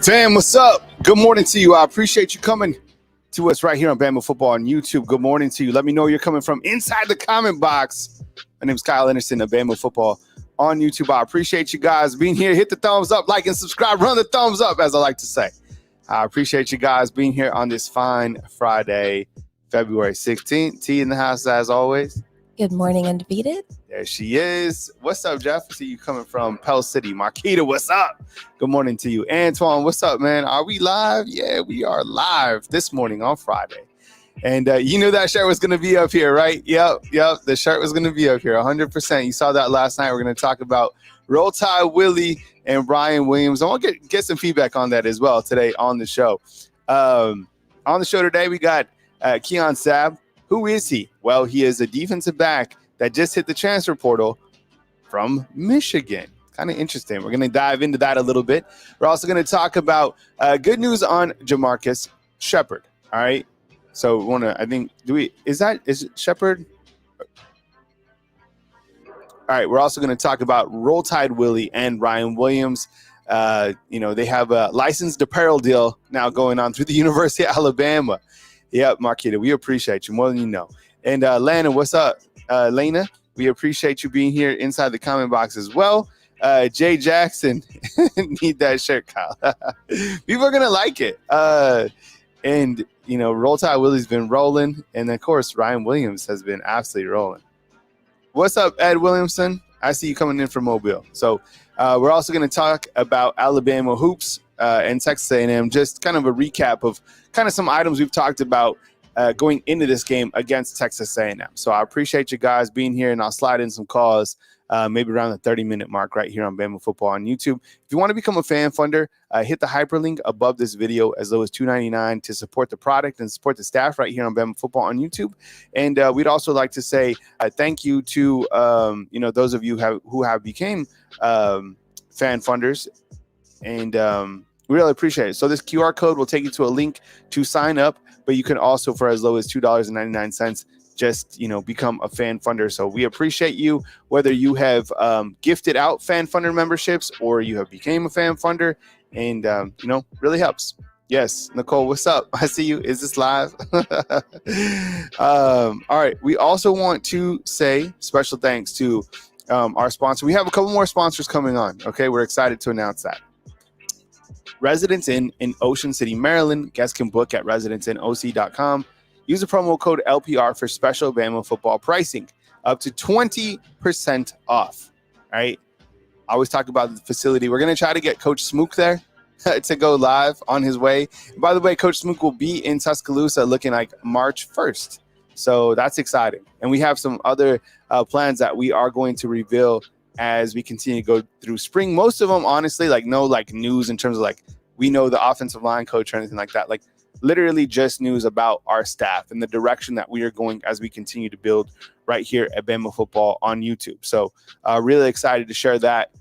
Fam, what's up? Good morning to you. I appreciate you coming to us right here on Bama Football on YouTube. Good morning to you. Let me know where you're coming from inside the comment box. My name is Kyle Henderson of Bama Football on YouTube. I appreciate you guys being here. Hit the thumbs up, like, and subscribe. Run the thumbs up, as I like to say. I appreciate you guys being here on this fine Friday, February 16th. T in the house, as always. Good morning, Undefeated. There she is. What's up, Jeff? I see you coming from Pell City. Marquita, what's up? Good morning to you. Antoine, what's up, man? Are we live? Yeah, we are live this morning on Friday. And you knew that shirt was going to be up here, right? Yep. The shirt was going to be up here, 100%. You saw that last night. We're going to talk about Roll Tide Willie and Brian Williams. I want to get some feedback on that as well today on the show. On the show today, we got Keon Sabb. Who is he? Well, he is a defensive back that just hit the transfer portal from Michigan. Kind of interesting. We're going to dive into that a little bit. We're also going to talk about good news on Jamarcus Shepard. All right. So we want to, I think, is it Shepard? All right. We're also going to talk about Roll Tide Willie and Ryan Williams. They have a licensed apparel deal now going on through the University of Alabama. Yep, Marquita, we appreciate you more than you know. And Lana, what's up? Lena, we appreciate you being here inside the comment box as well. Jay Jackson, need that shirt, Kyle. People are going to like it. Roll Tide Willie's been rolling. And, of course, Ryan Williams has been absolutely rolling. What's up, Ed Williamson? I see you coming in from Mobile. So we're also going to talk about Alabama hoops and Texas A&M, just kind of a recap of kind of some items we've talked about going into this game against Texas A&M. So I appreciate you guys being here, and I'll slide in some calls maybe around the 30-minute mark right here on Bama Football on YouTube. If you want to become a fan funder, hit the hyperlink above this video as low as $2.99 to support the product and support the staff right here on Bama Football on YouTube. And we'd also like to say thank you to those of you who have became fan funders, and we really appreciate it. So this QR code will take you to a link to sign up, but you can also, for as low as $2.99, just become a fan funder. So we appreciate you, whether you have gifted out fan funder memberships or you have became a fan funder, and really helps. Yes, Nicole, what's up? I see you. Is this live? All right. We also want to say special thanks to our sponsor. We have a couple more sponsors coming on. Okay, we're excited to announce that. Residence Inn in Ocean City, Maryland. Guests can book at residenceinnoc.com. Use the promo code LPR for special Bama football pricing, up to 20% off. All right. I always talk about the facility. We're going to try to get Coach Smook there to go live on his way. And by the way, Coach Smook will be in Tuscaloosa looking like March 1st. So that's exciting. And we have some other plans that we are going to reveal as we continue to go through spring. Most of them, honestly, no news in terms of we know the offensive line coach or anything like that. Literally just news about our staff and the direction that we are going as we continue to build right here at Bama Football on YouTube. So really excited to share that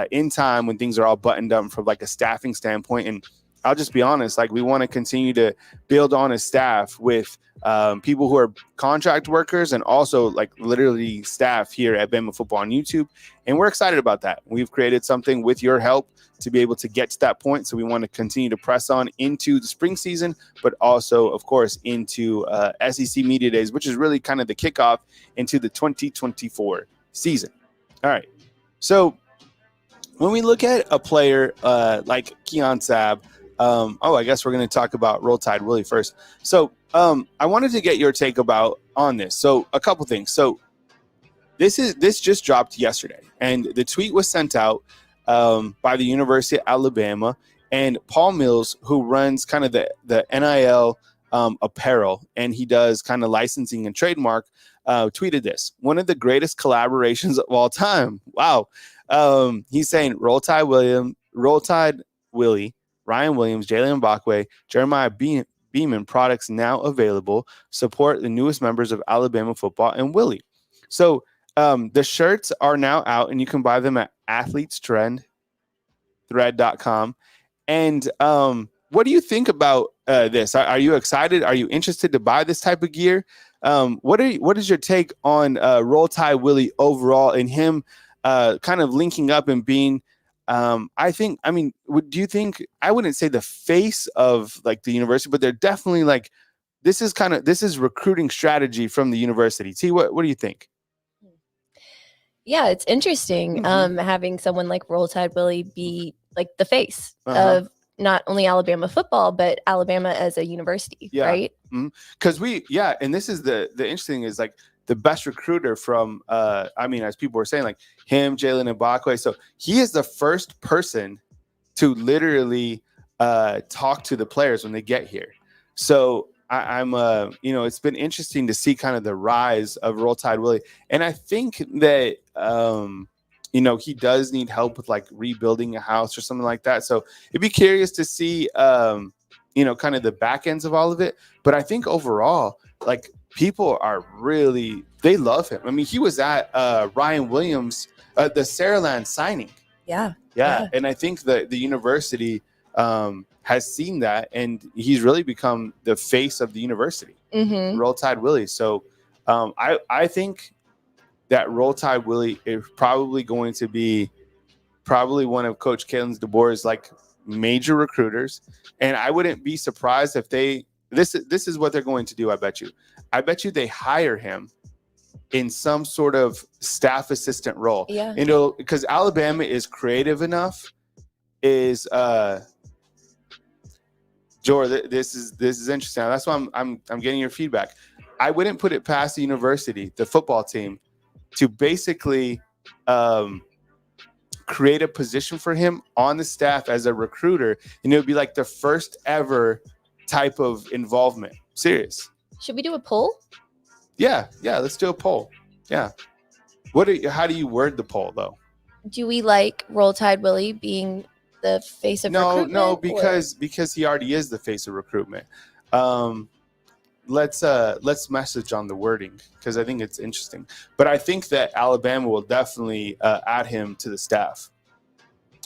in time when things are all buttoned up from a staffing standpoint. And I'll just be honest, we want to continue to build on a staff with people who are contract workers and also literally staff here at Bama Football on YouTube. And we're excited about that. We've created something with your help to be able to get to that point. So we want to continue to press on into the spring season, but also, of course, into SEC Media Days, which is really kind of the kickoff into the 2024 season. All right. So when we look at a player like Keon Sabb, I guess we're going to talk about Roll Tide Willie first. So I wanted to get your take on this. So a couple things. So this just dropped yesterday, and the tweet was sent out by the University of Alabama, and Paul Mills, who runs kind of the NIL apparel, and he does kind of licensing and trademark, tweeted this: one of the greatest collaborations of all time. Wow. He's saying Roll Tide Willie, Ryan Williams, Jalen Mbakwe, Jeremiah Beeman products now available. Support the newest members of Alabama football and Willie. So the shirts are now out, and you can buy them at athletestrendthread.com. And what do you think about this? Are you excited? Are you interested to buy this type of gear? What is your take on Roll Tide Willie overall, and him kind of linking up and being I think, I mean, do you think, I wouldn't say the face of like the university, but they're definitely like, this is recruiting strategy from the university. T, what do you think? Yeah, it's interesting having someone like Roll Tide Willie be like the face of not only Alabama football, but Alabama as a university, right? Because and this is the interesting is like the best recruiter from, I mean, as people were saying, like him, Jalen Ibakwe. So he is the first person to literally talk to the players when they get here. So I'm it's been interesting to see kind of the rise of Roll Tide Willie. And I think that, he does need help with like rebuilding a house or something like that. So it'd be curious to see, kind of the back ends of all of it. But I think overall, like people are really, they love him. I mean, he was at Ryan Williams, the Saraland signing. Yeah. And I think that the university has seen that, and he's really become the face of the university. Roll Tide Willie. So I think that Roll Tide Willie is probably going to be one of Coach Kalen DeBoer's like major recruiters, and I wouldn't be surprised if this is what they're going to do. I bet you they hire him in some sort of staff assistant role. Yeah. Because Alabama is creative enough. Jor, this is interesting. That's why I'm getting your feedback. I wouldn't put it past the university, the football team, to basically create a position for him on the staff as a recruiter, and it would be like the first ever type of involvement. Serious. Should we do a poll? Yeah, let's do a poll. Yeah. How do you word the poll though? Do we like Roll Tide Willie being the face of recruitment? No, because he already is the face of recruitment. Let's message on the wording because I think it's interesting. But I think that Alabama will definitely add him to the staff.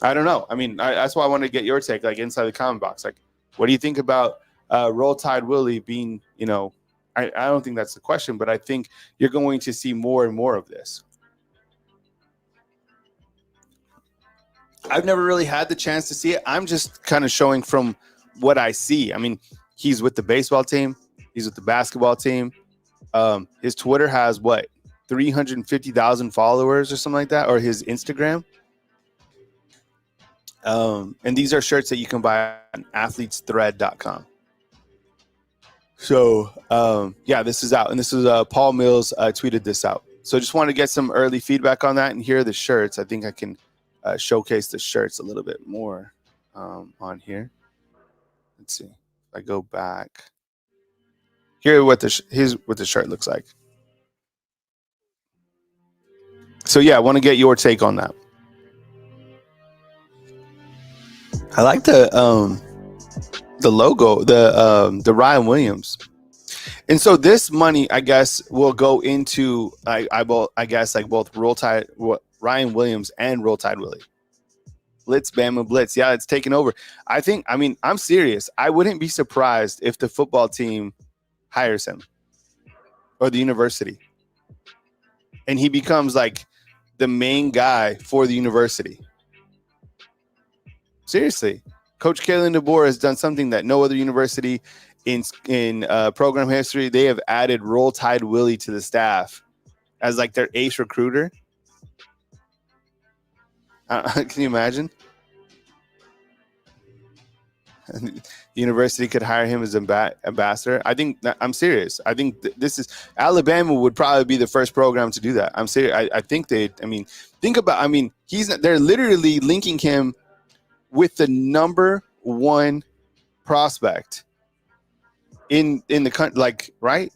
I don't know. I mean, that's why I want to get your take, like inside the comment box. Like, what do you think about Roll Tide Willie being, I don't think that's the question, but I think you're going to see more and more of this. I've never really had the chance to see it. I'm just kind of showing from what I see. I mean, he's with the baseball team. He's with the basketball team. His Twitter has 350,000 followers or something like that, or his Instagram. And these are shirts that you can buy on athletesthread.com. So, this is out. And this is Paul Mills tweeted this out. So just want to get some early feedback on that. And here are the shirts. I think I can showcase the shirts a little bit more on here. Let's see. If I go back. Here's what the shirt looks like. So, I want to get your take on that. I like the logo, the Ryan Williams, and so this money, I guess, will go into I guess like both Ryan Williams and Roll Tide Willie. Blitz, Bama Blitz, it's taking over. I'm serious. I wouldn't be surprised if the football team hires him or the university, and he becomes like the main guy for the university. Seriously, Coach Kalen DeBoer has done something that no other university in program history. They have added Roll Tide Willie to the staff as like their ace recruiter. Can you imagine? The university could hire him as ambassador. I'm serious. I think this is Alabama would probably be the first program to do that. I'm serious. I think they're literally linking him with the number one prospect in the country, like, right?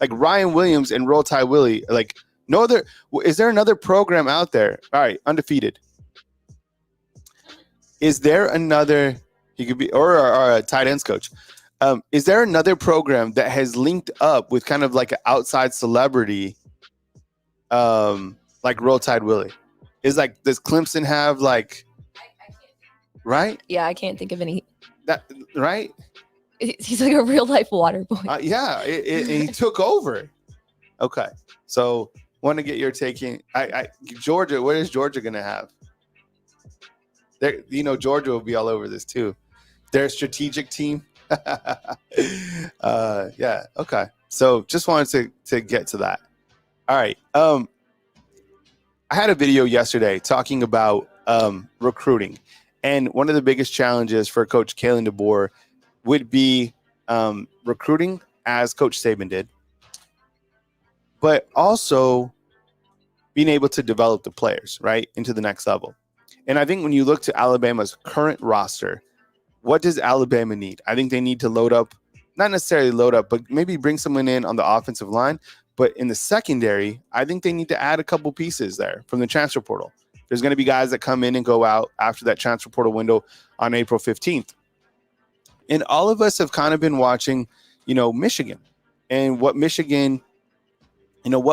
Like Ryan Williams and Roll Tide Willie, like no other. Is there another program out there? All right, undefeated. Is there another? He could be or a tight ends coach. Is there another program that has linked up with kind of like an outside celebrity, like Roll Tide Willie? Does Clemson have like? Right? Yeah, I can't think of any. That right? He's like a real life water boy. He took over. Okay, so want to get your take in. Georgia. What is Georgia going to have? Georgia will be all over this too. Their strategic team. Yeah. Okay. So just wanted to get to that. All right. I had a video yesterday talking about recruiting, and one of the biggest challenges for Coach Kalen DeBoer would be recruiting, as Coach Saban did, but also being able to develop the players right into the next level. And I think when you look to Alabama's current roster, what does Alabama need? I think they need to load up, not necessarily load up, but maybe bring someone in on the offensive line. But in the secondary, I think they need to add a couple pieces there from the transfer portal. There's going to be guys that come in and go out after that transfer portal window on April 15th. And all of us have kind of been watching, Michigan and what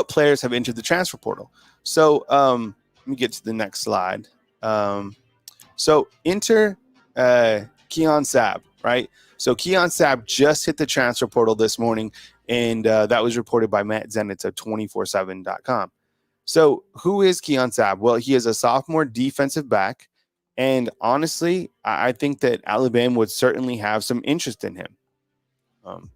players have entered the transfer portal. So let me get to the next slide. So enter Keon Sabb, right? So Keon Sabb just hit the transfer portal this morning, and that was reported by Matt Zenitz of 247.com. So who is Keon Sabb? Well, he is a sophomore defensive back, and honestly, I think that Alabama would certainly have some interest in him.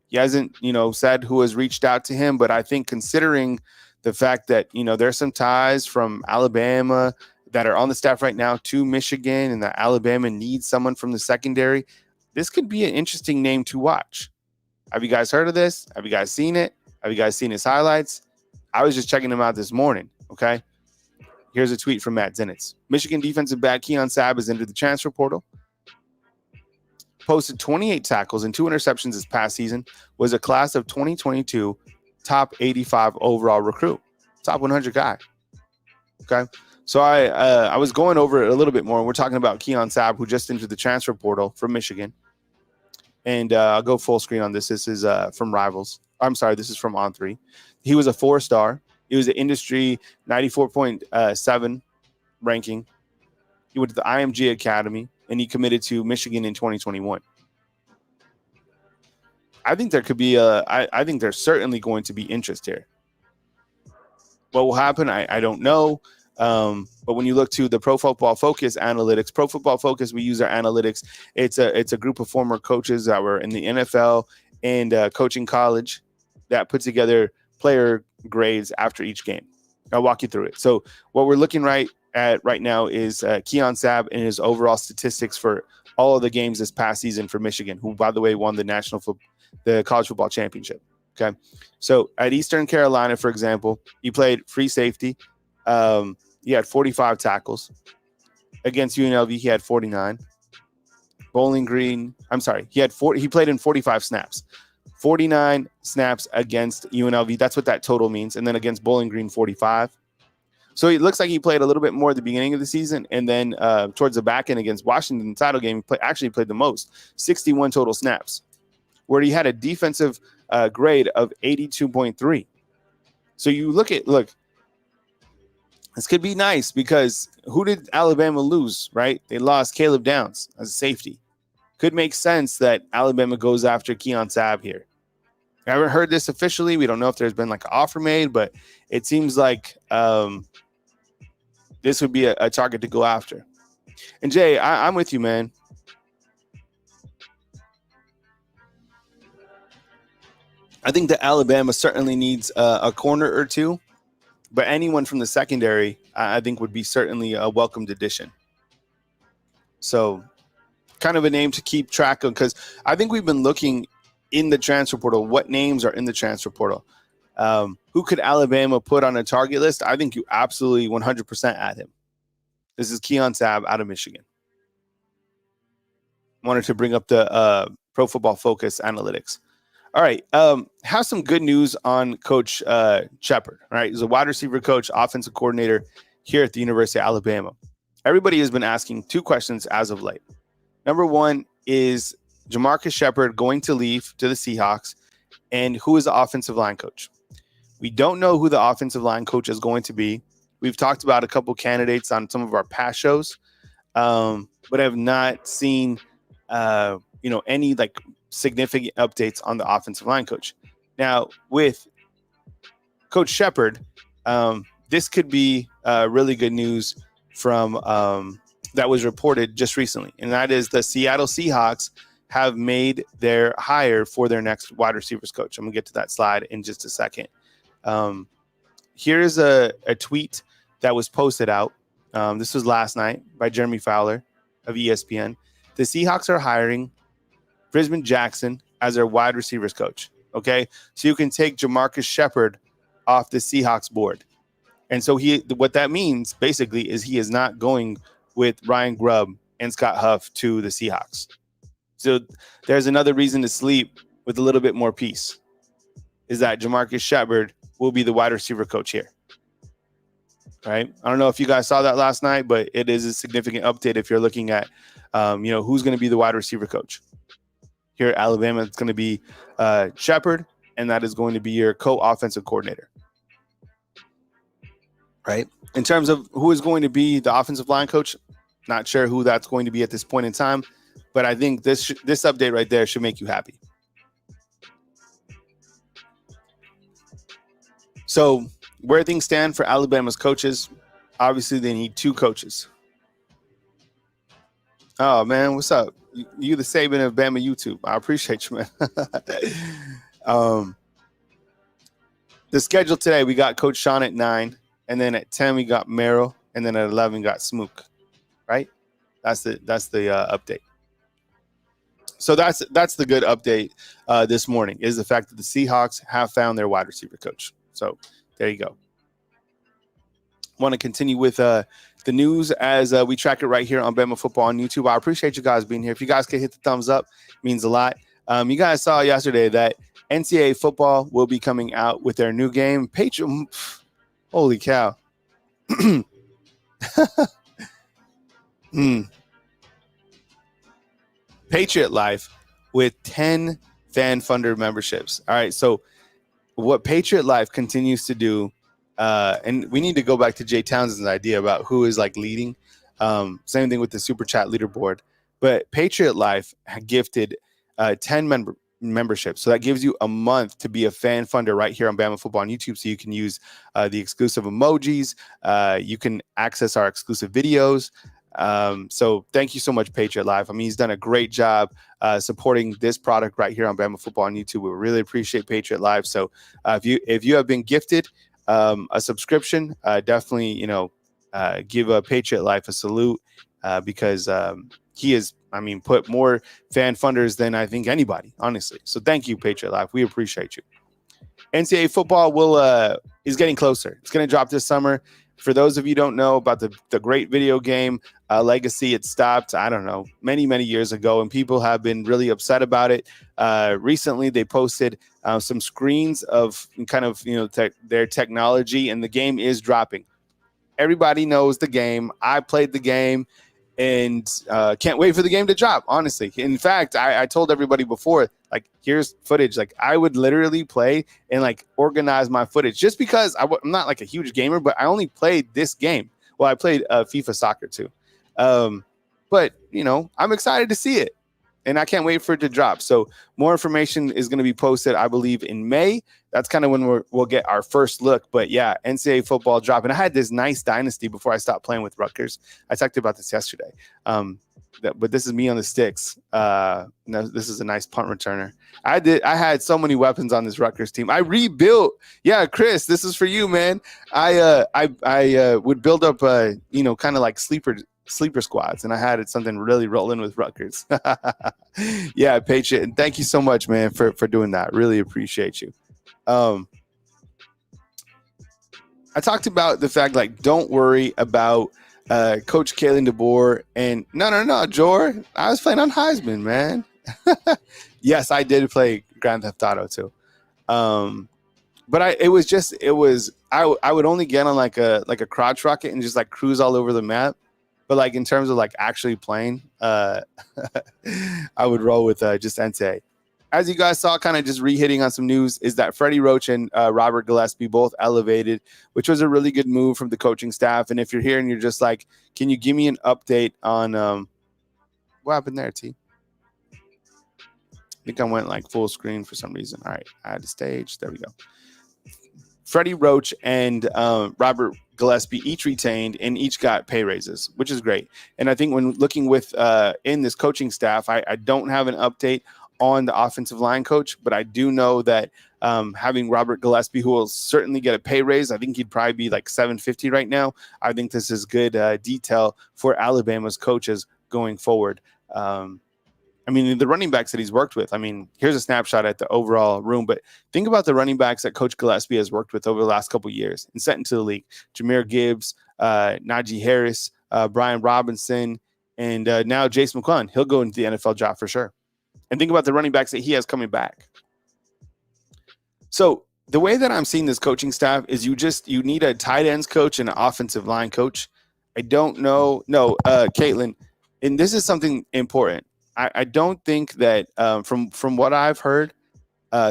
He hasn't, said who has reached out to him, but I think considering the fact that, there's some ties from Alabama that are on the staff right now to Michigan, and that Alabama needs someone from the secondary, this could be an interesting name to watch. Have you guys heard of this? Have you guys seen it? Have you guys seen his highlights? I was just checking him out this morning, okay? Here's a tweet from Matt Zenitz. Michigan defensive back Keon Sabb has entered the transfer portal. Posted 28 tackles and 2 interceptions this past season. Was a class of 2022 top 85 overall recruit. Top 100 guy. Okay? So I was going over it a little bit more. We're talking about Keon Sabb, who just entered the transfer portal from Michigan. And I'll go full screen on this. This is from Rivals. I'm sorry, this is from On3. He was a 4-star. He was an industry 94.7 ranking. He went to the IMG Academy, and he committed to Michigan in 2021. I think there could be I think there's certainly going to be interest here. What will happen, I don't know. But when you look to the Pro Football Focus analytics, Pro Football Focus, we use our analytics. It's a group of former coaches that were in the NFL and coaching college that put together player grades after each game. I'll walk you through it. So what we're looking right now is Keon Sabb and his overall statistics for all of the games this past season for Michigan, who, by the way, won the college football championship. Okay. So at Eastern Carolina, for example, he played free safety. He had 45 tackles. Against UNLV, he had 49. Bowling Green, he played in 45 snaps. 49 snaps against UNLV. That's what that total means. And then against Bowling Green, 45. So it looks like he played a little bit more at the beginning of the season. And then towards the back end against Washington, the title game, he played the most, 61 total snaps, where he had a defensive grade of 82.3. So you look, this could be nice because who did Alabama lose, right? They lost Caleb Downs as a safety. Could make sense that Alabama goes after Keon Sabb here. I haven't heard this officially. We don't know if there's been like an offer made, but it seems like this would be a target to go after. And Jay, I'm with you, man. I think that Alabama certainly needs a corner or two, but anyone from the secondary, I think, would be certainly a welcomed addition. So kind of a name to keep track of, because I think we've been looking in the transfer portal. What names are in the transfer portal? Who could Alabama put on a target list? I think you absolutely 100% add him. This is Keon Sabb out of Michigan. Wanted to bring up the Pro Football Focus analytics. All right. Have some good news on Coach Shepard. All right. He's a wide receiver coach, offensive coordinator here at the University of Alabama. Everybody has been asking 2 questions as of late. Number one is Jamarcus Shepard going to leave to the Seahawks, and who is the offensive line coach? We don't know who the offensive line coach is going to be. We've talked about a couple candidates on some of our past shows, but have not seen, any like significant updates on the offensive line coach. Now, with Coach Shepard, this could be really good news from that was reported just recently, and that is the Seattle Seahawks have made their hire for their next wide receivers coach. I'm gonna get to that slide in just a second. Here's a tweet that was posted out. This was last night by Jeremy Fowler of ESPN. The Seahawks are hiring Brisbane Jackson as their wide receivers coach. Okay, so you can take Jamarcus Shepard off the Seahawks board. And so what that means basically is he is not going with Ryan Grubb and Scott Huff to the Seahawks. So there's another reason to sleep with a little bit more peace, is that Jamarcus Shepard will be the wide receiver coach here. Right? I don't know if you guys saw that last night, but it is a significant update if you're looking at, who's going to be the wide receiver coach. Here at Alabama, it's going to be Shepard, and that is going to be your co-offensive coordinator. Right? In terms of who is going to be the offensive line coach, not sure who that's going to be at this point in time, but I think this update right there should make you happy. So where things stand for Alabama's coaches, obviously they need 2 coaches. Oh, man, what's up? You the Saban of Bama YouTube. I appreciate you, man. The schedule today, we got Coach Sean at 9, and then at 10 we got Merrill, and then at 11 got Smook. Right? That's the update. So that's the good update this morning, is the fact that the Seahawks have found their wide receiver coach. So there you go. Want to continue with the news as we track it right here on Bama Football on YouTube. I appreciate you guys being here. If you guys can hit the thumbs up, it means a lot. You guys saw yesterday that NCAA football will be coming out with their new game. Holy cow. Patriot Life with 10 fan funder memberships. All right, so what Patriot Life continues to do, and we need to go back to Jay Townsend's idea about who is like leading. Same thing with the Super Chat leaderboard. But Patriot Life gifted 10 memberships. So that gives you a month to be a fan funder right here on Bama Football on YouTube. So you can use the exclusive emojis. You can access our exclusive videos. So thank you so much, Patriot Life. I mean, he's done a great job supporting this product right here on Bama Football on YouTube. We really appreciate Patriot Life. So if you have been gifted a subscription, definitely give Patriot Life a salute because he is, put more fan funders than I think anybody, honestly. So thank you, Patriot Life. We appreciate you. NCAA football is getting closer. It's going to drop this summer. For those of you who don't know about the great video game Legacy, it stopped, I don't know, many, many years ago, and people have been really upset about it. Recently, they posted some screens of kind of, their technology, and the game is dropping. Everybody knows the game. I played the game and can't wait for the game to drop, honestly. In fact, I told everybody before, like, here's footage. Like, I would literally play and like organize my footage just because I'm not like a huge gamer, but I only played this game. Well, I played FIFA soccer too. But I'm excited to see it and I can't wait for it to drop. So more information is going to be posted, I believe, in May. That's kind of when we'll get our first look. But yeah, NCAA football drop. And I had this nice dynasty before I stopped playing with Rutgers. I talked about this yesterday. But this is me on the sticks. No, this is a nice punt returner. I had so many weapons on this Rutgers team. I rebuilt. Yeah, Chris, this is for you, man. I would build up, kind of like sleeper squads, and I had something really rolling with Rutgers. Yeah, Patriot, and thank you so much, man, for doing that. Really appreciate you. I talked about the fact, like, don't worry about Coach Kalen DeBoer, and no, Jor, I was playing on Heisman, man. Yes, I did play Grand Theft Auto too. But I would only get on like a crotch rocket and just like cruise all over the map. But like in terms of like actually playing, I would roll with just NCAA. As you guys saw, kind of just re-hitting on some news, is that Freddie Roach and Robert Gillespie both elevated, which was a really good move from the coaching staff. And if you're here and you're just like, can you give me an update on what happened there, T? I think I went like full screen for some reason. All right, I had the stage. There we go. Freddie Roach and Robert Gillespie each retained and each got pay raises, which is great. And I think when looking with in this coaching staff, I don't have an update on the offensive line coach, but I do know that having Robert Gillespie, who will certainly get a pay raise, I think he'd probably be like $750 right now. I think this is good detail for Alabama's coaches going forward. I mean, the running backs that he's worked with, I mean, here's a snapshot at the overall room, but think about the running backs that Coach Gillespie has worked with over the last couple of years and sent into the league. Jahmyr Gibbs, Najee Harris, Brian Robinson, and now Jace McClellan. He'll go into the NFL draft for sure. And think about the running backs that he has coming back. So the way that I'm seeing this coaching staff is you need a tight ends coach and an offensive line coach. I don't know. No, Caitlin, and this is something important. I don't think that from what I've heard,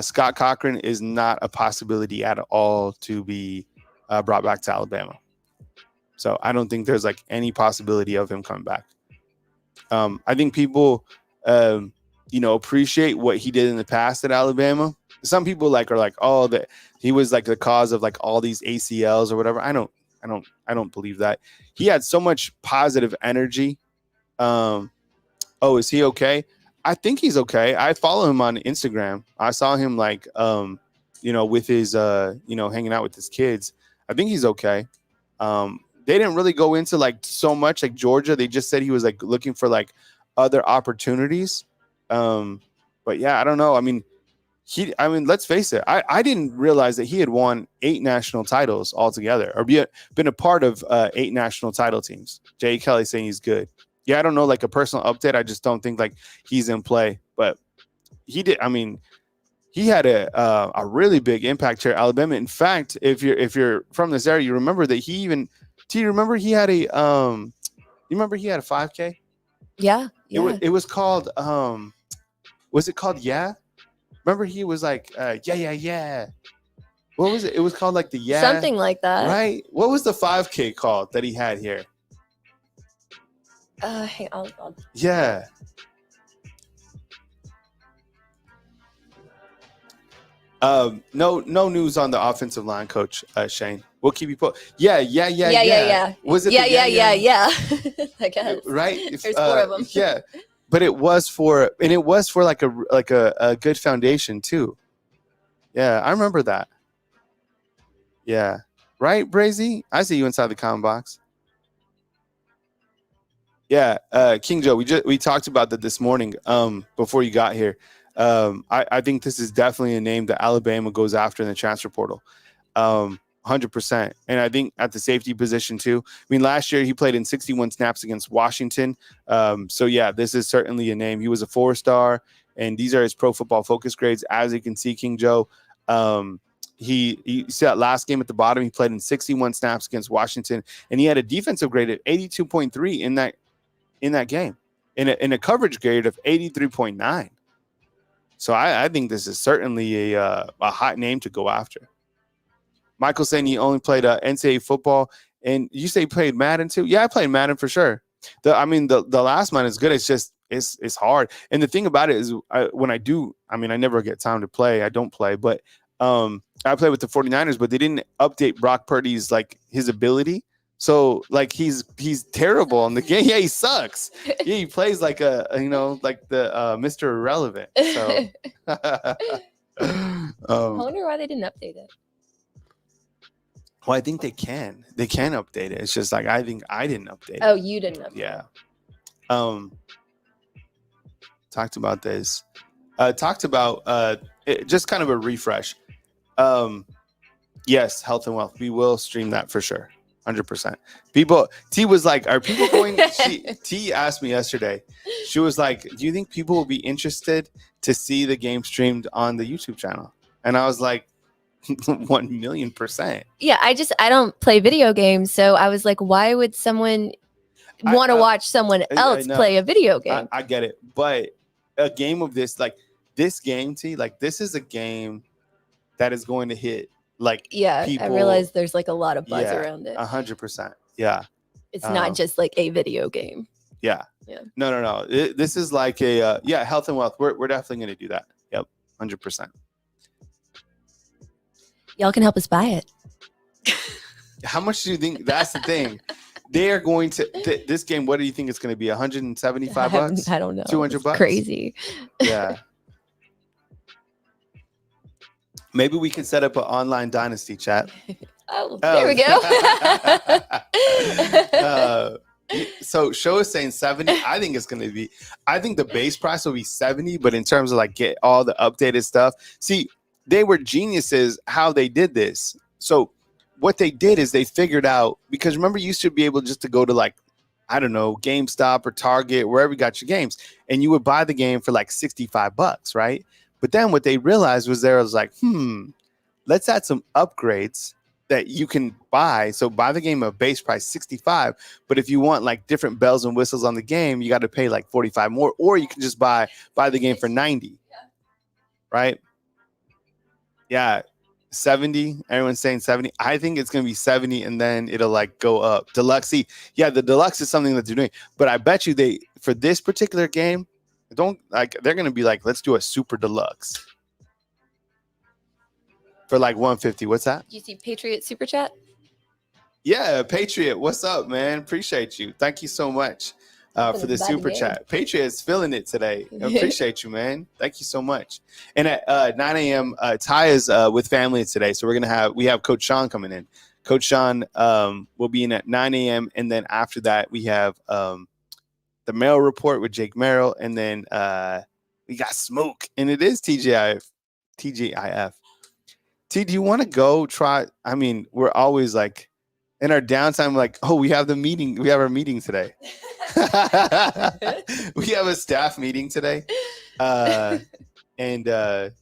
Scott Cochran is not a possibility at all to be brought back to Alabama. So I don't think there's like any possibility of him coming back. I think people, appreciate what he did in the past at Alabama. Some people are like, oh, that he was like the cause of like all these ACLs or whatever. I don't believe that. He had so much positive energy. Oh, is he okay? I think he's okay. I follow him on Instagram. I saw him with his, hanging out with his kids. I think he's okay. They didn't really go into like so much like Georgia. They just said he was like looking for like other opportunities. But yeah, I don't know. I mean, let's face it. I didn't realize that he had won 8 national titles altogether or been a part of 8 national title teams. Jay Kelly saying he's good. Yeah, I don't know, like a personal update. I just don't think like he's in play, but he did. I mean, he had a really big impact here at Alabama. In fact, if you're from this area, you remember that he had a 5K? Yeah. It was called was it called Yeah? Remember he was like yeah. What was it? It was called like the Yeah. Something like that. Right? What was the 5K called that he had here? Hang on. Yeah. No news on the offensive line coach, Shane. We'll keep you posted. Yeah. Was it? Yeah. I guess. Right. There's 4 of them. Yeah, but it was for like a good foundation too. Yeah, I remember that. Yeah. Right, Brazy? I see you inside the comment box. Yeah, King Joe, we talked about that this morning before you got here. I think this is definitely a name that Alabama goes after in the transfer portal, 100%. And I think at the safety position too. I mean, last year he played in 61 snaps against Washington. So yeah, this is certainly a name. He was a 4-star, and these are his Pro Football Focus grades. As you can see, King Joe, he see that last game at the bottom. He played in 61 snaps against Washington, and he had a defensive grade of 82.3 in that game, in a coverage grade of 83.9. So I think this is certainly a hot name to go after. Michael saying he only played NCAA football, and you say he played Madden too? Yeah, I played Madden for sure. The last one is good. It's just it's hard. And the thing about it is I never get time to play. I don't play, but I play with the 49ers, but they didn't update Brock Purdy's like his ability. So like he's terrible on the game. Yeah, he sucks. Yeah, he plays like the Mr. Irrelevant. So I wonder why they didn't update it. Well, I think they can. They can update it. It's just like I think I didn't update it. Oh, you didn't update it. Yeah. Talked about this. Talked about just kind of a refresh. Yes, health and wealth. We will stream that for sure. 100%. T was like, are people going? T asked me yesterday. She was like, do you think people will be interested to see the game streamed on the YouTube channel? And I was like, 1,000,000%. Yeah, I don't play video games, so I was like, why would someone want to watch someone else play a video game? I get it, but a game of this, like this game, T, like this is a game that is going to hit. Like, yeah, people, I realize there's like a lot of buzz around it. 100%. Yeah. It's not just like a video game. Yeah. No. This is like a, health and wealth. We're definitely going to do that. Yep. 100%. Y'all can help us buy it. How much do you think? That's the thing. They are going to this game. What do you think it's going to be? $175? I don't know. $200? Crazy. Yeah. Maybe we can set up an online dynasty chat. Oh, there we go. So Show is saying 70. I think it's going to be, I think the base price will be 70, but in terms of like get all the updated stuff, see, they were geniuses how they did this. So what they did is they figured out, because remember, you used to be able just to go to like, I don't know, GameStop or Target, wherever you got your games, and you would buy the game for like $65, right? But then what they realized was there was like, let's add some upgrades that you can buy. So buy the game at base price 65, but if you want like different bells and whistles on the game, you got to pay like 45 more, or you can just buy the game for 90. Right? Yeah. 70. Everyone's saying 70. I think it's going to be 70 and then it'll like go up. Deluxe. See, yeah, the deluxe is something that they're doing, but I bet you for this particular game, they're going to be like, let's do a super deluxe for like 150. What's that? Do you see Patriot Super Chat? Yeah, Patriot, what's up, man? Appreciate you. Thank you so much for the super chat. Patriot is feeling it today. I appreciate you, man. Thank you so much. And at 9 a.m., Ty is with family today, so we have Coach Sean coming in. Coach Sean will be in at 9 a.m., and then after that, we have the Merrill Report with Jake Merrill, and then we got Smoke, and it is TGIF. T, do you want to go try? I mean, we're always like in our downtime, like, oh, we have our meeting today. We have a staff meeting today. And I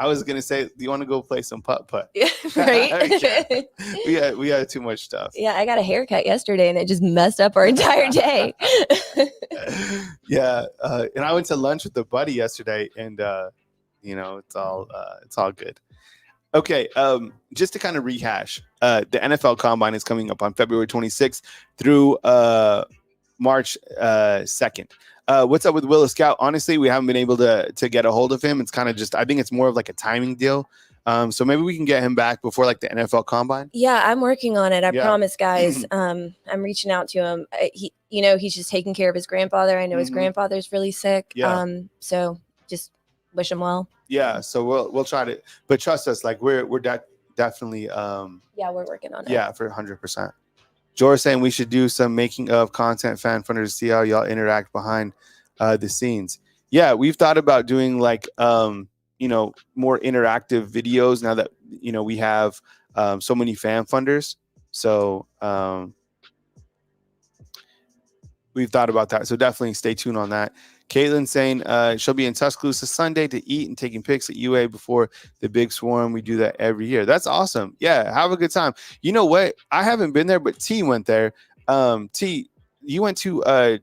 was gonna say, do you want to go play some putt-putt? Yeah, right. we got too much stuff. Yeah, I got a haircut yesterday and it just messed up our entire day. Yeah, and I went to lunch with a buddy yesterday, and it's all good. Okay, just to kind of rehash, the NFL Combine is coming up on February 26th through March 2nd. What's up with Willis Scout? Honestly, we haven't been able to get a hold of him. It's kind of just, I think it's more of like a timing deal. So maybe we can get him back before like the NFL Combine. Yeah, I'm working on it. I promise, guys. I'm reaching out to him. He's just taking care of his grandfather. I know his grandfather's really sick. Yeah. So just wish him well. Yeah, so we'll try to, but trust us, like we're definitely yeah, we're working on it. Yeah, for 100%. George saying we should do some making of content fan funders to see how y'all interact behind the scenes. Yeah, we've thought about doing like more interactive videos now that we have so many fan funders. So we've thought about that. So definitely stay tuned on that. Caitlin saying she'll be in Tuscaloosa Sunday to eat and taking pics at UA before the big swarm. We do that every year. That's awesome. Yeah, have a good time. You know what? I haven't been there, but T went there. T, you went to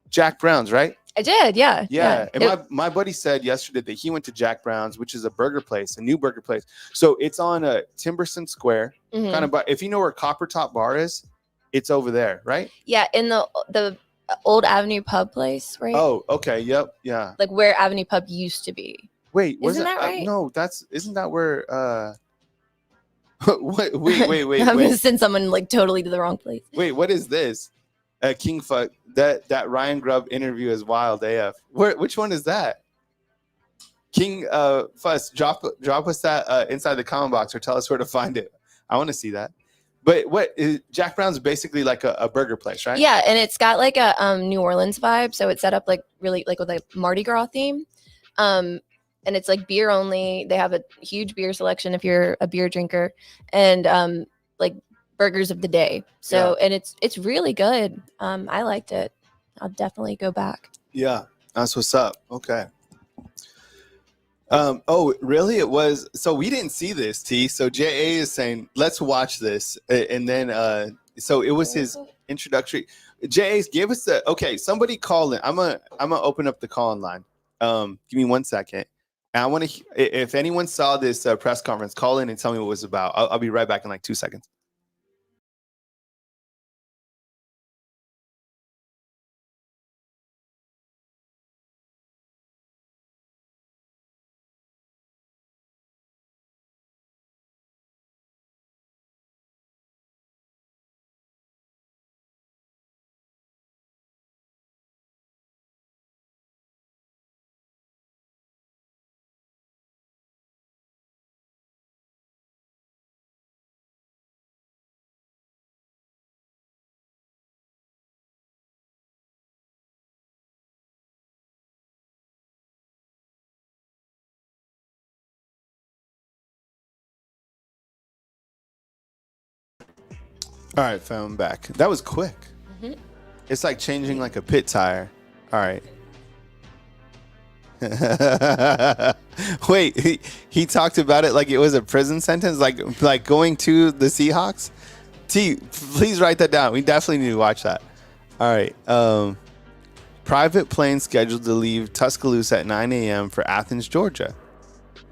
Jack Brown's, right? I did, yeah. Yeah. And my buddy said yesterday that he went to Jack Brown's, which is a new burger place. So it's on Timberson Square, kind of. If you know where Copper Top Bar is, it's over there, right? Yeah, in the old Avenue Pub place, right? Oh, okay. Yep. Yeah. Like where Avenue Pub used to be. Wait, isn't that right? No, isn't that where wait. I'm gonna send someone like totally to the wrong place. Wait, what is this? King Fuck. That Ryan Grubb interview is wild AF. Which one is that? King Fuss, drop us that inside the comment box or tell us where to find it. I want to see that. But what is Jack Brown's basically like a burger place, right? Yeah, and it's got like a New Orleans vibe. So it's set up like really like with a Mardi Gras theme. And it's like beer only. They have a huge beer selection if you're a beer drinker, and like burgers of the day. So and it's really good. I liked it. I'll definitely go back. Yeah, that's what's up. Okay. Oh, really? It was. So we didn't see this, T. So JA is saying, let's watch this. And then, so it was his introductory. JA, give us okay, somebody call in. I'm gonna open up the call in line. Give me 1 second. And I want to, if anyone saw this press conference, call in and tell me what it was about. I'll be right back in like 2 seconds. All right, fam, I'm back. That was quick. Mhm. It's like changing like a pit tire. All right. Wait, he talked about it like it was a prison sentence, like going to the Seahawks. T, please write that down. We definitely need to watch that. All right. Private plane scheduled to leave Tuscaloosa at 9 a.m. for Athens, Georgia.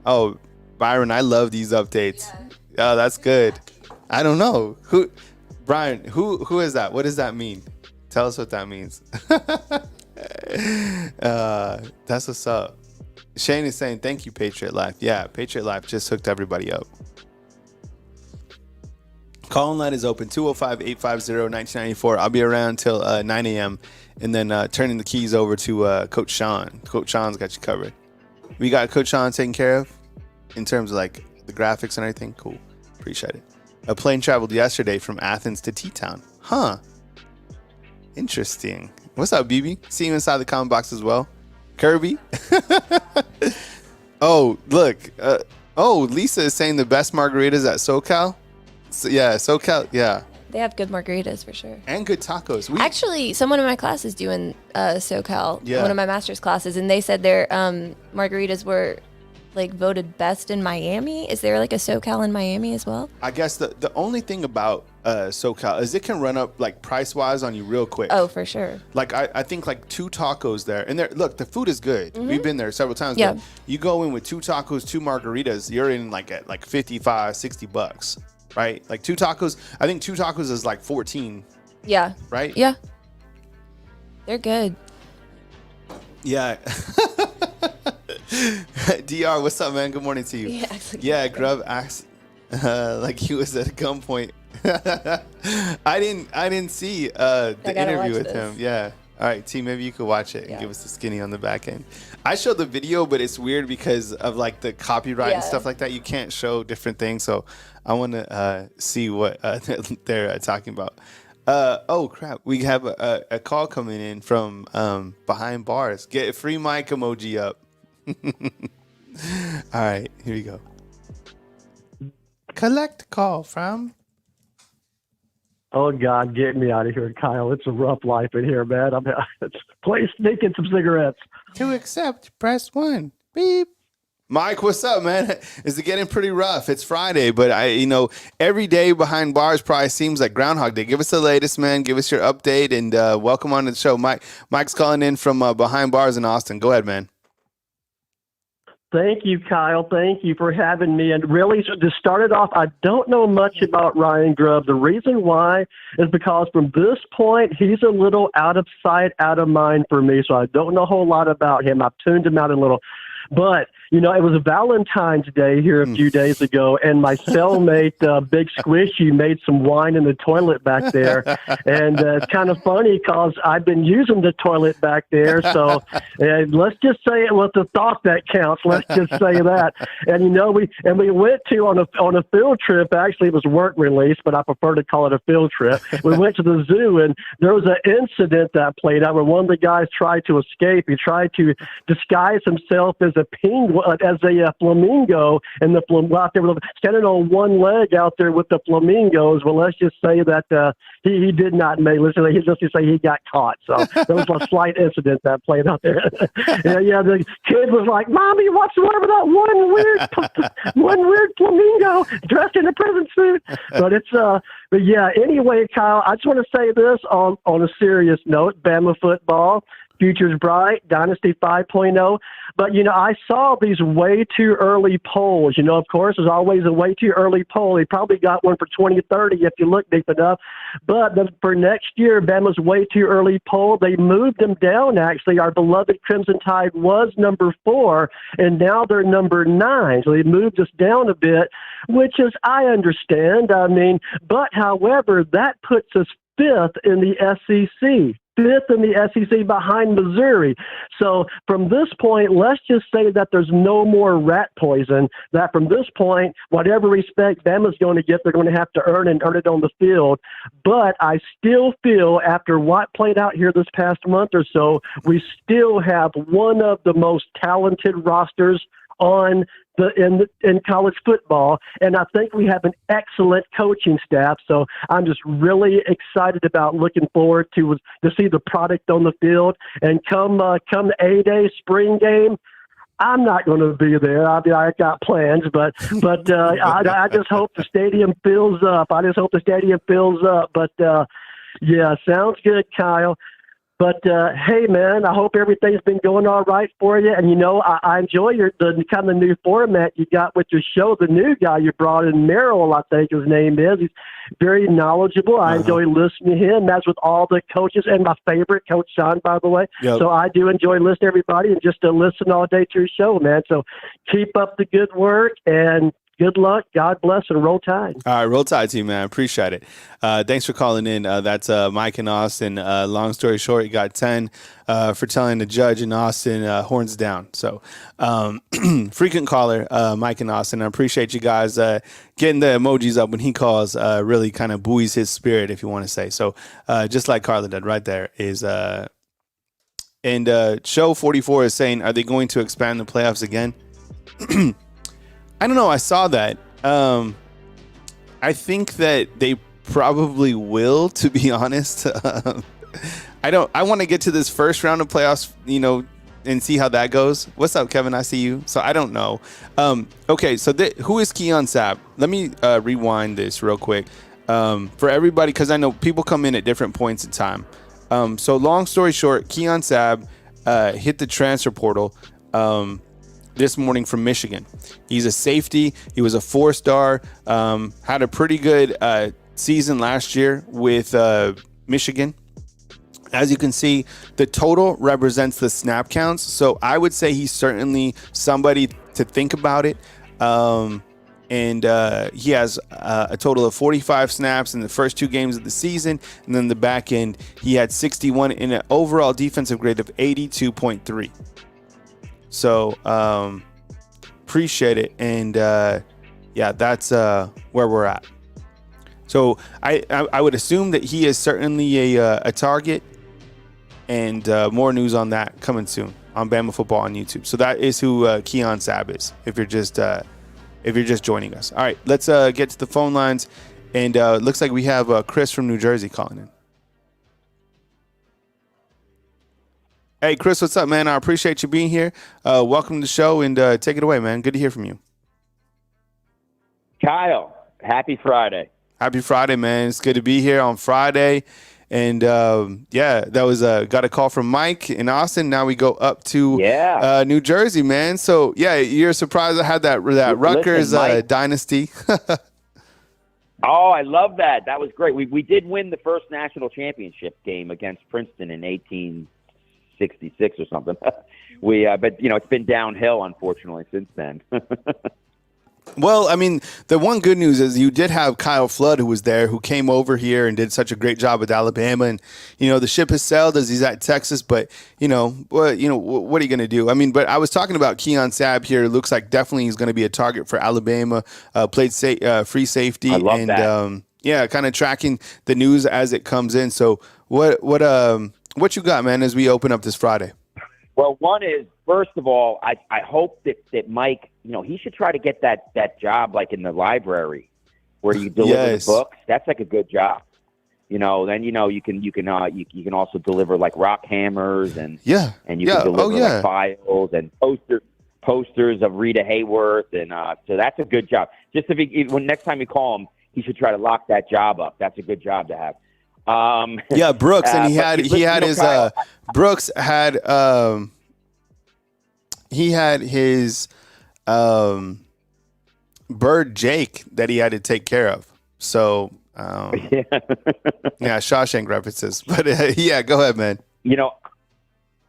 Oh, Byron, I love these updates. Yeah. Oh, that's good. I don't know Brian. Who is that? What does that mean? Tell us what that means. That's what's up. Shane is saying thank you, Patriot Life. Yeah, Patriot Life just hooked everybody up. Call and line is open 205-850-1994. I'll be around till 9 a.m. and then turning the keys over to Coach Sean. Coach Sean's got you covered. We got Coach Sean taken care of in terms of like the graphics and everything. Cool. Appreciate it. A plane traveled yesterday from Athens to T-Town. Huh. Interesting. What's up, BB? See you inside the comment box as well. Kirby. Oh, look. Lisa is saying the best margaritas at SoCal. Yeah, SoCal. Yeah. They have good margaritas for sure. And good tacos. Actually, someone in my class is doing SoCal, Yeah. one of my master's classes, and they said their margaritas were like voted best in Miami. Is there like a SoCal in Miami as well? I guess the only thing about SoCal is it can run up like price wise on you real quick. Oh, for sure. Like I think like 2 tacos there, and there. Look, the food is good. Mm-hmm. We've been there several times. Yeah. But you go in with 2 tacos, 2 margaritas, you're in like at like $55-$60, right? Like 2 tacos. I think 2 tacos is like 14. Yeah. Right. Yeah. They're good. Yeah. DR, what's up, man? Good morning to you. Yeah, Grub asked like he was at gunpoint. I didn't see the interview with him. Yeah. All right, T, maybe you could watch it and give us the skinny on the back end. I showed the video, but it's weird because of like the copyright and stuff like that. You can't show different things, so I want to see what they're talking about. Oh crap! We have a call coming in from behind bars. Get a free mic emoji up. All right, here we go. Collect call from. Oh God, get me out of here, Kyle. It's a rough life in here, man. It's play sneaking some cigarettes. To accept, press 1. Beep. Mike, what's up, man? Is it getting pretty rough? It's Friday, but every day behind bars probably seems like Groundhog Day. Give us the latest, man. Give us your update, and welcome on to the show. Mike's calling in from behind bars in Austin. Go ahead, man. Thank you, Kyle. Thank you for having me. And really, to start it off, I don't know much about Ryan Grubb. The reason why is because from this point, he's a little out of sight, out of mind for me. So I don't know a whole lot about him. I've tuned him out a little. But, it was Valentine's Day here a few days ago, and my cellmate, Big Squishy, made some wine in the toilet back there. And it's kind of funny because I've been using the toilet back there. So let's just say it was the thought that counts. Let's just say that. And, we went to on a field trip. Actually, it was work release, but I prefer to call it a field trip. We went to the zoo, and there was an incident that played out where one of the guys tried to escape. He tried to disguise himself as a penguin, as a flamingo, and out there standing on one leg out there with the flamingos. Well, let's just say that he did not make. Let's just say he got caught. So there was a slight incident that played out there. The kid was like, "Mommy, what's wrong with that one weird flamingo dressed in a prison suit?" But anyway, Kyle, I just want to say this on a serious note: Bama football. Future's bright, Dynasty 5.0. But, I saw these way too early polls. Of course, there's always a way too early poll. They probably got one for 2030 if you look deep enough. But for next year, Bama's way too early poll, they moved them down, actually. Our beloved Crimson Tide was number 4, and now they're number 9. So they moved us down a bit, which is, I understand. But however, that puts us 5th in the SEC. 5th in the SEC behind Missouri. So from this point, let's just say that there's no more rat poison, that from this point, whatever respect Bama's going to get, they're going to have to earn it on the field. But I still feel after what played out here this past month or so, we still have one of the most talented rosters on in college football. And I think we have an excellent coaching staff. So I'm just really excited about looking forward to see the product on the field. And come the A-Day spring game, I'm not going to be there. I mean, I got plans, but I just hope the stadium fills up. But yeah, sounds good, Kyle. But hey, man, I hope everything's been going all right for you. And I enjoy the kind of new format you got with your show. The new guy you brought in, Merrill, I think his name is. He's very knowledgeable. I enjoy listening to him. That's with all the coaches, and my favorite, Coach Sean, by the way. Yep. So I do enjoy listening to everybody and just to listen all day to your show, man. So keep up the good work and good luck. God bless, and roll Tide. All right, roll Tide team, man. Appreciate it. Thanks for calling in. That's Mike and Austin. Long story short, you got 10 for telling the judge in Austin horns down. So frequent caller, Mike and Austin. I appreciate you guys getting the emojis up when he calls. Really kind of buoys his spirit, if you want to say. So just like Carla did right there is and Show 44 is saying, are they going to expand the playoffs again? I don't know. I saw that. I think that they probably will, to be honest. I want to get to this first round of playoffs, and see how that goes. What's up, Kevin? I see you. So I don't know. Okay. So who is Keon Sabb? Let me rewind this real quick for everybody, because I know people come in at different points in time. So long story short, Keon Sabb hit the transfer portal this morning from Michigan. He's a safety. He was a 4-star, had a pretty good season last year with Michigan. As you can see, the total represents the snap counts. So I would say he's certainly somebody to think about it. And he has a total of 45 snaps in the first 2 games of the season. And then the back end, he had 61 in an overall defensive grade of 82.3. So appreciate it. And yeah, that's where we're at. So I would assume that he is certainly a target, and more news on that coming soon on Bama Football on YouTube. So that is who Keon Sabb is, if you're just joining us. All right, let's get to the phone lines. And looks like we have Chris from New Jersey calling in. Hey, Chris, what's up, man? I appreciate you being here. Welcome to the show, and take it away, man. Good to hear from you. Kyle, happy Friday. Happy Friday, man. It's good to be here on Friday. And, yeah, that was got a call from Mike in Austin. Now we go up to New Jersey, man. So, yeah, you're surprised I had that Rutgers dynasty. Oh, I love that. That was great. We did win the first national championship game against Princeton in 1866 or something. But it's been downhill, unfortunately, since then. Well, I mean, the one good news is you did have Kyle Flood, who was there, who came over here and did such a great job with Alabama. And, the ship has sailed as he's at Texas. But, what are you going to do? I mean, but I was talking about Keon Sabb here. It looks like definitely he's going to be a target for Alabama. Played free safety. I love that. Yeah, kind of tracking the news as it comes in. So what you got, man, as we open up this Friday? Well, one is, first of all, I hope that Mike, he should try to get that job like in the library where you deliver the books. That's like a good job. Then you can also deliver like rock hammers and you can deliver like files and posters of Rita Hayworth, and so that's a good job. Just when next time you call him, he should try to lock that job up. That's a good job to have. Brooks, and Brooks had his bird Jake that he had to take care of. So Shawshank references, but go ahead, man.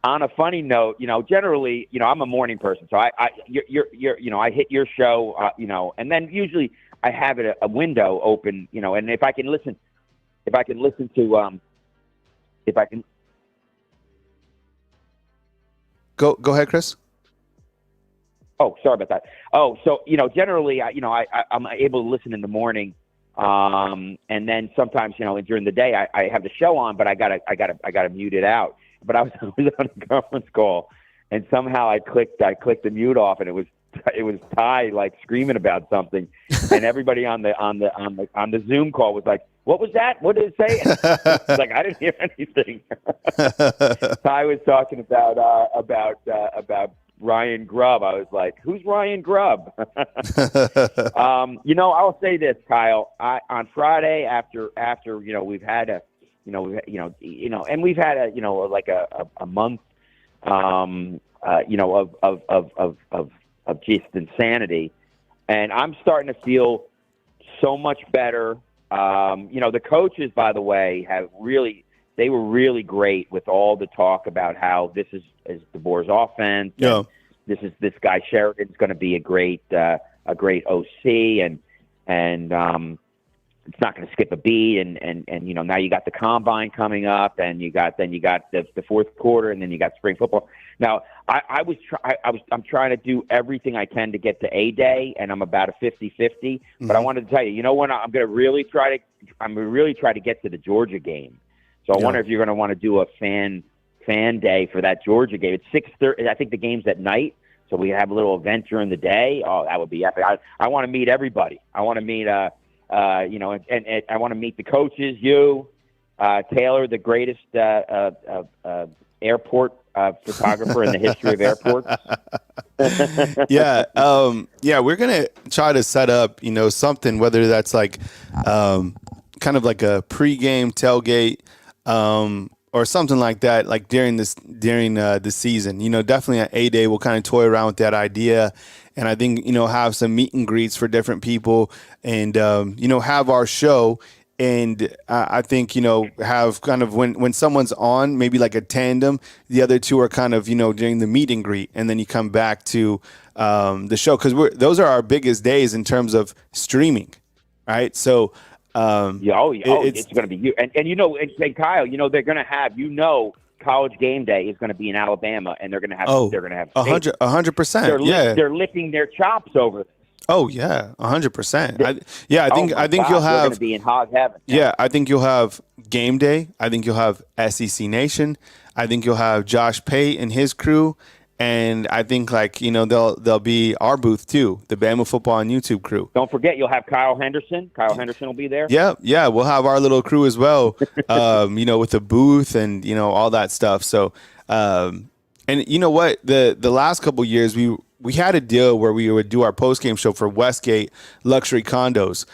On a funny note, generally, I'm a morning person, so I hit your show, and then usually I have a window open, and if I can listen to Go ahead, Chris. Oh, sorry about that. Oh, so generally, I'm able to listen in the morning, and then sometimes, during the day, I have the show on, but I gotta mute it out. But I was on a conference call, and somehow I clicked the mute off, and it was Ty like screaming about something, and everybody on the Zoom call was like, "What was that? What did it say?" And like, I didn't hear anything. Ty was talking about Ryan Grubb. I was like, "Who's Ryan Grubb?" I'll say this, Kyle. On Friday after we've had a and we've had a month of just insanity, and I'm starting to feel so much better. The coaches, by the way, they were really great with all the talk about how this is DeBoer's offense. Yeah. This guy Sheridan's going to be a great OC, and it's not going to skip a beat. And now you got the combine coming up, and you got the fourth quarter, and then you got spring football. Now I'm trying to do everything I can to get to A-Day, and I'm about a 50-50. But I wanted to tell you, when I'm going to really try to get to the Georgia game. So I wonder if you're going to want to do a fan day for that Georgia game. It's 6:30. I think the game's at night, so we have a little event during the day. Oh, that would be epic. I want to meet everybody. I want to meet and I want to meet the coaches. Taylor, the greatest airport photographer in the history of airports. We're gonna try to set up something, whether that's like kind of like a pregame tailgate or something like that, like during the season. Definitely at A-Day we'll kind of toy around with that idea, and I think have some meet and greets for different people, and have our show. And I think, have kind of when someone's on, maybe like a tandem, the other two are kind of, during the meet and greet. And then you come back to the show, because those are our biggest days in terms of streaming. Right. So it's going to be you. And Kyle, they're going to have, College Game Day is going to be in Alabama, and they're going to have 100%. They're licking their chops over this. Oh yeah, 100%. I think you'll have. Going to be in hog heaven. Yeah, I think you'll have Game Day. I think you'll have SEC Nation. I think you'll have Josh Pate and his crew, and I think they'll be our booth too, the Bama Football on YouTube crew. Don't forget, you'll have Kyle Henderson. Kyle Henderson will be there. Yeah, we'll have our little crew as well. With the booth and all that stuff. So, and you know what, the last couple years we had a deal where we would do our post-game show for Westgate Luxury Condos.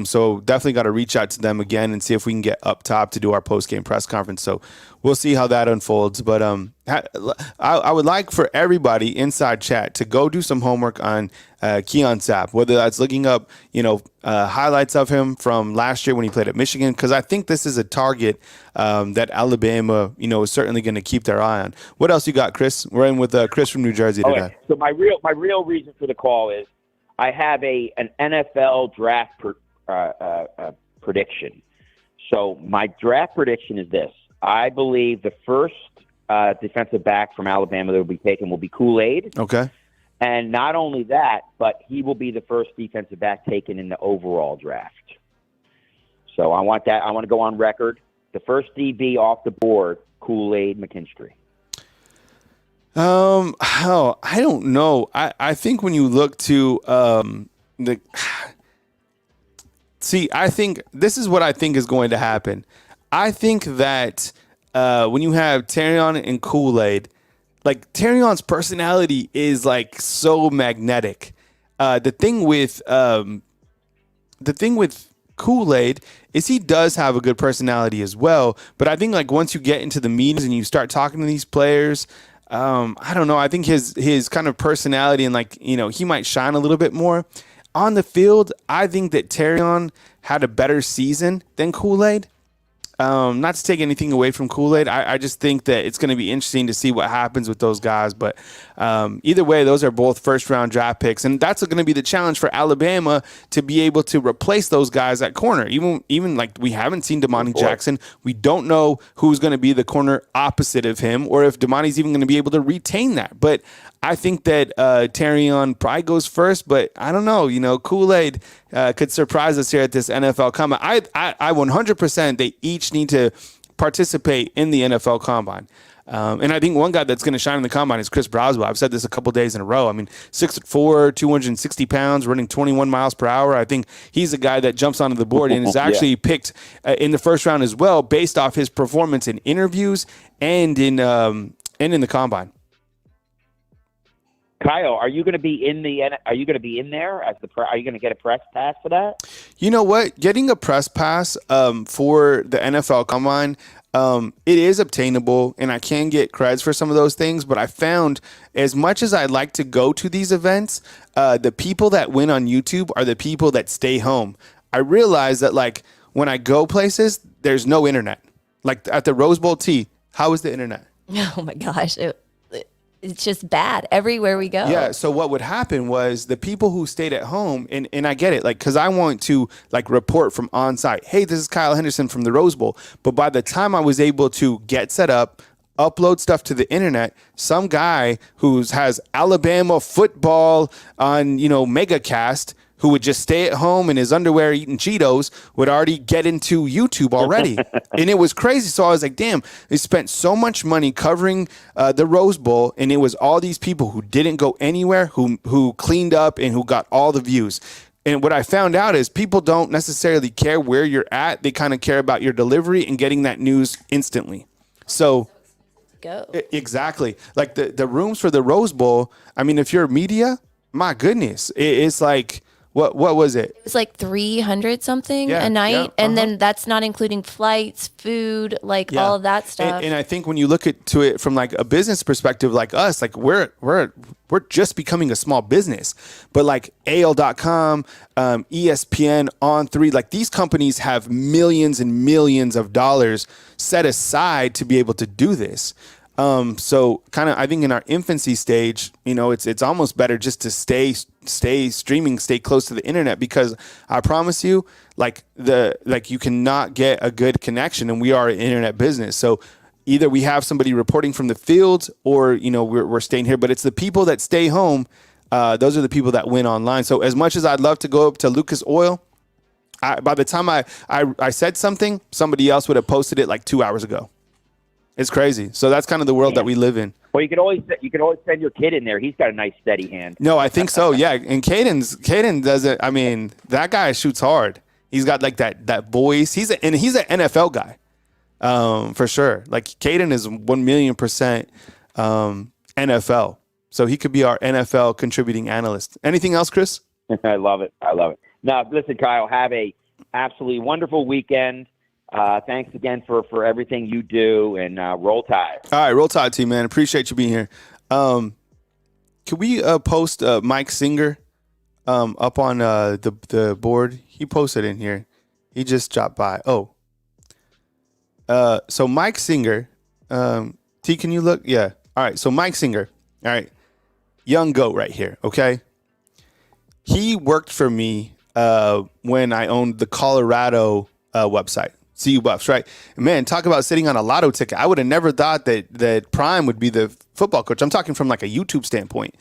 So definitely got to reach out to them again and see if we can get up top to do our post-game press conference. So we'll see how that unfolds. But I would like for everybody inside chat to go do some homework on Keon Sapp, whether that's looking up, highlights of him from last year when he played at Michigan, because I think this is a target that Alabama, is certainly going to keep their eye on. What else you got, Chris? We're in with Chris from New Jersey today. Okay. So my real reason for the call is I have an NFL draft prediction. So my draft prediction is this: I believe the first defensive back from Alabama that will be taken will be Kool-Aid. Okay. And not only that, but he will be the first defensive back taken in the overall draft. So I want to go on record. The first DB off the board, Kool-Aid McKinstry. I don't know. I think when you look to I think this is what I think is going to happen. I think that when you have Terrion and Kool-Aid, like Terrion's personality is like so magnetic. The thing with Kool-Aid is he does have a good personality as well. But I think like once you get into the meetings and you start talking to these players, I don't know. I think his kind of personality and he might shine a little bit more on the field. I think that Terrion had a better season than Kool-Aid. Not to take anything away from Kool-Aid. I just think that it's going to be interesting to see what happens with those guys. But either way, those are both first-round draft picks. And that's going to be the challenge for Alabama to be able to replace those guys at corner. Even like we haven't seen Damani Jackson. We don't know who's going to be the corner opposite of him or if Damani's even going to be able to retain that. But I think that Terrion probably goes first, but I don't know. Kool-Aid could surprise us here at this NFL Combine. I 100% they each need to participate in the NFL Combine. And I think one guy that's going to shine in the combine is Chris Broswell. I've said this a couple days in a row. I mean, 6'4", 260 pounds, running 21 miles per hour. I think he's a guy that jumps onto the board and is actually picked in the first round as well, based off his performance in interviews and in the combine. Kyle, are you going to be in there as are you going to get a press pass for that? You know what? Getting a press pass for the NFL Combine, it is obtainable, and I can get creds for some of those things. But I found, as much as I like to go to these events, the people that win on YouTube are the people that stay home. I realize that, like, when I go places, there's no internet. Like at the Rose Bowl tee, how is the internet? Oh my gosh. It's just bad everywhere we go. Yeah. So what would happen was the people who stayed at home, and I get it, like, because I want to like report from on site. Hey, this is Kyle Henderson from the Rose Bowl. But by the time I was able to get set up, upload stuff to the internet, some guy who has Alabama football on, MegaCast, who would just stay at home in his underwear eating Cheetos, would already get into YouTube already. And it was crazy. So I was like, damn, they spent so much money covering the Rose Bowl, and it was all these people who didn't go anywhere, who cleaned up and who got all the views. And what I found out is people don't necessarily care where you're at. They kind of care about your delivery and getting that news instantly. So exactly. Like the rooms for the Rose Bowl, I mean, if you're media, my goodness, it's like, what was it? It's like 300 something a night, and then that's not including flights, food, all of that stuff. And I think when you look to it from like a business perspective, like us, like we're just becoming a small business, but like AL.com, ESPN, On3, like these companies have millions and millions of dollars set aside to be able to do this. So kind of, I think in our infancy stage, it's almost better just to stay streaming, stay close to the internet, because I promise you, you cannot get a good connection, and we are an internet business. So either we have somebody reporting from the field, or, we're staying here, but it's the people that stay home. Those are the people that win online. So as much as I'd love to go up to Lucas Oil, by the time I said something, somebody else would have posted it like 2 hours ago. It's crazy. So that's kind of the world that we live in. Well, you could always send your kid in there. He's got a nice steady hand. No, I think so. Yeah, and Caden does it. I mean, that guy shoots hard. He's got like that voice. He's an NFL guy, for sure. Like Caden is 1,000,000% NFL. So he could be our NFL contributing analyst. Anything else, Chris? I love it. Now, listen, Kyle, have a absolutely wonderful weekend. Thanks again for everything you do, and roll tide. All right, roll tide, team, man. Appreciate you being here. Can we post Mike Singer up on the board? He posted in here. He just dropped by. Oh. So Mike Singer, T, can you look? Yeah. All right. So Mike Singer, all right, young goat right here. Okay. He worked for me when I owned the Colorado website. CU Buffs, right? Man, talk about sitting on a lotto ticket. I would have never thought that Prime would be the football coach. I'm talking from like a YouTube standpoint.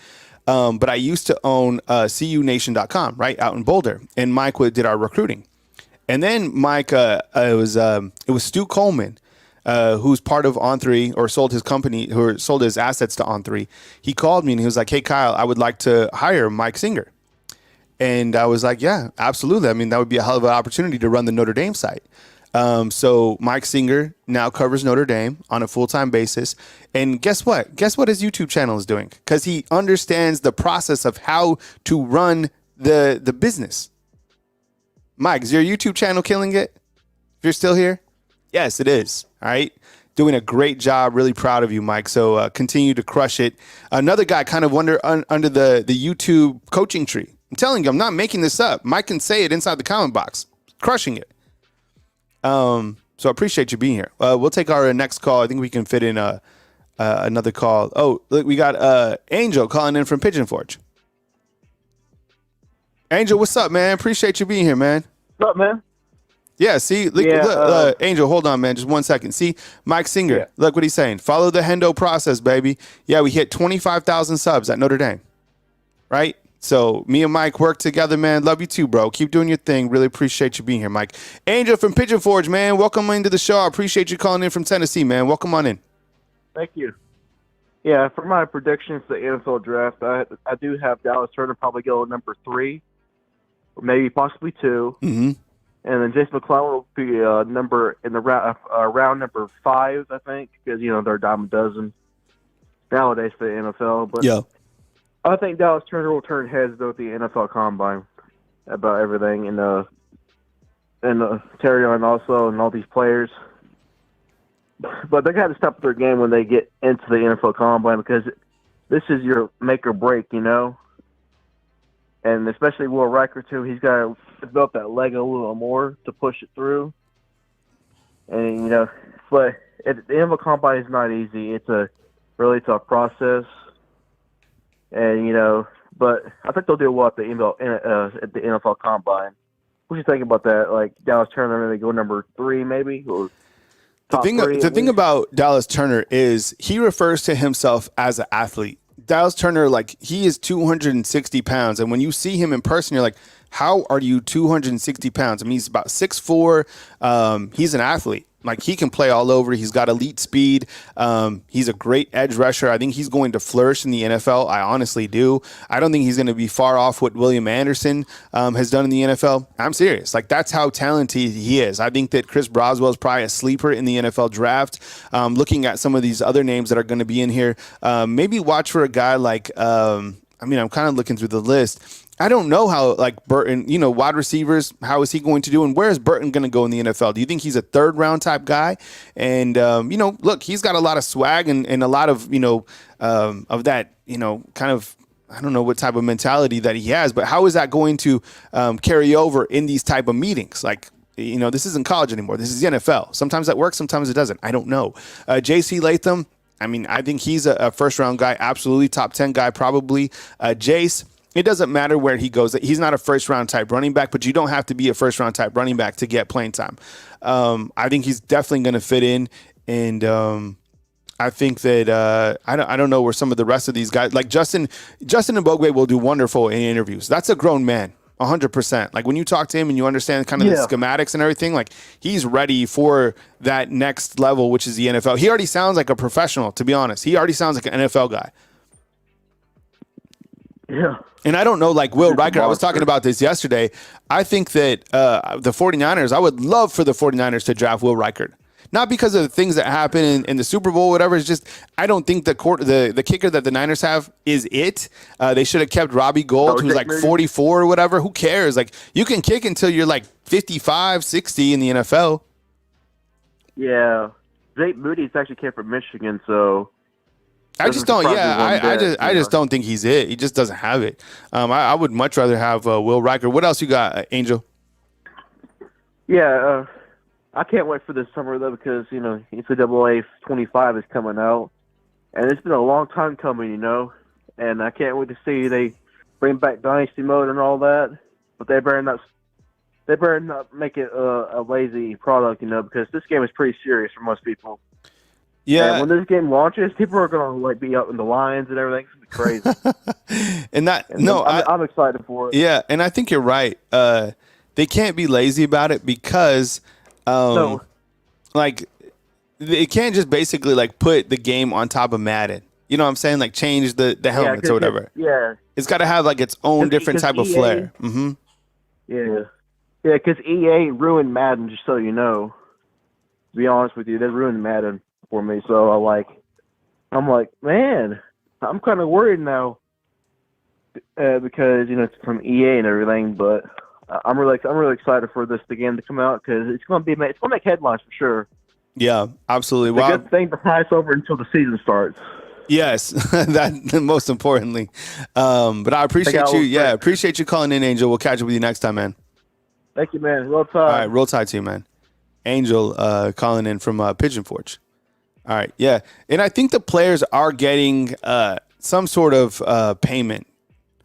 But I used to own CUNation.com, right, out in Boulder. And Mike did our recruiting. And then Mike, it was Stu Coleman, who's part of On3, or sold his company, or sold his assets to On3. He called me and he was like, hey, Kyle, I would like to hire Mike Singer. And I was like, yeah, absolutely. I mean, that would be a hell of an opportunity to run the Notre Dame site. So Mike Singer now covers Notre Dame on a full-time basis. And guess what? Guess what his YouTube channel is doing? Because he understands the process of how to run the business. Mike, is your YouTube channel killing it? If you're still here? Yes, it is. All right. Doing a great job. Really proud of you, Mike. So continue to crush it. Another guy kind of under the YouTube coaching tree. I'm telling you, I'm not making this up. Mike can say it inside the comment box. Crushing it. So I appreciate you being here. We'll take our next call. I think we can fit in another call. Oh, look, we got Angel calling in from Pigeon Forge. Angel, what's up, man? Appreciate you being here, man. What's up, man? Yeah, see, look, Angel, hold on, man. Just 1 second. See, Mike Singer, Yeah. Look what he's saying. Follow the Hendo process, baby. Yeah, we hit 25,000 subs at Notre Dame, right? So me and Mike work together, man. Love you too, bro. Keep doing your thing. Really appreciate you being here, Mike. Angel from Pigeon Forge, man. Welcome into the show. I appreciate you calling in from Tennessee, man. Welcome on in. Thank you. Yeah, for my predictions for the NFL draft, I do have Dallas Turner probably go number 3, or maybe possibly 2, Mm-hmm. and then Jason McClellan will be number in the round number 5, I think, because they're a dime a dozen nowadays for the NFL. But Yeah. I think Dallas Turner will turn heads though at the NFL Combine about everything, and Terrion also, and all these players. But they got to step up their game when they get into the NFL Combine, because this is your make or break, and especially Will Riker too. He's got to develop that leg a little more to push it through, and but the NFL Combine is not easy. It's a really tough process, and but I think they'll do well at the NFL Combine. What do you think about that? Like Dallas Turner, they go number 3 maybe, or The thing about Dallas Turner is he refers to himself as an athlete. Dallas Turner, like, he is 260 pounds. And when you see him in person, you're like, how are you 260 pounds? I mean, he's about 6'4". He's an athlete. Like, he can play all over. He's got elite speed. He's a great edge rusher. I think he's going to flourish in the NFL. I honestly do. I don't think he's going to be far off what William Anderson has done in the NFL. I'm serious. Like, that's how talented he is. I think that Chris Broswell is probably a sleeper in the NFL draft. Looking at some of these other names that are going to be in here, maybe watch for a guy like, I'm kind of looking through the list. I don't know how, like, Burton, wide receivers, how is he going to do? And where is Burton going to go in the NFL? Do you think he's a third-round type guy? And, look, he's got a lot of swag and a lot of, of that, kind of, I don't know what type of mentality that he has, but how is that going to carry over in these type of meetings? Like, this isn't college anymore. This is the NFL. Sometimes that works. Sometimes it doesn't. I don't know. J.C. Latham, I think he's a first-round guy, absolutely top 10 guy, probably. Jace, it doesn't matter where he goes. He's not a first-round type running back, but you don't have to be a first-round type running back to get playing time. I think he's definitely going to fit in, and I think that I don't know where some of the rest of these guys, like Justin Mbogwe, will do wonderful in interviews. That's a grown man, 100%. Like, when you talk to him and you understand kind of the schematics and everything, like, he's ready for that next level, which is the NFL. He already sounds like a professional, to be honest. He already sounds like an NFL guy. Yeah. And I don't know, like Will Riker, I was talking about this yesterday. I think that the 49ers, I would love for the 49ers to draft Will Riker. Not because of the things that happen in the Super Bowl or whatever. It's just I don't think the kicker that the Niners have is it. They should have kept Robbie Gould, who's like 44 or whatever. Who cares? Like, you can kick until you're like 55, 60 in the NFL. Yeah. Jake Moody's actually came from Michigan, so I just don't. Yeah, I just don't think he's it. He just doesn't have it. I would much rather have Will Riker. What else you got, Angel? Yeah, I can't wait for this summer though, because NCAA 25 is coming out, and it's been a long time coming, and I can't wait to see they bring back dynasty mode and all that. But they better not make it a lazy product, because this game is pretty serious for most people. Yeah, and when this game launches, people are going to be up in the lines and everything. It's going to be crazy. I'm excited for it. Yeah, and I think you're right. They can't be lazy about it because, they can't just basically like put the game on top of Madden. You know what I'm saying? Like, change the helmets or whatever. It's got to have like its own different type of flair. Mm-hmm. Yeah, because EA ruined Madden. Just so you know, to be honest with you, they ruined Madden for me. So I'm like, man, I'm kind of worried now because it's from EA and everything. But I'm really excited for this game to come out, because it's going to make headlines for sure. Yeah, absolutely. It's a good thing to pass over until the season starts. Yes, that most importantly. But I appreciate you. Yeah, appreciate you calling in, Angel. We'll catch up with you next time, man. Thank you, man. Roll Tide. All right, Roll Tide to you, man. Angel calling in from Pigeon Forge. All right, yeah. And I think the players are getting some sort of payment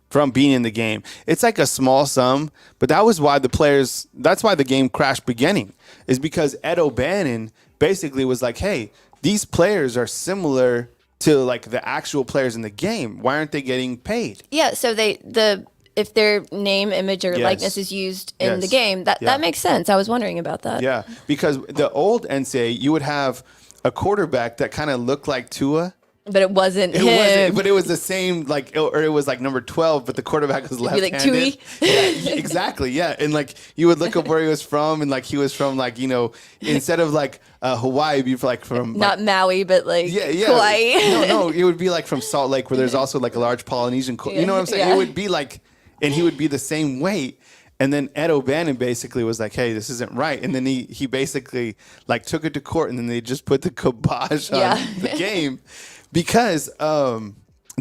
from being in the game. It's like a small sum, but that's why the game crashed beginning, is because Ed O'Bannon basically was like, hey, these players are similar to like the actual players in the game. Why aren't they getting paid? Yeah, so if their name, image, or likeness is used in the game, that makes sense. I was wondering about that. Yeah, because the old NCAA, you would have a quarterback that kind of looked like Tua. But it wasn't him. But it was the same, like, or it was like number 12, but the quarterback was left-handed. Like Tui. Yeah, exactly. Yeah, and like you would look up where he was from, and like he was from like instead of like Hawaii, it'd be like from not like, Maui, but like Hawaii. No, it would be like from Salt Lake, where there's also like a large Polynesian. You know what I'm saying? Yeah. It would be like, and he would be the same weight. And then Ed O'Bannon basically was like, "Hey, this isn't right." And then he basically like took it to court, and then they just put the kibosh on the game. Because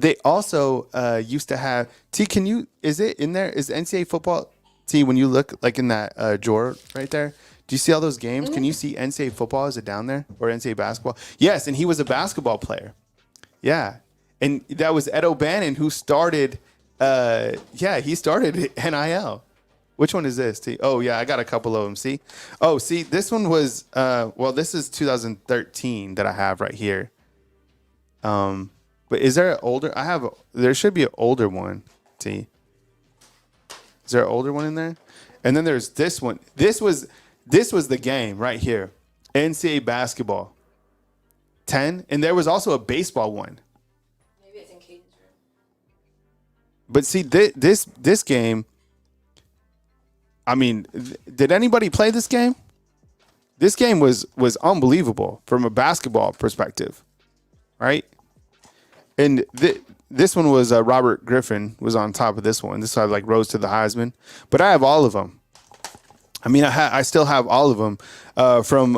they also used to have is it in there? Is NCAA football? T, when you look like in that drawer right there, do you see all those games? Can you see NCAA football? Is it down there? Or NCAA basketball? Yes, and he was a basketball player. Yeah. And that was Ed O'Bannon who started he started NIL. Which one is this, T? Oh, yeah, I got a couple of them. See? Oh, see, this one was this is 2013 that I have right here. But is there an older? There should be an older one. T. Is there an older one in there? And then there's this one. This was the game right here. NCAA basketball. 10, and there was also a baseball one. Maybe it's in Caden's room. But see, this game. I mean, did anybody play this game? This game was unbelievable from a basketball perspective, right? And this one was Robert Griffin was on top of this one. This side like rose to the Heisman, but I have all of them. I mean, I still have all of them from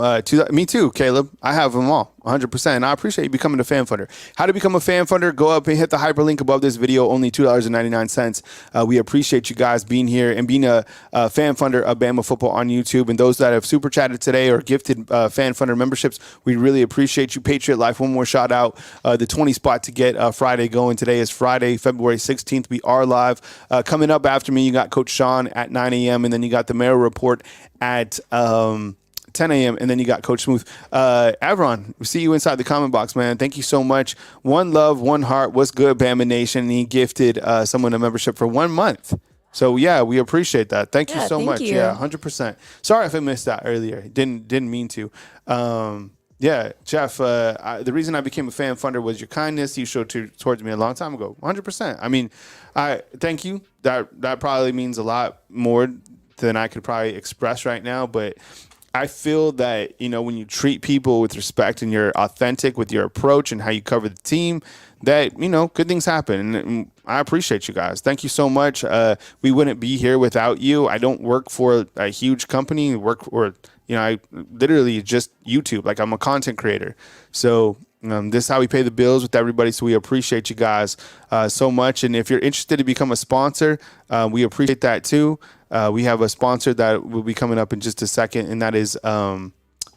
me too, Caleb. I have them all, 100%. And I appreciate you becoming a fan funder. How to become a fan funder? Go up and hit the hyperlink above this video. Only $2.99. We appreciate you guys being here and being a fan funder of Bama football on YouTube. And those that have super chatted today or gifted fan funder memberships, we really appreciate you. Patriot Life, one more shout out. The 20 spot to get Friday going. Today is Friday, February 16th. We are live. Coming up after me, you got Coach Sean at 9 a.m. and then you got the Mayor Report at 10 a.m. and then you got Coach Smooth. Avron, we see you inside the comment box, man. Thank you so much. One love, one heart. What's good, Bama Nation? And he gifted someone a membership for 1 month. So yeah, we appreciate that. Thank you so much. You. Yeah, 100%. Sorry if I missed that earlier. Didn't mean to. Yeah, Jeff, the reason I became a fan funder was your kindness you showed towards me a long time ago. 100%. I mean, I thank you. That probably means a lot more than I could probably express right now, but I feel that, when you treat people with respect and you're authentic with your approach and how you cover the team, that, good things happen. And I appreciate you guys. Thank you so much. We wouldn't be here without you. I don't work for a huge company. I literally just YouTube. Like, I'm a content creator. So this is how we pay the bills with everybody. So we appreciate you guys so much. And if you're interested to become a sponsor, we appreciate that too. We have a sponsor that will be coming up in just a second, and that is the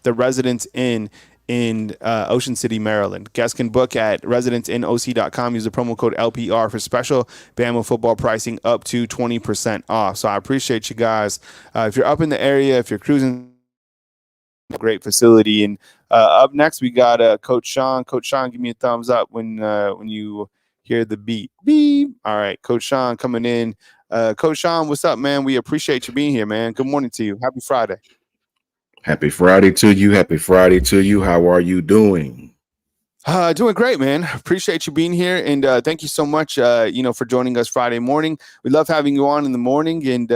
Residence Inn in Ocean City, Maryland. Guests can book at residenceinnoc.com. Use the promo code LPR for special Bama football pricing up to 20% off. So I appreciate you guys. If you're up in the area, if you're cruising, great facility. And up next, we got Coach Sean. Coach Sean, give me a thumbs up when you hear the beep. Beep. All right, Coach Sean coming in. Coach Sean, what's up, man? We appreciate you being here, man. Good morning to you. Happy Friday. Happy Friday to you. Happy Friday to you. How are you doing? Doing great, man. Appreciate you being here. And thank you so much, for joining us Friday morning. We love having you on in the morning. And,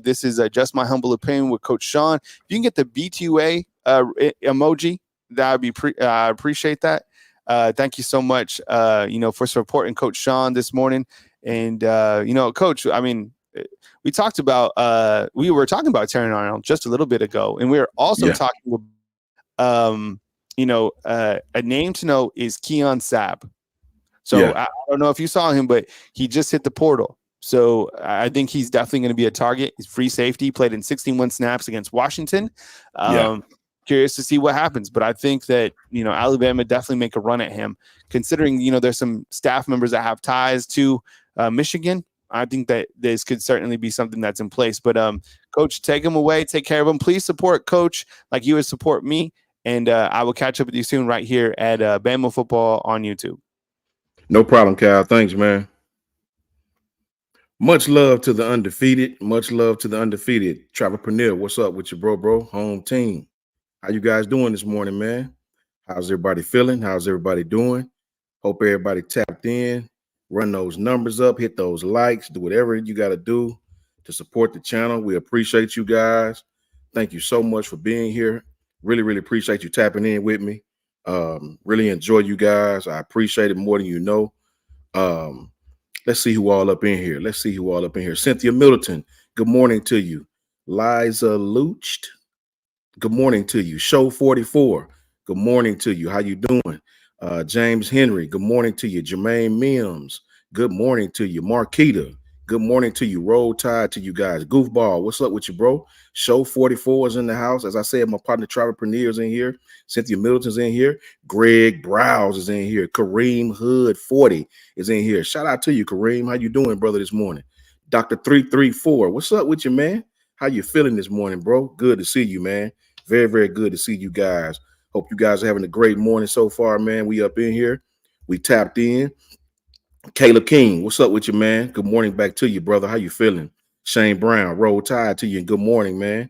this is just my humble opinion with Coach Sean. If you can get the B2A emoji, that would be I appreciate that. Thank you so much, for supporting Coach Sean this morning. And, Coach, I mean, we were talking about Terry Arnold just a little bit ago, and we were also talking about, a name to know is Keon Sabb. So I don't know if you saw him, but he just hit the portal. So I think he's definitely going to be a target. He's free safety, played in 61 snaps against Washington. Curious to see what happens, but I think that, Alabama definitely make a run at him, considering, there's some staff members that have ties to Michigan. I think that this could certainly be something that's in place. But Coach, take him away. Take care of him. Please support Coach like you would support me. And I will catch up with you soon right here at Bama Football on YouTube. No problem, Kyle. Thanks, man. Much love to the undefeated. Much love to the undefeated. Trevor Pernell, what's up with you, bro? Home team. How you guys doing this morning, man? How's everybody feeling? How's everybody doing? Hope everybody tapped in. Run those numbers up, hit those likes, do whatever you got to do to support the channel. We appreciate you guys. Thank you so much for being here. Really, really appreciate you tapping in with me. Really enjoy you guys. I appreciate it more than you know. Let's see who all up in here. Let's see who all up in here. Cynthia Middleton, good morning to you. Liza Lucht, good morning to you. Show 44, good morning to you. How you doing? James Henry, good morning to you. Jermaine Mims, good morning to you. Marquita, good morning to you. Roll Tide to you guys. Goofball, what's up with you, bro? Show 44 is in the house. As I said, my partner Travelpreneur is in here. Cynthia Middleton's in here. Greg Browse is in here. Kareem Hood 40 is in here. Shout out to you, Kareem. How you doing, brother, this morning? Dr. 334, what's up with you, man? How you feeling this morning, bro? Good to see you, man. Very, very good to see you guys. Hope you guys are having a great morning so far, man. We up in here. We tapped in. Caleb King, what's up with you, man? Good morning back to you, brother. How you feeling? Shane Brown, Roll Tide to you, and good morning, man.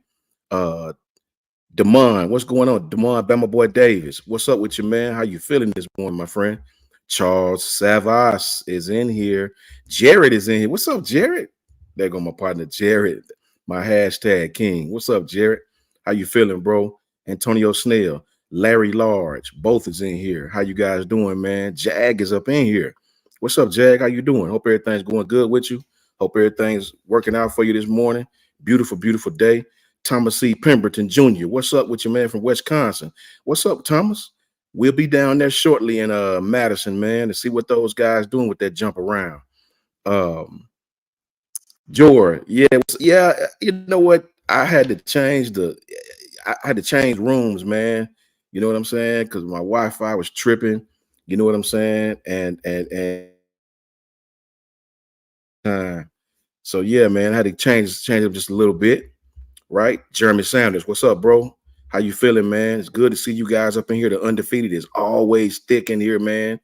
Damon, what's going on? Damon, Bama Boy Davis, what's up with you, man? How you feeling this morning, my friend? Charles Savas is in here. Jared is in here. What's up, Jared? There go my partner, Jared, my hashtag king. What's up, Jared? How you feeling, bro? Antonio Snell, Larry Large, both is in here. How you guys doing, man? Jag is up in here. What's up, Jag? How you doing? Hope everything's going good with you. Hope everything's working out for you this morning. Beautiful, beautiful day. Thomas C. Pemberton Jr., what's up with your man from Wisconsin? What's up, Thomas? We'll be down there shortly in Madison, man, to see what those guys doing with that jump around. George, yeah, you know what? I had to change rooms, man. You know what I'm saying? Because my Wi-Fi was tripping. You know what I'm saying? And so yeah, man, I had to change up just a little bit. Right? Jeremy Sanders, what's up, bro? How you feeling, man? It's good to see you guys up in here. The Undefeated is always thick in here, man.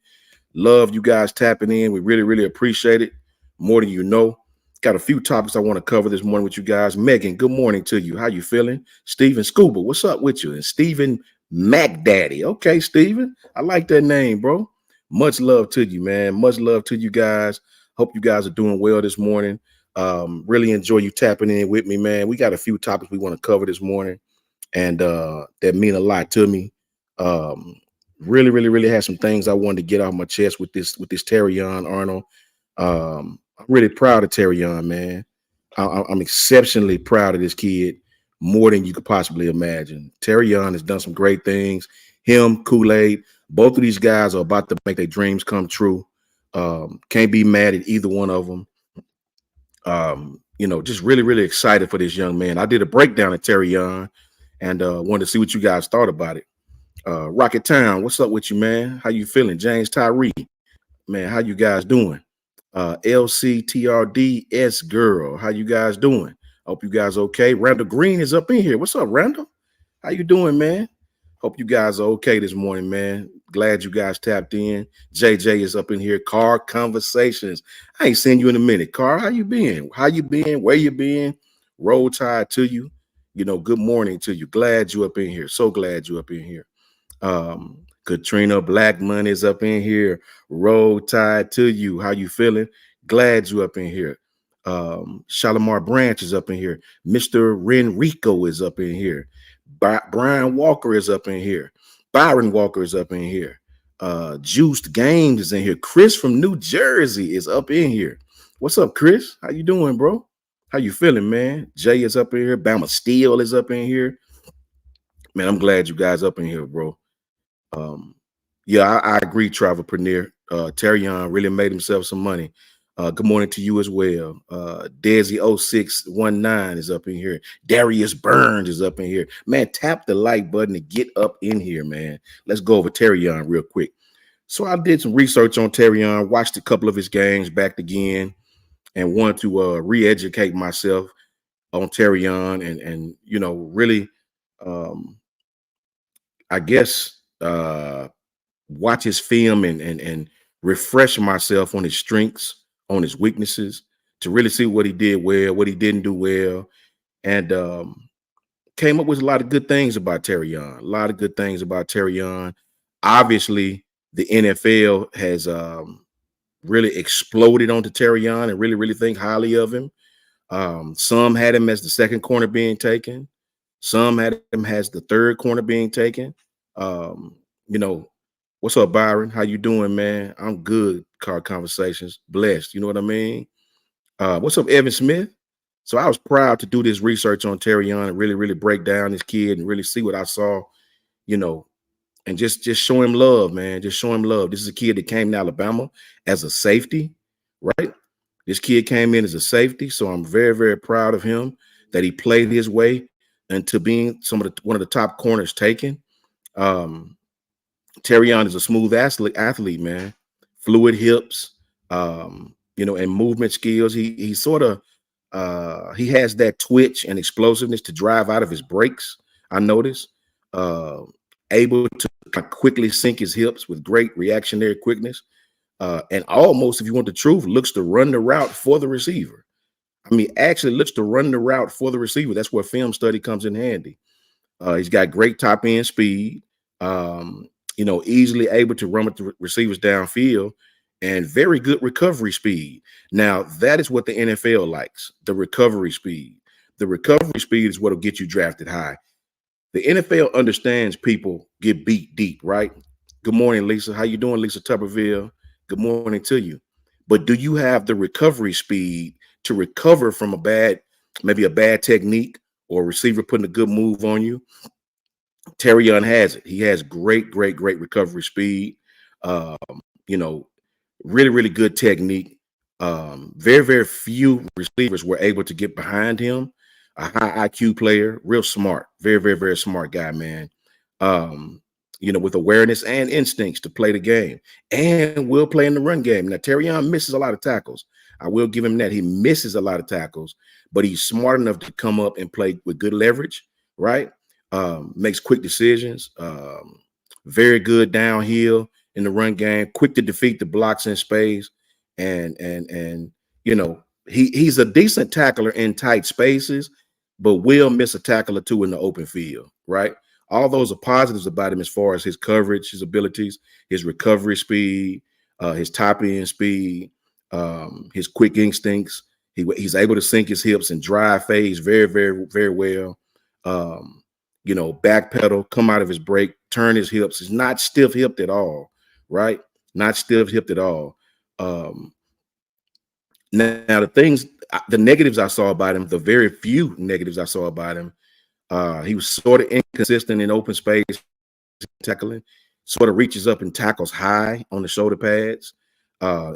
Love you guys tapping in. We really, really appreciate it more than you know. Got a few topics I want to cover this morning with you guys. Megan, good morning to you. How you feeling? Stephen Scuba, what's up with you? And Stephen MacDaddy. Okay, Stephen, I like that name, bro. Much love to you, man. Much love to you guys. Hope you guys are doing well this morning. Really enjoy you tapping in with me, man. We got a few topics we want to cover this morning, and that mean a lot to me. Really, really, really had some things I wanted to get off my chest with this Terrion Arnold. I'm really proud of Terrion, man. I'm exceptionally proud of this kid, more than you could possibly imagine. Terrion has done some great things. Him, Kool-Aid, both of these guys are about to make their dreams come true. Can't be mad at either one of them. Just really, really excited for this young man. I did a breakdown of Terrion and wanted to see what you guys thought about it. Rocket Town, what's up with you, man? How you feeling? James Tyree, man, how you guys doing? LCTRDS girl, how you guys doing? Hope you guys okay. Randall Green is up in here. What's up, Randall? How you doing, man? Hope you guys are okay this morning, man. Glad you guys tapped in. JJ is up in here. Car Conversations. I ain't seen you in a minute. Car, how you been? How you been? Where you been? Roll Tide to you. Good morning to you. Glad you up in here. So glad you up in here. Katrina Blackman is up in here. Roll Tide to you. How you feeling? Glad you up in here. Shalimar Branch is up in here. Mr. Renrico is up in here. Brian Walker is up in here. Byron Walker is up in here. Juiced Games is in here. Chris from New Jersey is up in here. What's up, Chris? How you doing, bro? How you feeling, man? Jay is up in here. Bama Steel is up in here. Man, I'm glad you guys up in here, bro. I agree, Travelpreneur. Terrion really made himself some money. Good morning to you as well. Desi0619 is up in here. Darius Burns is up in here. Man, tap the like button to get up in here, man. Let's go over Terrion real quick. So I did some research on Terrion, watched a couple of his games back again, and wanted to re-educate myself on Terrion and really, I guess, watch his film and refresh myself on his strengths, on his weaknesses, to really see what he did well, what he didn't do well, and came up with a lot of good things about Terrion. A lot of good things about Terrion. Obviously, the NFL has really exploded onto Terrion and really think highly of him. Some had him as the second corner being taken. Some had him as the third corner being taken. You know, what's up, Byron? How you doing, man? I'm good. Car conversations, blessed. You know what I mean? What's up, Evan Smith? So I was proud to do this research on Terrion and really break down this kid and really see what I saw, you know, and just show him love, man. Just show him love. This is a kid that came to Alabama as a safety, right? This kid came in as a safety, so I'm very proud of him that he played his way into being one of the top corners taken. Terrion is a smooth athlete, man. Fluid hips, and movement skills. He sort of he has that twitch and explosiveness to drive out of his breaks. I noticed. Able to quickly sink his hips with great reactionary quickness. And almost, if you want the truth, looks to run the route for the receiver. I mean, actually looks to run the route for the receiver. That's where film study comes in handy. He's got great top end speed, easily able to run with the receivers downfield, and very good recovery speed. Now, that is what the NFL likes, the recovery speed. The recovery speed is what will get you drafted high. The NFL understands people get beat deep, right? Good morning, Lisa. How you doing, Lisa Tupperville? Good morning to you. But do you have the recovery speed to recover from maybe a bad technique or a receiver putting a good move on you? Terrion has it. He has great recovery speed. Really good technique. Very few receivers were able to get behind him. A high IQ player, real smart, very smart guy, man. With awareness and instincts to play the game, and will play in the run game. Now, Terrion misses a lot of tackles. I will give him that. He misses a lot of tackles, but he's smart enough to come up and play with good leverage, right? Makes quick decisions, very good downhill in the run game, quick to defeat the blocks in space, and he's a decent tackler in tight spaces, but will miss a tackle or two in the open field, right? All those are positives about him as far as his coverage, his abilities, his recovery speed, his top end speed, his quick instincts. He's able to sink his hips and drive phase very well. Backpedal, come out of his break, turn his hips. He's not stiff hipped at all, right? Not stiff hipped at all. Now, the negatives I saw about him, the very few negatives I saw about him, he was sort of inconsistent in open space tackling, sort of reaches up and tackles high on the shoulder pads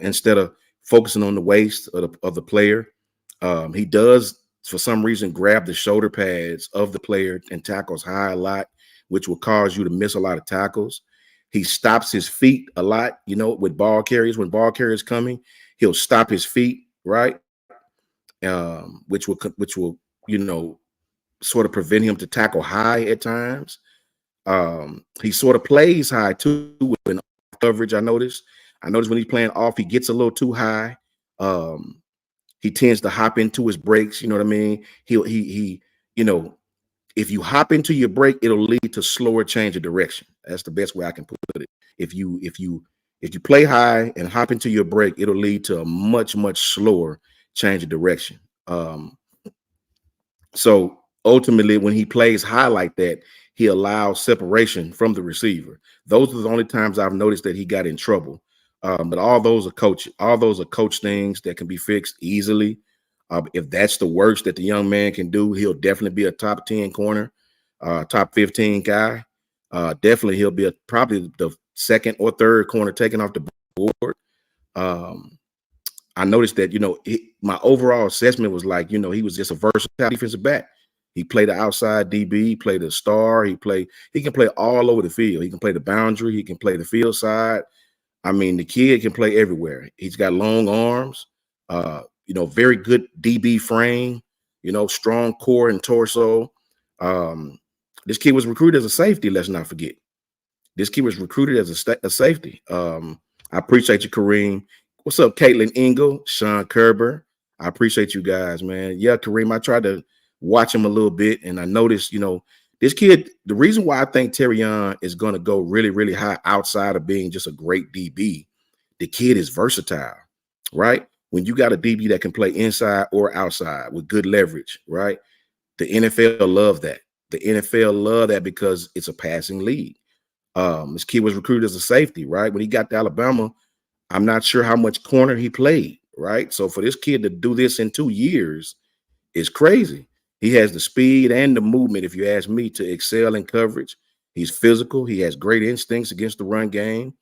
instead of focusing on the waist of the player. He does, for some reason, grab the shoulder pads of the player and tackles high a lot, which will cause you to miss a lot of tackles. He stops his feet a lot, with ball carriers. When ball carriers coming, he'll stop his feet, right? Which will sort of prevent him to tackle high at times. He sort of plays high too with coverage. I noticed when he's playing off, he gets a little too high. He tends to hop into his breaks. You know what I mean? He if you hop into your break, it'll lead to slower change of direction. That's the best way I can put it. If you play high and hop into your break, it'll lead to a much slower change of direction. So ultimately, when he plays high like that, he allows separation from the receiver. Those are the only times I've noticed that he got in trouble. But all those are coach things that can be fixed easily. If that's the worst that the young man can do, he'll definitely be a top 10 corner, top 15 guy. Definitely he'll be probably the second or third corner taken off the board. I noticed that, my overall assessment was like, he was just a versatile defensive back. He played the outside DB, he played the star, he can play all over the field. He can play the boundary, he can play the field side. I mean, the kid can play everywhere. He's got long arms, very good DB frame, strong core and torso. This kid was recruited as a safety, let's not forget. This kid was recruited as a safety. I appreciate you, Kareem. What's up, Caitlin Engel, Sean Kerber? I appreciate you guys, man. Yeah, Kareem, I tried to watch him a little bit, and I noticed, This kid, the reason why I think Terrion is going to go really, really high outside of being just a great DB, the kid is versatile, right? When you got a DB that can play inside or outside with good leverage, right? The NFL love that. The NFL love that because it's a passing league. This kid was recruited as a safety, right? When he got to Alabama, I'm not sure how much corner he played, right? So for this kid to do this in 2 years is crazy. He has the speed and the movement, if you ask me, to excel in coverage. He's physical. He has great instincts against the run game.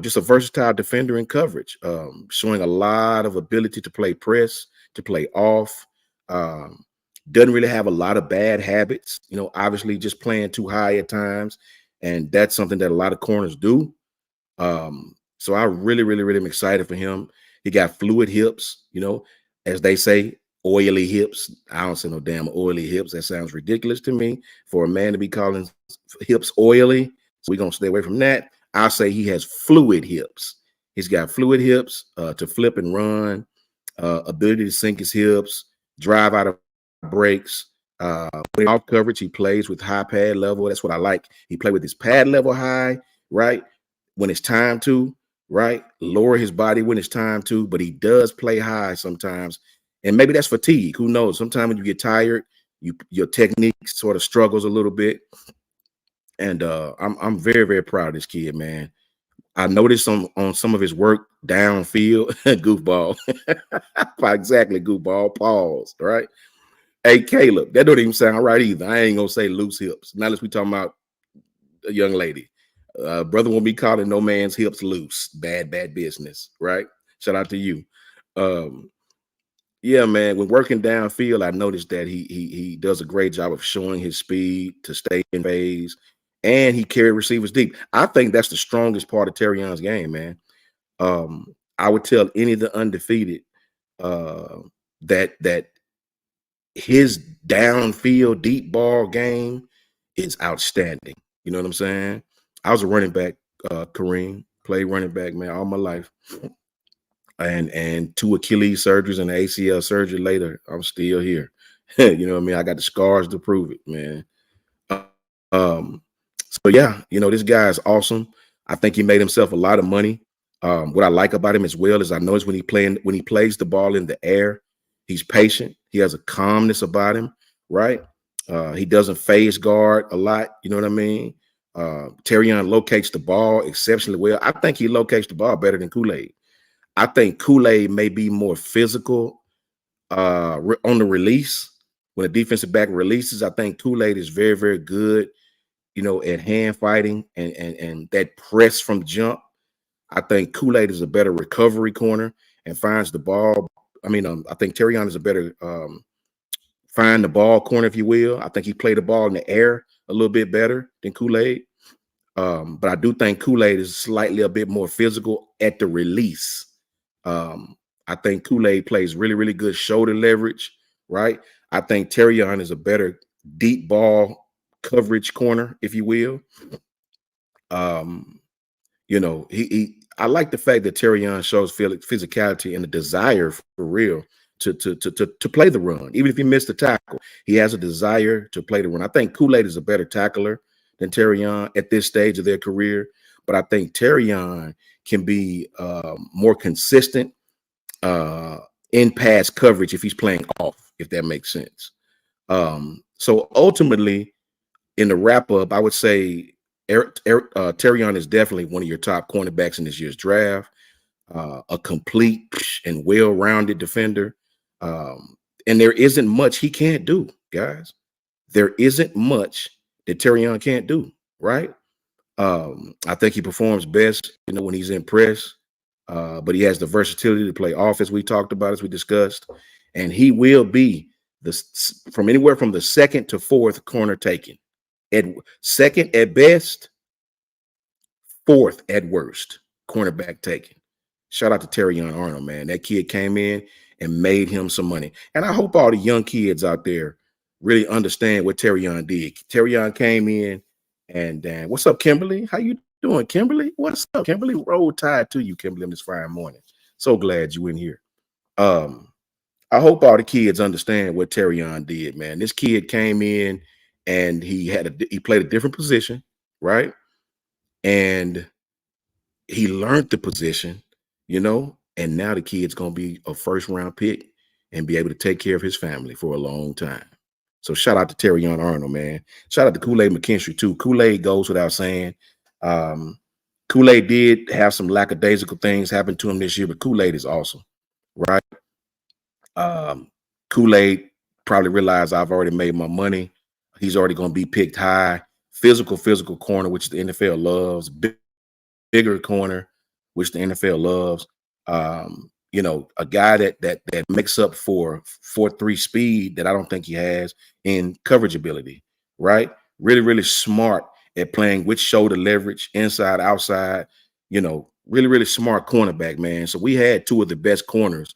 Just a versatile defender in coverage, showing a lot of ability to play press, to play off. Doesn't really have a lot of bad habits, obviously just playing too high at times. And that's something that a lot of corners do. So I really, really, really am excited for him. He got fluid hips, as they say, oily hips. I don't say no damn oily hips. That sounds ridiculous to me for a man to be calling hips oily. So we're going to stay away from that. I'll say he has fluid hips. He's got fluid hips to flip and run, ability to sink his hips, drive out of breaks. Off coverage, he plays with high pad level. That's what I like. He played with his pad level high, right? When it's time to, right? Lower his body when it's time to, but he does play high sometimes. And maybe that's fatigue. Who knows? Sometimes when you get tired, your technique sort of struggles a little bit. And I'm very, very proud of this kid, man. I noticed on some of his work downfield, goofball. Exactly, goofball. Pause, right? Hey, Caleb, that don't even sound right either. I ain't gonna say loose hips. Not unless we talking about a young lady. Brother won't be calling no man's hips loose. Bad business, right? Shout out to you. Yeah, man. When working downfield, I noticed that he does a great job of showing his speed to stay in phase, and he carry receivers deep. I think that's the strongest part of Terrion's game, man. I would tell any of the undefeated that his downfield deep ball game is outstanding. You know what I'm saying? I was a running back, Kareem, played running back, man, all my life. And 2 Achilles surgeries and an ACL surgery later, I'm still here. You know what I mean? I got the scars to prove it, man. So yeah, this guy is awesome. I think he made himself a lot of money. What I like about him as well is I notice when he plays the ball in the air, he's patient. He has a calmness about him, right? He doesn't phase guard a lot. You know what I mean? Terrion locates the ball exceptionally well. I think he locates the ball better than Kool-Aid. I think Kool-Aid may be more physical on the release. When a defensive back releases, I think Kool-Aid is very, very good, at hand fighting and that press from jump. I think Kool-Aid is a better recovery corner and finds the ball. I think Terrion is a better find the ball corner, if you will. I think he played the ball in the air a little bit better than Kool-Aid. But I do think Kool-Aid is slightly a bit more physical at the release. I think Kool-Aid plays really, really good shoulder leverage, right? I think Terrion is a better deep ball coverage corner, if you will. I like the fact that Terrion shows physicality and a desire for real to play the run. Even if he missed the tackle, he has a desire to play the run. I think Kool-Aid is a better tackler than Terrion at this stage of their career, but I think Terrion can be more consistent in pass coverage if he's playing off, if that makes sense. So ultimately, in the wrap up, I would say Terrion is definitely one of your top cornerbacks in this year's draft. A complete and well-rounded defender. And there isn't much he can't do, guys. There isn't much that Terrion can't do, right? I think he performs best, when he's in press. But he has the versatility to play off, as we talked about, as we discussed. And he will be from anywhere from the 2nd to 4th corner taken. At 2nd at best, 4th at worst, cornerback taken. Shout out to Terrion Arnold, man. That kid came in and made him some money. And I hope all the young kids out there really understand what Terrion did. Terrion came in and what's up, Kimberly? How you doing, Kimberly? What's up, Kimberly? Roll Tide to you, Kimberly, on this Friday morning. So glad you in here. I hope all the kids understand what Terrion did, man. This kid came in and he played a different position, right? And he learned the position, and now the kid's gonna be a first round pick and be able to take care of his family for a long time. So shout out to Terrion Arnold, man. Shout out to Kool-Aid McKinstry too. Kool-Aid goes without saying. Kool-Aid did have some lackadaisical things happen to him this year, but Kool-Aid is awesome, right? Kool-Aid probably realized I've already made my money. He's already going to be picked high. Physical corner, which the NFL loves. Bigger corner, which the NFL loves. A guy that makes up for 4.3 speed that I don't think he has in coverage ability, right? Really, really smart at playing with shoulder leverage, inside, outside, really, really smart cornerback, man. So we had two of the best corners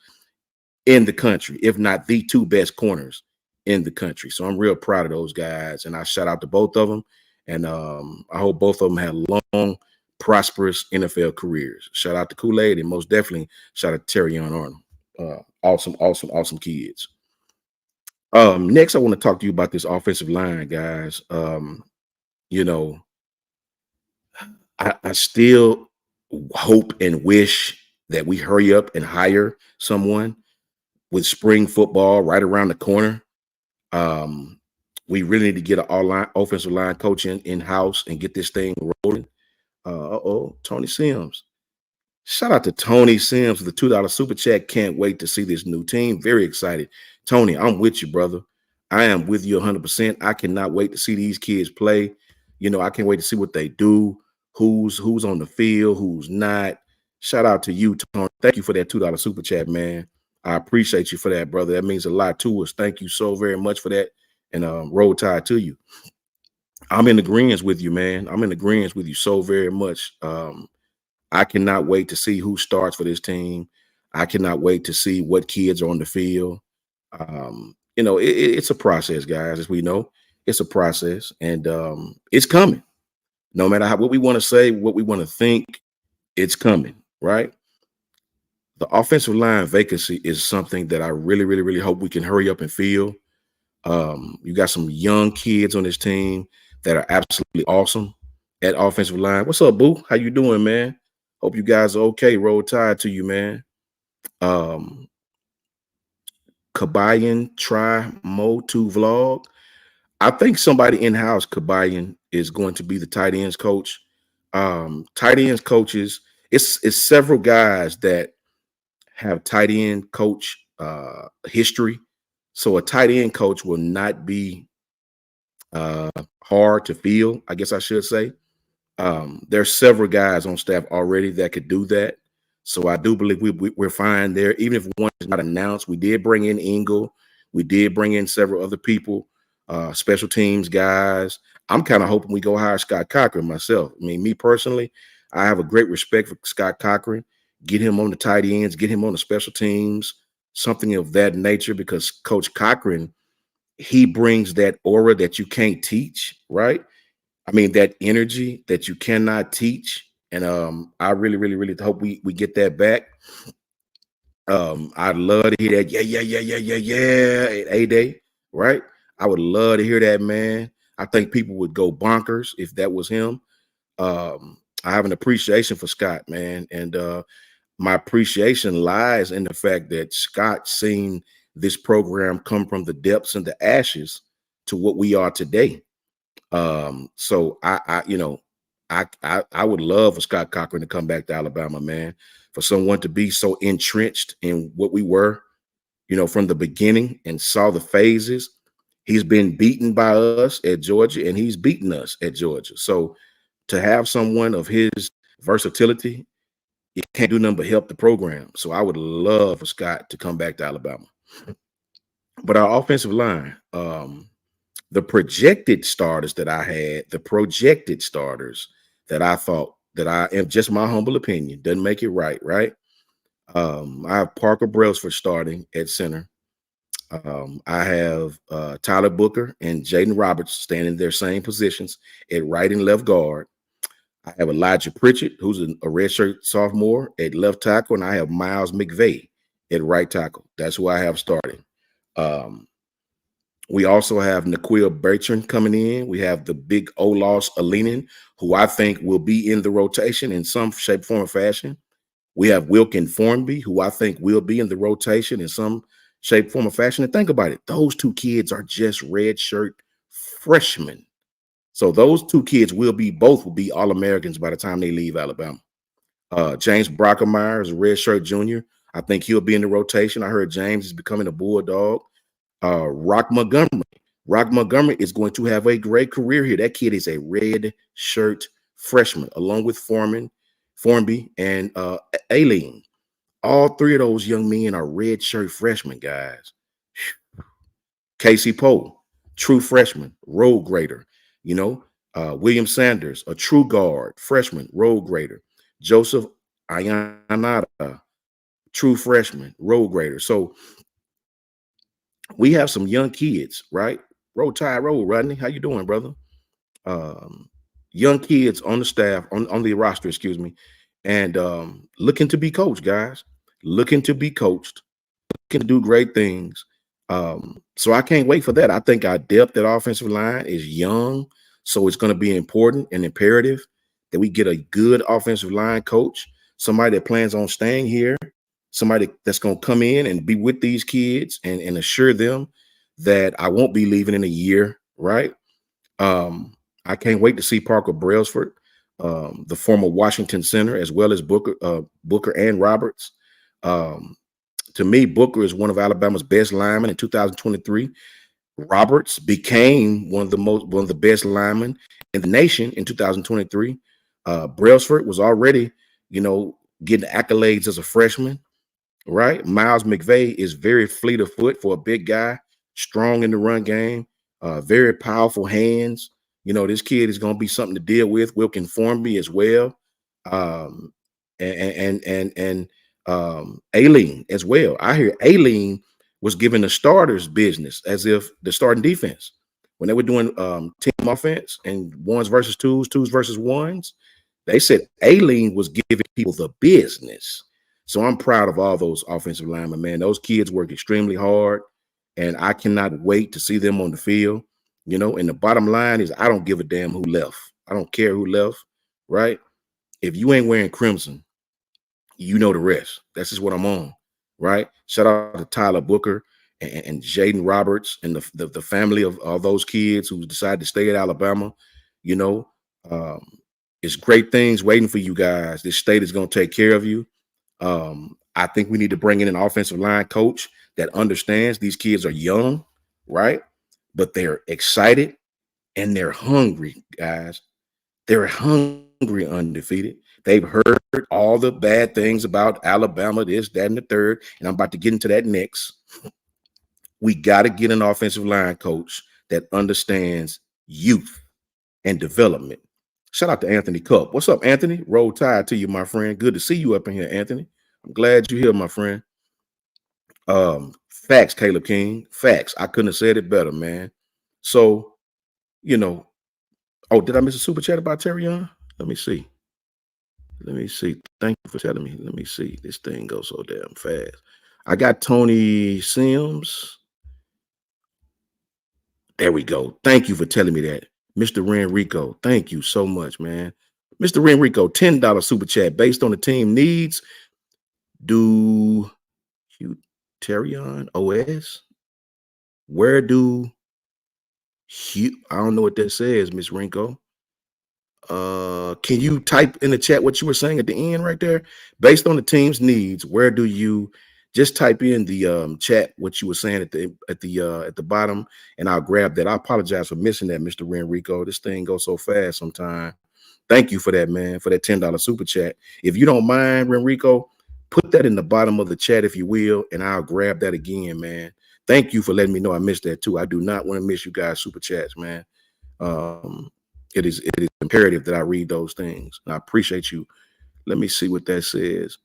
in the country, if not the two best corners in the country. So I'm real proud of those guys, and I shout out to both of them. And I hope both of them have long, prosperous NFL careers. Shout out to Kool-Aid, and most definitely shout out to Terrion Arnold. Awesome kids. Next, I want to talk to you about this offensive line, guys. I still hope and wish that we hurry up and hire someone with spring football right around the corner. We really need to get an offensive line coach in-house and get this thing rolling. Tony Sims. Shout out to Tony Sims for the $2 super chat. Can't wait to see this new team. Very excited. Tony, I'm with you, brother. I am with you 100%. I cannot wait to see these kids play. I can't wait to see what they do, who's on the field, who's not. Shout out to you, Tony. Thank you for that $2 super chat, man. I appreciate you for that, brother. That means a lot to us. Thank you so very much for that. And roll tide to you. I'm in agreement with you, man. I'm in agreement with you so very much. I cannot wait to see who starts for this team. I cannot wait to see what kids are on the field. It's a process, guys, as we know. It's a process, and it's coming. No matter what we want to say, what we want to think, it's coming, right? The offensive line vacancy is something that I really, really, really hope we can hurry up and fill. You got some young kids on this team that are absolutely awesome at offensive line. What's up, Boo? How you doing, man? Hope you guys are okay. Roll tide to you, man. Kabayan Try Mo 2 vlog. I think somebody in-house, Kabayan, is going to be the tight ends coach. Tight ends coaches, it's several guys that have tight end coach history. So a tight end coach will not be hard to fill, I guess I should say. There's several guys on staff already that could do that. So I do believe we're fine there. Even if one is not announced, we did bring in Engel. We did bring in several other people, special teams guys. I'm kind of hoping we go hire Scott Cochran myself. I mean, me personally, I have a great respect for Scott Cochran. Get him on the tight ends, get him on the special teams, something of that nature, because Coach Cochran, he brings that aura that you can't teach, right? I mean, that energy that you cannot teach. And I really, really, really hope we get that back. I'd love to hear that. Yeah at A-Day, right? I would love to hear that, man. I think people would go bonkers if that was him. I have an appreciation for Scott, man. And my appreciation lies in the fact that Scott seen this program come from the depths and the ashes to what we are today. So I would love for Scott Cochran to come back to Alabama, man, for someone to be so entrenched in what we were, from the beginning and saw the phases. He's been beaten by us at Georgia, and he's beaten us at Georgia. So to have someone of his versatility, it can't do nothing but help the program. So I would love for Scott to come back to Alabama. But our offensive line, the projected starters that I had, I thought that I am, just my humble opinion, doesn't make it right? I have Parker Brailsford starting at center. I have Tyler Booker and Jaden Roberts standing in their same positions at right and left guard. I have Elijah Pritchett, who's a redshirt sophomore, at left tackle, and I have Miles McVay at right tackle. That's who I have starting. We also have Naquil Bertrand coming in. We have the big Olos Alinen, who I think will be in the rotation in some shape, form, or fashion. We have Wilkin Formby, who I think will be in the rotation in some shape, form, or fashion. And think about it. Those two kids are just redshirt freshmen. So those two kids will be All-Americans by the time they leave Alabama. James Brockermeyer is a redshirt junior. I think he'll be in the rotation. I heard James is becoming a Bulldog. Rock Montgomery. Rock Montgomery is going to have a great career here. That kid is a red shirt freshman, along with Formby, and Aileen. All three of those young men are red shirt freshmen, guys. Casey Poe, true freshman, road grader. William Sanders, a true guard, freshman, road grader. Joseph Ayanada, true freshman, road grader. So we have some young kids, right? Roll Tide, roll, Rodney. How you doing, brother? Young kids on the staff, on the roster, excuse me, and looking to be coached, guys. Looking to be coached, looking to do great things. So I can't wait for that. I think our depth at offensive line is young, so it's going to be important and imperative that we get a good offensive line coach, somebody that plans on staying here, somebody that's going to come in and be with these kids and assure them that I won't be leaving in a year, right? I can't wait to see Parker Brailsford, the former Washington center, as well as Booker and Roberts. To me, Booker is one of Alabama's best linemen in 2023. Roberts became one of the best linemen in the nation in 2023. Brailsford was already, getting accolades as a freshman, right? Miles McVay is very fleet of foot for a big guy, strong in the run game, very powerful hands. This kid is going to be something to deal with. Wilkin Formby as well, and Aileen as well. I hear Aileen was given the starters business as if the starting defense when they were doing team offense and ones versus twos versus ones. They said Aileen was giving people the business. So I'm proud of all those offensive linemen, man. Those kids work extremely hard, and I cannot wait to see them on the field. And the bottom line is I don't give a damn who left. I don't care who left, right? If you ain't wearing crimson, you know the rest. That's just what I'm on, right? Shout out to Tyler Booker and Jaden Roberts and the family of all those kids who decided to stay at Alabama. It's great things waiting for you guys. This state is going to take care of you. I think we need to bring in an offensive line coach that understands these kids are young, right? But they're excited and they're hungry, guys. They're hungry, undefeated. They've heard all the bad things about Alabama, this, that, and the third. And I'm about to get into that next. We got to get an offensive line coach that understands youth and development. Shout out to Anthony Cup. What's up, Anthony? Roll Tide to you, my friend. Good to see you up in here, Anthony. I'm glad you're here, my friend. Facts, Caleb King. Facts. I couldn't have said it better, man. So, oh, did I miss a super chat about Terrion? Let me see. Thank you for telling me. Let me see. This thing goes so damn fast. I got Tony Sims. There we go. Thank you for telling me that. Mr. Renrico, thank you so much, man. Mr. Renrico, $10 super chat based on the team needs. Do you Terrion OS? Where do you? I don't know what that says, Miss Rinko. Can you type in the chat what you were saying at the end right there? Based on the team's needs, where do you just type in the chat what you were saying at the bottom, and I'll grab that. I apologize for missing that, Mr. Renrico. This thing goes so fast sometimes. Thank you for that, man, for that $10 super chat. If you don't mind, Renrico, put that in the bottom of the chat if you will, and I'll grab that again, man. Thank you for letting me know I missed that too. I do not want to miss you guys' super chats, man. It is imperative that I read those things. And I appreciate you. Let me see what that says.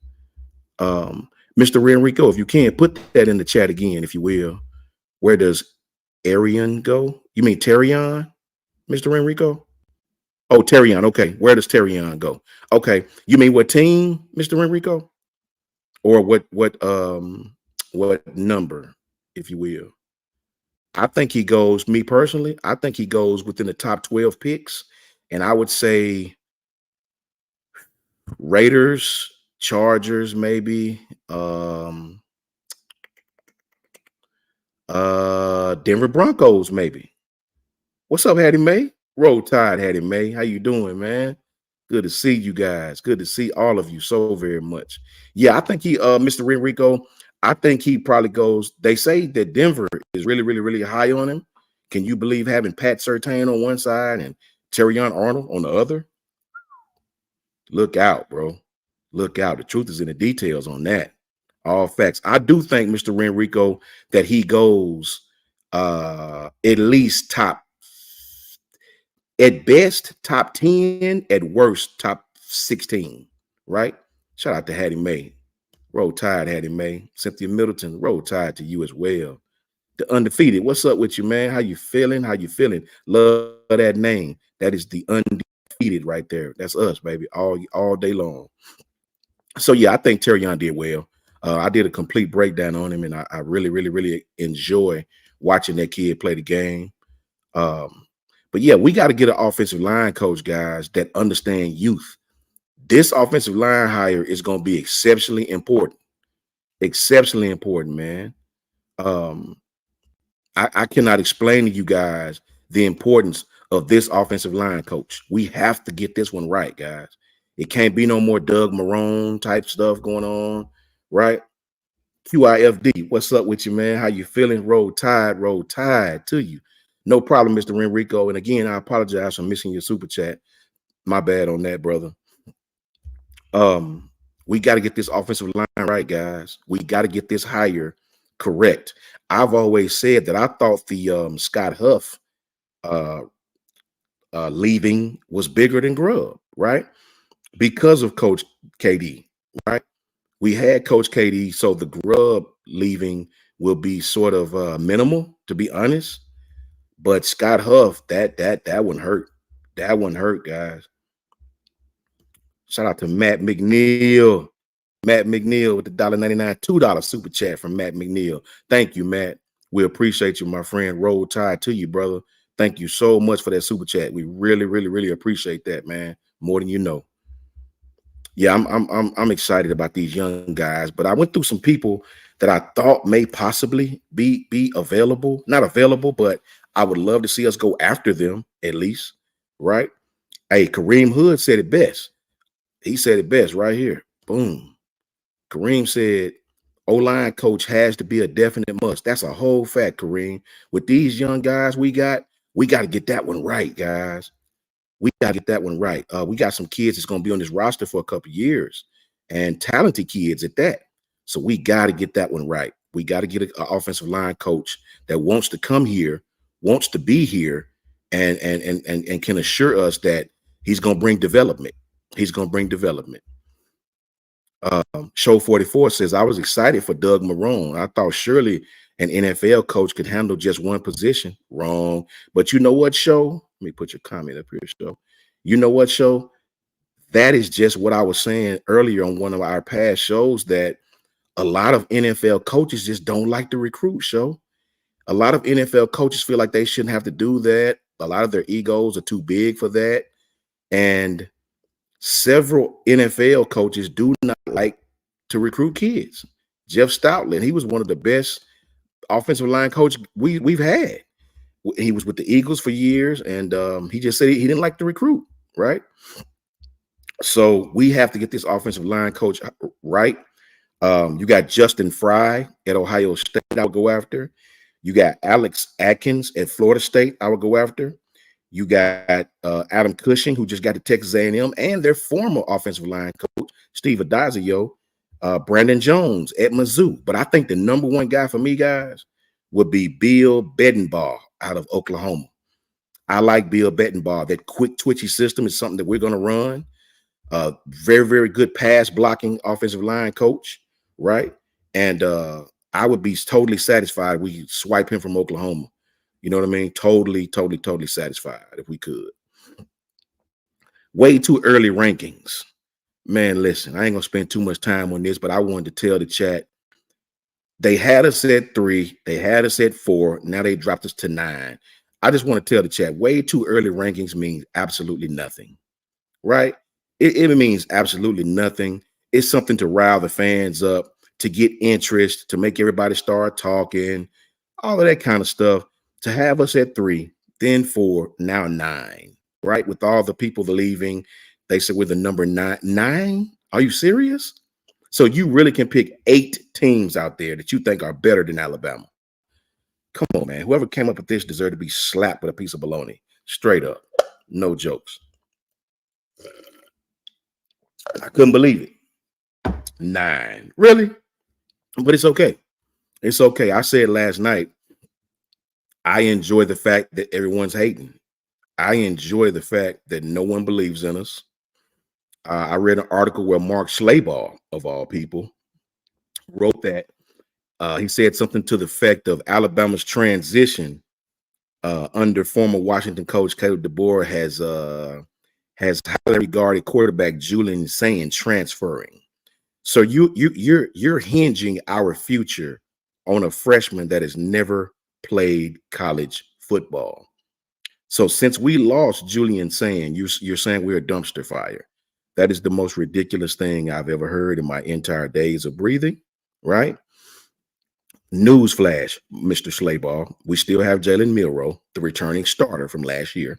Mr. Renrico, if you can, put that in the chat again, if you will. Where does Arian go? You mean Terrion, Mr. Renrico? Oh, Terrion. Okay. Where does Terrion go? Okay. You mean what team, Mr. Renrico? Or what number, if you will? I think he goes, me personally, I think he goes within the top 12 picks. And I would say Raiders, Chargers, maybe. Denver Broncos, maybe. What's up, Hattie May? Roll Tide, Hattie May. How you doing, man? Good to see you guys. Good to see all of you so very much. Yeah, I think he, Mr. Enrico, I think he probably goes. They say that Denver is really, really, really high on him. Can you believe having Pat Surtain on one side and Terrion Arnold on the other? Look out, bro. Look out. The truth is in the details on that. All facts. I do think, Mr. Enrico, that he goes at least top, at best, top 10, at worst, top 16, right? Shout out to Hattie May. Roll Tide, Hattie May. Cynthia Middleton, roll Tide to you as well. The Undefeated, what's up with you, man? How you feeling? How you feeling? Love that name. That is the Undefeated right there. That's us, baby, all day long. So, yeah, I think Terrion did well. I did a complete breakdown on him, and I really, really, really enjoy watching that kid play the game. But yeah, we got to get an offensive line coach, guys, that understand youth. This offensive line hire is going to be exceptionally important. Exceptionally important, man. I cannot explain to you guys the importance of this offensive line coach. We have to get this one right, guys. It can't be no more Doug Marrone type stuff going on, right? QIFD, what's up with you, man? How you feeling? Roll Tide to you. No problem, Mr. Enrico. And again, I apologize for missing your super chat. My bad on that, brother. We got to get this offensive line right, guys. We got to get this hire correct. I've always said that I thought the Scott Huff leaving was bigger than Grubb, right? Because of Coach KD, right? We had Coach KD, so the Grubb leaving will be sort of minimal, to be honest. But Scott Huff, that one hurt. That one hurt, guys. Shout out to Matt McNeil. Matt McNeil with the $1.99, $2 super chat from Matt McNeil. Thank you, Matt. We appreciate you, my friend. Roll Tide to you, brother. Thank you so much for that super chat. We really, really, really appreciate that, man. More than you know. Yeah, I'm excited about these young guys, but I went through some people that I thought may possibly be available. Not available, but I would love to see us go after them at least, right? Hey, Kareem Hood said it best. He said it best right here. Boom. Kareem said, O-line coach has to be a definite must. That's a whole fact, Kareem. With these young guys we got to get that one right, guys. We got to get that one right. We got some kids that's going to be on this roster for a couple of years and talented kids at that. So we got to get that one right. We got to get an offensive line coach that wants to come here, wants to be here, and can assure us that he's going to bring development. He's going to bring development. Show 44 says, I was excited for Doug Marrone. I thought surely an NFL coach could handle just one position. Wrong. But you know what, Show? Let me put your comment up here, Show. You know what, Show? That is just what I was saying earlier on one of our past shows, that a lot of NFL coaches just don't like to recruit, Show. A lot of NFL coaches feel like they shouldn't have to do that. A lot of their egos are too big for that. And several NFL coaches do not like to recruit kids. Jeff Stoutland, he was one of the best offensive line coaches we've had. He was with the Eagles for years, and he just said he didn't like to recruit, right? So we have to get this offensive line coach right. You got Justin Fry at Ohio State I would go after. You got Alex Atkins at Florida State I would go after. You got Adam Cushing, who just got to Texas A&M, and their former offensive line coach, Steve Adazio, Brandon Jones at Mizzou. But I think the number one guy for me, guys, would be Bill Bedenbaugh out of Oklahoma. I like Bill Bedenbaugh. That quick, twitchy system is something that we're going to run. Very, very good pass blocking offensive line coach, right? And I would be totally satisfied we swipe him from Oklahoma. You know what I mean? Totally satisfied if we could. Way too early rankings. Man, listen, I ain't going to spend too much time on this, but I wanted to tell the chat They had us at 3. They had us at 4. Now they dropped us to 9. I just want to tell the chat, way too early rankings means absolutely nothing, right? It means absolutely nothing. It's something to rile the fans up, to get interest, to make everybody start talking, all of that kind of stuff. To have us at 3, then 4, now 9, right? With all the people leaving, they said we're the number 9. 9? Are you serious? So you really can pick 8 teams out there that you think are better than Alabama. Come on, man. Whoever came up with this deserved to be slapped with a piece of bologna. Straight up. No jokes. I couldn't believe it. 9. Really? But it's okay. It's okay. I said last night, I enjoy the fact that everyone's hating. I enjoy the fact that no one believes in us. I read an article where Mark Schlabach, of all people, wrote that he said something to the effect of Alabama's transition under former Washington coach Caleb DeBoer has highly regarded quarterback Julian Sayin transferring. So you're hinging our future on a freshman that has never played college football. So since we lost Julian Sayin, you're saying we're a dumpster fire. That is the most ridiculous thing I've ever heard in my entire days of breathing, right? Newsflash, Mr. Schlabach, we still have Jalen Milroe, the returning starter from last year.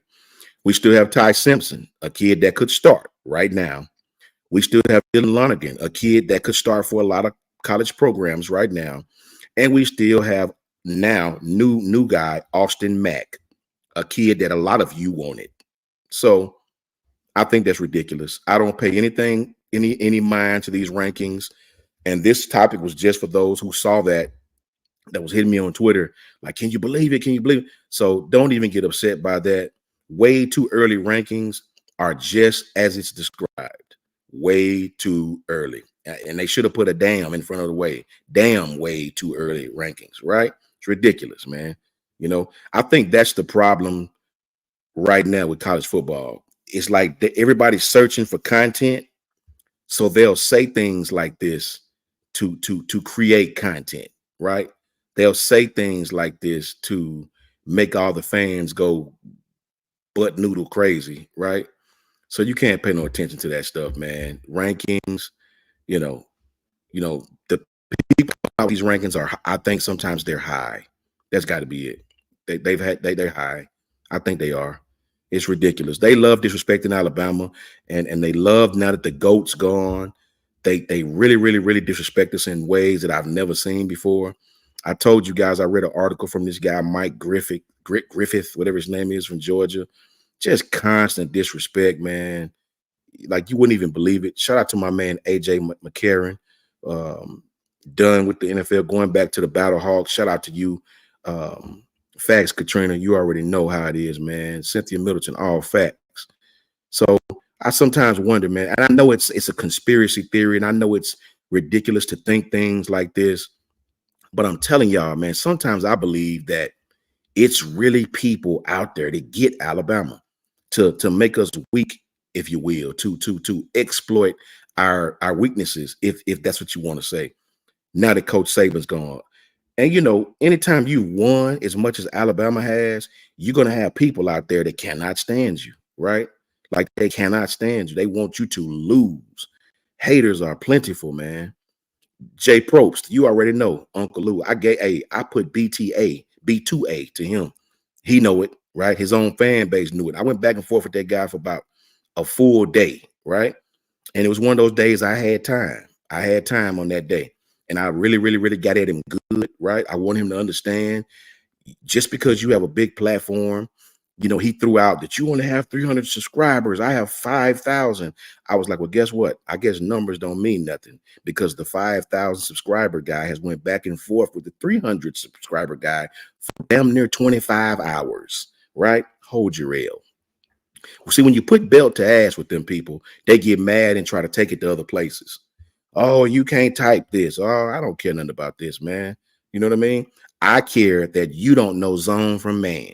We still have Ty Simpson, a kid that could start right now. We still have Dylan Lonergan, a kid that could start for a lot of college programs right now. And we still have now new guy, Austin Mack, a kid that a lot of you wanted. So I think that's ridiculous. I don't pay any mind to these rankings. And this topic was just for those who saw that was hitting me on Twitter. Like, can you believe it? Can you believe it? So don't even get upset by that. Way too early rankings are just as it's described. Way too early. And they should have put a damn in front of the way. Damn, way too early rankings, right? It's ridiculous, man. You know, I think that's the problem right now with college football. It's like everybody's searching for content, so they'll say things like this to create content, right? They'll say things like this to make all the fans go butt noodle crazy, right? So you can't pay no attention to that stuff, man. Rankings, you know, the people about these rankings are, I think sometimes they're high. That's got to be it. They're high. I think they are. It's ridiculous. They love disrespecting Alabama, and they love now that the GOAT's gone. They really disrespect us in ways that I've never seen before. I told you guys I read an article from this guy Mike Griffith, whatever his name is, from Georgia. Just constant disrespect, man. Like you wouldn't even believe it. Shout out to my man AJ McCarron, done with the NFL, going back to the Battle Hawks. Shout out to you. Facts, Katrina, you already know how it is, man. Cynthia Middleton, all facts. So I sometimes wonder, man, and I know it's a conspiracy theory, and I know it's ridiculous to think things like this, but I'm telling y'all, man, sometimes I believe that it's really people out there that get Alabama to make us weak, if you will, to exploit our weaknesses, if that's what you want to say. Now that Coach Saban's gone. And, you know, anytime you won as much as Alabama has, you're going to have people out there that cannot stand you, right? Like they cannot stand you. They want you to lose. Haters are plentiful, man. Jay Probst, you already know, Uncle Lou. I put B2A to him. He know it, right? His own fan base knew it. I went back and forth with that guy for about a full day, right? And it was one of those days I had time. I had time on that day. And I really got at him good, right? I want him to understand, just because you have a big platform, you know, he threw out that you only have 300 subscribers. I have 5,000. I was like, well, guess what? I guess numbers don't mean nothing, because the 5,000 subscriber guy has went back and forth with the 300 subscriber guy for damn near 25 hours, right? Hold your L. See, when you put belt to ass with them people, they get mad and try to take it to other places. Oh, you can't type this. Oh, I don't care nothing about this, man. You know what I mean? I care that you don't know zone from man.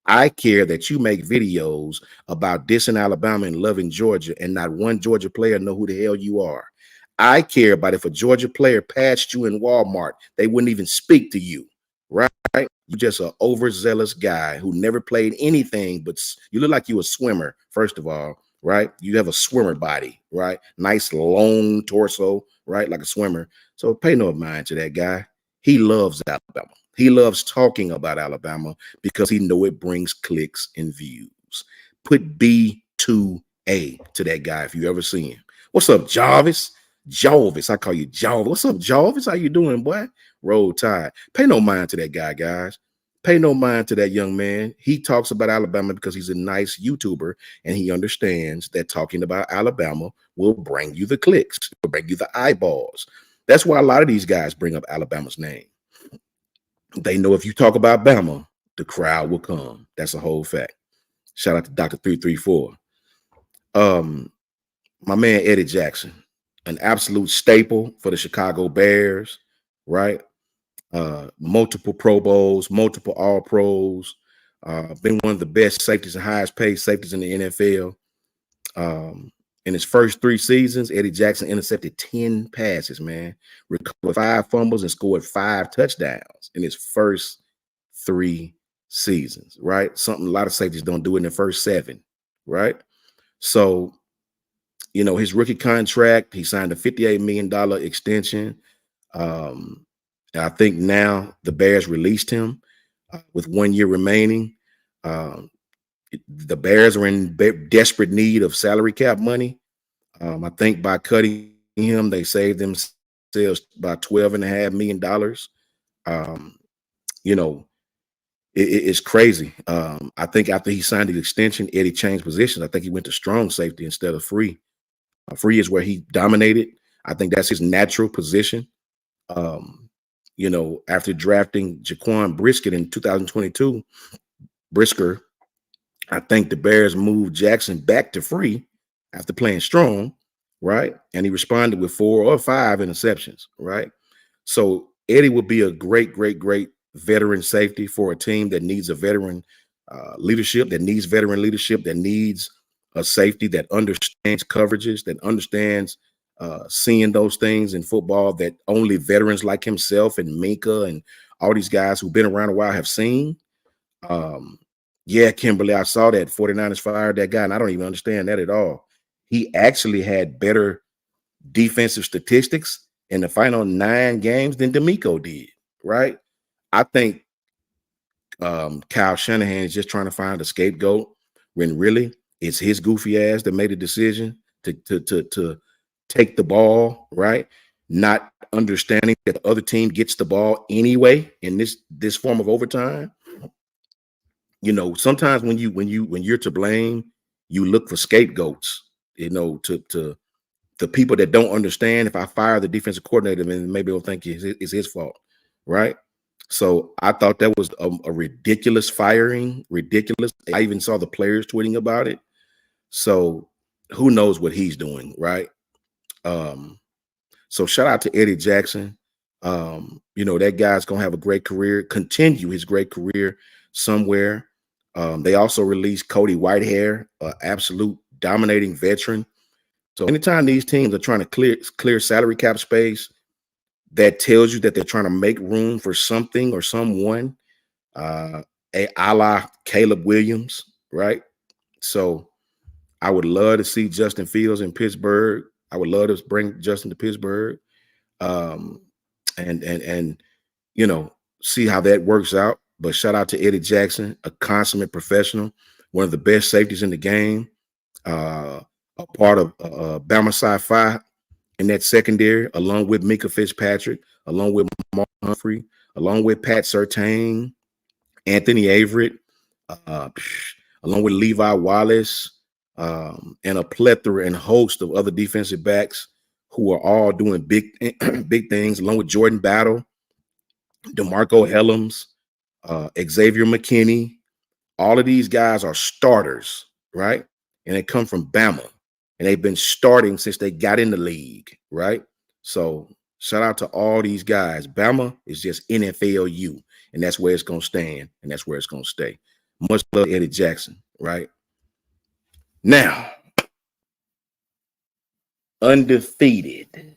I care that you make videos about dissing Alabama and loving Georgia, and not one Georgia player know who the hell you are. I care about if a Georgia player passed you in Walmart, they wouldn't even speak to you, right? You're just an overzealous guy who never played anything, but you look like you a swimmer, first of all, right? You have a swimmer body, right? Nice long torso, right? Like a swimmer. So pay no mind to that guy. He loves Alabama. He loves talking about Alabama because he know it brings clicks and views. Put B2A to that guy if you ever see him. What's up, Jarvis? Jarvis, I call you Jarvis. What's up, Jarvis? How you doing, boy? Roll Tide. Pay no mind to that guy, guys. Pay no mind to that young man. He talks about Alabama because he's a nice YouTuber and he understands that talking about Alabama will bring you the clicks, will bring you the eyeballs. That's why a lot of these guys bring up Alabama's name. They know if you talk about Bama, the crowd will come. That's a whole fact. Shout out to Dr. 334. My man Eddie Jackson, an absolute staple for the Chicago Bears, right? Multiple Pro Bowls, multiple All Pros, been one of the best safeties and highest paid safeties in the NFL. In his first 3 seasons, Eddie Jackson intercepted 10 passes, man, recovered 5 fumbles and scored 5 touchdowns in his first 3 seasons, right? Something a lot of safeties don't do in the first 7, right? So, you know, his rookie contract, he signed a $58 million extension. I think now the Bears released him with 1 year remaining. The Bears are in desperate need of salary cap money. I think by cutting him, they saved themselves about $12.5 million. You know, it's crazy. I think after he signed the extension, Eddie changed positions. I think he went to strong safety instead of free. Free is where he dominated. I think that's his natural position. You know, after drafting Jaquan Brisker in 2022, I think the Bears moved Jackson back to free after playing strong, right? And he responded with 4 or 5 interceptions, right? So Eddie would be a great veteran safety for a team that needs a veteran leadership, that needs veteran leadership, that needs a safety that understands coverages, that understands seeing those things in football that only veterans like himself and Minka and all these guys who've been around a while have seen. Yeah, Kimberly, I saw that 49ers fired that guy, and I don't even understand that at all. He actually had better defensive statistics in the final 9 games than D'Amico did, right? I think Kyle Shanahan is just trying to find a scapegoat when really it's his goofy ass that made a decision to take the ball, right? Not understanding that the other team gets the ball anyway in this form of overtime. You know, sometimes when you're to blame, you look for scapegoats, you know, to the people that don't understand. If I fire the defensive coordinator, then maybe they'll think it's his fault, right? So I thought that was a ridiculous firing, ridiculous. I even saw the players tweeting about it. So who knows what he's doing, right? So shout out to Eddie Jackson. You know, that guy's gonna have a great career, continue his great career somewhere. They also released Cody Whitehair, an absolute dominating veteran. So anytime these teams are trying to clear salary cap space, that tells you that they're trying to make room for something or someone, a la Caleb Williams, right? So I would love to see Justin Fields in Pittsburgh. I would love to bring Justin to Pittsburgh, and you know, see how that works out. But shout out to Eddie Jackson, a consummate professional, one of the best safeties in the game, a part of Bama Sci-Fi in that secondary, along with Mika Fitzpatrick, along with Mark Humphrey, along with Pat Surtain, Anthony Averett, along with Levi Wallace, and a plethora and host of other defensive backs who are all doing big things, along with Jordan Battle, DeMarco Hellams, Xavier McKinney. All of these guys are starters, right? And they come from Bama. And they've been starting since they got in the league, right? So shout out to all these guys. Bama is just NFLU, and that's where it's going to stand, and that's where it's going to stay. Much love, Eddie Jackson, right? Now, undefeated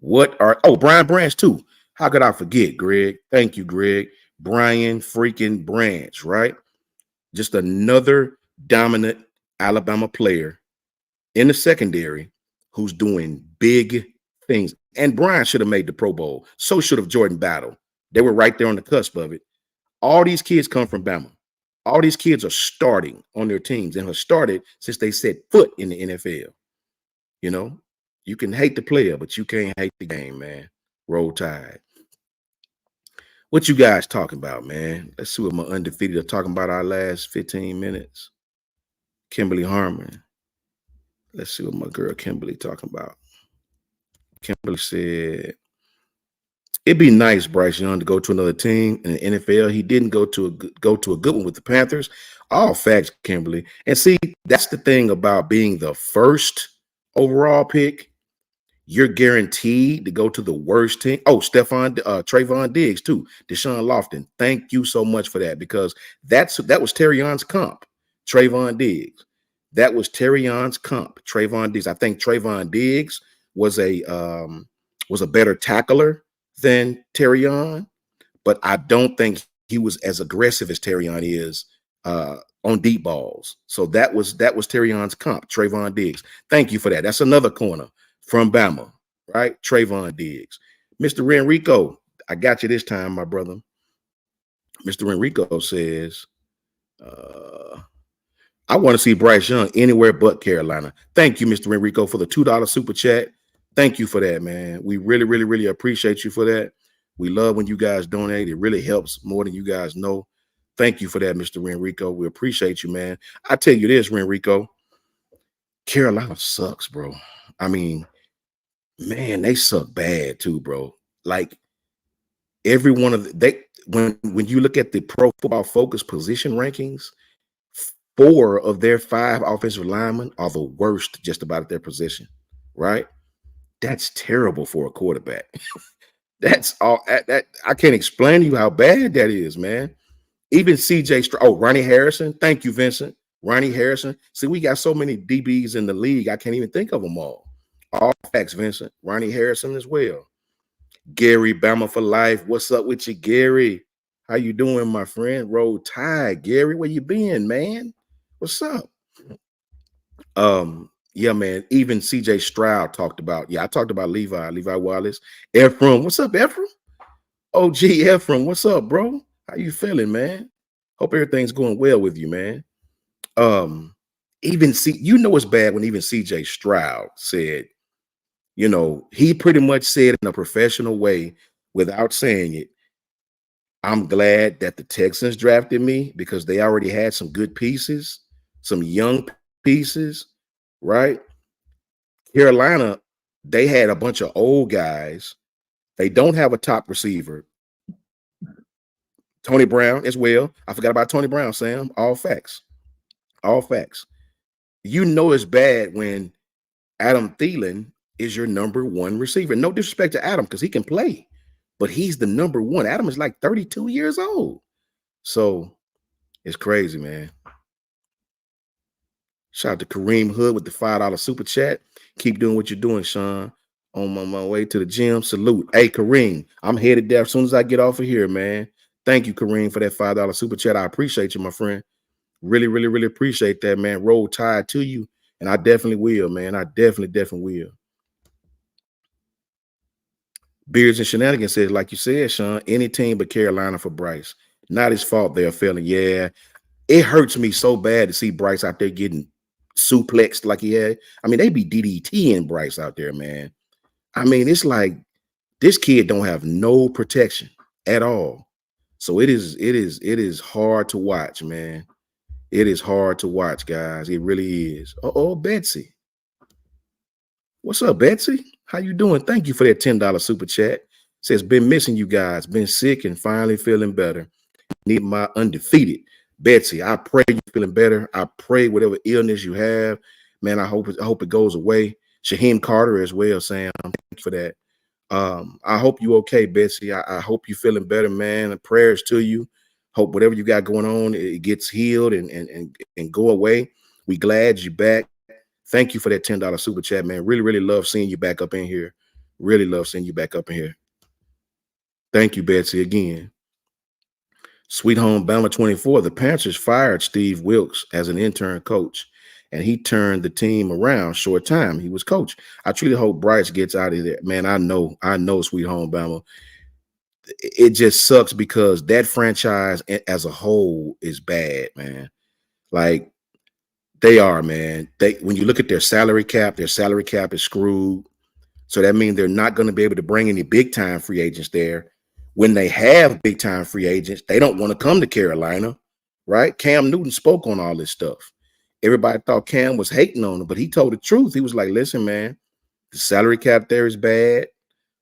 Brian Branch too. How could I forget, Greg? Thank you, Greg. Brian freaking Branch, right? Just another dominant Alabama player in the secondary who's doing big things. And Brian should have made the Pro Bowl. So should have Jordan Battle. They were right there on the cusp of it. All these kids come from Bama. All these kids are starting on their teams and have started since they set foot in the NFL. You know, you can hate the player, but you can't hate the game, man. Roll Tide. What you guys talking about, man? Let's see what my undefeated are talking about our last 15 minutes. Kimberly Harmon. Let's see what my girl Kimberly talking about. Kimberly said, it'd be nice, Bryce Young, to go to another team in the NFL. He didn't go to a good one with the Panthers. All facts, Kimberly. And see, that's the thing about being the first overall pick. You're guaranteed to go to the worst team. Oh, Trayvon Diggs too. Deshaun Lofton. Thank you so much for that, because that was Terrion's comp. Trayvon Diggs. That was Terrion's comp. Trayvon Diggs. I think Trayvon Diggs was a better tackler than Terrion, but I don't think he was as aggressive as Terrion is on deep balls. So that was Terrion's comp. Trayvon Diggs. Thank you for that. That's another corner from Bama, right? Trayvon Diggs. Mr. Enrico, I got you this time, my brother. Mr. Enrico says, I want to see Bryce Young anywhere but Carolina. Thank you, Mr. Enrico, for the $2 super chat. Thank you for that, man. We really, really, really appreciate you for that. We love when you guys donate. It really helps more than you guys know. Thank you for that, Mr. Enrico. We appreciate you, man. I tell you this, Enrico, Carolina sucks, bro. I mean, man, they suck bad too, bro. Like every one of when you look at the Pro Football Focus position rankings, 4 of their 5 offensive linemen are the worst just about at their position, right? That's terrible for a quarterback. That's all that I can't explain to you how bad that is, man. Even Ronnie Harrison. Thank you, Vincent. Ronnie Harrison. See, we got so many DBs in the league, I can't even think of them all. All facts, Vincent. Ronnie Harrison as well. Gary, Bama for life. What's up with you, Gary? How you doing, my friend? Roll Tide. Gary, where you been, man? What's up? Yeah, man. Even CJ Stroud talked about. Yeah, I talked about Levi Wallace. Ephraim. What's up, Ephraim? OG Ephraim. What's up, bro? How you feeling, man? Hope everything's going well with you, man. You know it's bad when even CJ Stroud said, you know, he pretty much said in a professional way without saying it, I'm glad that the Texans drafted me because they already had some good pieces, some young pieces, right? Carolina, they had a bunch of old guys. They don't have a top receiver. Tony Brown as well. I forgot about Tony Brown, Sam. All facts. All facts. You know it's bad when Adam Thielen is your number 1 receiver. No disrespect to Adam because he can play, but he's the number 1. Adam is like 32 years old. So it's crazy, man. Shout out to Kareem Hood with the $5 super chat. Keep doing what you're doing, Sean. On my way to the gym. Salute. Hey, Kareem, I'm headed there as soon as I get off of here, man. Thank you, Kareem, for that $5 super chat. I appreciate you, my friend. Really, really, really appreciate that, man. Roll Tide to you. And I definitely will, man. I definitely will. Beards and Shenanigans says, like you said, Sean, any team but Carolina for Bryce. Not his fault they're failing. Yeah, it hurts me so bad to see Bryce out there getting suplexed like he had. I mean, they be DDTing Bryce out there, man. I mean, it's like this kid don't have no protection at all. So it is hard to watch, man. It is hard to watch, guys. It really is. Oh, Betsy. What's up, Betsy? How you doing? Thank you for that $10 super chat. Says, been missing you guys. Been sick and finally feeling better. Need my undefeated. Betsy, I pray you're feeling better. I pray whatever illness you have, man, I hope it goes away. Shaheem Carter as well, Sam. Thank you for that. I hope you okay, Betsy. I hope you're feeling better, man. And prayers to you. Hope whatever you got going on, it gets healed and go away. We glad you're back. Thank you for that $10 super chat, man. Really, really love seeing you back up in here. Really love seeing you back up in here. Thank you, Betsy, again. Sweet Home Bama 24. The Panthers fired Steve Wilkes as an intern coach, and he turned the team around short time he was coach. I truly hope Bryce gets out of there. Man, I know, Sweet Home Bama. It just sucks because that franchise as a whole is bad, man. Like, they are, man. When you look at their salary cap is screwed. So that means they're not going to be able to bring any big time free agents there. When they have big time free agents, they don't want to come to Carolina, right? Cam Newton spoke on all this stuff. Everybody thought Cam was hating on him, but he told the truth. He was like, listen, man, the salary cap there is bad.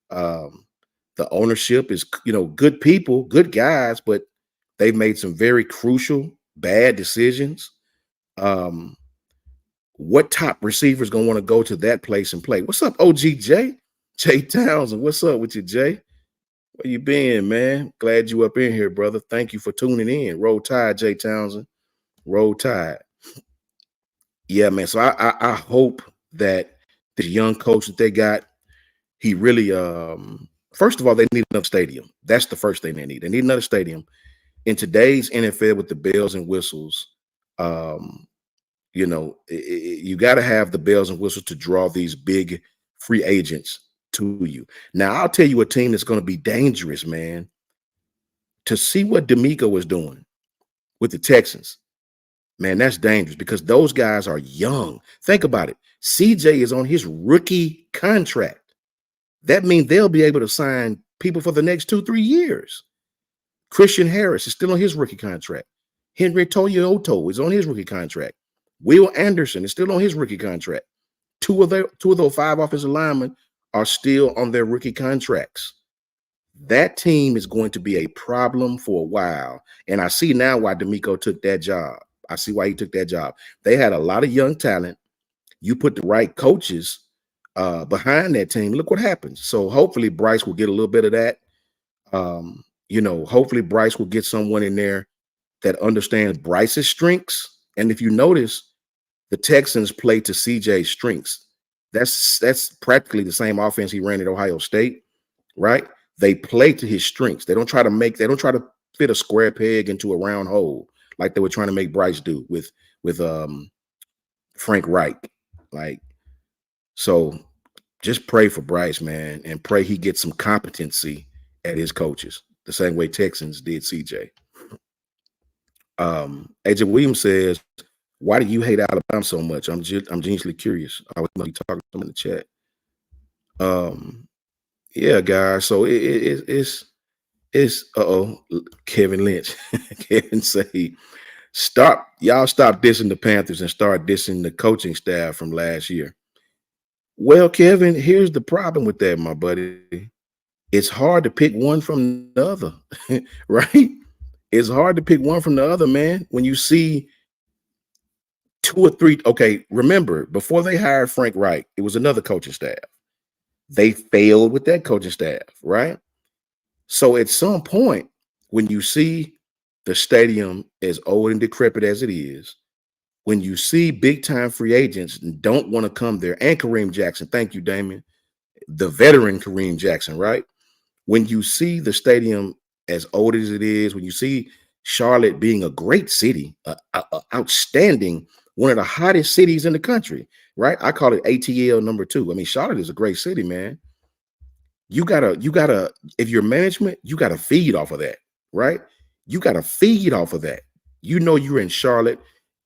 The ownership is, good people, good guys, but they've made some very crucial, bad decisions. What top receiver is going to want to go to that place and play? What's up, OG Jay? Jay Townsend, what's up with you, Jay? Where you been, man? Glad you up in here, brother. Thank you for tuning in. Roll Tide, Jay Townsend. Roll Tide. Yeah, man. So I hope that this young coach that they got, he really, first of all, they need another stadium. That's the first thing they need. They need another stadium. In today's NFL with the bells and whistles, you got to have the bells and whistles to draw these big free agents to you. Now, I'll tell you a team that's going to be dangerous, man. To see what D'Amico was doing with the Texans, man, that's dangerous because those guys are young. Think about it. CJ is on his rookie contract. That means they'll be able to sign people for the next 2-3 years. Christian Harris is still on his rookie contract. Henry Toyoto is on his rookie contract. Will Anderson is still on his rookie contract. Two of those 5 offensive linemen are still on their rookie contracts. That team is going to be a problem for a while. And I see now why D'Amico took that job. I see why he took that job. They had a lot of young talent. You put the right coaches behind that team. Look what happens. So hopefully Bryce will get a little bit of that. Hopefully Bryce will get someone in there that understands Bryce's strengths. And if you notice, the Texans play to CJ's strengths. That's practically the same offense he ran at Ohio State, right? They play to his strengths. They don't try to fit a square peg into a round hole like they were trying to make Bryce do with Frank Reich. So just pray for Bryce, man, and pray he gets some competency at his coaches, the same way Texans did CJ. AJ Williams says, why do you hate Alabama so much? I'm genuinely curious. I was talking to him in the chat. Yeah, guys. So it's Kevin Lynch. Kevin say, stop dissing the Panthers and start dissing the coaching staff from last year. Well, Kevin, here's the problem with that, my buddy. It's hard to pick one from the other, right? It's hard to pick one from the other, man. When you see 2 or 3, okay, remember, before they hired Frank Reich, it was another coaching staff. They failed with that coaching staff, right? So at some point, when you see the stadium as old and decrepit as it is, when you see big-time free agents don't want to come there, and Kareem Jackson, thank you, Damon, the veteran Kareem Jackson, right? When you see the stadium as old as it is, when you see Charlotte being a great city, outstanding, one of the hottest cities in the country, right? I call it ATL number 2. I mean, Charlotte is a great city, man. You gotta, if you're management, you gotta feed off of that, right? You gotta feed off of that. You're in Charlotte,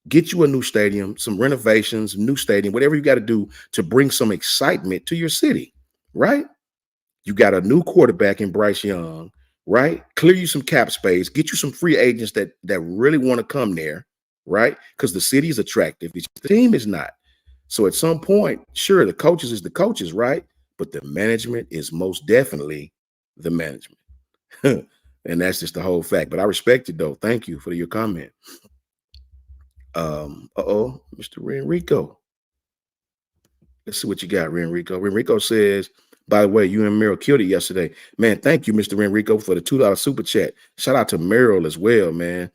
get you a new stadium, some renovations, new stadium, whatever you got to do to bring some excitement to your city, right? You got a new quarterback in Bryce Young, right? Clear you some cap space, get you some free agents that really want to come there, right? Because the city is attractive. The team is not. So at some point, sure, the coaches is the coaches, right? But the management is most definitely the management. And that's just the whole fact. But I respect it, though. Thank you for your comment. Mr. Renrico. Let's see what you got, Renrico. Renrico says, by the way, you and Merrill killed it yesterday. Man, thank you, Mr. Renrico, for the $2 super chat. Shout out to Merrill as well, man.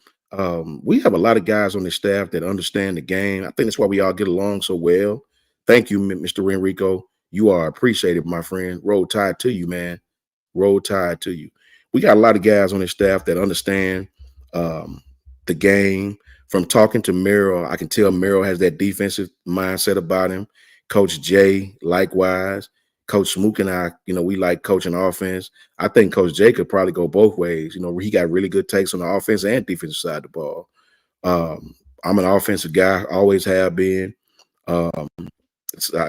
We have a lot of guys on the staff that understand the game. I think that's why we all get along so well. Thank you, Mr. Renrico. You are appreciated, my friend. Roll Tide to you, man. Roll Tide to you. We got a lot of guys on this staff that understand the game. From talking to Merrill, I can tell Merrill has that defensive mindset about him. Coach Jay, likewise. Coach Smook and I, we like coaching offense. I think Coach Jay could probably go both ways. He got really good takes on the offense and defensive side of the ball. I'm an offensive guy, always have been.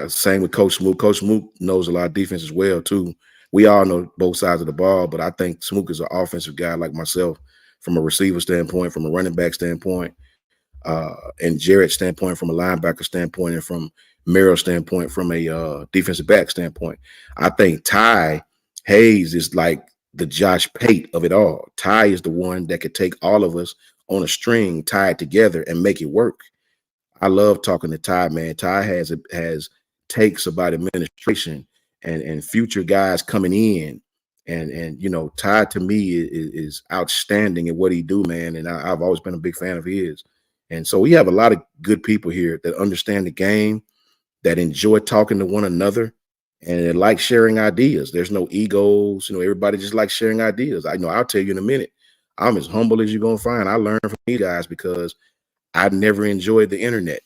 Same with Coach Smook. Coach Smook knows a lot of defense as well, too. We all know both sides of the ball, but I think Smook is an offensive guy like myself from a receiver standpoint, from a running back standpoint, and Jarrett's standpoint from a linebacker standpoint, and from Merrill's standpoint from a defensive back standpoint. I think Ty Hayes is like the Josh Pate of it all. Ty is the one that could take all of us on a string, tie it together, and make it work. I love talking to Ty, man. Ty has takes about administration and future guys coming in. And Ty to me is outstanding at what he do, man. And I've always been a big fan of his. And so we have a lot of good people here that understand the game, that enjoy talking to one another, and they like sharing ideas. There's no egos. Everybody just likes sharing ideas. I'll tell you in a minute, I'm as humble as you're going to find. I learned from these guys because I never enjoyed the internet.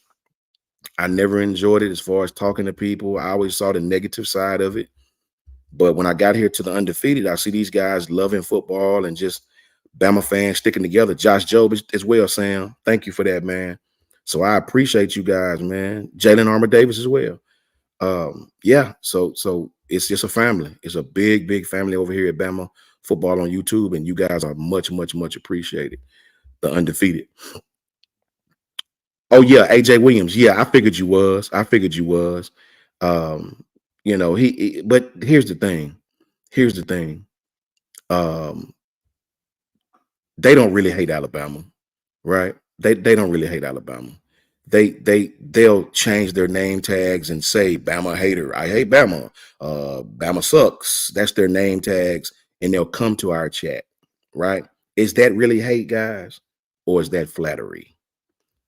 I never enjoyed it as far as talking to people. I always saw the negative side of it. But when I got here to the Undefeated, I see these guys loving football and just Bama fans sticking together. Josh Jobe as well, Sam. Thank you for that, man. So I appreciate you guys, man. Jalen Armour Davis as well. Yeah, so it's just a family. It's a big, big family over here at Bama Football on YouTube, and you guys are much, much, much appreciated. The Undefeated. Oh yeah, AJ Williams. Yeah, I figured you was. But here's the thing. They don't really hate Alabama, right? They don't really hate Alabama. They'll change their name tags and say Bama hater. I hate Bama. Bama sucks. That's their name tags, and they'll come to our chat, right? Is that really hate, guys, or is that flattery?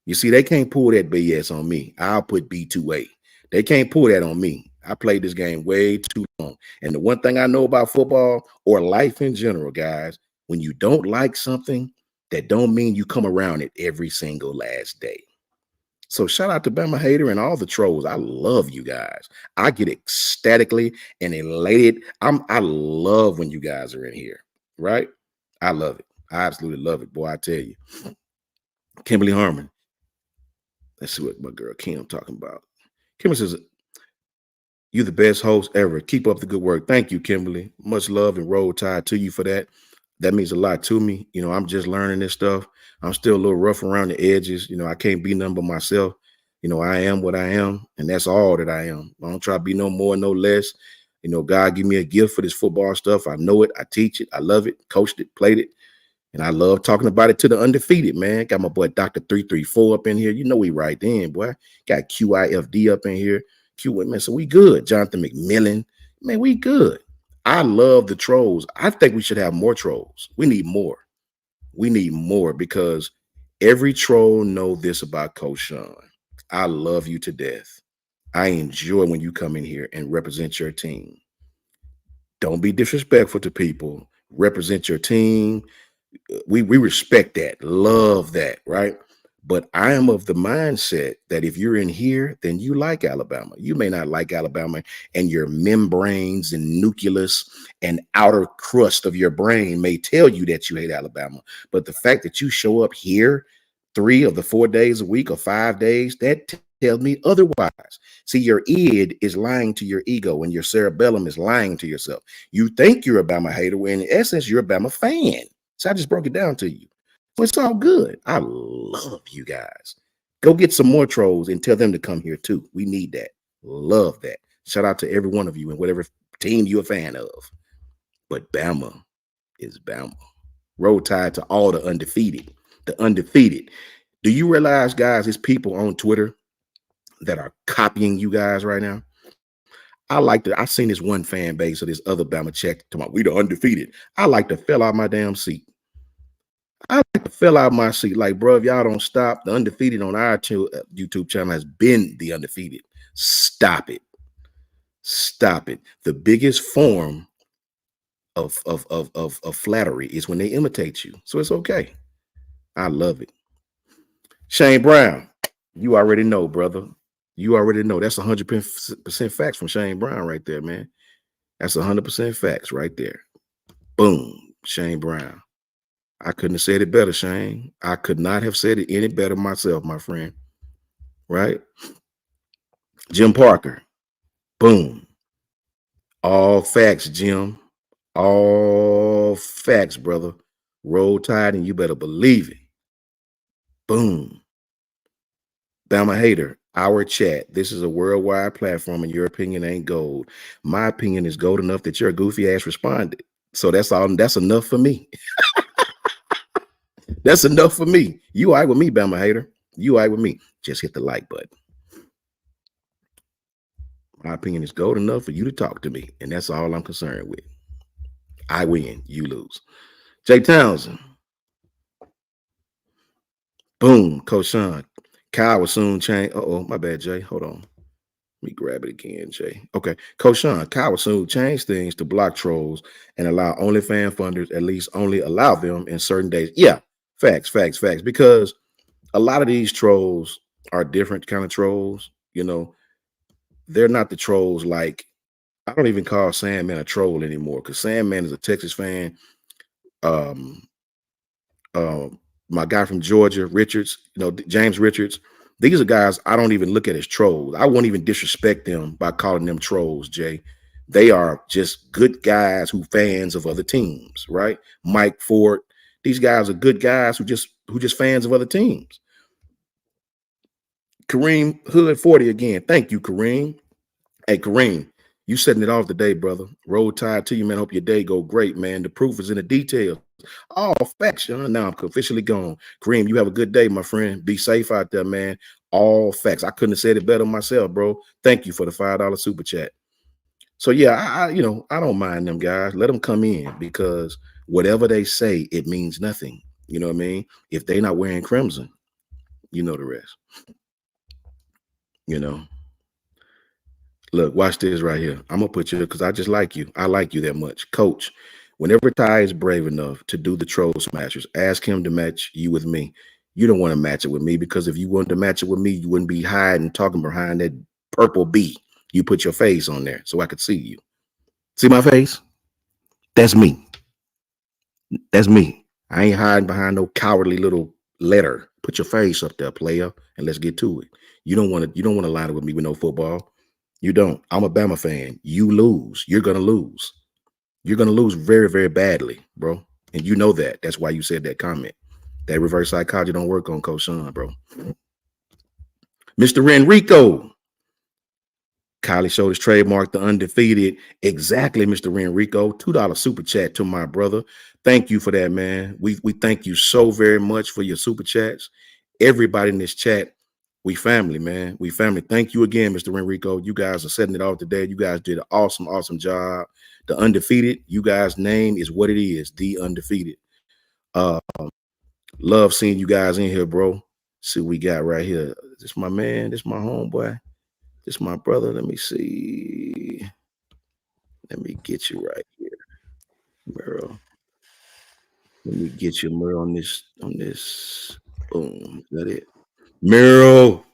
You see, they can't pull that BS on me. I'll put B2A. They can't pull that on me. I played this game way too long. And the one thing I know about football or life in general, guys, when you don't like something, that don't mean you come around it every single last day. So shout out to Bama Hater and all the trolls. I love you guys. I get ecstatically and elated. I love when you guys are in here, right? I love it. I absolutely love it, boy. I tell you. Kimberly Harmon. Let's see what my girl Kim talking about. Kimberly says, "You the best host ever. Keep up the good work." Thank you, Kimberly. Much love and roll tide to you for that. That means a lot to me. I'm just learning this stuff. I'm still a little rough around the edges. I can't be nothing but myself. I am what I am, and that's all that I am. I don't try to be no more, no less. God give me a gift for this football stuff. I know it. I teach it. I love it. Coached it. Played it. And I love talking about it to the Undefeated, man. Got my boy Dr. 334 up in here. We right in, boy. Got QIFD up in here. Man, so we good. Jonathan McMillan. Man, we good. I love the trolls. I think we should have more trolls. We need more. We need more because every troll know this about Coach Sean. I love you to death. I enjoy when you come in here and represent your team. Don't be disrespectful to people. Represent your team. We respect that, love that, right? But I am of the mindset that if you're in here, then you like Alabama. You may not like Alabama, and your membranes and nucleus and outer crust of your brain may tell you that you hate Alabama. But the fact that you show up here 3 of the 4 days a week or 5 days, that tells me otherwise. See, your id is lying to your ego, and your cerebellum is lying to yourself. You think you're a Bama hater, when in essence, you're a Bama fan. So I just broke it down to you. So it's all good. I love you guys. Go get some more trolls and tell them to come here too. We need that. Love that. Shout out to every one of you and whatever team you're a fan of. But Bama is Bama. Roll Tide to all the undefeated. The undefeated. Do you realize, guys, there's people on Twitter that are copying you guys right now? I've seen this one fan base of this other Bama check to we the undefeated. I like to fell out my damn seat. I like to fell out my seat. Like, bro, if y'all don't stop, the Undefeated on our YouTube channel has been the Undefeated. Stop it. Stop it. The biggest form of flattery is when they imitate you. So it's okay. I love it. Shane Brown, you already know, brother. You already know. That's 100% facts from Shane Brown right there, man. That's 100% facts right there. Boom, Shane Brown. I couldn't have said it better, Shane. I could not have said it any better myself, my friend. Right? Jim Parker. Boom. All facts, Jim. All facts, brother. Roll Tide, and you better believe it. Boom. Bama Hater, our chat. This is a worldwide platform, and your opinion ain't gold. My opinion is gold enough that your goofy ass responded. So that's all. That's enough for me. That's enough for me. You all right with me, Bama Hater? You all right with me? Just hit the like button. My opinion is gold enough for you to talk to me, and that's all I'm concerned with. I win, you lose. Jay Townsend. Boom, Coach Sean. Kyle will soon change. Uh-oh, my bad, Jay. Hold on. Let me grab it again, Jay. Okay. Coach Sean, Kyle will soon change things to block trolls and allow only fan funders, at least only allow them in certain days. Yeah, facts. Because a lot of these trolls are different kind of trolls. You know, they're not the trolls like, I don't even call Sandman a troll anymore because Sandman is a Texas fan. My guy from Georgia, Richards, James Richards, these are guys I don't even look at as trolls. I won't even disrespect them by calling them trolls, Jay. They are just good guys who fans of other teams, right? Mike Ford, these guys are good guys who just fans of other teams. Kareem Hood 40 again. Thank you, Kareem. Hey, Kareem, you setting it off today, brother. Roll Tide to you, man. Hope your day go great, man. The proof is in the details. All facts, Sean. Now I'm officially gone. Kareem, you have a good day, my friend. Be safe out there, man. All facts. I couldn't have said it better myself, bro. Thank you for the $5 super chat. So yeah, I don't mind them guys. Let them come in because whatever they say, it means nothing. You know what I mean? If they not wearing crimson, you know the rest. Look, watch this right here. I'm gonna put you because I just like you. I like you that much, Coach. Whenever Ty is brave enough to do the troll smashers, ask him to match you with me. You don't want to match it with me because if you wanted to match it with me, you wouldn't be hiding talking behind that purple B. You put your face on there so I could see you. See my face? That's me. That's me. I ain't hiding behind no cowardly little letter. Put your face up there, player, and let's get to it. You don't want to line up with me with no football. You don't. I'm a Bama fan. You lose. You're gonna lose. You're gonna lose very, very badly, bro. And you know that. That's why you said that comment. That reverse psychology don't work on Coach Sean, bro. Mr. Enrico. Kylie showed his trademark, the undefeated. Exactly, Mr. Enrico. $2 super chat to my brother. Thank you for that, man. We thank you so very much for your super chats. Everybody in this chat, we family, man. We family. Thank you again, Mr. Enrico. You guys are setting it off today. You guys did an awesome job. The undefeated, you guys' name is what it is, the undefeated. Love seeing you guys in here, bro. See what we got right here. This my man. This my homeboy. This my brother. Let me see. Let me get you right here, Merle. Let me get you, Merle, on this. Boom. Is that it? Merle.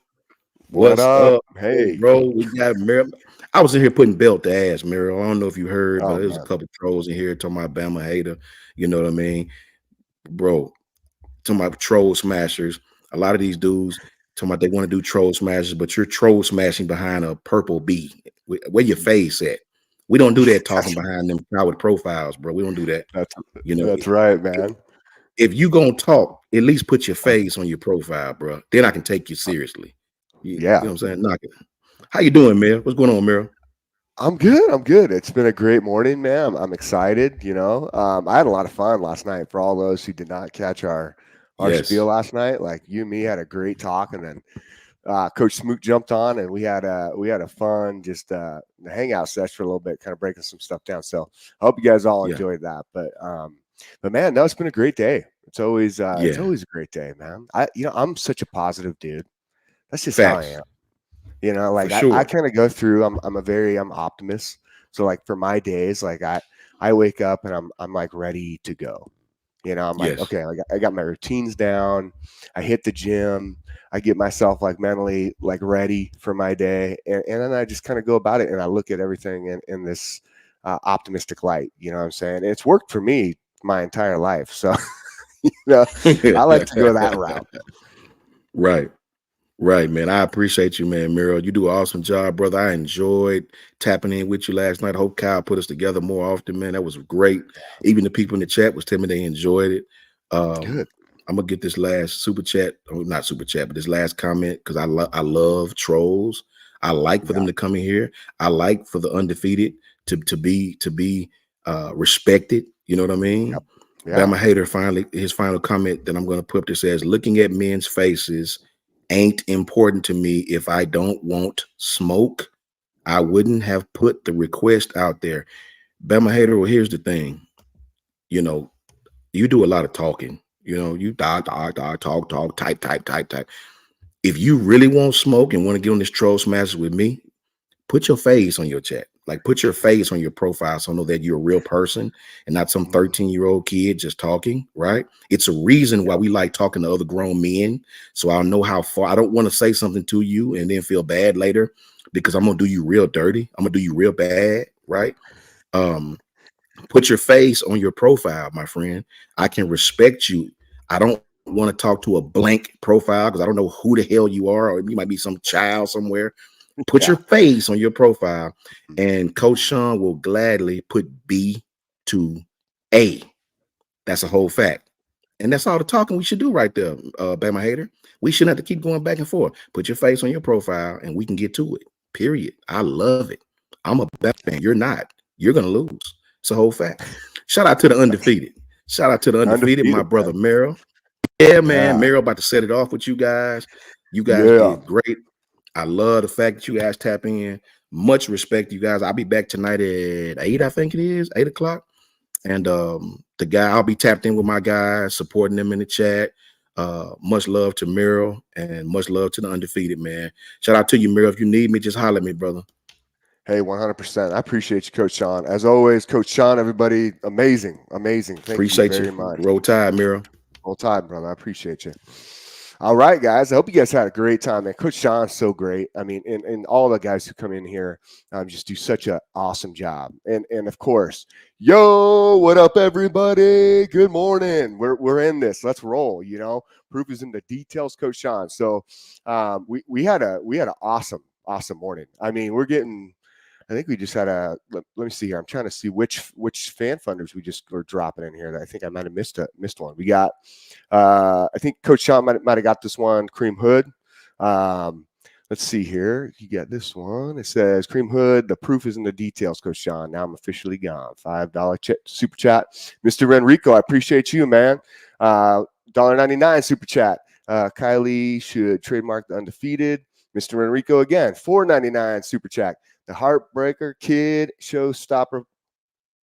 What's up? Hey, bro. We got Merle. I was in here putting belt to ass, Merle. I don't know if you heard, but there's a couple trolls in here talking about Bama hater. You know what I mean? Bro, talking about troll smashers. A lot of these dudes talking about they want to do troll smashers, but you're troll smashing behind a purple B. Where your face at? We don't do that talking behind them coward profiles, bro. We don't do that. That's right, man. If you gonna talk, at least put your face on your profile, bro. Then I can take you seriously. You know what I'm saying? Knock it. How you doing, Mel? What's going on, Mel? I'm good. It's been a great morning, man. I'm excited. I had a lot of fun last night. For all those who did not catch our spiel last night, like you and me had a great talk, and then Coach Smoot jumped on, and we had a fun just hangout session for a little bit, kind of breaking some stuff down. So I hope you guys all enjoyed that. But man, no, it's been a great day. It's always a great day, man. I'm such a positive dude. That's just how I am. You know, like For sure. I kind of go through, I'm optimist. So like for my days, like I wake up and I'm like ready to go. You know, I'm like, Yes. okay, I got my routines down. I hit the gym. I get myself like mentally like ready for my day. And then I just kind of go about it and I look at everything in this optimistic light. You know what I'm saying? And it's worked for me my entire life. So, you know, I like to go that route. Right. Right, man. I appreciate you, man, Miro. You do an awesome job, brother. I enjoyed tapping in with you last night. Hope Kyle put us together more often, man. That was great. Even the people in the chat was telling me they enjoyed it. Good. I'm gonna get this last super chat, or not super chat, but this last comment because I love trolls. I like for them to come in here. I like for the undefeated to be respected. You know what I mean? Yep. Yeah. Bama Hater his final comment that I'm gonna put up there says, "Looking at men's faces ain't important to me. If I don't want smoke, I wouldn't have put the request out there." Bama Hater, well, here's the thing. You know, you do a lot of talking. You know, you talk, type. If you really want smoke and want to get on this troll smashes with me, put your face on your chat. Like, put your face on your profile so I know that you're a real person and not some 13-year-old kid just talking, right? It's a reason why we like talking to other grown men. So I'll know how far. I don't want to say something to you and then feel bad later because I'm going to do you real dirty. I'm going to do you real bad, right? Put your face on your profile, my friend. I can respect you. I don't want to talk to a blank profile because I don't know who the hell you are, or you might be some child somewhere. Put your face on your profile, and Coach Sean will gladly put B to A. That's a whole fact. And that's all the talking we should do right there, Bama Hater. We shouldn't have to keep going back and forth. Put your face on your profile, and we can get to it, period. I love it. I'm a Bama fan. You're not. You're going to lose. It's a whole fact. Shout out to the undefeated. Shout out to the undefeated, my brother Merrill. Yeah, man. Merrill about to set it off with you guys. You guys did great. I love the fact that you guys tap in. Much respect, you guys. I'll be back tonight at 8, I think it is, 8 o'clock. And the guy, I'll be tapped in with my guys, supporting them in the chat. Much love to Merrill and much love to the undefeated, man. Shout out to you, Merrill. If you need me, just holler at me, brother. Hey, 100%. I appreciate you, Coach Sean. As always, Coach Sean, everybody, amazing. Thank appreciate you very much. Roll Tide, Merrill. Roll Tide, brother. I appreciate you. All right, guys. I hope you guys had a great time, man. Coach Sean's so great. I mean, and all the guys who come in here just do such an awesome job. And of course, yo, what up, everybody? Good morning. We're in this. Let's roll. You know, proof is in the details, Coach Sean. So we had an awesome morning. I mean, we're getting. I think we just had let me see here. I'm trying to see which fan funders we just were dropping in here. I think I might have missed one. We got, I think Coach Sean might have got this one, Cream Hood. Let's see here. You got this one. It says Cream Hood. The proof is in the details, Coach Sean. Now I'm officially gone. $5 super chat. Mr. Enrico, I appreciate you, man. $1.99 super chat. Kylie should trademark the undefeated. Mr. Enrico again, $4.99 super chat. The Heartbreaker Kid Showstopper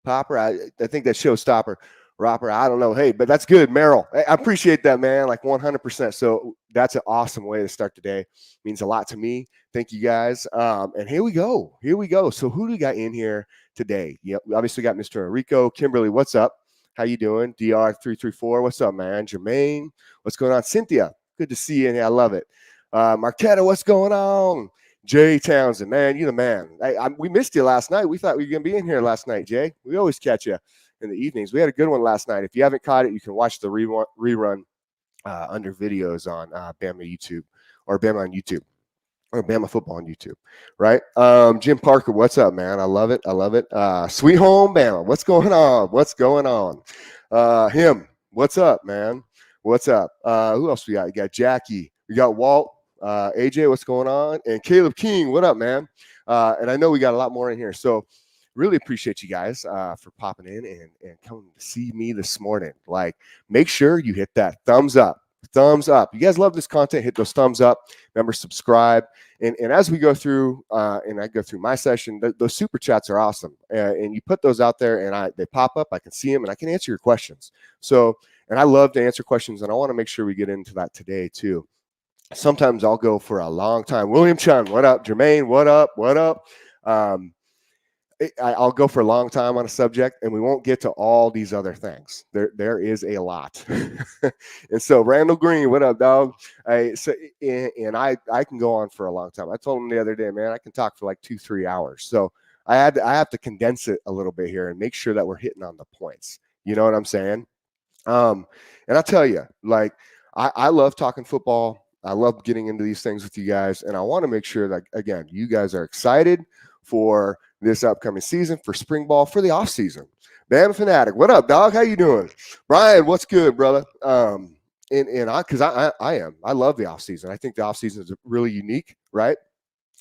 Popper. I think that Showstopper Rapper. I don't know. Hey, but that's good, Merrill. I appreciate that, man. Like 100%. So that's an awesome way to start the day. Means a lot to me. Thank you guys. And here we go. So who do we got in here today? Yeah, we obviously got Mr. Enrico. Kimberly, what's up? How you doing? DR334. What's up, man? Jermaine, what's going on? Cynthia, good to see you. And I love it. Marquetta, what's going on? Jay Townsend, man, you the man. We missed you last night. We thought we were going to be in here last night, Jay. We always catch you in the evenings. We had a good one last night. If you haven't caught it, you can watch the rerun under videos on Bama YouTube or Bama on YouTube or Bama football on YouTube, right? Jim Parker, what's up, man? I love it. Sweet Home Bama, what's going on? Him, what's up, man? What's up? Who else we got? You got Jackie. We got Walt. AJ, what's going on? And Caleb King, what up, man? And I know we got a lot more in here. So really appreciate you guys for popping in and coming to see me this morning. Like, make sure you hit that thumbs up. You guys love this content, hit those thumbs up. Remember, subscribe. And as we go through, and I go through my session, those super chats are awesome. And you put those out there, and they pop up. I can see them, and I can answer your questions. So, and I love to answer questions, and I want to make sure we get into that today too. sometimes I'll go for a long time. William Chun, what up? Jermaine, what up? What up? I'll go for a long time on a subject, and we won't get to all these other things. There is a lot. And so Randall Green, what up, dog? I can go on for a long time. I told him the other day, man, I can talk for like 2-3 hours. So I have to condense it a little bit here and make sure that we're hitting on the points. You know what I'm saying? And I'll tell you, like, I love talking football. I love getting into these things with you guys, and I want to make sure that, again, you guys are excited for this upcoming season, for spring ball, for the off season. Bama Fanatic, what up, dog? How you doing? Brian, what's good, brother? I love the off season. I think the off season is really unique, right?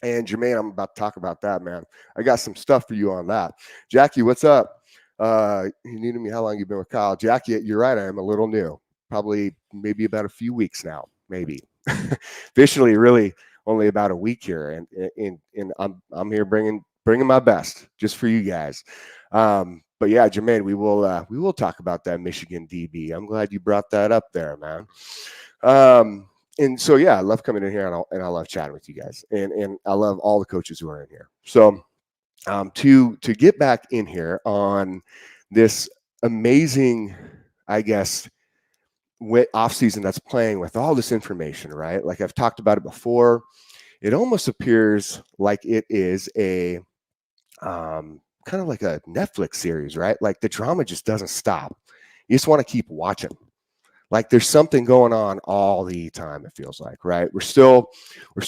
And Jermaine, I'm about to talk about that, man. I got some stuff for you on that. Jackie, what's up? You needed me. How long you been with Kyle? Jackie, you're right. I am a little new. Probably maybe about a few weeks now, maybe. Officially, really only about a week here, and I'm here bringing my best just for you guys. But yeah, Jermaine, we will talk about that Michigan DB. I'm glad you brought that up there, man. And so yeah, I love coming in here, and I love chatting with you guys, and I love all the coaches who are in here. So to get back in here on this amazing, I guess, off season that's playing with all this information, right? Like I've talked about it before. It almost appears like it is a kind of like a Netflix series, right? Like the drama just doesn't stop. You just want to keep watching. Like there's something going on all the time, it feels like, right? We're still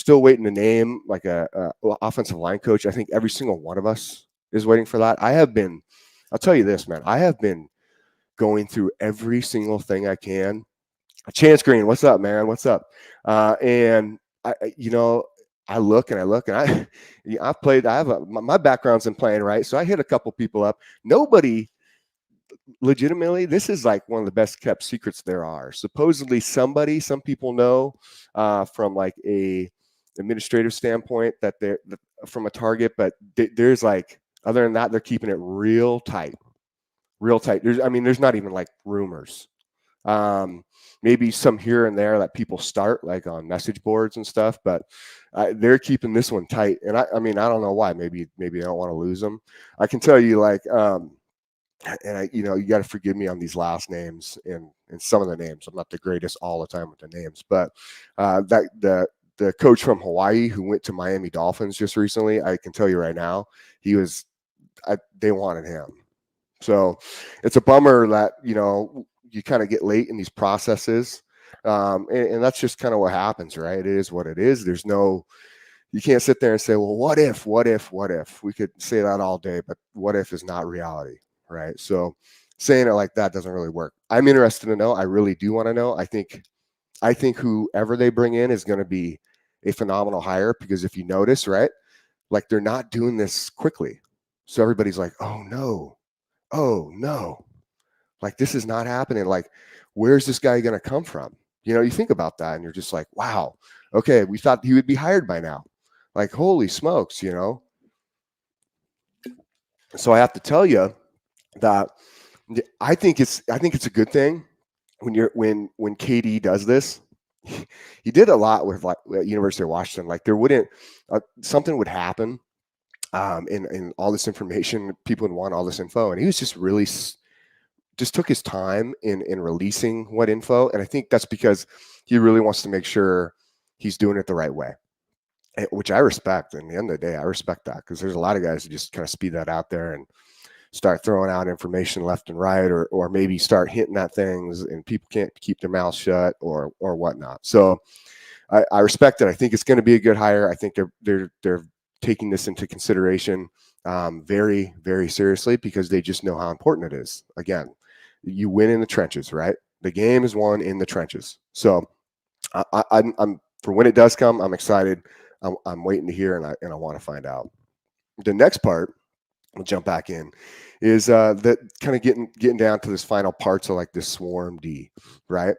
waiting to name like a offensive line coach. I think every single one of us is waiting for that. I'll tell you this, man. I have been going through every single thing I can. Chance Green, what's up, man? What's up? And I look and I have my background's in playing, right? So I hit a couple people up. Nobody, legitimately, this is like one of the best kept secrets there are. Supposedly some people know from like a administrative standpoint that they're from a target, but there's like, other than that, they're keeping it real tight. There's not even like rumors. Maybe some here and there that people start like on message boards and stuff, but they're keeping this one tight. And I don't know why. Maybe they don't want to lose them. I can tell you, like, you got to forgive me on these last names and some of the names. I'm not the greatest all the time with the names, but the coach from Hawaii who went to Miami Dolphins just recently, I can tell you right now, they wanted him. So it's a bummer that, you kind of get late in these processes. And that's just kind of what happens, right? It is what it is. You can't sit there and say, well, what if? We could say that all day, but what if is not reality, right? So saying it like that doesn't really work. I'm interested to know. I really do want to know. I think whoever they bring in is going to be a phenomenal hire, because if you notice, right, like they're not doing this quickly. So everybody's like, oh no, like this is not happening. Like, where's this guy going to come from? You think about that and you're just like, wow, okay, we thought he would be hired by now. Like, holy smokes, So I have to tell you that I think it's a good thing when KD does this. He did a lot with like University of Washington. Like there wouldn't something would happen in all this information, people would want all this info, and he was just really just took his time in releasing what info. And I think that's because he really wants to make sure he's doing it the right way, which I respect. And at the end of the day, I respect that, because there's a lot of guys who just kind of speed that out there and start throwing out information left and right, or maybe start hinting at things and people can't keep their mouths shut or whatnot. So I respect it. I think it's going to be a good hire. I think they're taking this into consideration very, very seriously, because they just know how important it is. Again, you win in the trenches, right? The game is won in the trenches. So I'm for when it does come, I'm excited. I'm waiting to hear, and I want to find out. The next part, we'll jump back in, is that kind of getting down to this final parts of like this swarm D, right?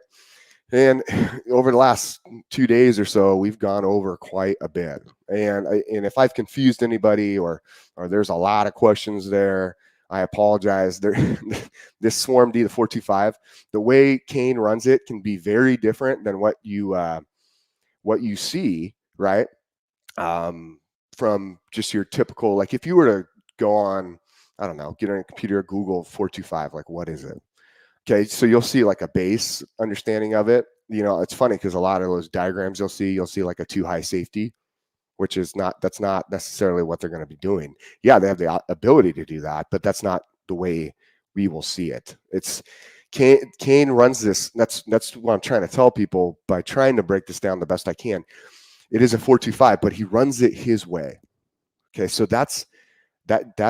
And over the last 2 days or so, we've gone over quite a bit. And if I've confused anybody or there's a lot of questions there, I apologize. This Swarm D, the 425, the way Kane runs it can be very different than what what you see, right? From just your typical, like if you were to go on, I don't know, get on a computer, Google 425, like what is it? Okay, so you'll see like a base understanding of it. It's funny because a lot of those diagrams you'll see like a too high safety, which is that's not necessarily what they're going to be doing. Yeah, they have the ability to do that, but that's not the way we will see it. It's Kane runs this. That's what I'm trying to tell people by trying to break this down the best I can. It is a 4-2-5, but he runs it his way. Okay, so that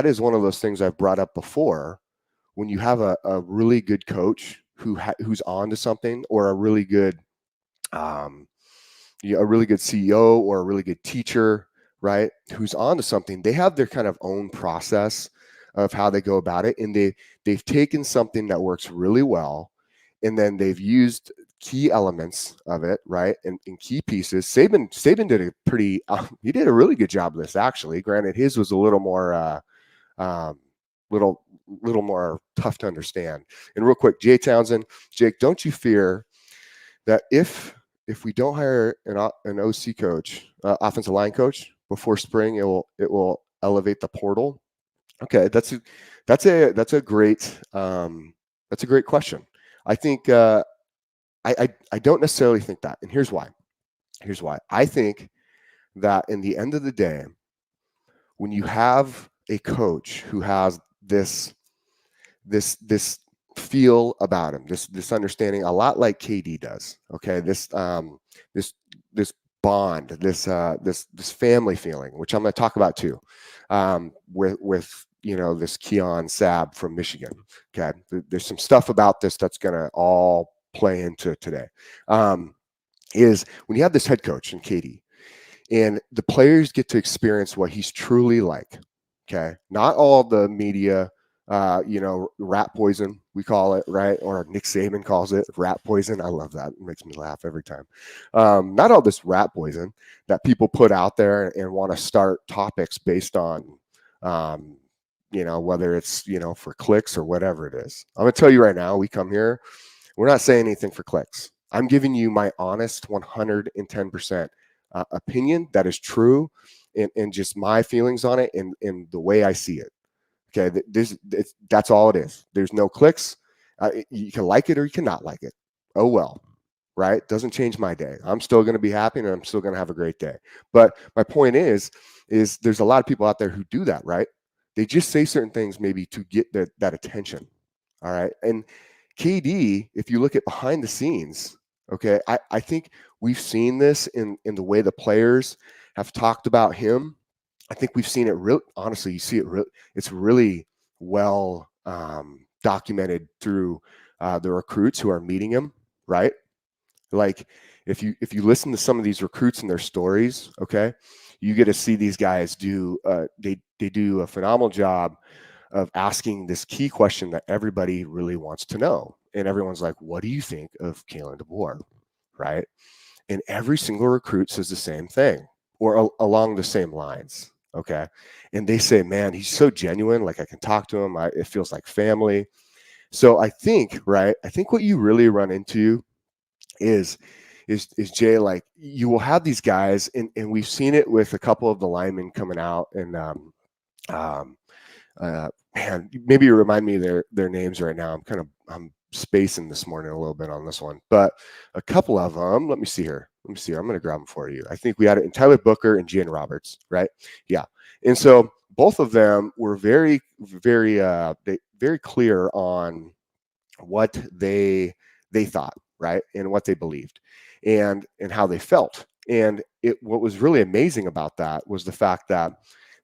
is one of those things I've brought up before. When you have a really good coach who's on to something, or a really good a really good CEO or a really good teacher, right, who's on to something, they have their kind of own process of how they go about it, and they've taken something that works really well, and then they've used key elements of it, right, and key pieces. Saban did a pretty he did a really good job of this, actually. Granted, his was a little more little more tough to understand. And real quick, Jay Townsend, Jake, don't you fear that if we don't hire an OC coach, offensive line coach before spring, it will elevate the portal? Okay, that's a great question. I think I don't necessarily think that, and here's why. I think that in the end of the day, when you have a coach who has this feel about him, this understanding, a lot like KD does, okay, this bond, this family feeling, which I'm going to talk about too, with this Keon Sabb from Michigan. Okay, there's some stuff about this that's going to all play into today. Is when you have this head coach in KD, and the players get to experience what he's truly like. Okay, not all the media, rat poison, we call it, right? Or Nick Saban calls it rat poison. I love that. It makes me laugh every time. Not all this rat poison that people put out there and want to start topics based on, whether it's, for clicks or whatever it is. I'm going to tell you right now, we come here, we're not saying anything for clicks. I'm giving you my honest 110% opinion that is true, and just my feelings on it and the way I see it. Okay, that's all it is. There's no clicks. You can like it or you cannot like it. Oh well, right? Doesn't change my day. I'm still going to be happy and I'm still going to have a great day. But my point is there's a lot of people out there who do that, right? They just say certain things maybe to get that attention. All right, and KD, if you look at behind the scenes, okay, I think we've seen this in the way the players have talked about him. I think we've seen it real. Honestly, you see it. It's really well documented through the recruits who are meeting him. Right? Like if you listen to some of these recruits and their stories, okay, you get to see these guys do. They do a phenomenal job of asking this key question that everybody really wants to know, and everyone's like, "What do you think of Kalen DeBoer?" Right? And every single recruit says the same thing, or along the same lines. Okay. And they say, man, he's so genuine. Like I can talk to him. It feels like family. So I think what you really run into is Jay, like you will have these guys, and we've seen it with a couple of the linemen coming out, and man, maybe you remind me of their names right now. I'm spacing this morning a little bit on this one, but a couple of them, let me see here. I'm going to grab them for you. I think we had it in Tyler Booker and Jan Roberts, right? Yeah. And so both of them were very, very, very clear on what they thought, right? And what they believed and how they felt. And what was really amazing about that was the fact that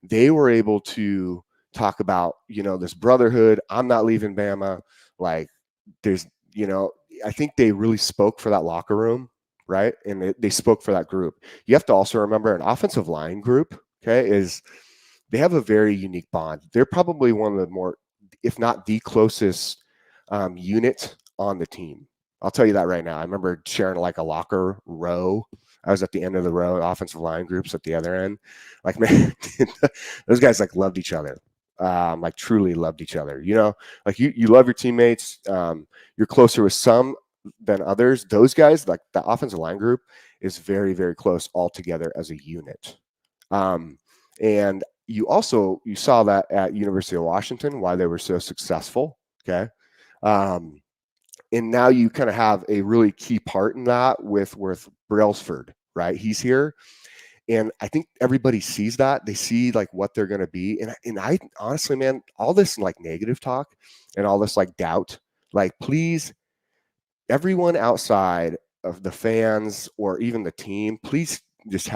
they were able to talk about, this brotherhood. I'm not leaving Bama. Like there's, I think they really spoke for that locker room, right? And they spoke for that group. You have to also remember an offensive line group, okay, they have a very unique bond. They're probably one of the more, if not the closest unit on the team. I'll tell you that right now. I remember sharing like a locker row. I was at the end of the row, offensive line groups at the other end. Like, man, those guys like loved each other. Like truly loved each other. Like you love your teammates. You're closer with some than others. Those guys, like the offensive line group, is very, very close all together as a unit. And you saw that at University of Washington, why they were so successful. Okay. And now you kind of have a really key part in that with Brailsford, right? He's here. And I think everybody sees that. They see like what they're going to be. And I honestly, man, all this like negative talk and all this like doubt, like please, everyone outside of the fans or even the team, please just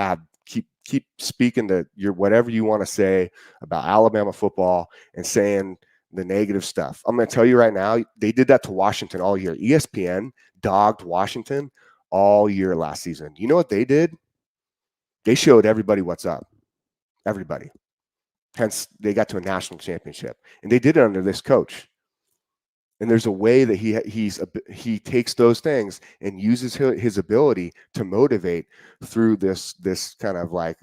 keep speaking to your whatever you want to say about Alabama football and saying the negative stuff. I'm going to tell you right now, they did that to Washington all year. ESPN dogged Washington all year last season. You know what they did? They showed everybody what's up. Everybody. Hence, they got to a national championship. And they did it under this coach. And there's a way that he takes those things and uses his ability to motivate through this kind of like,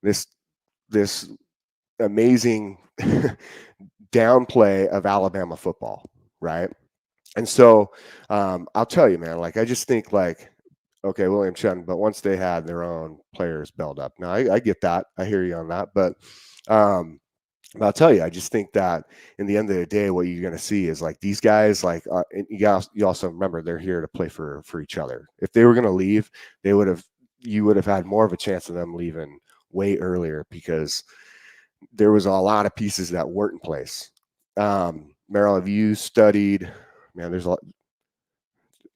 this amazing downplay of Alabama football, right? And so I'll tell you, man, like I just think like, okay, William Chun, but once they had their own players build up. Now I get that. I hear you on that. But I'll tell you, I just think that in the end of the day, what you're going to see is like these guys, like you also remember they're here to play for each other. If they were going to leave, you would have had more of a chance of them leaving way earlier because there was a lot of pieces that weren't in place. Merrill, have you studied? Man, there's a lot.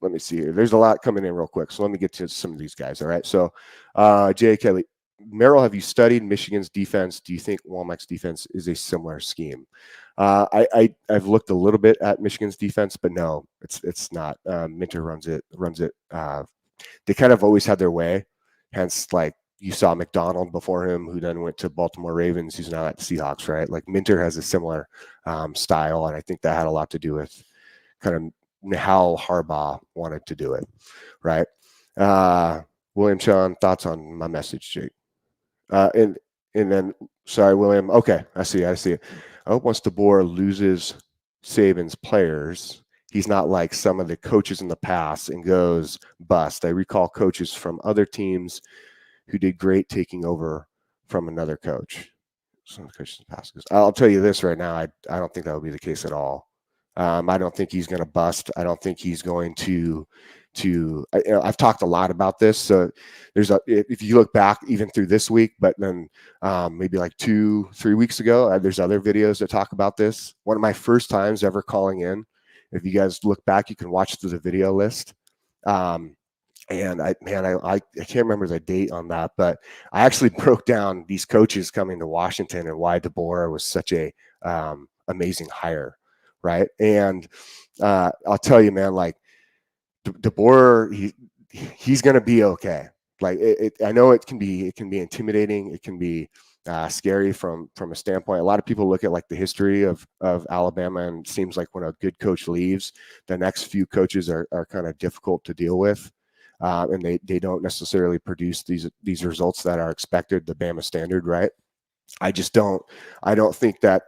Let me see here. There's a lot coming in real quick. So let me get to some of these guys. All right. So Jay Kelly, Merrill, have you studied Michigan's defense? Do you think Womack's defense is a similar scheme? I've looked a little bit at Michigan's defense, but no, it's not. Minter runs it. They kind of always had their way. Hence, like you saw McDonald before him, who then went to Baltimore Ravens, who's now at the Seahawks, right? Like Minter has a similar style, and I think that had a lot to do with kind of how Harbaugh wanted to do it, right? William Sean, thoughts on my message, Jake? And then, sorry, William. Okay, I see it. I hope once DeBoer loses Saban's players, he's not like some of the coaches in the past and goes bust. I recall coaches from other teams who did great taking over from another coach. Some of the coaches in the past. I'll tell you this right now. I don't think that would be the case at all. I don't think he's going to bust. I don't think he's going to I've talked a lot about this. So if you look back even through this week, but then maybe like 2-3 weeks ago, there's other videos that talk about this. One of my first times ever calling in. If you guys look back, you can watch through the video list. And I can't remember the date on that, but I actually broke down these coaches coming to Washington and why DeBoer was such a amazing hire. Right. And I'll tell you, man, like DeBoer, he's going to be okay. Like I know it can be intimidating. It can be scary from a standpoint. A lot of people look at like the history of Alabama, and it seems like when a good coach leaves, the next few coaches are kind of difficult to deal with. And they don't necessarily produce these results that are expected, the Bama standard, right? I don't think that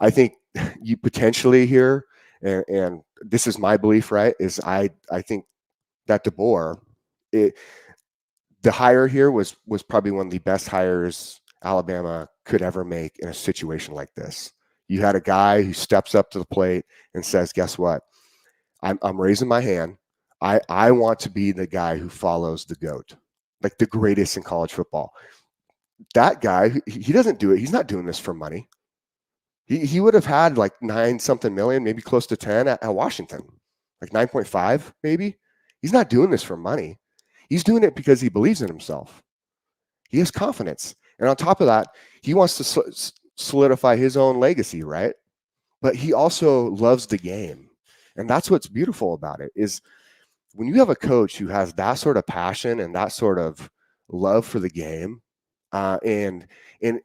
I think you potentially here, and this is my belief, right, is I think that DeBoer, the hire here was probably one of the best hires Alabama could ever make in a situation like this. You had a guy who steps up to the plate and says, guess what? I'm raising my hand. I want to be the guy who follows the GOAT, like the greatest in college football. That guy, he doesn't do it. He's not doing this for money. He would have had like 9-something million, maybe close to 10 at Washington, like 9.5 maybe. He's not doing this for money. He's doing it because he believes in himself. He has confidence. And on top of that, he wants to solidify his own legacy, right? But he also loves the game. And that's what's beautiful about it is when you have a coach who has that sort of passion and that sort of love for the game, and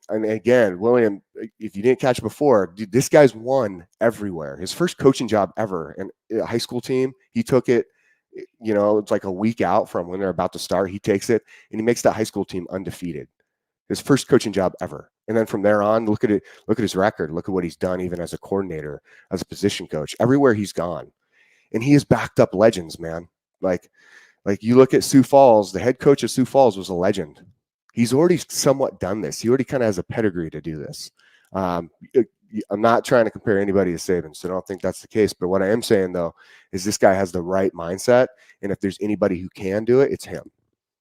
again, William, if you didn't catch before, dude, this guy's won everywhere. His first coaching job ever in a high school team, he took it, it's like a week out from when they're about to start. He takes it and he makes that high school team undefeated. His first coaching job ever. And then from there on, look at his record. Look at what he's done even as a coordinator, as a position coach, everywhere he's gone. And he has backed up legends, man. Like Like you look at Sioux Falls, the head coach of Sioux Falls was a legend. He's already somewhat done this. He already kind of has a pedigree to do this. I'm not trying to compare anybody to Saban, so I don't think that's the case. But what I am saying, though, is this guy has the right mindset. And if there's anybody who can do it, it's him.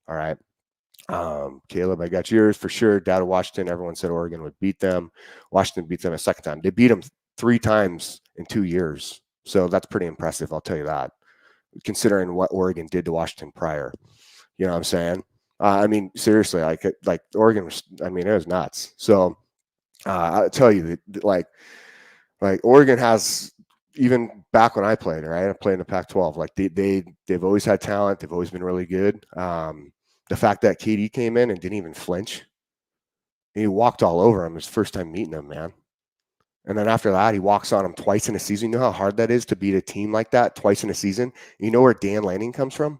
All right. Caleb, I got yours for sure. Down to Washington. Everyone said Oregon would beat them. Washington beats them a second time. They beat them 3 times in 2 years. So that's pretty impressive. I'll tell you that, considering what Oregon did to Washington prior. You know what I'm saying? I mean, seriously, like Oregon was, I mean, it was nuts. So I'll tell you that like Oregon has, even back when I played, right? I played in the Pac-12. Like they've always had talent. They've always been really good. The fact that KD came in and didn't even flinch, he walked all over him his first time meeting him, man. And then after that, he walks on him twice in a season. You know how hard that is to beat a team like that twice in a season? You know where Dan Lanning comes from?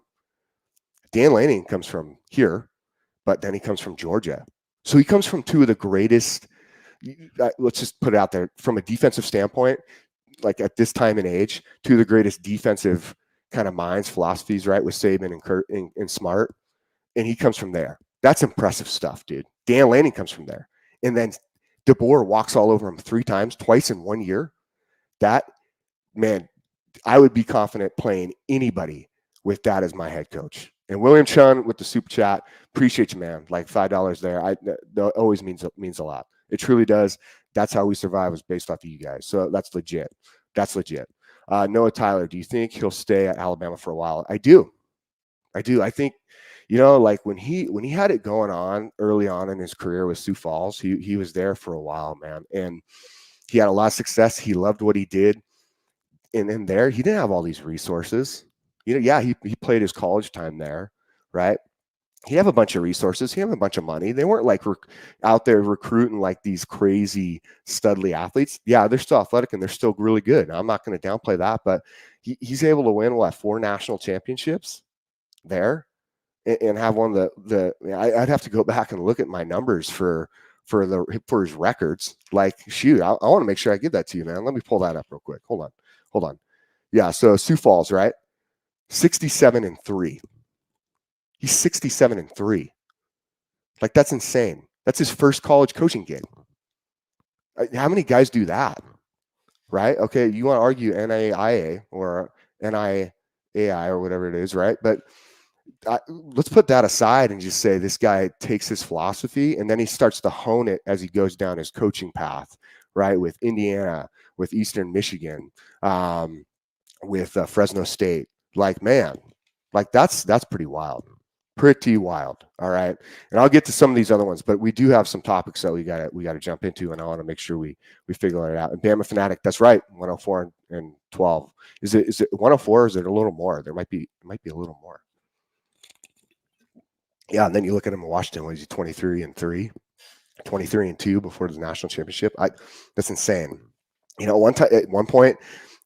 Dan Lanning comes from here, but then he comes from Georgia. So he comes from 2 of the greatest, let's just put it out there, from a defensive standpoint, like at this time and age, 2 of the greatest defensive kind of minds, philosophies, right, with Saban and Kurt and Smart. And he comes from there. That's impressive stuff, dude. Dan Lanning comes from there. And then DeBoer walks all over him 3 times, twice in 1 year. That, man, I would be confident playing anybody with that as my head coach. And William Chun with the super chat, appreciate you, man. Like $5 there. That always means a lot. It truly does. That's how we survive, was based off of you guys. So that's legit. That's legit. Noah Tyler, do you think he'll stay at Alabama for a while? I do. I think, you know, like when he had it going on early on in his career with Sioux Falls, he was there for a while, man. And he had a lot of success. He loved what he did. And in there, he didn't have all these resources. You know, yeah, he played his college time there, right? He have a bunch of resources. He have a bunch of money. They weren't like out there recruiting like these crazy studly athletes. Yeah, they're still athletic and they're still really good. Now, I'm not going to downplay that, but he's able to win 4 national championships there and have one of the I'd have to go back and look at my numbers for his records. Like, shoot, I want to make sure I give that to you, man. Let me pull that up real quick. Hold on. Yeah, so Sioux Falls, right? 67-3. He's 67-3. Like, that's insane. That's his first college coaching gig. How many guys do that? Right? Okay, you want to argue NAIA or NIAI or whatever it is, right? But let's put that aside and just say this guy takes his philosophy and then he starts to hone it as he goes down his coaching path, right? With Indiana, with Eastern Michigan, with Fresno State. Like, man, like that's pretty wild. All right. And I'll get to some of these other ones, but we do have some topics that we gotta jump into, and I want to make sure we figure it out. And Bama Fanatic, that's right, 104 and 12. Is it 104 or is it a little more? It might be a little more. Yeah, and then you look at him in Washington, what is he, 23-3, 23-2 before the national championship? That's insane. You know, at one point,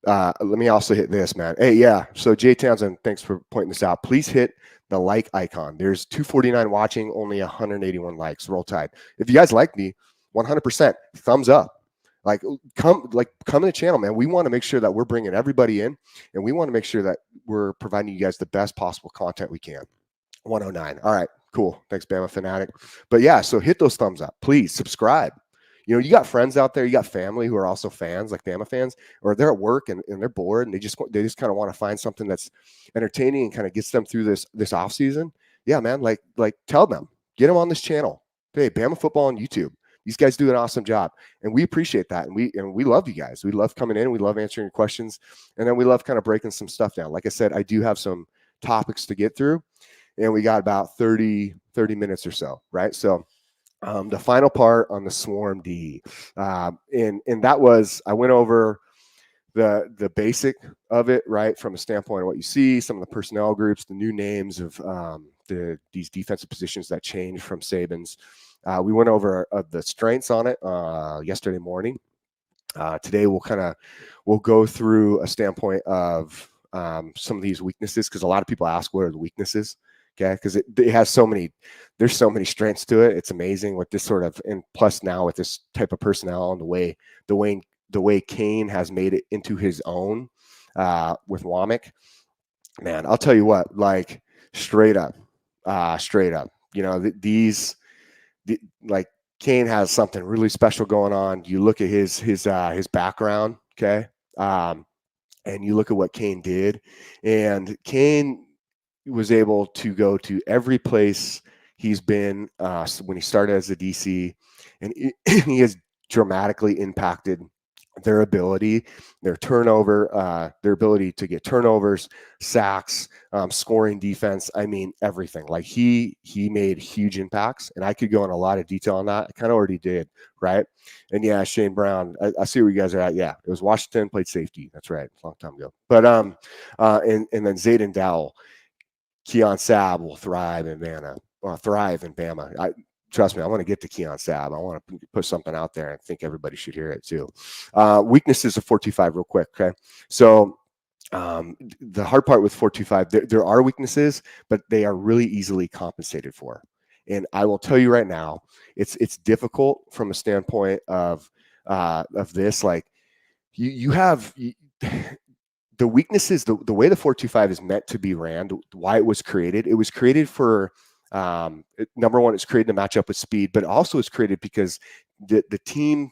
let me also hit this, man. Hey, yeah. So Jay Townsend, thanks for pointing this out. Please hit the like icon. There's 249 watching, only 181 likes. Roll Tide. If you guys like me, 100% thumbs up. Like come to the channel, man. We want to make sure that we're bringing everybody in, and we want to make sure that we're providing you guys the best possible content we can. 109. All right, cool. Thanks, Bama Fanatic. But yeah, so hit those thumbs up. Please subscribe. You know, you got friends out there, you got family who are also fans, like Bama fans, or they're at work and they're bored and they just kind of want to find something that's entertaining and kind of gets them through this off season. Yeah, man, like tell them, get them on this channel. Hey, Bama football on YouTube. These guys do an awesome job, and we appreciate that. And we love you guys. We love coming in. We love answering your questions, and then we love kind of breaking some stuff down. Like I said, I do have some topics to get through, and we got about 30 minutes or so, right? So. The final part on the Swarm D, and that was, I went over the basic of it, right, from a standpoint of what you see, some of the personnel groups, the new names of these defensive positions that changed from Saban's. We went over the strengths on it yesterday morning. Today we'll go through a standpoint of some of these weaknesses, because a lot of people ask what are the weaknesses. Okay, because it has there's so many strengths to it. It's amazing with this sort of, and plus now with this type of personnel and the way Kane has made it into his own with Womack. Man, I'll tell you what, like straight up. You know, like Kane has something really special going on. You look at his background, okay, and you look at what Kane did, and Kane was able to go to every place he's been when he started as a DC, and he has dramatically impacted their ability, their turnover, their ability to get turnovers, sacks, scoring defense. I mean, everything. Like he made huge impacts, and I could go in a lot of detail on that. I kind of already did, right? And yeah, Shane Brown, I see where you guys are at. Yeah, it was Washington, played safety. That's right, a long time ago. But and then Zayden Dowell, Keon Sabb will thrive in Bama. Trust me, I want to get to Keon Sabb. I want to put something out there. I think everybody should hear it too. Weaknesses of 425 real quick, okay? So the hard part with 425, there are weaknesses, but they are really easily compensated for. And I will tell you right now, it's difficult from a standpoint of this. Like you have the weaknesses, the way the 425 is meant to be ran, why it was created for number one, it's created to match up with speed, but also it's created because the team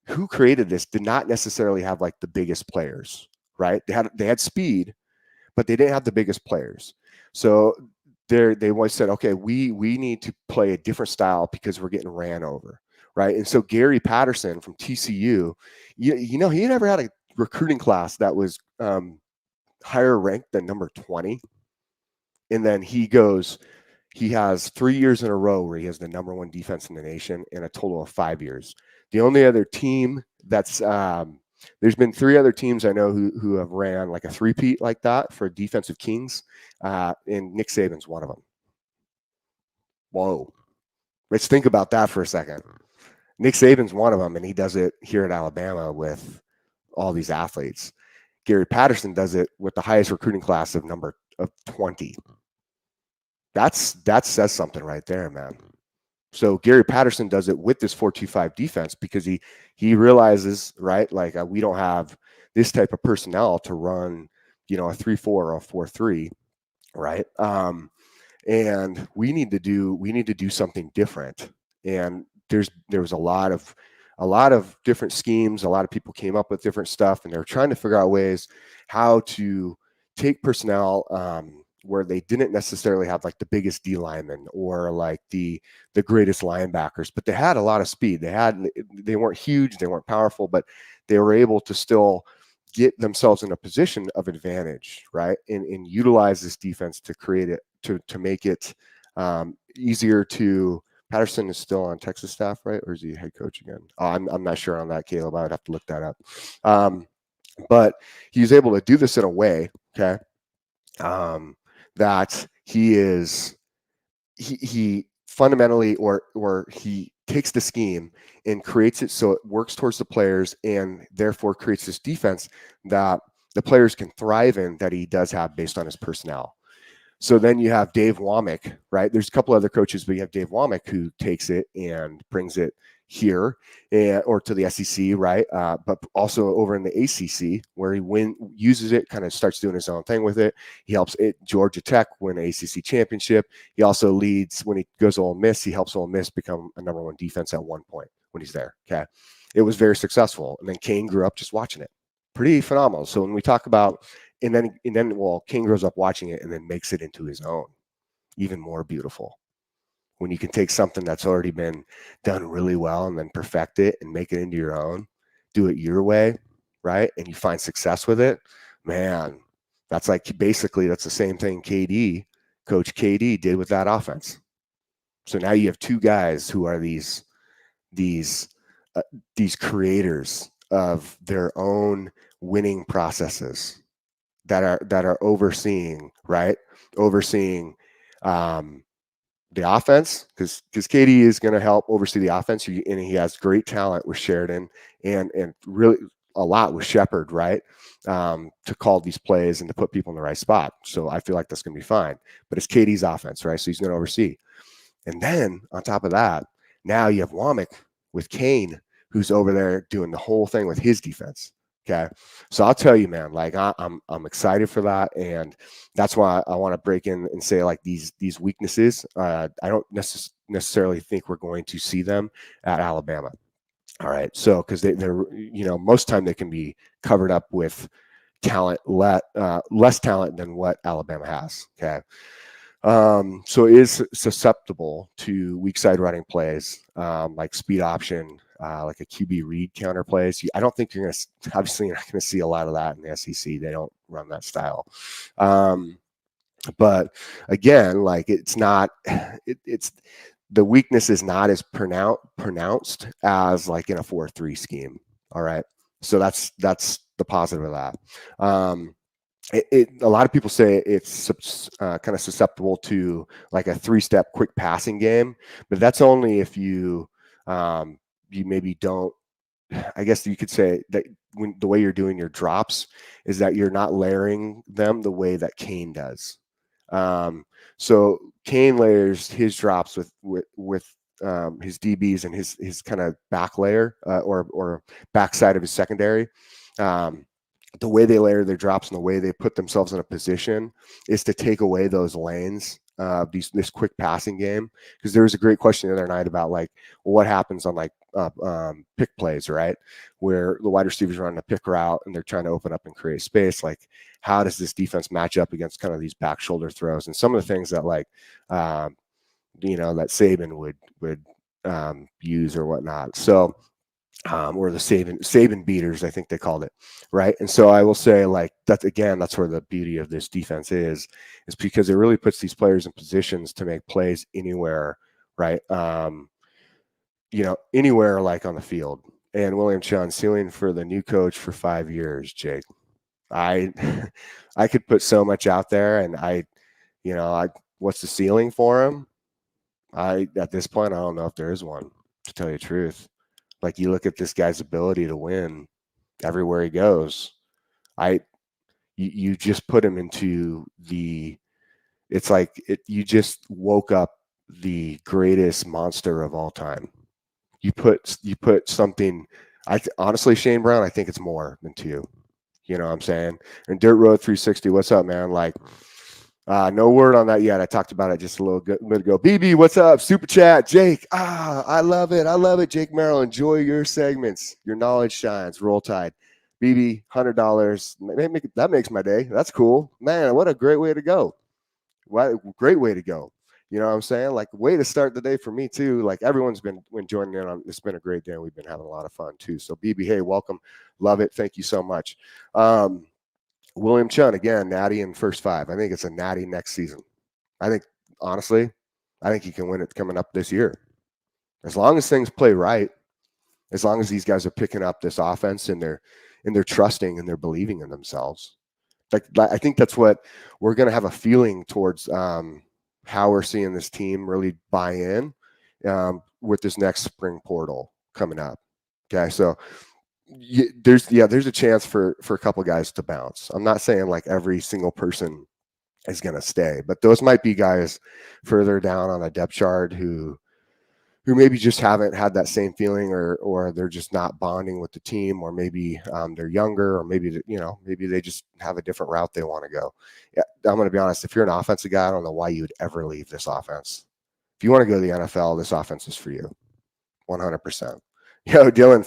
who created this did not necessarily have like the biggest players, right? They had speed, but they didn't have the biggest players. So they always said, okay, we need to play a different style because we're getting ran over, right? And so Gary Patterson from TCU, you know, he never had a recruiting class that was higher ranked than number 20. And then he has 3 years in a row where he has the number one defense in the nation in a total of 5 years. The only other team that's there's been 3 other teams I know who have ran like a three-peat like that for defensive kings, and Nick Saban's one of them. Whoa. Let's think about that for a second. Nick Saban's one of them, and he does it here at Alabama with all these athletes. Gary Patterson does it with the highest recruiting class of 20. That says something right there, man. So Gary Patterson does it with this 4-2-5 defense because he realizes, right, like we don't have this type of personnel to run, you know, a 3-4 or a 4-3, right? And we need to do something different. And there was a lot of different schemes. A lot of people came up with different stuff, and they were trying to figure out ways how to take personnel where they didn't necessarily have like the biggest D linemen or like the greatest linebackers, but they had a lot of speed. They weren't huge, they weren't powerful, but they were able to still get themselves in a position of advantage, right? And utilize this defense to create it, to make it easier to. Patterson is still on Texas staff, right? Or is he head coach again? Oh, I'm not sure on that, Caleb. I would have to look that up. But he's able to do this in a way, okay, that he fundamentally or he takes the scheme and creates it so it works towards the players, and therefore creates this defense that the players can thrive in, that he does have based on his personnel. So then you have Dave Womack, right? There's a couple other coaches, but you have Dave Womack who takes it and brings it here or to the SEC, right? But also over in the ACC where he uses it, kind of starts doing his own thing with it. He helps Georgia Tech win an ACC championship. He also leads when he goes to Ole Miss. He helps Ole Miss become a number one defense at one point when he's there. Okay, it was very successful, and then Kane grew up just watching it. Pretty phenomenal. So when we talk about and then King grows up watching it and then makes it into his own, even more beautiful. When you can take something that's already been done really well and then perfect it and make it into your own, do it your way, right? And you find success with it, man, that's like basically that's the same thing Coach KD did with that offense. So now you have two guys who are these creators of their own winning processes that are overseeing the offense, because KD is going to help oversee the offense, and he has great talent with Sheridan and really a lot with Shepard, right? To call these plays and to put people in the right spot. So I feel like that's going to be fine. But it's KD's offense, right? So he's going to oversee. And then on top of that, now you have Womack with Kane, who's over there doing the whole thing with his defense. Okay. So I'll tell you, man, like I'm excited for that. And that's why I want to break in and say like these weaknesses. I don't necessarily think we're going to see them at Alabama. All right. So, because they're, most time they can be covered up with talent, less talent than what Alabama has. Okay. So it is susceptible to weak side running plays, like speed option, like a QB read counter plays. I don't think you're going to, obviously, you're not going to see a lot of that in the SEC. They don't run that style. But again, like it's not, it's the weakness is not as pronounced as like in a 4-3 scheme. All right. So that's the positive of that. A lot of people say it's kind of susceptible to like a 3-step quick passing game, but that's only if you maybe don't. I guess you could say that when the way you're doing your drops is that you're not layering them the way that Kane does. So Kane layers his drops with his DBs and his kind of back layer or backside of his secondary. The way they layer their drops and the way they put themselves in a position is to take away those lanes, this quick passing game. Because there was a great question the other night about like, well, what happens on like pick plays, right? Where the wide receivers run a pick route and they're trying to open up and create space. Like, how does this defense match up against kind of these back shoulder throws and some of the things that like, that Saban would use or whatnot. So, or the Saban beaters, I think they called it, right? And so I will say, like, that's where the beauty of this defense is because it really puts these players in positions to make plays anywhere, right? Anywhere like on the field. And William Chun ceiling for the new coach for 5 years, Jake. I could put so much out there, and what's the ceiling for him? At this point, I don't know if there is one, to tell you the truth. Like, you look at this guy's ability to win everywhere he goes. You just put him into it's like you just woke up the greatest monster of all time. You put something. Honestly, Shane Brown, I think it's more than 2. You know what I'm saying? And Dirt Road 360, what's up, man? Like, no word on that yet. I talked about it just a little bit ago. BB, what's up? Super chat. Jake, I love it. I love it. Jake Merrill, enjoy your segments. Your knowledge shines. Roll Tide. BB, $100. That makes my day. That's cool. Man, what a great way to go. What a great way to go. You know what I'm saying? Like, way to start the day for me, too. Like, everyone's been joining in on. It's been a great day, and we've been having a lot of fun, too. So, BB, hey, welcome. Love it. Thank you so much. William Chun, again, natty in first 5. I think it's a natty next season. Honestly, I think he can win it coming up this year. As long as things play right, as long as these guys are picking up this offense and they're trusting and they're believing in themselves. Like, I think that's what we're going to have a feeling towards how we're seeing this team really buy in with this next spring portal coming up. Okay, so there's a chance for a couple guys to bounce. I'm not saying like every single person is going to stay, but those might be guys further down on a depth chart who maybe just haven't had that same feeling, or they're just not bonding with the team, or maybe they're younger, or maybe they just have a different route they want to go. Yeah, I'm going to be honest. If you're an offensive guy, I don't know why you would ever leave this offense. If you want to go to the NFL, this offense is for you, 100%. Yo, Dylan,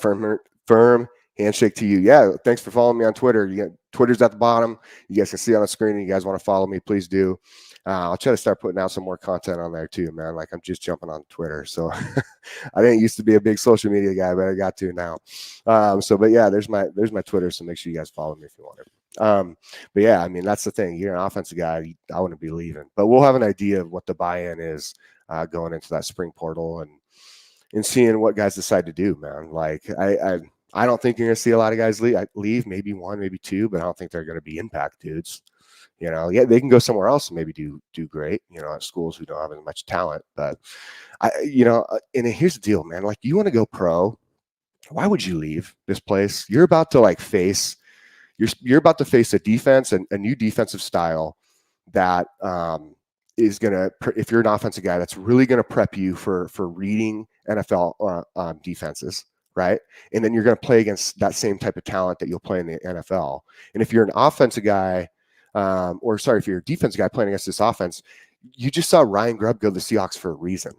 firm handshake to you. Yeah, thanks for following me on Twitter. Twitter's at the bottom. You guys can see on the screen. You guys want to follow me, please do. I'll try to start putting out some more content on there too, man. Like, I'm just jumping on Twitter. So I didn't used to be a big social media guy, but I got to now. But yeah, there's my Twitter. So make sure you guys follow me if you want it. But yeah, I mean, that's the thing. You're an offensive guy. I wouldn't be leaving, but we'll have an idea of what the buy-in is going into that spring portal and seeing what guys decide to do, man. Like, I don't think you're going to see a lot of guys leave, maybe 1, maybe 2, but I don't think they're going to be impact dudes. Yeah, they can go somewhere else and maybe do great, at schools who don't have as much talent. But and here's the deal, man. Like, you want to go pro, why would you leave this place? You're about to you're about to face a defense and a new defensive style that is going to, if you're an offensive guy, that's really going to prep you for reading NFL defenses, right? And then you're going to play against that same type of talent that you'll play in the NFL. And if you're an offensive guy, if you're a defensive guy playing against this offense, you just saw Ryan Grubb go to the Seahawks for a reason.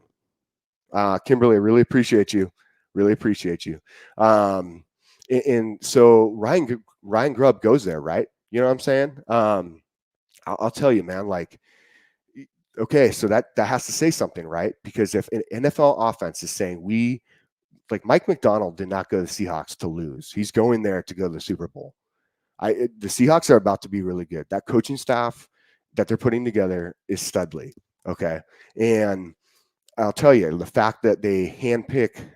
Kimberly, I really appreciate you. Really appreciate you. And so Ryan Grubb goes there, right? You know what I'm saying? I'll tell you, man, like, okay, so that has to say something, right? Because if an NFL offense is saying like Mike McDonald did not go to the Seahawks to lose. He's going there to go to the Super Bowl. The Seahawks are about to be really good. That coaching staff that they're putting together is studly. Okay. And I'll tell you, the fact that they handpick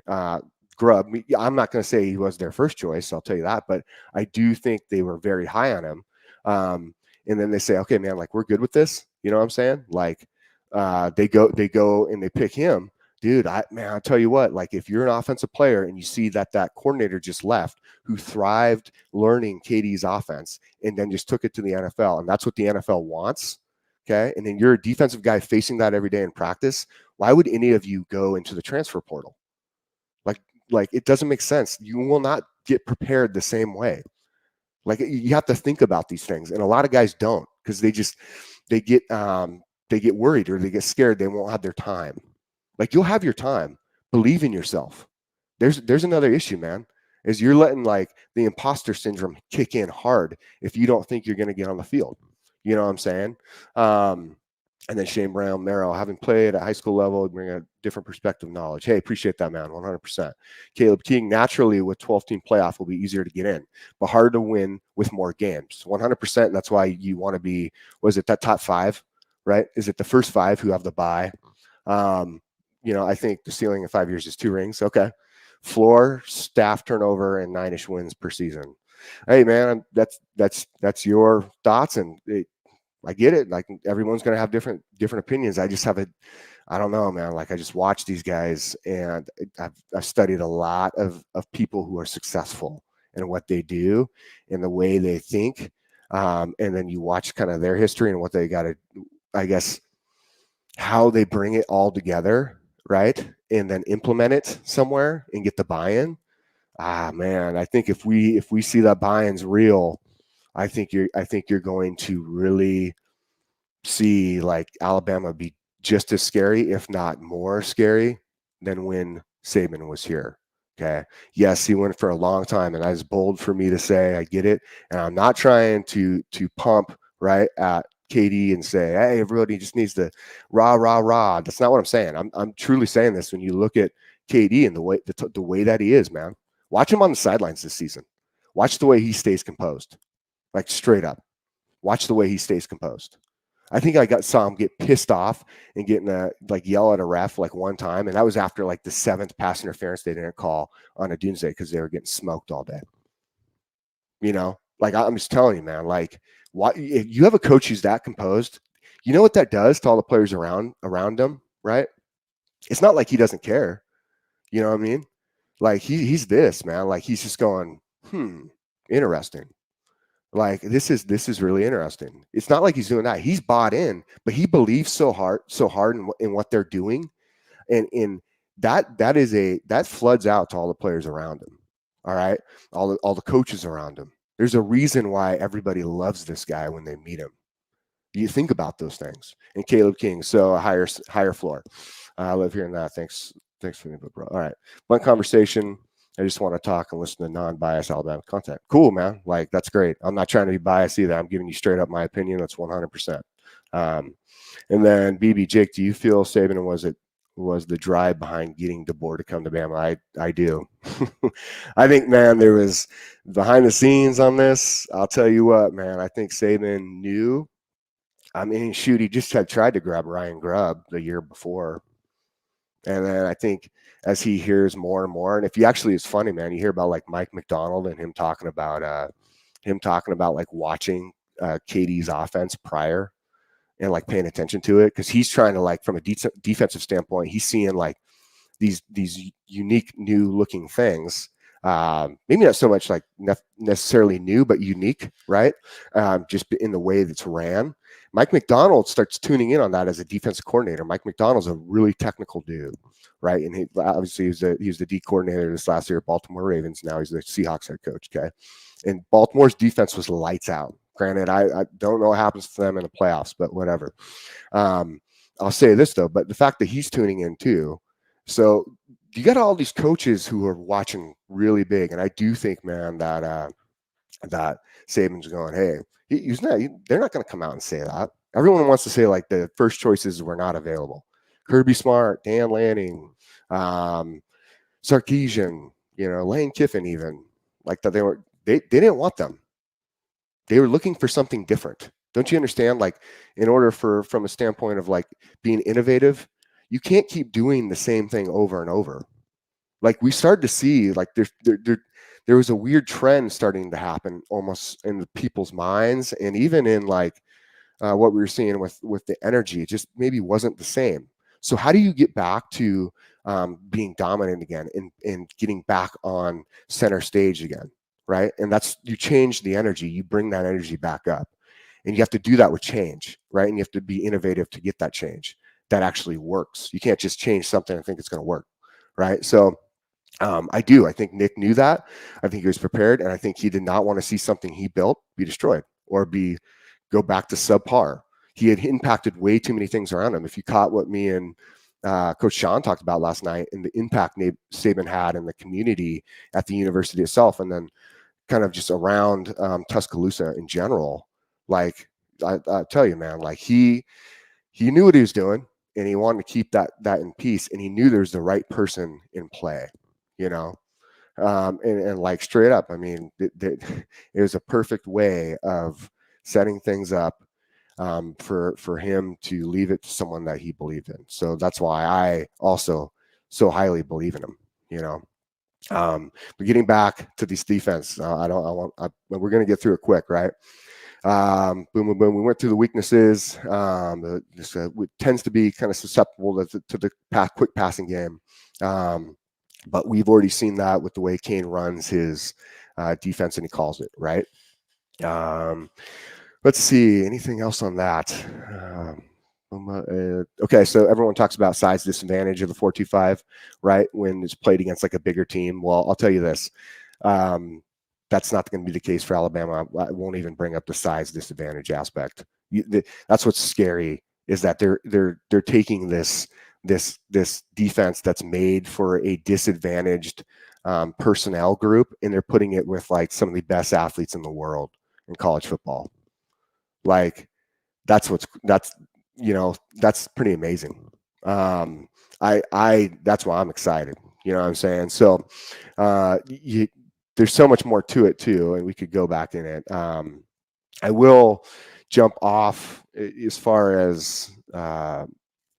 Grubb, I'm not going to say he was their first choice. I'll tell you that, but I do think they were very high on him. And then they say, okay, man, like, we're good with this. You know what I'm saying? Like, they go and they pick him. Dude, I'll tell you what, like, if you're an offensive player and you see that coordinator just left who thrived learning KD's offense and then just took it to the NFL, and that's what the NFL wants, okay? And then you're a defensive guy facing that every day in practice, why would any of you go into the transfer portal? Like it doesn't make sense. You will not get prepared the same way. Like, you have to think about these things, and a lot of guys don't, because they get worried, or they get scared they won't have their time. Like, you'll have your time. Believe in yourself. There's another issue, man, is you're letting like the imposter syndrome kick in hard if you don't think you're going to get on the field. You know what I'm saying? And then Shane Brown, Merrill, having played at high school level, bring a different perspective knowledge. Hey, appreciate that, man, 100%. Caleb King, naturally with 12-team playoff will be easier to get in, but harder to win with more games. 100%. That's why you want to be, was it that top 5, right? Is it the first 5 who have the bye? I think the ceiling in 5 years is 2 rings. Okay. Floor, staff turnover, and 9-ish wins per season. Hey, man, that's your thoughts, and I get it. Like, everyone's going to have different opinions. I just I don't know, man. Like, I just watch these guys, and I've studied a lot of people who are successful and what they do and the way they think. And then you watch kind of their history and what they got to, I guess, how they bring it all together, right? And then implement it somewhere and get the buy-in. Man, I think if we see that buy-in's real, I think you're going to really see like Alabama be just as scary, if not more scary, than when Saban was here. Okay. Yes, he went for a long time, and that's bold for me to say. I get it, and I'm not trying to pump right at KD and say, hey, everybody just needs to rah rah rah. That's not what I'm saying. I'm truly saying this. When you look at KD and the way that he is, man, watch him on the sidelines this season. Watch the way he stays composed. Like, straight up, watch the way he stays composed. I think saw him get pissed off and getting yell at a ref like one time, and that was after like the 7th pass interference they didn't call on a doomsday because they were getting smoked all day. You know, like, I'm just telling you, man. Like, if you have a coach who's that composed, you know what that does to all the players around him, right? It's not like he doesn't care. You know what I mean? Like, he's this, man. Like, he's just going, interesting. Like, this is really interesting. It's not like he's doing that. He's bought in, but he believes so hard in what they're doing. And in that floods out to all the players around him. All right. All the coaches around him. There's a reason why everybody loves this guy when they meet him. You think about those things. And Caleb King, so a higher floor. I love hearing that. Thanks for the input, bro. All right. One conversation. I just want to talk and listen to non-biased Alabama content. Cool, man. Like, that's great. I'm not trying to be biased either. I'm giving you straight up my opinion. That's 100%. And then BB, Jake, do you feel Saban was the drive behind getting DeBoer to come to Bama? I do. I think, man, there was behind the scenes on this. I'll tell you what, man. I think Saban knew. I mean, shoot, he just had tried to grab Ryan Grubb the year before. And then I think as he hears more and more, and if you actually, it's funny, man, you hear about like Mike McDonald and him talking about like watching KD's offense prior and like paying attention to it, because he's trying to, like, from a defensive standpoint, he's seeing like these unique new looking things. Maybe not so much like necessarily new, but unique, right? Just in the way that's ran. Mike McDonald starts tuning in on that as a defensive coordinator. Mike McDonald's a really technical dude, right? And he obviously he was the D coordinator this last year at Baltimore Ravens. Now he's the Seahawks head coach. Okay, and Baltimore's defense was lights out. Granted, I don't know what happens to them in the playoffs, but whatever. I'll say this though, but the fact that he's tuning in too, so you got all these coaches who are watching really big, and I do think, man, that that Saban's going, hey, they're not going to come out and say that. Everyone wants to say like the first choices were not available. Kirby Smart, Dan Lanning, Sarkisian, Lane Kiffin, even like that. They didn't want them. They were looking for something different. Don't you understand? Like, in order from a standpoint of like being innovative, you can't keep doing the same thing over and over. Like, we started to see like there was a weird trend starting to happen almost in the people's minds, and even in like what we were seeing with the energy, it just maybe wasn't the same. So how do you get back to being dominant again and getting back on center stage again, right? And that's, you change the energy, you bring that energy back up, and you have to do that with change, right? And you have to be innovative to get that change that actually works. You can't just change something and think it's going to work, right? So I think Nick knew that. I think he was prepared, and I think he did not want to see something he built be destroyed or go back to subpar. He had impacted way too many things around him. If you caught what me and Coach Sean talked about last night and the impact Saban had in the community at the university itself, and then kind of just around Tuscaloosa in general, like I tell you, man, like he knew what he was doing, and he wanted to keep that in peace, and he knew there's the right person in play, and like straight up, I mean, it was a perfect way of setting things up for him to leave it to someone that he believed in. So that's why I also so highly believe in him, but getting back to this defense, we're going to get through it quick, right? Boom, boom, boom. We went through the weaknesses. This tends to be kind of susceptible to the quick passing game. But we've already seen that with the way Kane runs his defense, and he calls it, right? Let's see. Anything else on that? Okay, so everyone talks about size disadvantage of the 4-2-5, right? When it's played against like a bigger team. Well, I'll tell you this. That's not going to be the case for Alabama. I won't even bring up the size disadvantage aspect. That's what's scary, is that they're taking this defense that's made for a disadvantaged personnel group, and they're putting it with like some of the best athletes in the world in college football. Like that's pretty amazing. That's why I'm excited. You know what I'm saying? So there's so much more to it too, and we could go back in it. I will jump off as far as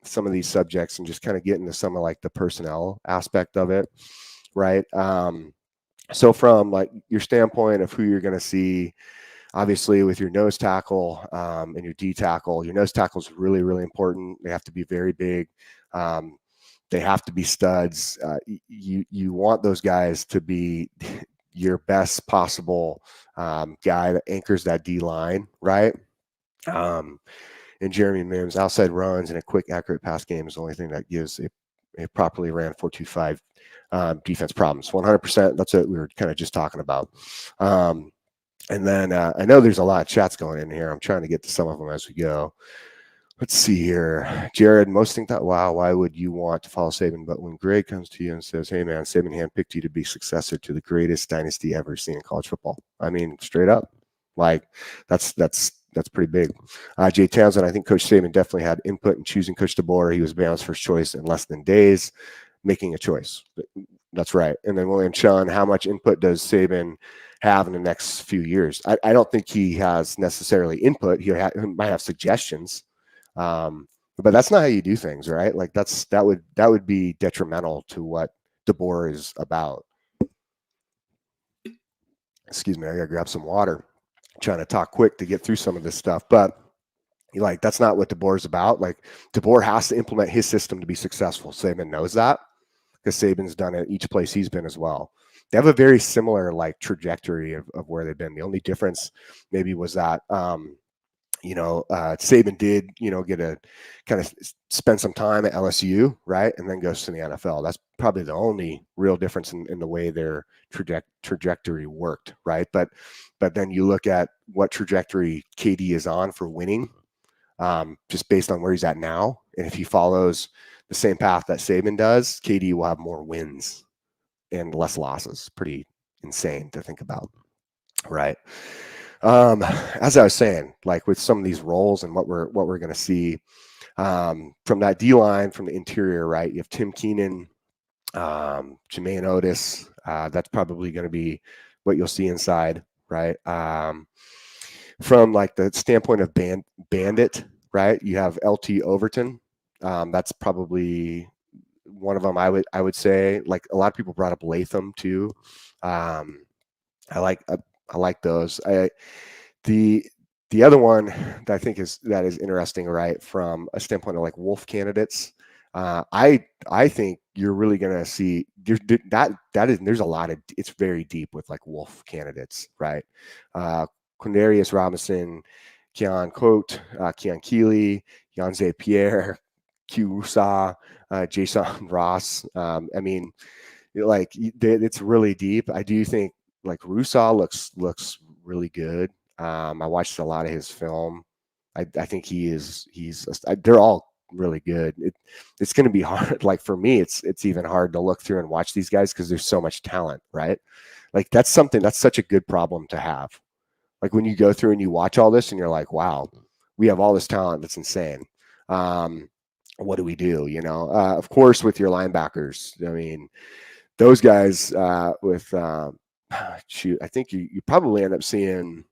some of these subjects and just kind of get into some of like the personnel aspect of it, right? So from like your standpoint of who you're going to see, obviously with your nose tackle and your D tackle, your nose tackle is really, really important. They have to be very big. They have to be studs. You want those guys to be your best possible guy that anchors that D line, right? And Jeremy Mims, outside runs and a quick, accurate pass game is the only thing that gives a properly ran 4-2-5 defense problems. 100%. That's what we were kind of just talking about. And then I know there's a lot of chats going in here. I'm trying to get to some of them as we go. Let's see here. Jared, most think that, wow, why would you want to follow Saban? But when Greg comes to you and says, hey, man, Saban handpicked you to be successor to the greatest dynasty ever seen in college football. I mean, straight up. Like, that's pretty big. Jay Townsend, I think Coach Saban definitely had input in choosing Coach DeBoer. He was Bama's first choice in less than days, making a choice. That's right. And then William Chun, how much input does Saban have in the next few years? I don't think he has necessarily input. He might have suggestions, but that's not how you do things, right? Like that would be detrimental to what DeBoer is about. Excuse me, I gotta grab some water. I'm trying to talk quick to get through some of this stuff, but like that's not what DeBoer is about. Like DeBoer has to implement his system to be successful. Saban knows that, because Saban's done it each place he's been as well. They have a very similar like trajectory of where they've been. The only difference maybe was that Saban did, get a kind of spend some time at LSU, right? And then goes to the NFL. That's probably the only real difference in the way their trajectory worked, right? But then you look at what trajectory KD is on for winning, just based on where he's at now. And if he follows the same path that Saban does, KD will have more wins and less losses. Pretty insane to think about, right? As I was saying, like with some of these roles and what we're going to see from that D line, from the interior, right? You have Tim Keenan, Jermaine Otis. That's probably going to be what you'll see inside, right? From like the standpoint of bandit, right? You have LT Overton. That's probably one of them. I would say, like, a lot of people brought up Latham too. I like those. The other one that I think is interesting, right, from a standpoint of like Wolf candidates, I think you're really going to see there's a lot of, it's very deep with like Wolf candidates, right? Quindarius Robinson, Keon Cote, Keon Keeley, Yanze Pierre, Q Rusa, Jason Ross. I mean, like, it's really deep. I do think like Rusa looks really good. I watched a lot of his film. I think they're all really good. It's going to be hard. Like for me, it's even hard to look through and watch these guys because there's so much talent, right? Like that's such a good problem to have. Like when you go through and you watch all this and you're like, wow, we have all this talent. That's insane. What do we do? Of course, with your linebackers, I mean, those guys with shoot, I think you probably end up seeing,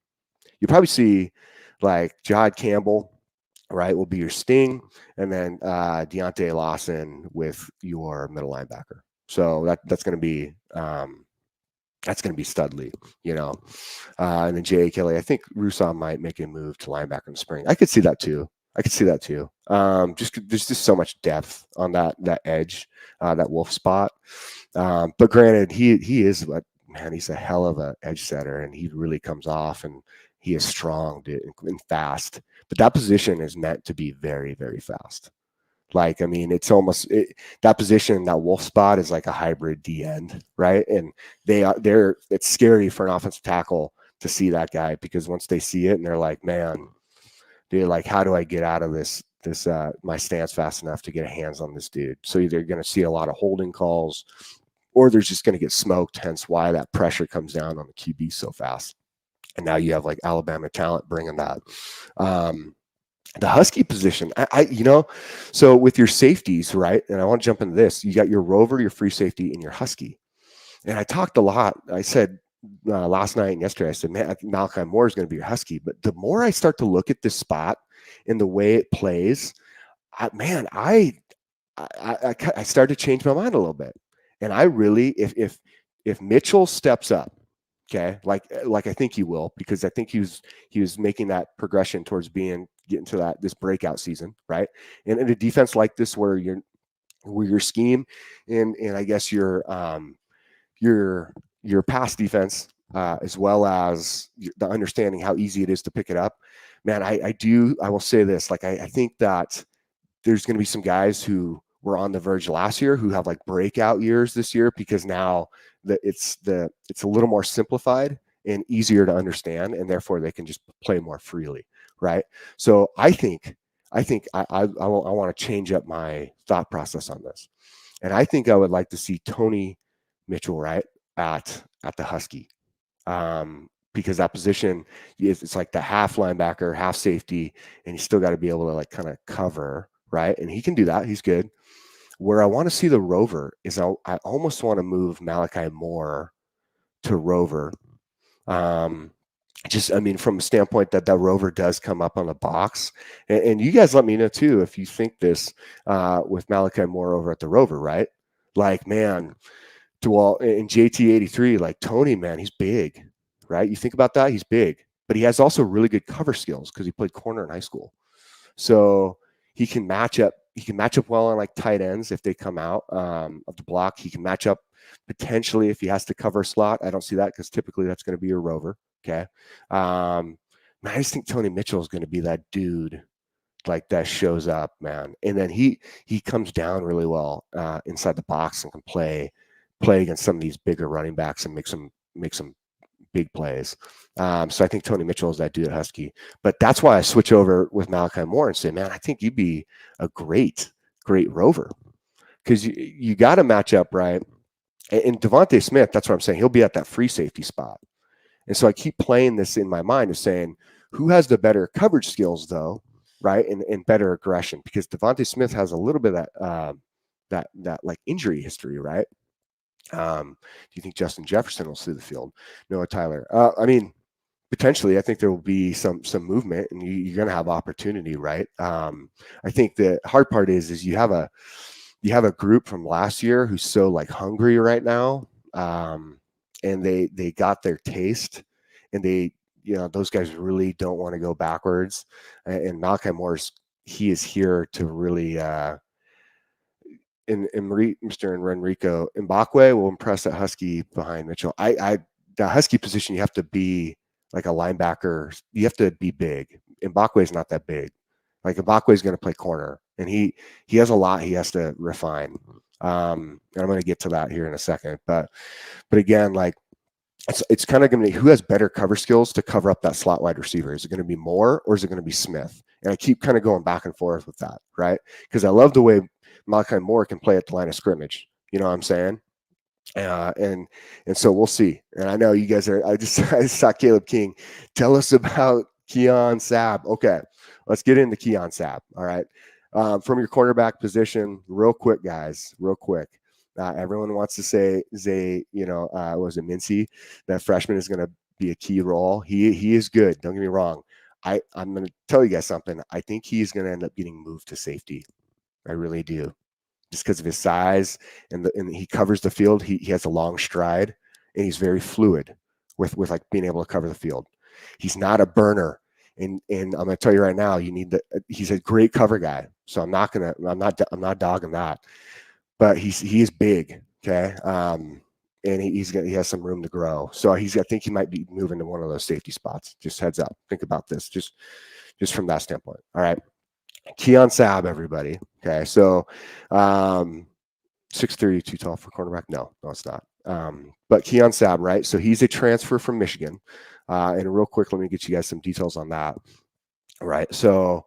you probably see like Jihad Campbell, right, will be your sting, and then Deontay Lawson with your middle linebacker. So that's going to be Studley, and then J.A. Kelly. I think Rusan might make a move to linebacker in the spring. I could see that too. There's just so much depth on that edge, that Wolf spot. But granted, he is, man, he's a hell of a edge setter, and he really comes off, and he is strong, dude, and fast. But that position is meant to be very, very fast. Like, I mean, it's almost that position, that Wolf spot is like a hybrid D end, right? And it's scary for an offensive tackle to see that guy, because once they see it and they're like, man, dude, like, how do I get out of this my stance fast enough to get hands on this dude? So you're going to see a lot of holding calls, or they're just going to get smoked. Hence why that pressure comes down on the QB so fast. And now you have like Alabama talent bringing that. The Husky position, so with your safeties, right? And I want to jump into this. You got your Rover, your free safety, and your Husky. And I talked a lot. I said last night and yesterday, I said, man, I think Malachi Moore is going to be your Husky. But the more I start to look at this spot and the way it plays, I started to change my mind a little bit. And I really, if Mitchell steps up, okay, like I think he will, because I think he was making that progression towards getting to this breakout season, right? And in a defense like this, where your scheme and I guess your pass defense, as well as the understanding how easy it is to pick it up, man, I will say this, like I think that there's going to be some guys who were on the verge last year who have like breakout years this year, because now it's a little more simplified and easier to understand, and therefore they can just play more freely, right? So I think I want to change up my thought process on this, and I think I would like to see Tony Mitchell, right, at the Husky, because that position it's like the half linebacker, half safety, and you still got to be able to like kind of cover, right? And he can do that. He's good. Where I want to see the Rover is I almost want to move Malachi Moore to Rover. From a standpoint that Rover does come up on the box. And you guys let me know too if you think this with Malachi Moore over at the Rover, right? Like, man, in JT83, like Tony, man, he's big, right? You think about that, he's big, but he has also really good cover skills because he played corner in high school. So he can match up well on like tight ends if they come out of the block. He can match up potentially if he has to cover slot. I don't see that because typically that's going to be your Rover. Okay. man, I just think Tony Mitchell is going to be that dude like that shows up, man. And then he comes down really well inside the box and can play against some of these bigger running backs and make some big plays. So I think Tony Mitchell is that dude at Husky. But that's why I switch over with Malachi Moore and say, man, I think you'd be a great rover, because you got to match up right. And Devontae Smith, that's what I'm saying. He'll be at that free safety spot. And so I keep playing this in my mind of saying, who has the better coverage skills though, right? And better aggression, because Devontae Smith has a little bit of that like injury history, right? Do you think Justin Jefferson will see the field? Noah Tyler. I mean, potentially, I think there will be some movement, and you're going to have opportunity, right? I think the hard part is you have a group from last year who's so like hungry right now, and they got their taste, and those guys really don't want to go backwards. And Malachi Moore's, he is here to really. Mr. Enrico Mbakwe will impress that Husky behind Mitchell. The Husky position, you have to be like a linebacker. You have to be big. Mbakwe is not that big. Like Mbakwe is going to play corner, and he has a lot he has to refine. And I'm going to get to that here in a second. But again, like it's kind of going to be who has better cover skills to cover up that slot wide receiver. Is it going to be Moore or is it going to be Smith? And I keep kind of going back and forth with that, right? Because I love the way Malachi Moore can play at the line of scrimmage. You know what I'm saying? And so we'll see. And I know you guys are. I saw Caleb King. Tell us about Keon Sabb. Okay, let's get into Keon Sabb. All right, from your cornerback position, real quick, guys. Real quick. Everyone wants to say Zay. Was it Mincy? That freshman is going to be a key role. He is good. Don't get me wrong. I'm going to tell you guys something. I think he's going to end up getting moved to safety. I really do, just because of his size and he covers the field. He has a long stride and he's very fluid with like being able to cover the field. He's not a burner, and I'm going to tell you right now, he's a great cover guy. So I'm not dogging that, but he is big, okay, and he has some room to grow. So I think he might be moving to one of those safety spots. Just heads up, think about this, just from that standpoint. All right. Keon Sabb, everybody. Okay, so 6'3", too tall for cornerback. No, it's not. But Keon Sabb, right? So he's a transfer from Michigan. And real quick, let me get you guys some details on that. All right. So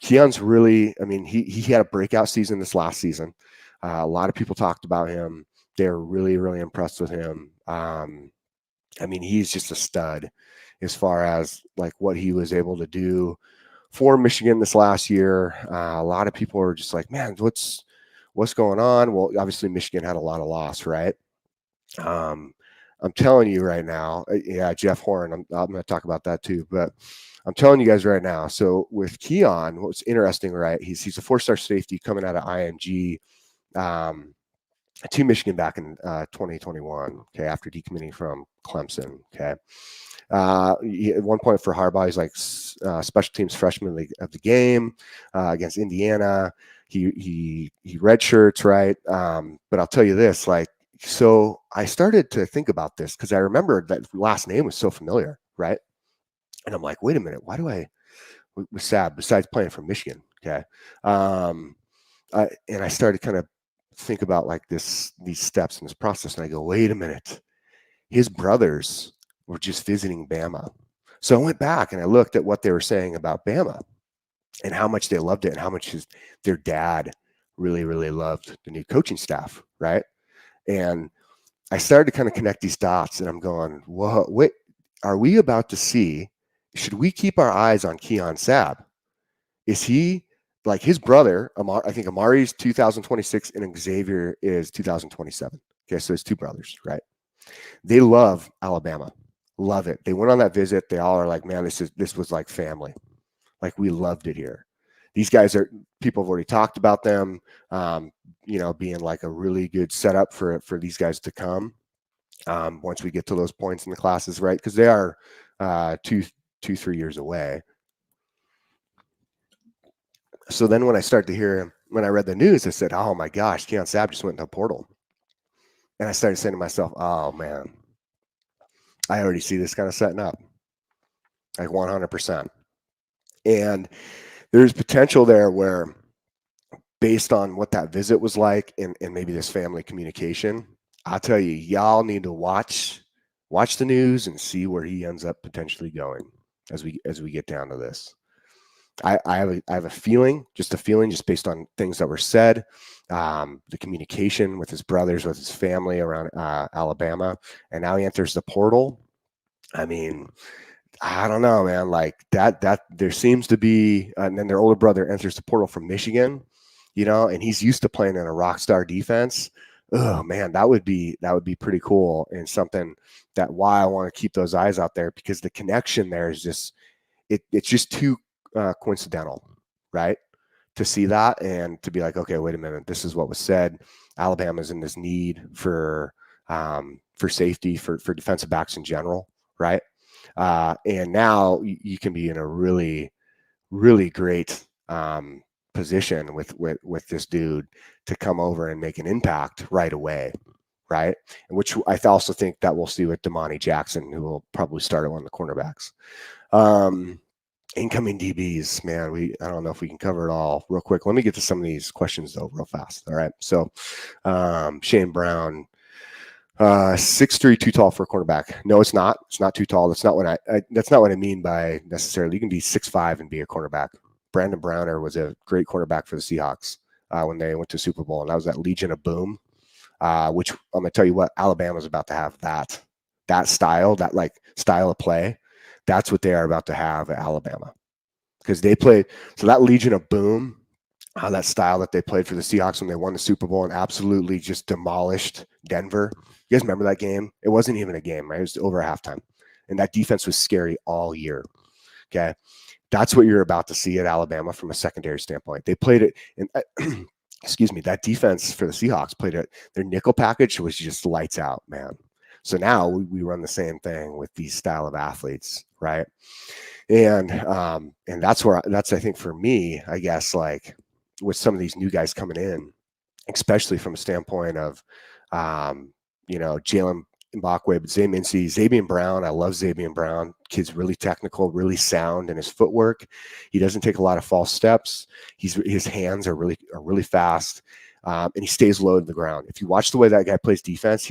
Keon's really, I mean, he had a breakout season this last season. A lot of people talked about him. They're really, really impressed with him. I mean, he's just a stud as far as like what he was able to do for Michigan this last year. A lot of people are just like, man, what's going on? Well, obviously Michigan had a lot of loss, right? I'm telling you right now, yeah, Jeff Horn, I'm going to talk about that too, but I'm telling you guys right now. So with Keon, what's interesting, right? He's a 4-star safety coming out of IMG to Michigan back in 2021. Okay, after decommitting from Clemson. Okay. At one point for Harbaugh, he's like special teams freshman of the game against Indiana. He redshirts, right? But I'll tell you this, like, so I started to think about this because I remembered that last name was so familiar, right? And I'm like, wait a minute, why do I with Sabb besides playing for Michigan? Okay, and I started kind of think about like these steps in this process, and I go, wait a minute, his brothers were just visiting Bama. So I went back and I looked at what they were saying about Bama and how much they loved it and how much their dad really, really loved the new coaching staff, right? And I started to kind of connect these dots, and I'm going, whoa, wait, are we about to see, should we keep our eyes on Keon Sabb? Is he like his brother? I think Amari's 2026 and Xavier is 2027. Okay, so it's two brothers, right? They love Alabama. Love it. They went on that visit. They all are like, man, this was like family. Like, we loved it here. These guys people have already talked about them, being like a really good setup for these guys to come once we get to those points in the classes, right? Because they are 3 years away. So then when I read the news, I said, oh my gosh, Keon Sabb just went into a portal. And I started saying to myself, oh man, I already see this kind of setting up. like 100%. And there's potential there where, based on what that visit was like and maybe this family communication, I'll tell you, y'all need to watch the news and see where he ends up potentially going as we get down to this. I have a feeling, just based on things that were said, the communication with his brothers, with his family around Alabama, and now he enters the portal. I mean, I don't know, man. Like that there seems to be, and then their older brother enters the portal from Michigan, and he's used to playing in a rock star defense. Oh man, that would be pretty cool, and something that why I want to keep those eyes out there, because the connection there is just it's just too coincidental, right? To see that and to be like, okay, wait a minute, this is what was said. Alabama's in this need for safety, for defensive backs in general, right? And now you can be in a really, really great position with this dude to come over and make an impact right away, right? And which I also think that we'll see with Damani Jackson, who will probably start at one of the cornerbacks. Incoming DBs, man, I don't know if we can cover it all real quick. Let me get to some of these questions though real fast. All right. So Shane Brown, 6'3", too tall for a quarterback. No, it's not. It's not too tall. That's not what I mean by necessarily. You can be 6'5" and be a cornerback. Brandon Browner was a great quarterback for the Seahawks when they went to Super Bowl, and that was that Legion of Boom, which I'm gonna tell you what, Alabama's about to have that style, that like style of play. That's what they are about to have at Alabama, because they played. So that Legion of Boom, that style that they played for the Seahawks when they won the Super Bowl and absolutely just demolished Denver. You guys remember that game? It wasn't even a game, right? It was over halftime. And that defense was scary all year. Okay. That's what you're about to see at Alabama from a secondary standpoint. They played it, and excuse me, that defense for the Seahawks played it. Their nickel package was just lights out, man. So now we run the same thing with these style of athletes, right? And that's I think for me, I guess, like with some of these new guys coming in, especially from a standpoint of, Jalen Mbakwe, but Zay Mincy, Zabian Brown. I love Zabian Brown. Kid's really technical, really sound in his footwork. He doesn't take a lot of false steps. His hands are really fast, and he stays low to the ground. If you watch the way that guy plays defense,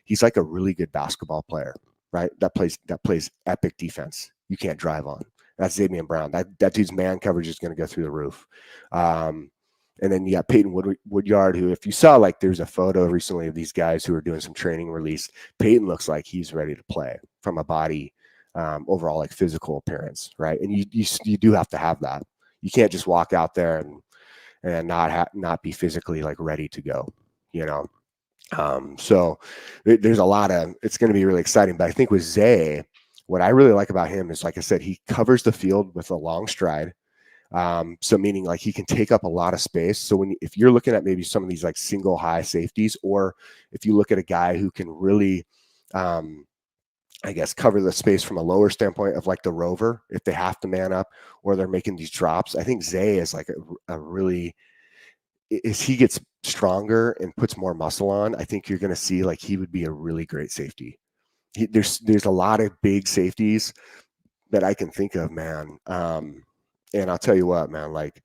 he's like a really good basketball player, right? That plays epic defense. You can't drive on. That's Zabian Brown. That dude's man coverage is going to go through the roof. And then you got Peyton Woodyard, who, if you saw, like, there's a photo recently of these guys who are doing some training release. Peyton looks like he's ready to play from a body, overall, like, physical appearance, right? And you do have to have that. You can't just walk out there and not be physically, like, ready to go, So there's a lot of, it's going to be really exciting. But I think with Zay, what I really like about him is, like I said, he covers the field with a long stride. So meaning, like, he can take up a lot of space. So if you're looking at maybe some of these like single high safeties, or if you look at a guy who can really, I guess, cover the space from a lower standpoint of like the rover, if they have to man up or they're making these drops, I think Zay is like a really, as he gets stronger and puts more muscle on, I think you're going to see, like, he would be a really great safety. There's a lot of big safeties that I can think of, man. And I'll tell you what, man, like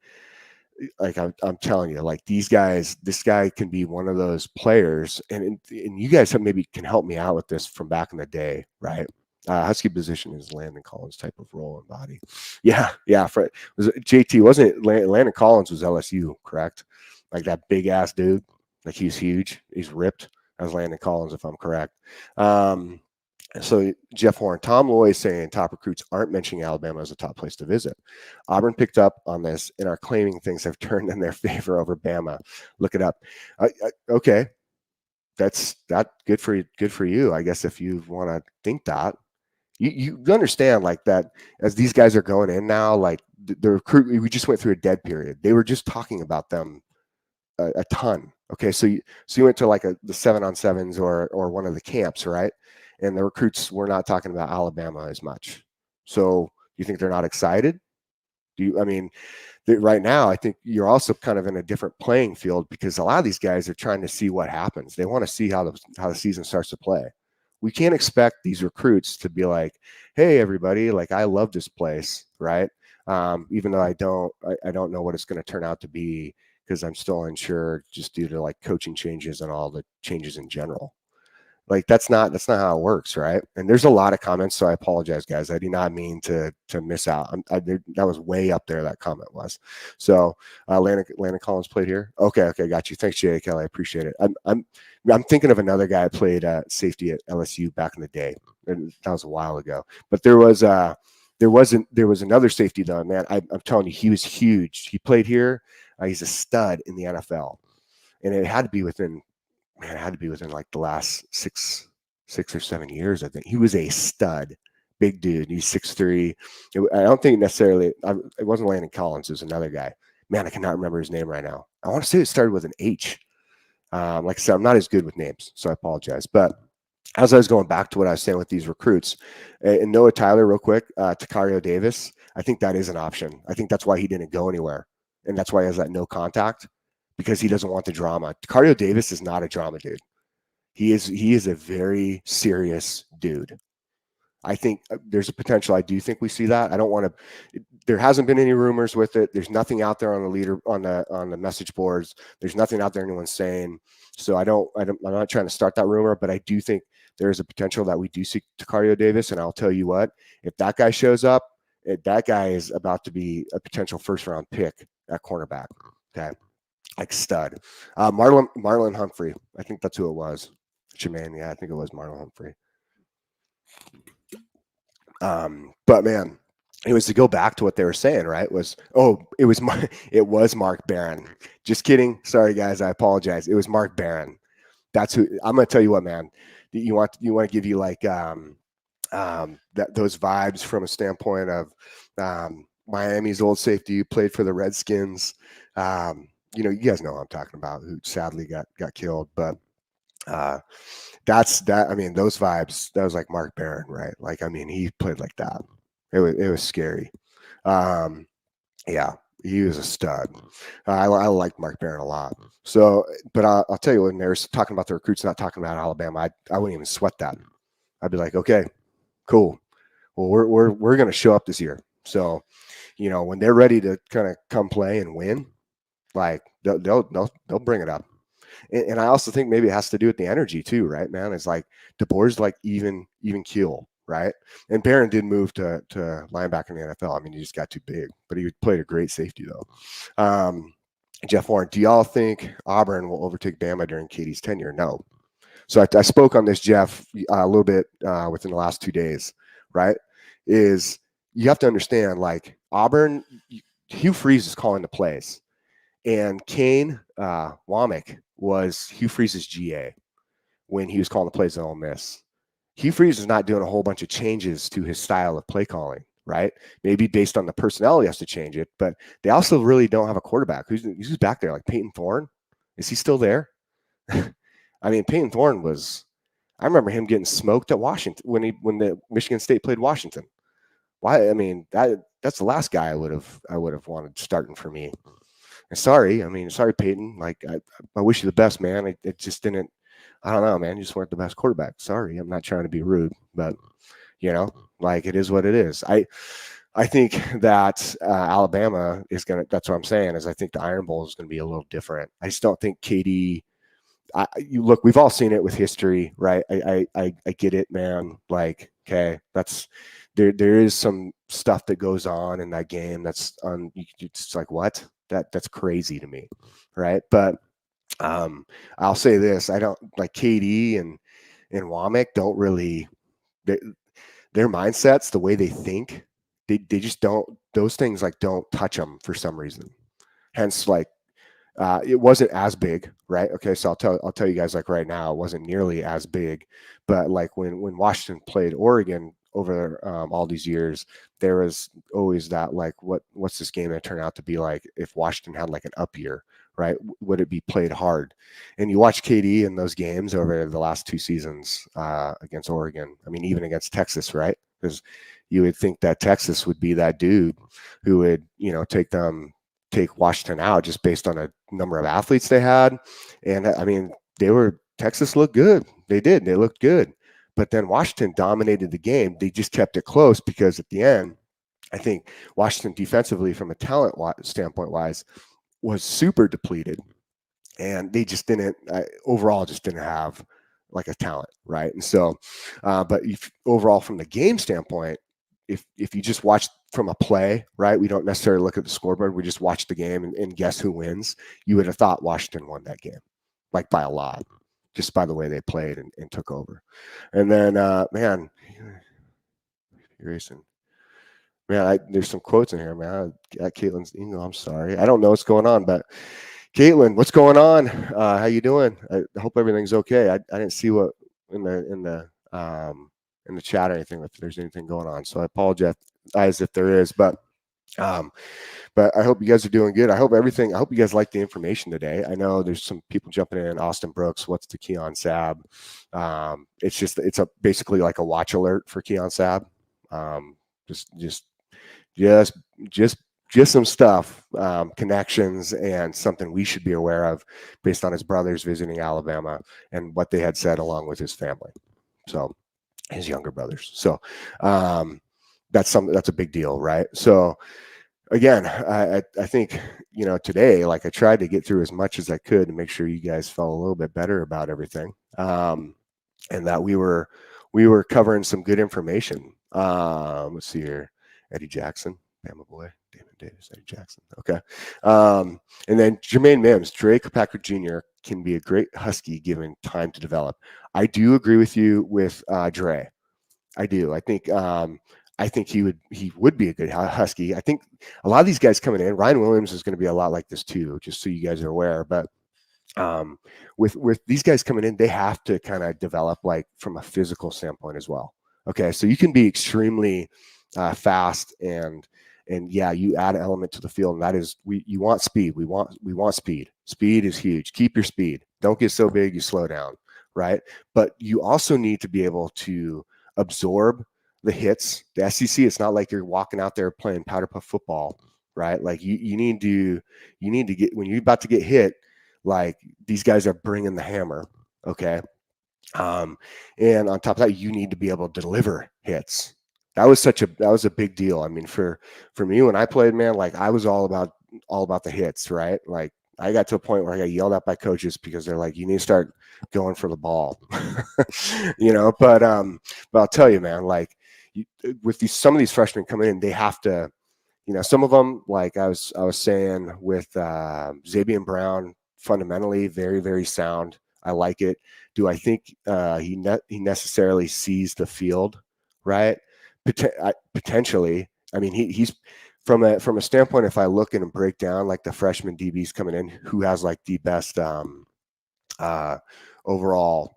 I'm telling you, like, these guys, this guy can be one of those players, and you guys maybe can help me out with this from back in the day, right? Husky position is Landon Collins type of role and body. Yeah. Was it JT? Wasn't it Landon Collins was LSU, correct? Like that big ass dude, like he's huge, he's ripped. That was Landon Collins, if I'm correct. So Jeff Horn, Tom Loy is saying top recruits aren't mentioning Alabama as a top place to visit. Auburn picked up on this and are claiming things have turned in their favor over Bama. Look it up. Okay, that's good for you. I guess if you want to think that, you understand, like, that as these guys are going in now, like the recruit, we just went through a dead period. They were just talking about them a ton. Okay, so you went to like the 7-on-7s or one of the camps, right? And the recruits were not talking about Alabama as much. So you think they're not excited? Right now, I think you're also kind of in a different playing field, because a lot of these guys are trying to see what happens. They want to see how the season starts to play. We can't expect these recruits to be like, hey, everybody, like, I love this place, right? Even though I don't know what it's going to turn out to be, because I'm still unsure just due to like coaching changes and all the changes in general. Like that's not how it works, right? And there's a lot of comments, so I apologize, guys. I do not mean to miss out. That was way up there. That comment was. So Landon Collins played here. Okay, got you. Thanks, Jay Kelly. I appreciate it. I'm thinking of another guy I played safety at LSU back in the day. And that was a while ago. But there was another safety though, man. I'm telling you, he was huge. He played here. He's a stud in the NFL, and it had to be within like the last six or 7 years. I think he was a stud, big dude. He's 6'3". I don't think necessarily it wasn't Landon Collins. It was another guy. Man, I cannot remember his name right now. I want to say it started with an H. Like I said, I'm not as good with names, so I apologize. But as I was going back to what I was saying with these recruits, and Noah Tyler, real quick, Tacario Davis, I think that is an option. I think that's why he didn't go anywhere, and that's why he has that no contact, because he doesn't want the drama. Tacario Davis is not a drama dude. He is a very serious dude. I think there's a potential. I do think we see that. I don't want to. There hasn't been any rumors with it. There's nothing out there on the message boards. There's nothing out there anyone's saying. So I'm not trying to start that rumor, but I do think there is a potential that we do see Tacario Davis. And I'll tell you what, if that guy shows up, that guy is about to be a potential first round pick at cornerback. Okay. Like stud. Marlon Humphrey. I think that's who it was. Jermaine, yeah, I think it was Marlon Humphrey. But man, it was to go back to what they were saying, right? It was Mark Barron. Just kidding. Sorry guys, I apologize. It was Mark Barron. That's who. I'm gonna tell you what, man. You want to give you like those vibes from a standpoint of Miami's old safety who played for the Redskins. You guys know who I'm talking about, who sadly got killed. But that's that. I mean, those vibes. That was like Mark Barron, right? Like, I mean, he played like that. It was scary. Yeah, he was a stud. I like Mark Barron a lot. So, but I'll tell you, when they were talking about the recruits not talking about Alabama, I wouldn't even sweat that. I'd be like, okay, cool. Well, we're going to show up this year. So, when they're ready to kind of come play and win, like they'll bring it up. And I also think maybe it has to do with the energy too, right, man? It's like DeBoer's like even keel, right? And Barron did move to linebacker in the NFL. I mean, he just got too big, but he played a great safety though. Jeff Warren, do y'all think Auburn will overtake Bama during Katie's tenure? No. So I spoke on this, Jeff, a little bit within the last 2 days, right? Is you have to understand, like, Auburn, Hugh Freeze is calling the plays. And Kane Womack was Hugh Freeze's GA when he was calling the plays at Ole Miss. Hugh Freeze is not doing a whole bunch of changes to his style of play calling, right? Maybe based on the personnel, he has to change it, but they also really don't have a quarterback. Who's back there? Like Peyton Thorne? Is he still there? I mean, Peyton Thorne I remember him getting smoked at Washington when the Michigan State played Washington. Why? I mean, that's the last guy I would have wanted starting for me. And sorry, Peyton. Like, I wish you the best, man. It just didn't. I don't know, man. You just weren't the best quarterback. Sorry, I'm not trying to be rude, but like, it is what it is. I think that Alabama is gonna. That's what I'm saying. Is I think the Iron Bowl is going to be a little different. I just don't think Katie. Look, we've all seen it with history, right? I get it, man. Like, okay, there is some stuff that goes on in that game that's it's like, what? That's crazy to me, right? But I'll say this: I don't like KD and Womack. Don't really their mindsets, the way they think, they just don't. Those things like don't touch them for some reason. Hence, like it wasn't as big, right? Okay, so I'll tell you guys, like, right now, it wasn't nearly as big, but like when Washington played Oregon over all these years, there was always that, like, what's this game going to turn out to be like if Washington had like an up year, right? Would it be played hard? And you watch KD in those games over the last 2 seasons against Oregon. I mean, even against Texas, right? Because you would think that Texas would be that dude who would, take Washington out just based on a number of athletes they had. And I mean, Texas looked good. They did. They looked good. but then Washington dominated the game. They just kept it close because at the end, I think Washington defensively, from a talent standpoint wise, was super depleted, and they just didn't overall just didn't have like a talent, right? And so, but overall from the game standpoint, if you just watch from a play, right, we don't necessarily look at the scoreboard, we just watch the game and guess who wins. You would have thought Washington won that game, like by a lot, just by the way they played and took over. And then, man, Grayson. Man, there's some quotes in here, man. At Caitlin's email, I'm sorry. I don't know what's going on, but Caitlin, what's going on? How you doing? I hope everything's okay. I didn't see what in the chat or anything, if there's anything going on. So I apologize if there is, but I hope you guys are doing good. I hope you guys like the information today. I know there's some people jumping in. Austin Brooks, what's the Keon Sab? It's basically like a watch alert for Keon Sab. Just some stuff, connections, and something we should be aware of based on his brothers visiting Alabama and what they had said along with his family. So his younger brothers. So that's a big deal, right? So again, I think, today, like, I tried to get through as much as I could to make sure you guys felt a little bit better about everything, and that we were covering some good information. Let's see here. Eddie Jackson, Bama boy, Damon Davis, Eddie Jackson. Okay. And then Jermaine Mims, Dre Kirkpatrick Jr. can be a great Husky given time to develop. I do agree with you with Dre. I do. I think he would be a good Husky. I think a lot of these guys coming in, Ryan Williams is going to be a lot like this too, just so you guys are aware. But with these guys coming in, they have to kind of develop like from a physical standpoint as well. Okay, so you can be extremely fast and yeah, you add an element to the field, and that is you want speed. We want speed. Speed is huge. Keep your speed. Don't get so big you slow down, right? But you also need to be able to absorb the hits. The SEC, it's not like you're walking out there playing powder puff football, right? Like you need to get, when you're about to get hit, like these guys are bringing the hammer, okay? And on top of that, you need to be able to deliver hits. That was a big deal. I mean, for me, when I played, man, like I was all about the hits, right? Like I got to a point where I got yelled at by coaches because they're like, you need to start going for the ball, but I'll tell you, man, like with some of these freshmen coming in, they have to, some of them, like I was saying with Xavier Brown, fundamentally very, very sound. I like it. Do I think he necessarily sees the field, right? Potentially. I mean, he's from a standpoint, if I look and break down like the freshman DBs coming in, who has like the best overall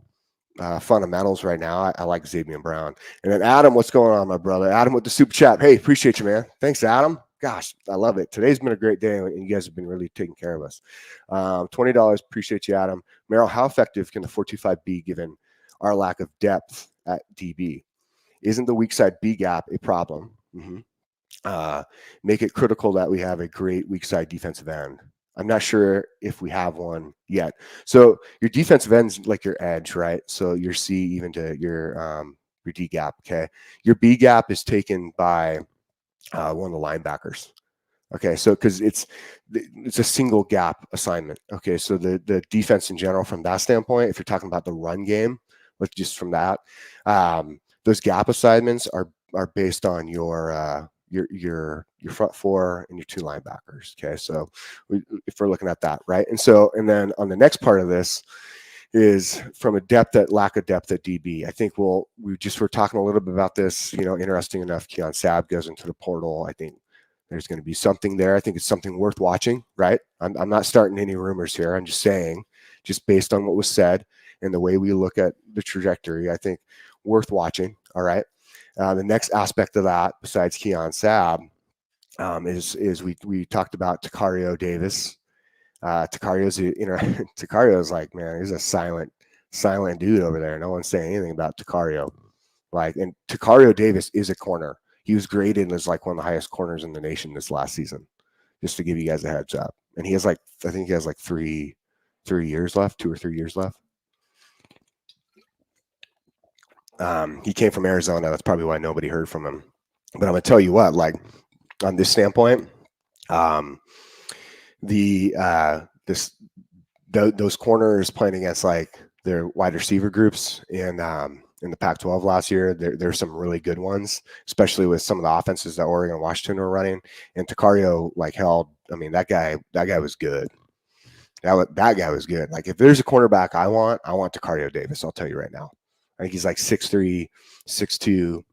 fundamentals right now, I like Xavier Brown. And then Adam, what's going on, my brother? Adam with the super chat. Hey, appreciate you, man. Thanks, Adam. Gosh, I love it. Today's been a great day, and you guys have been really taking care of us. $20. Appreciate you, Adam. Merrill, how effective can the 4.25 be given our lack of depth at DB? Isn't the weak side B gap a problem? Make it critical that we have a great weak side defensive end. I'm not sure if we have one yet. So your defensive end's like your edge, right? So your C even to your D gap, okay? Your B gap is taken by one of the linebackers. Okay, so because it's a single gap assignment. Okay, so the defense in general from that standpoint, if you're talking about the run game, like just from that, those gap assignments are based on your front four and your two linebackers. Okay, so if we're looking at that, right, and then on the next part of this is from a lack of depth at DB. I think we're talking a little bit about this. Interesting enough, Keon Sab goes into the portal. I think there's going to be something there. I think it's something worth watching, right? I'm not starting any rumors here. I'm just saying, just based on what was said and the way we look at the trajectory, I think worth watching. All right. The next aspect of that, besides Keon Sab, is we talked about Takario Davis. Takario's like, man, he's a silent dude over there. No one's saying anything about Takario. Like, and Takario Davis is a corner. He was graded as like one of the highest corners in the nation this last season, just to give you guys a heads up. And he has I think he has 2 or 3 years left. He came from Arizona. That's probably why nobody heard from him. But I'm gonna tell you what, like on this standpoint, those corners playing against like their wide receiver groups in the Pac-12 last year, there's some really good ones, especially with some of the offenses that Oregon and Washington were running. And Takario like held. I mean, that guy was good. That guy was good. Like if there's a cornerback I want Takario Davis. I'll tell you right now. I think he's like 6'3", 6'2",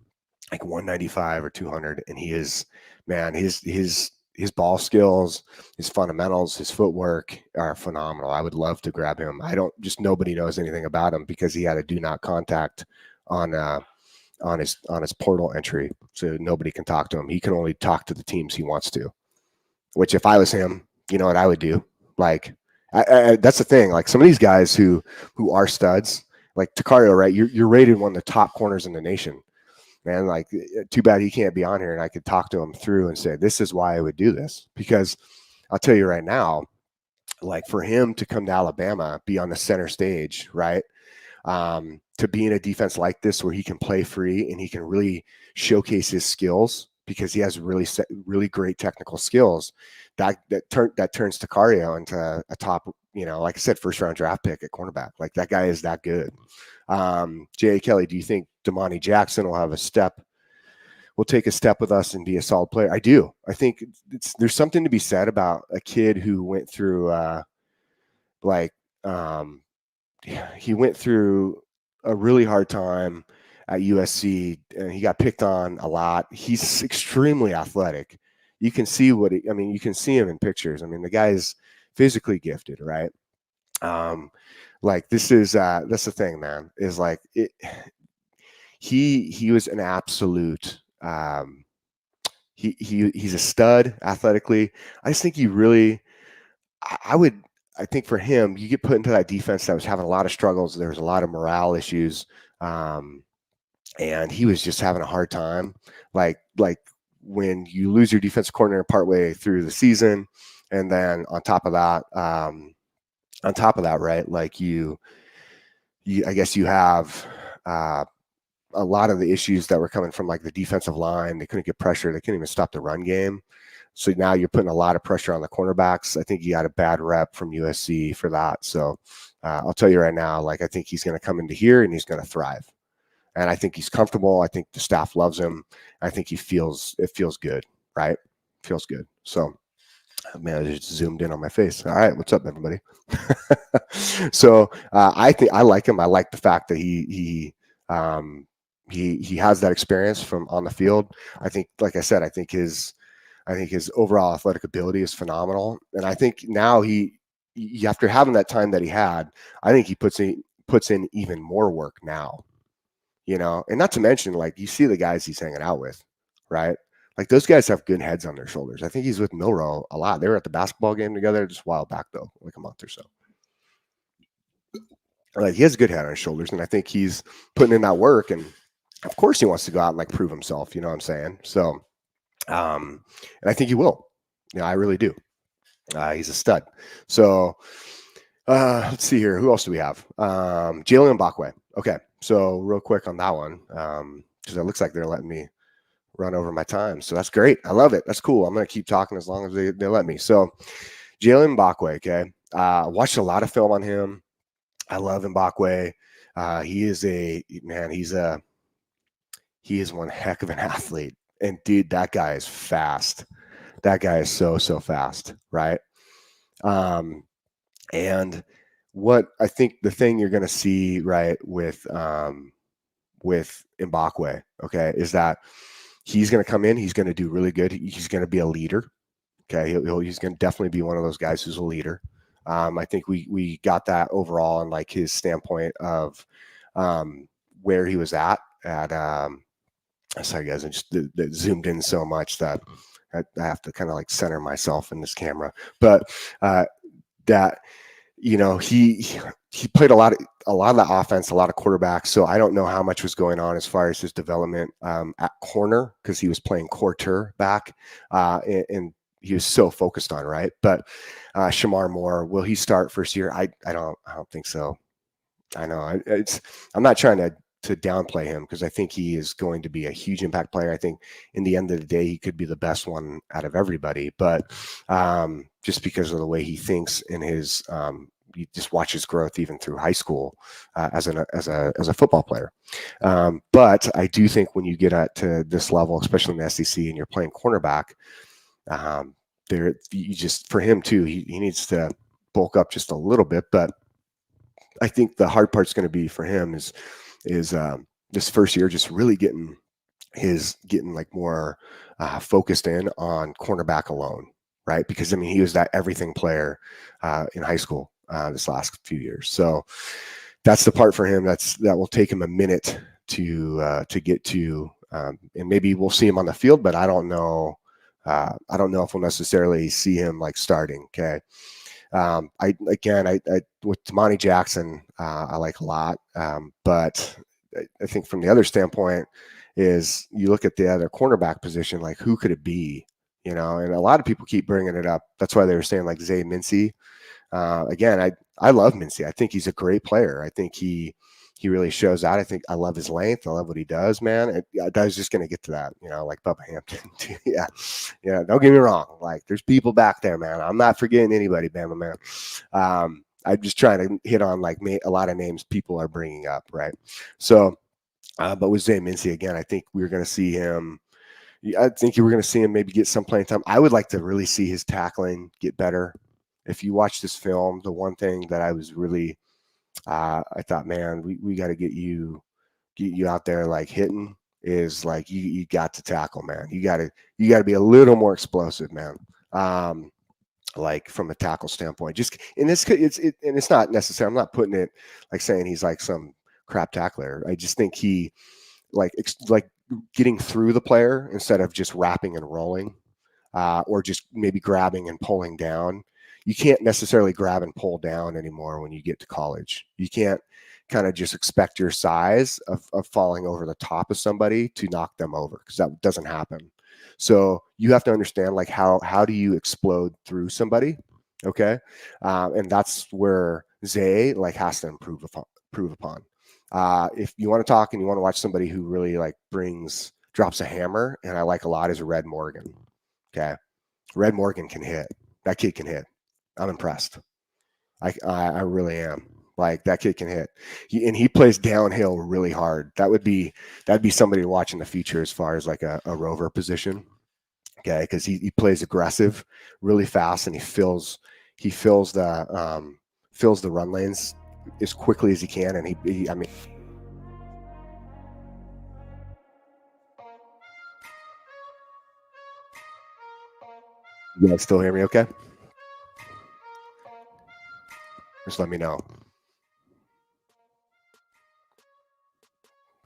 like 195 or 200, and he is, man, his ball skills, his fundamentals, his footwork are phenomenal. I would love to grab him. Nobody knows anything about him because he had a do not contact on his portal entry, so nobody can talk to him. He can only talk to the teams he wants to. Which if I was him, you know what I would do? Like, that's the thing. Like some of these guys who are studs, like Takario, right? You're rated one of the top corners in the nation. Man, like too bad he can't be on here and I could talk to him through and say, this is why I would do this. Because I'll tell you right now, like for him to come to Alabama, be on the center stage, right? To be in a defense like this where he can play free and he can really showcase his skills because he has really great technical skills. That turns Takario into a top, like I said, first round draft pick at cornerback. Like that guy is that good. J.A. Kelly, do you think Damani Jackson will take a step with us and be a solid player? I do. I think there's something to be said about a kid who went through he went through a really hard time at USC and he got picked on a lot. He's extremely athletic. You can see you can see him in pictures. I mean, the guy is physically gifted, right? Like this is that's the thing, man, is like he was an absolute he's a stud athletically. I just think I think for him, you get put into that defense that was having a lot of struggles. There was a lot of morale issues. And he was just having a hard time. Like when you lose your defensive coordinator partway through the season, and then on top of that, right? Like I guess you have a lot of the issues that were coming from like the defensive line. They couldn't get pressure. They couldn't even stop the run game. So now you're putting a lot of pressure on the cornerbacks. I think he got a bad rep from USC for that. So I'll tell you right now, like I think he's going to come into here and he's going to thrive. And I think he's comfortable. I think the staff loves him. I think it feels good, right? Feels good. So, man, I just zoomed in on my face. All right, what's up, everybody? So I think I like him. I like the fact that he has that experience from on the field. I think, like I said, I think his overall athletic ability is phenomenal. And I think now after having that time that he had, I think he puts in even more work now. And not to mention, like, you see the guys he's hanging out with, right? Like, those guys have good heads on their shoulders. I think he's with Milroe a lot. They were at the basketball game together just a while back, though, like a month or so. Like, he has a good head on his shoulders, and I think he's putting in that work. And of course, he wants to go out and like prove himself. You know what I'm saying? So, and I think he will. I really do. He's a stud. So, let's see here. Who else do we have? Jalen Mbakwe. Okay. So real quick on that one, because it looks like they're letting me run over my time. So that's great. I love it. That's cool. I'm going to keep talking as long as they let me. So Jalen Mbakwe, okay. Watched a lot of film on him. I love Mbakwe. He is one heck of an athlete. And dude, that guy is fast. That guy is so fast, right? And what I think the thing you're going to see, right, with Mbakwe, okay, is that he's going to come in, he's going to do really good. He's going to be a leader. Okay. He's going to definitely be one of those guys who's a leader. I think we got that overall in like his standpoint of where he was at sorry guys, I just zoomed in so much that I have to kind of like center myself in this camera, but that, he played a lot of the offense, a lot of quarterbacks. So I don't know how much was going on as far as his development at corner, because he was playing quarterback and he was so focused on, right? But Shamar Moore, will he start first year? I don't think so. I know I'm not trying to downplay him, because I think he is going to be a huge impact player. I think in the end of the day, he could be the best one out of everybody, but just because of the way he thinks in his, you just watch his growth even through high school as a football player. But I do think when you get to this level, especially in the SEC, and you're playing cornerback, you just, for him too, he needs to bulk up just a little bit. But I think the hard part's going to be for him is this first year just really getting like more focused in on cornerback alone, right? Because I mean, he was that everything player in high school this last few years. So that's the part for him that will take him a minute to get to, and maybe we'll see him on the field, but I don't know if we'll necessarily see him like starting. Okay. I with Monty Jackson, I like a lot. But I think from the other standpoint is you look at the other cornerback position, like who could it be, and a lot of people keep bringing it up. That's why they were saying like Zay Mincy. Again, I love Mincy. I think he's a great player. I think he really shows out. I think I love his length. I love what he does, man. I was just going to get to that, like Bubba Hampton. Yeah. Don't get me wrong. Like there's people back there, man. I'm not forgetting anybody, Bama, man. I'm just trying to hit on like a lot of names people are bringing up, right? So, but with Zay Mincy, again, I think we're going to see him. I think you were going to see him maybe get some playing time. I would like to really see his tackling get better. If you watch this film, the one thing that I was really I thought, man, we got to get you out there like hitting is like you got to tackle, man. You got to be a little more explosive, man. Like from a tackle standpoint, just in this, it's not necessary. I'm not putting it like saying he's like some crap tackler. I just think he like getting through the player instead of just wrapping and rolling, or just maybe grabbing and pulling down. You can't necessarily grab and pull down anymore when you get to college. You can't kind of just expect your size of falling over the top of somebody to knock them over, because that doesn't happen. So you have to understand like how do you explode through somebody, okay? And that's where Zay like has to improve upon. If you want to talk and you want to watch somebody who really like drops a hammer, and I like a lot, is Red Morgan. Okay, Red Morgan can hit. That kid can hit. I'm impressed. I really am. Like that kid can hit. He plays downhill really hard. That'd be somebody to watch in the future as far as like a rover position. Okay, because he plays aggressive, really fast, and he fills the run lanes as quickly as he can. And I mean. You guys still hear me okay? Just let me know.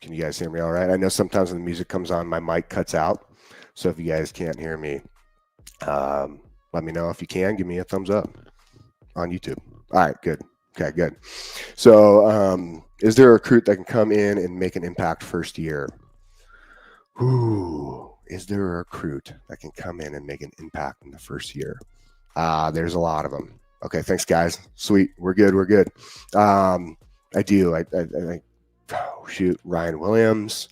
Can you guys hear me all right? I know sometimes when the music comes on, my mic cuts out. So if you guys can't hear me, let me know. If you can, give me a thumbs up on YouTube. All right, good. Okay, good. So is there a recruit that can come in and make an impact first year? Is there a recruit that can come in and make an impact in the first year? There's a lot of them. Okay, thanks, guys. Sweet. We're good. I do. Shoot, Ryan Williams.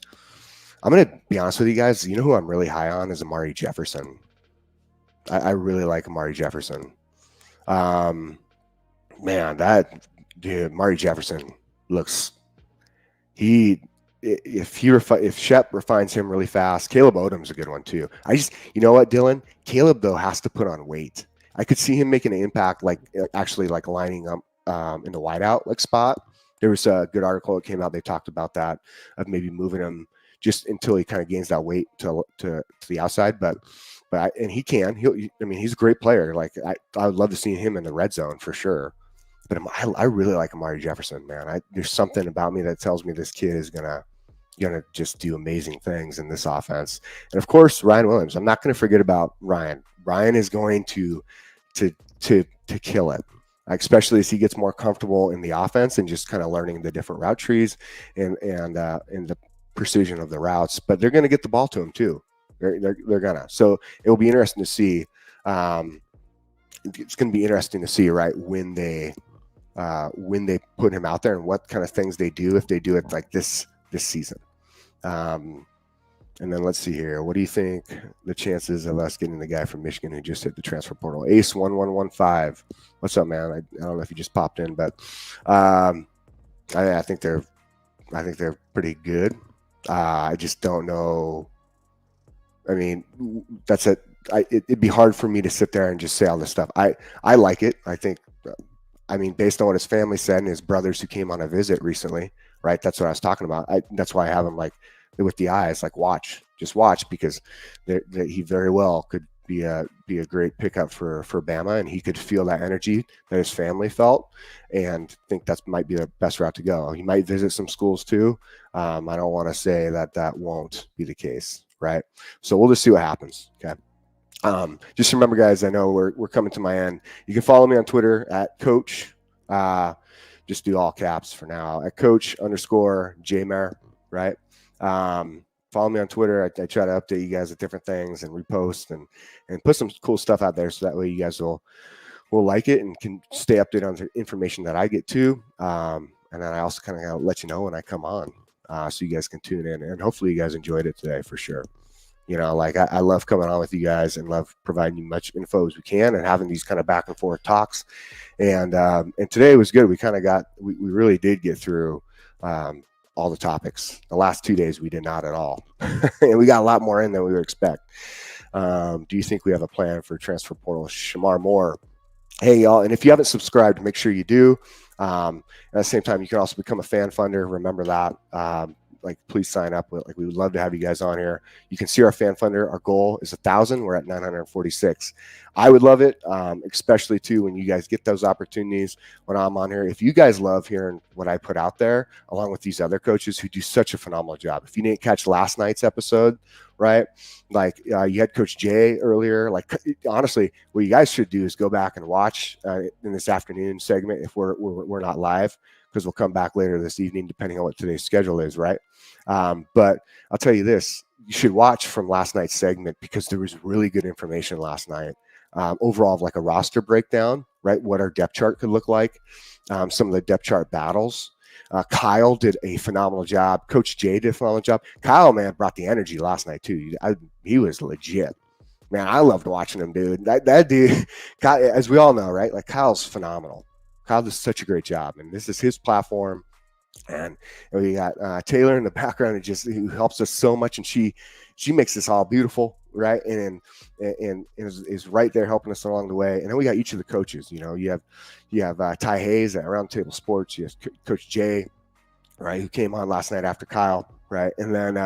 I'm going to be honest with you guys. You know who I'm really high on is Amari Jefferson. I really like Amari Jefferson. Man, that dude, Amari Jefferson looks. If Shep refines him really fast, Caleb Odom's a good one too. You know what, Dylan? Caleb though has to put on weight. I could see him making an impact, like actually like lining up in the wideout like spot. There was a good article that came out. They talked about that, of maybe moving him just until he kind of gains that weight to the outside. But he can. He's a great player. Like I would love to see him in the red zone for sure. But I really like Amari Jefferson, man. There's something about me that tells me this kid is gonna just do amazing things in this offense. And of course, Ryan Williams. I'm not going to forget about Ryan. Ryan is going to kill it, especially as he gets more comfortable in the offense and just kind of learning the different route trees and the precision of the routes. But they're going to get the ball to him too. They're gonna. So it will be interesting to see. It's going to be interesting to see, right, when they put him out there and what kind of things they do, if they do it like this this season. And then let's see here. What do you think the chances of us getting the guy from Michigan who just hit the transfer portal? Ace 1115. What's up, man? I don't know if you just popped in, but I think they're pretty good. I just don't know. I mean, that's it. It'd be hard for me to sit there and just say all this stuff. I like it. I think. I mean, based on what his family said and his brothers who came on a visit recently, right? That's what I was talking about. That's why I have him like with the eyes, like just watch, because he very well could be a great pickup for Bama, and he could feel that energy that his family felt, and think that might be the best route to go. He might visit some schools too. I don't want to say that won't be the case, right? So we'll just see what happens. Okay. Just remember, guys, I know we're coming to my end. You can follow me on Twitter at Coach. Just do all caps for now at Coach_Jmer, right? Follow me on Twitter. I try to update you guys with different things and repost and put some cool stuff out there, so that way you guys will like it and can stay updated on the information that I get too. And then I also kind of let you know when I come on, so you guys can tune in, and hopefully you guys enjoyed it today for sure. You know, like I love coming on with you guys and love providing you much info as we can and having these kind of back and forth talks. And today was good. We kind of we really did get through all the topics. The last 2 days we did not at all. And we got a lot more in than we would expect. Do you think we have a plan for transfer portal? Shamar Moore. Hey, y'all. And if you haven't subscribed, make sure you do. At the same time, you can also become a fan funder. Remember that. Please sign up. We would love to have you guys on here. You can see our fan funder. Our goal is 1,000. We're at 946. I would love it, especially too when you guys get those opportunities when I'm on here. If you guys love hearing what I put out there, along with these other coaches who do such a phenomenal job. If you didn't catch last night's episode, right? You had Coach Jay earlier. Honestly, what you guys should do is go back and watch in this afternoon segment if we're not live, because we'll come back later this evening, depending on what today's schedule is, right? But I'll tell you this, you should watch from last night's segment, because there was really good information last night. Overall, of like a roster breakdown, right? What our depth chart could look like, some of the depth chart battles. Kyle did a phenomenal job. Coach Jay did a phenomenal job. Kyle, man, brought the energy last night too. He was legit. Man, I loved watching him, dude. That dude, Kyle, as we all know, right? Like, Kyle's phenomenal. Kyle does such a great job, and this is his platform. And we got Taylor in the background, who helps us so much, and she makes this all beautiful, right? And is right there helping us along the way. And then we got each of the coaches. You know, you have Ty Hayes at Roundtable Sports. You have Coach Jay, right, who came on last night after Kyle, right? And then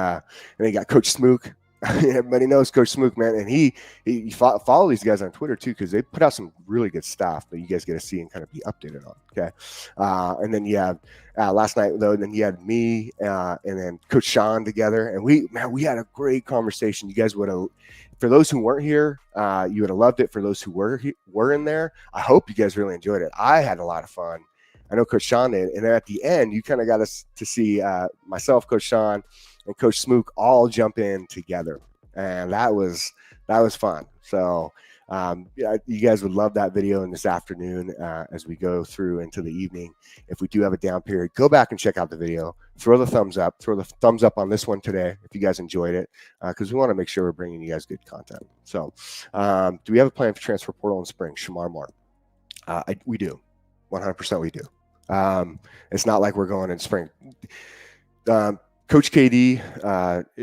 you got Coach Smook. Everybody knows Coach Smook, man, and he follow these guys on Twitter too, because they put out some really good stuff that you guys get to see and kind of be updated on. Okay, and then you have last night though, and then you had me and then Coach Sean together, and we had a great conversation. You guys would have, for those who weren't here, you would have loved it. For those who were in there, I hope you guys really enjoyed it. I had a lot of fun. I know Coach Sean did, and then at the end, you kind of got us to see myself, Coach Sean, and Coach Smook all jump in together, and that was fun. So you guys would love that video in this afternoon as we go through into the evening. If we do have a down period, go back and check out the video. Throw the thumbs up on this one today if you guys enjoyed it, because we want to make sure we're bringing you guys good content. So do we have a plan for transfer portal in spring? Shamar Moore. We do. 100% we do. It's not like we're going in spring. Coach KD,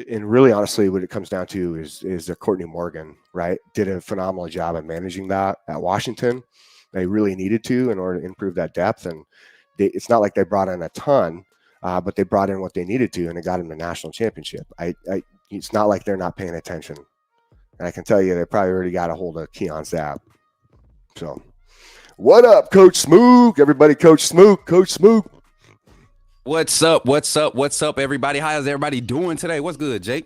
and really honestly, what it comes down to is Courtney Morgan, right? Did a phenomenal job of managing that at Washington. They really needed to in order to improve that depth. And it's not like they brought in a ton, but they brought in what they needed to, and it got them the national championship. It's not like they're not paying attention. And I can tell you, they probably already got a hold of Keon Zapp. So, what up, Coach Smook? Everybody, Coach Smook. What's up? Everybody? How's everybody doing today? What's good, Jake?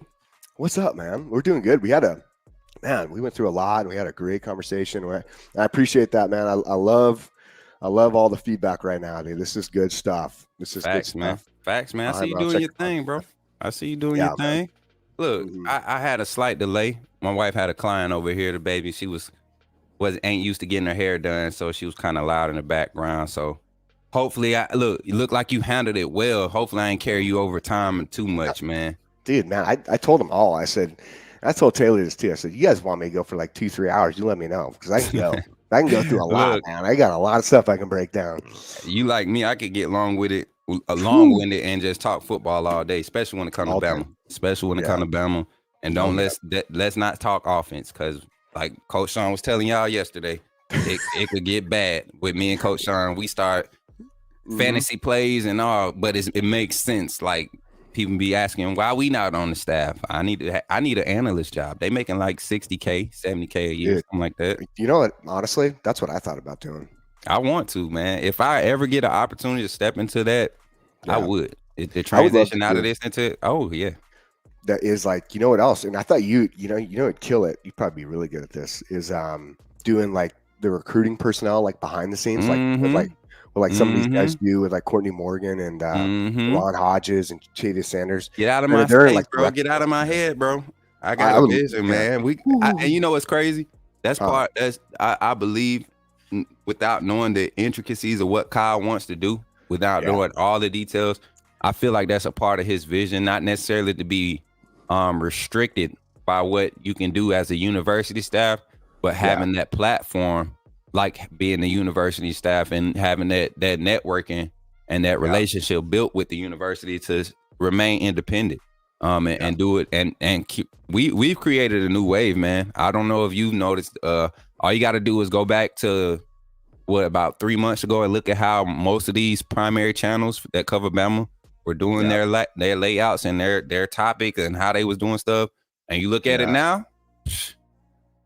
What's up, man? We're doing good. We went through a lot, and we had a great conversation. I appreciate that, man. I love all the feedback right now, dude. This is good stuff. Facts, man. I see you doing your thing, bro. I see you doing your thing. Look, I had a slight delay. My wife had a client over here, the baby. She ain't used to getting her hair done, so she was kind of loud in the background. So hopefully, you look like you handled it well. Hopefully, I ain't carry you over time too much, man. Dude, man, I told them all. I told Taylor this too. I said, you guys want me to go for like 2-3 hours? You let me know because I can go. I can go through a lot, man. I got a lot of stuff I can break down. You like me? I could get long-winded and just talk football all day, especially when it comes to Bama. Especially when it comes to Bama. And let's not talk offense because, like Coach Sean was telling y'all yesterday, it could get bad with me and Coach Sean. We start fantasy plays and all, but it makes sense. Like people be asking why we not on the staff. I need an analyst job. They making like $60K, $70K a year, something like that. You know what? Honestly, that's what I thought about doing. I want to, man. If I ever get an opportunity to step into that, I would. The transition out of this into that is like, you know what else? And I thought you would kill it. You'd probably be really good at this. Is doing like the recruiting personnel, like behind the scenes, like some of these guys do with like Courtney Morgan and Ron Hodges and Chavis Sanders. Get out of my face, bro. Get out of my head, bro. I got a vision, man. And you know what's crazy? That's part. I believe without knowing the intricacies of what Kyle wants to do, without knowing all the details, I feel like that's a part of his vision, not necessarily to be restricted by what you can do as a university staff, but having that platform, like being the university staff and having that networking and that relationship built with the university to remain independent and do it and keep. We've created a new wave, man. I don't know if you've noticed. All you got to do is go back to about 3 months ago and look at how most of these primary channels that cover Bama were doing their layouts and their topic and how they was doing stuff. And you look at it now,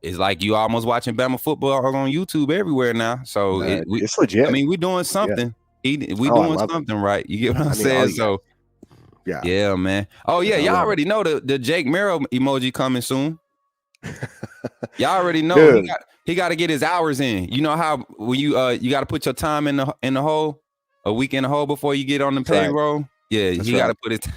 it's like you almost watching Bama football on YouTube everywhere now. So it's legit. I mean, we're doing something. We doing something right. You get what I'm saying? So yeah, man. Oh yeah, y'all already know the Jake Merrill emoji coming soon. Y'all already know he got to get his hours in. You know how when you got to put your time in the hole, a week in the hole before you get on the payroll. Right. Yeah, you got to put it.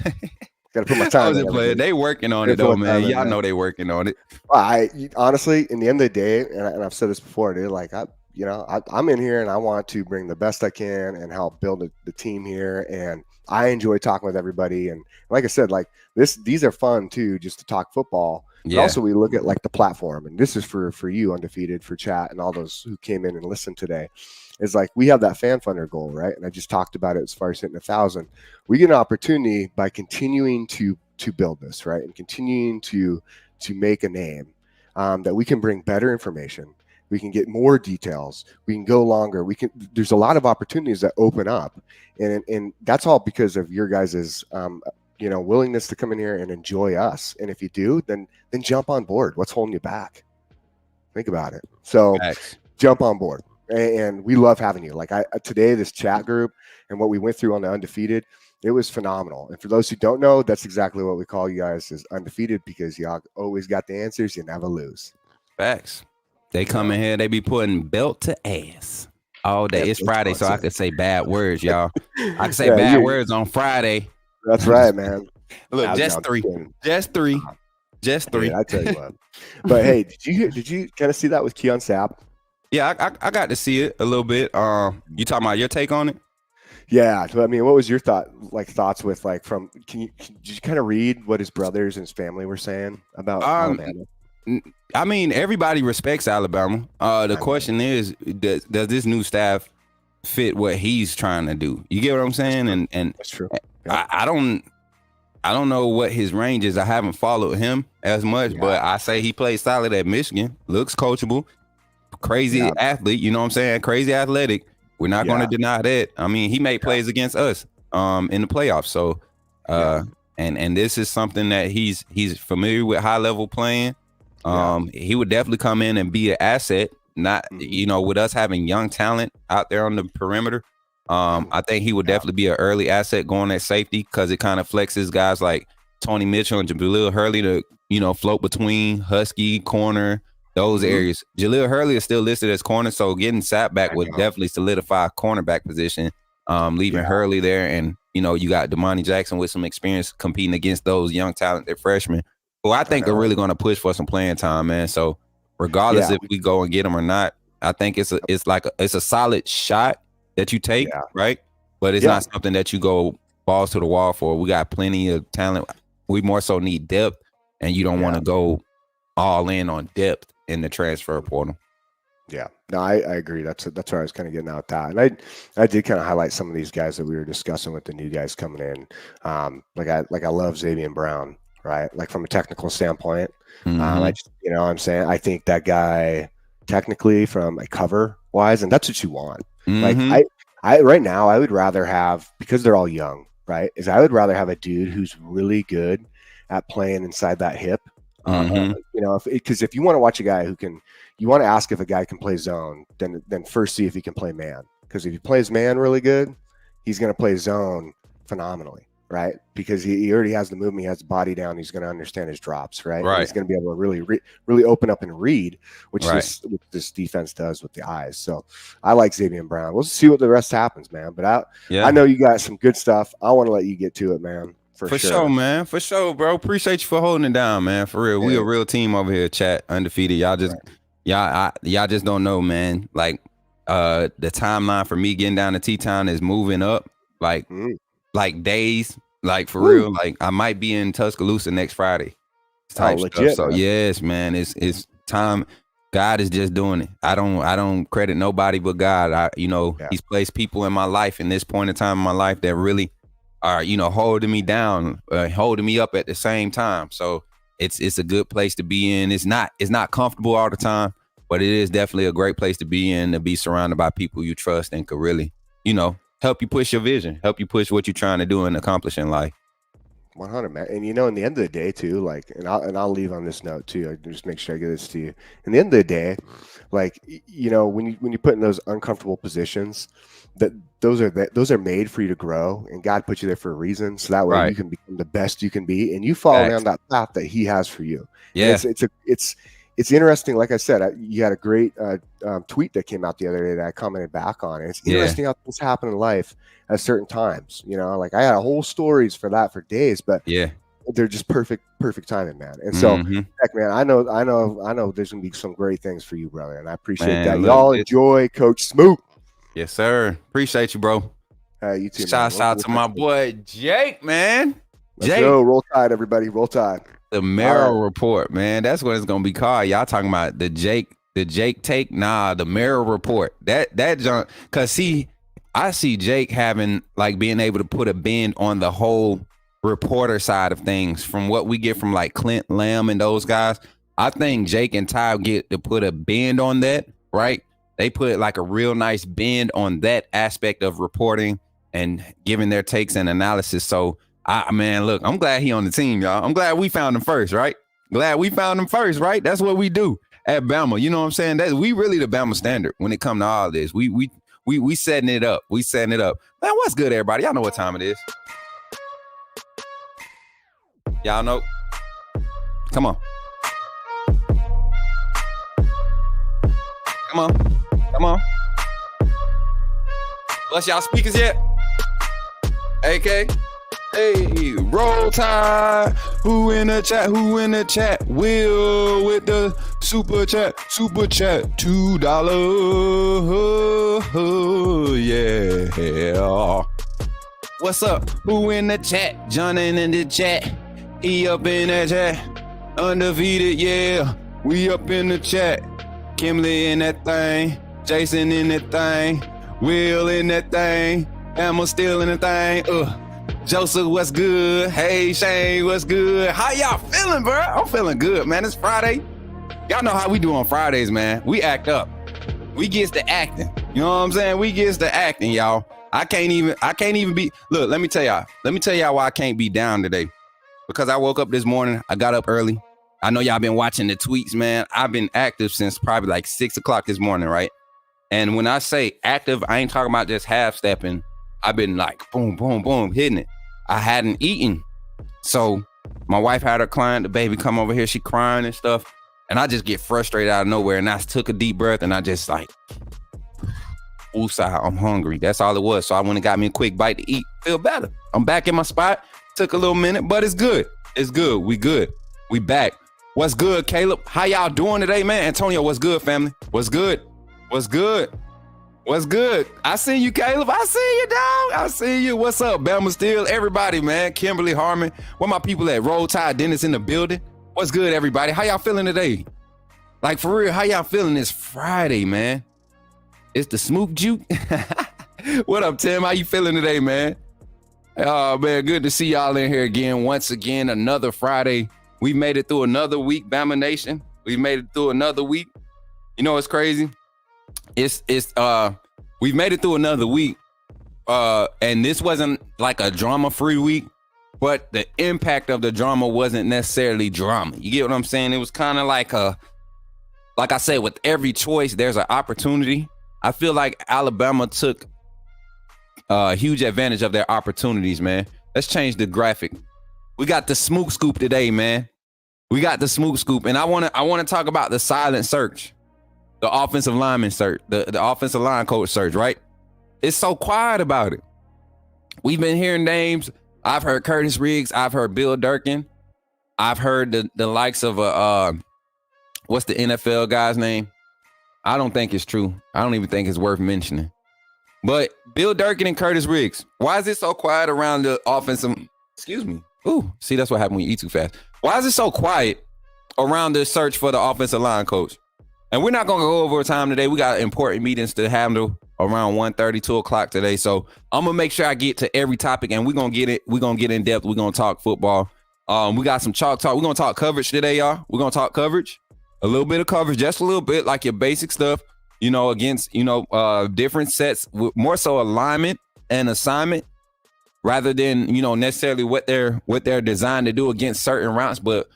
Got to put my time in. They working on it though, man. Y'all know they working on it. I honestly, in the end of the day, and I've said this before, dude. Like I'm in here and I want to bring the best I can and help build the team here. And I enjoy talking with everybody. And like I said, like these are fun too, just to talk football. But also we look at like the platform, and this is for you, Undefeated, for chat and all those who came in and listened today. Is like we have that fan funder goal, right? And I just talked about it as far as hitting 1,000. We get an opportunity by continuing to build this, right, and continuing to make a name that we can bring better information. We can get more details. We can go longer. There's a lot of opportunities that open up, and that's all because of your guys's willingness to come in here and enjoy us. And if you do, then jump on board. What's holding you back? Think about it. So jump on board. And we love having you. Like today, this chat group and what we went through on the Undefeated, it was phenomenal. And for those who don't know, that's exactly what we call you guys is Undefeated, because y'all always got the answers. You never lose. Facts. They come in here, they be putting belt to ass all day. It's Friday, so I could say bad words, y'all. I can say bad words on Friday. That's right, man. Look, just three. Yeah, I tell you what. But hey, did you kind of see that with Keon Sapp? Yeah, I got to see it a little bit. You talking about your take on it? Yeah, I mean, what was your thoughts with like from? Did you kind of read what his brothers and his family were saying about Alabama? I mean, everybody respects Alabama. The question is, does this new staff fit what he's trying to do? You get what I'm saying? And that's true. Yeah. I don't know what his range is. I haven't followed him as much, but I say he played solid at Michigan. Looks coachable. Crazy athlete, you know what I'm saying? Crazy athletic. We're not going to deny that. I mean, he made plays against us in the playoffs. So and this is something that he's familiar with, high level playing. He would definitely come in and be an asset. Not with us having young talent out there on the perimeter. I think he would definitely be an early asset going at safety, because it kind of flexes guys like Tony Mitchell and Jaleel Hurley to float between Husky, corner, those areas. Jaleel Hurley is still listed as corner, so getting Sapp back would definitely solidify cornerback position, leaving Hurley there. And, you got Damani Jackson with some experience competing against those young talented freshmen who I think are really going to push for some playing time, man. So regardless if we go and get them or not, I think it's a solid shot that you take, right? but it's not something that you go balls to the wall for. We got plenty of talent. We more so need depth, and you don't want to go all in on depth in the transfer portal. Yeah, no, I agree. That's where I was kind of getting out with that. And I did kind of highlight some of these guys that we were discussing with the new guys coming in. Like I love Xavier Brown, right? Like from a technical standpoint, I just, I'm saying, I think that guy technically from a cover wise, and that's what you want. Like I right now, I would rather have, because they're all young, right? Is I would rather have a dude who's really good at playing inside that hip. Because if you want to watch a guy who can, you want to ask if a guy can play zone, then first see if he can play man. Because if he plays man really good, he's going to play zone phenomenally, right? Because he already has the movement, he has the body down, he's going to understand his drops, right? And he's going to be able to really open up and read, which this defense does with the eyes. So I like Xavier Brown. We'll see what the rest happens, man. But I know you got some good stuff. I want to let you get to it, man. For sure, man. For sure, bro. Appreciate you for holding it down, man. For real. Yeah. We a real team over here, chat. Undefeated. Y'all just y'all just don't know, man. Like the timeline for me getting down to T-Town is moving up like days. Like for real. Like I might be in Tuscaloosa next Friday. Type legit, stuff. So yes, man. It's time. God is just doing it. I don't credit nobody but God. He's placed people in my life in this point in time in my life that really are, holding me down, holding me up at the same time. So it's a good place to be in. It's not comfortable all the time, but it is definitely a great place to be in, to be surrounded by people you trust and could really, help you push your vision, help you push what you're trying to do and accomplish in life. 100, man. And in the end of the day too, like, and I'll leave on this note too. I just make sure I get this to you. In the end of the day, like, when you put in those uncomfortable positions, that those are made for you to grow, and God put you there for a reason. So that way you can become the best you can be, and you follow down that path that He has for you. Yeah, it's interesting. Like I said, you had a great tweet that came out the other day that I commented back on. And it's interesting how things happen in life at certain times. Like I had a whole stories for that for days, but they're just perfect timing, man. And so, heck, man, I know there's gonna be some great things for you, brother, and I appreciate that. Y'all enjoy Coach Smoot. Yes, sir. Appreciate you, bro. You too. Shouts out to my boy Jake, man. Let's go. Roll Tide, everybody. Roll Tide. The Merrill Report, man. That's what it's gonna be called. Y'all talking about the Jake take? Nah, the Merrill Report. That junk. Cause I see Jake having being able to put a bend on the whole reporter side of things from what we get from like Clint Lamb and those guys. I think Jake and Ty get to put a bend on that, right? They put like a real nice bend on that aspect of reporting and giving their takes and analysis. So, look, I'm glad he on the team, y'all. I'm glad we found him first, right? That's what we do at Bama. You know what I'm saying? We really the Bama standard when it comes to all this. We setting it up. Man, what's good, everybody? Y'all know what time it is. Y'all know. Come on. Bless y'all speakers yet? AK. Hey, Roll Tide. Who in the chat? Will with the super chat. $2. Yeah. What's up? Who in the chat? Johnny in the chat. He up in that chat. Undefeated, yeah. We up in the chat. Kimberly in that thing. Jason in that thing. Will in that thing. Emma still in the thing. Joseph, what's good? Hey, Shane, what's good? How y'all feeling, bro? I'm feeling good, man. It's Friday. Y'all know how we do on Fridays, man. We act up. We gets to acting. You know what I'm saying? We gets to acting, y'all. I can't even be. Look, let me tell y'all why I can't be down today. Because I woke up this morning. I got up early. I know y'all been watching the tweets, man. I've been active since probably like 6 o'clock this morning, right? And when I say active, I ain't talking about just half stepping. I've been like boom, boom, boom, hitting it. I hadn't eaten. So my wife had her client, the baby come over here, she crying and stuff. And I just get frustrated out of nowhere. And I took a deep breath and I just like, woosah, I'm hungry. That's all it was. So I went and got me a quick bite to eat. Feel better. I'm back in my spot. Took a little minute, but it's good. It's good. We good. We back. What's good, Caleb? How y'all doing today, man? Antonio, what's good, family? What's good? What's good? I see you, Caleb. I see you, dog. I see you. What's up, Bama Steel? Everybody, man. Kimberly Harmon. Where my people at? Roll Tide Dennis in the building. What's good, everybody? How y'all feeling today? Like, for real, how y'all feeling this Friday, man? It's the Smook Juke. What up, Tim? How you feeling today, man? Oh, man, good to see y'all in here again. Once again, another Friday. We made it through another week, Bama Nation. We made it through another week. You know what's crazy? We've made it through another week, and this wasn't like a drama-free week, but the impact of the drama wasn't necessarily drama. You get what I'm saying? It was kind of like I said, with every choice, there's an opportunity. I feel like Alabama took huge advantage of their opportunities, man. Let's change the graphic. We got the Smook Scoop today, man. We got the Smook Scoop, and I want to talk about the silent search. The offensive lineman search, the offensive line coach search, right? It's so quiet about it. We've been hearing names. I've heard Curtis Riggs. I've heard Bill Durkin. I've heard the likes of what's the NFL guy's name? I don't think it's true. I don't even think it's worth mentioning. But Bill Durkin and Curtis Riggs. Why is it so quiet around the offensive? Excuse me. Ooh, see, that's what happened when you eat too fast. Why is it so quiet around the search for the offensive line coach? And we're not going to go over time today. We got important meetings to handle around 1:30, 2 o'clock today. So I'm going to make sure I get to every topic, and we're going to get it. We're going to get in depth. We're going to talk football. We got some chalk talk. We're going to talk coverage today, y'all. We're going to talk coverage, a little bit of coverage, just a little bit, like your basic stuff, against, different sets, more so alignment and assignment rather than, necessarily what they're designed to do against certain routes, but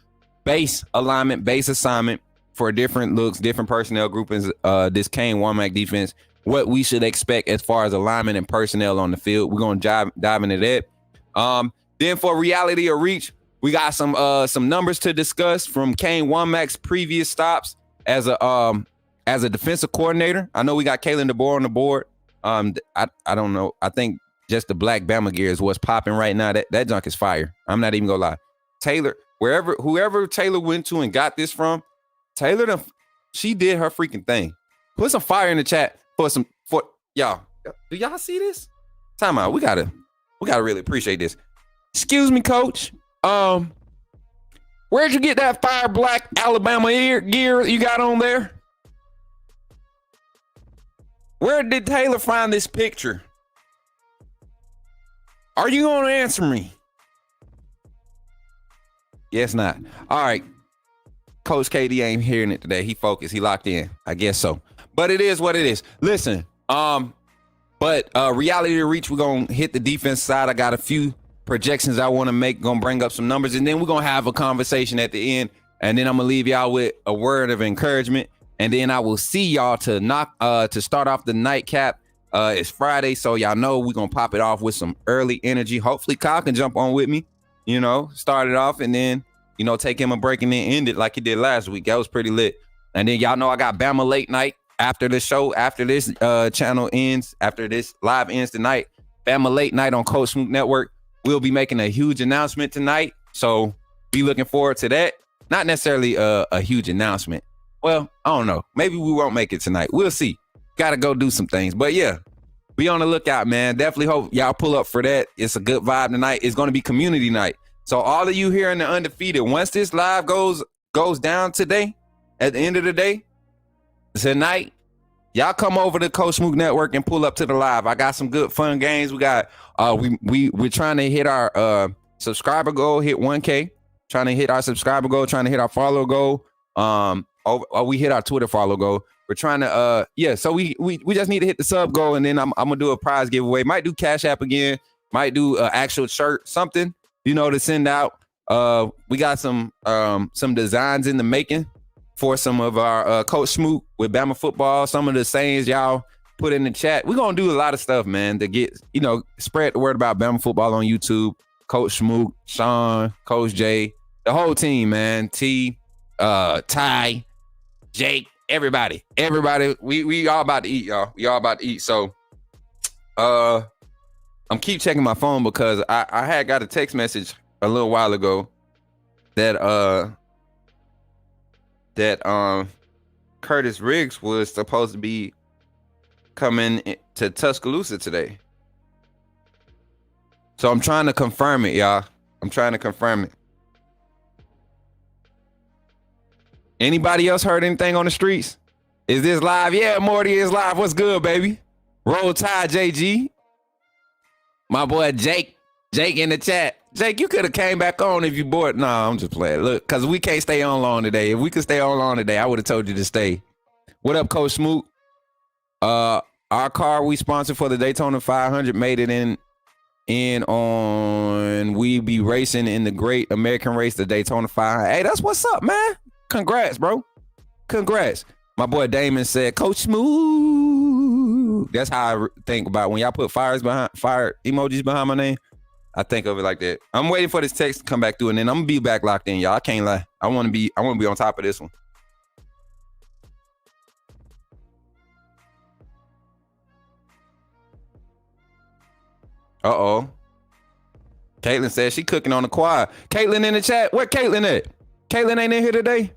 base alignment, base assignment, for different looks, different personnel groupings, this Kane Womack defense, what we should expect as far as alignment and personnel on the field. We're going to dive into that. Then for reality or reach, we got some numbers to discuss from Kane Womack's previous stops as a defensive coordinator. I know we got Kalen DeBoer on the board. I don't know. I think just the black Bama gear is what's popping right now. That junk is fire. I'm not even gonna lie. Taylor, whoever Taylor went to and got this from, Taylor, she did her freaking thing. Put some fire in the chat for y'all. Do y'all see this? Time out. We gotta really appreciate this. Excuse me, coach. Where'd you get that fire black Alabama gear you got on there? Where did Taylor find this picture? Are you gonna answer me? Yes, not. All right. Coach KD ain't hearing it today. He focused. He locked in. I guess so. But it is what it is. Listen, reality to reach, we're going to hit the defense side. I got a few projections I want to make. Going to bring up some numbers. And then we're going to have a conversation at the end. And then I'm going to leave y'all with a word of encouragement. And then I will see y'all to start off the nightcap. It's Friday, so y'all know we're going to pop it off with some early energy. Hopefully Kyle can jump on with me, start it off and then take him a break and then end it like he did last week. That was pretty lit. And then y'all know I got Bama late night after the show, after this channel ends, after this live ends tonight. Bama late night on Coach Smook Network. We'll be making a huge announcement tonight. So be looking forward to that. Not necessarily a huge announcement. Well, I don't know. Maybe we won't make it tonight. We'll see. Got to go do some things. But yeah, be on the lookout, man. Definitely hope y'all pull up for that. It's a good vibe tonight. It's going to be community night. So all of you here in the Undefeated, once this live goes down today, at the end of the day, tonight, y'all come over to Coach Smook Network and pull up to the live. I got some good fun games. We got we're trying to hit our subscriber goal, hit 1K. Trying to hit our subscriber goal, trying to hit our follow goal. We hit our Twitter follow goal. We're trying to so we just need to hit the sub goal, and then I'm gonna do a prize giveaway. Might do Cash App again. Might do an actual shirt, something. To send out. We got some designs in the making for some of our Coach Smook with Bama football. Some of the sayings y'all put in the chat. We're going to do a lot of stuff, man, to get, spread the word about Bama football on YouTube. Coach Smook, Sean, Coach Jay, the whole team, man. T, Ty, Jake, everybody. We all about to eat, y'all. We all about to eat. So, I'm keep checking my phone because I had got a text message a little while ago that Curtis Riggs was supposed to be coming to Tuscaloosa today. So I'm trying to confirm it, y'all. I'm trying to confirm it. Anybody else heard anything on the streets? Is this live? Yeah, Morty is live. What's good, baby? Roll Tide, JG. My boy Jake in the chat. Jake, you could have came back on if you bored. No, I'm just playing. Look, because we can't stay on long today. If we could stay on long today, I would have told you to stay. What up, Coach Smoot? Our car we sponsored for the Daytona 500 made it in on we be racing in the great American race, the Daytona 500. Hey, that's what's up, man. Congrats, bro. Congrats. My boy Damon said, Coach Smooth. That's how I think about when y'all put fire emojis behind my name. I think of it like that. I'm waiting for this text to come back through, and then I'm gonna be back locked in, y'all. I can't lie. I want to be on top of this one. Uh-oh. Caitlin says she cooking on the quad. Caitlin in the chat. Where Caitlin at? Caitlin ain't in here today.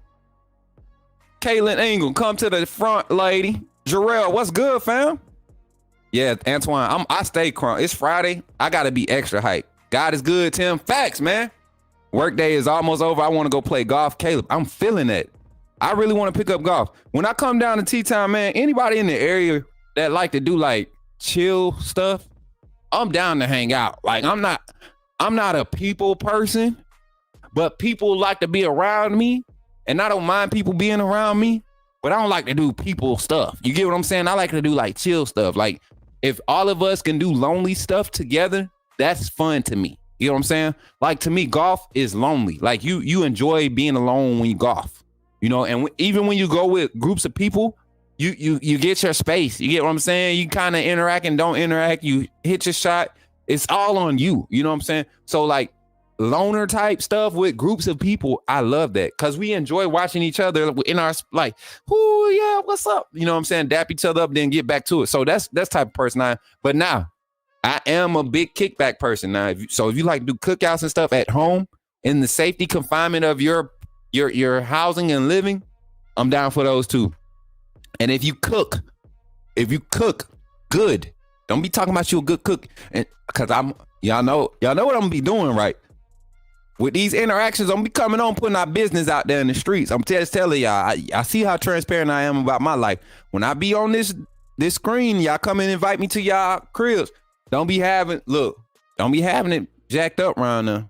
Caitlin Engel, come to the front, lady. Jarrell, what's good, fam? Yeah, Antoine, I stay crunk. It's Friday. I gotta be extra hype. God is good, Tim. Facts, man. Workday is almost over. I want to go play golf. Caleb, I'm feeling that. I really want to pick up golf. When I come down to T-Town, man, anybody in the area that like to do like chill stuff, I'm down to hang out. Like I'm not a people person, but people like to be around me. And I don't mind people being around me, but I don't like to do people stuff. You get what I'm saying? I like to do like chill stuff. Like if all of us can do lonely stuff together, that's fun to me. You know what I'm saying? Like to me, golf is lonely. Like you enjoy being alone when you golf, you know, and even when you go with groups of people, you get your space. You get what I'm saying? You kind of interact and don't interact. You hit your shot. It's all on you. You know what I'm saying? So like, loner type stuff with groups of people, I love that because we enjoy watching each other in our like, oh yeah, what's up? You know what I'm saying? Dap each other up, then get back to it. So that's type of person I am. But now I am a big kickback person now. If you like to do cookouts and stuff at home in the safety confinement of your housing and living, I'm down for those too. And if you cook good, don't be talking about you a good cook, and because y'all know what I'm gonna be doing, right? With these interactions, I'm be coming on, putting our business out there in the streets. I'm just telling y'all, I see how transparent I am about my life. When I be on this screen, y'all come and invite me to y'all cribs. Don't be having it jacked up around there.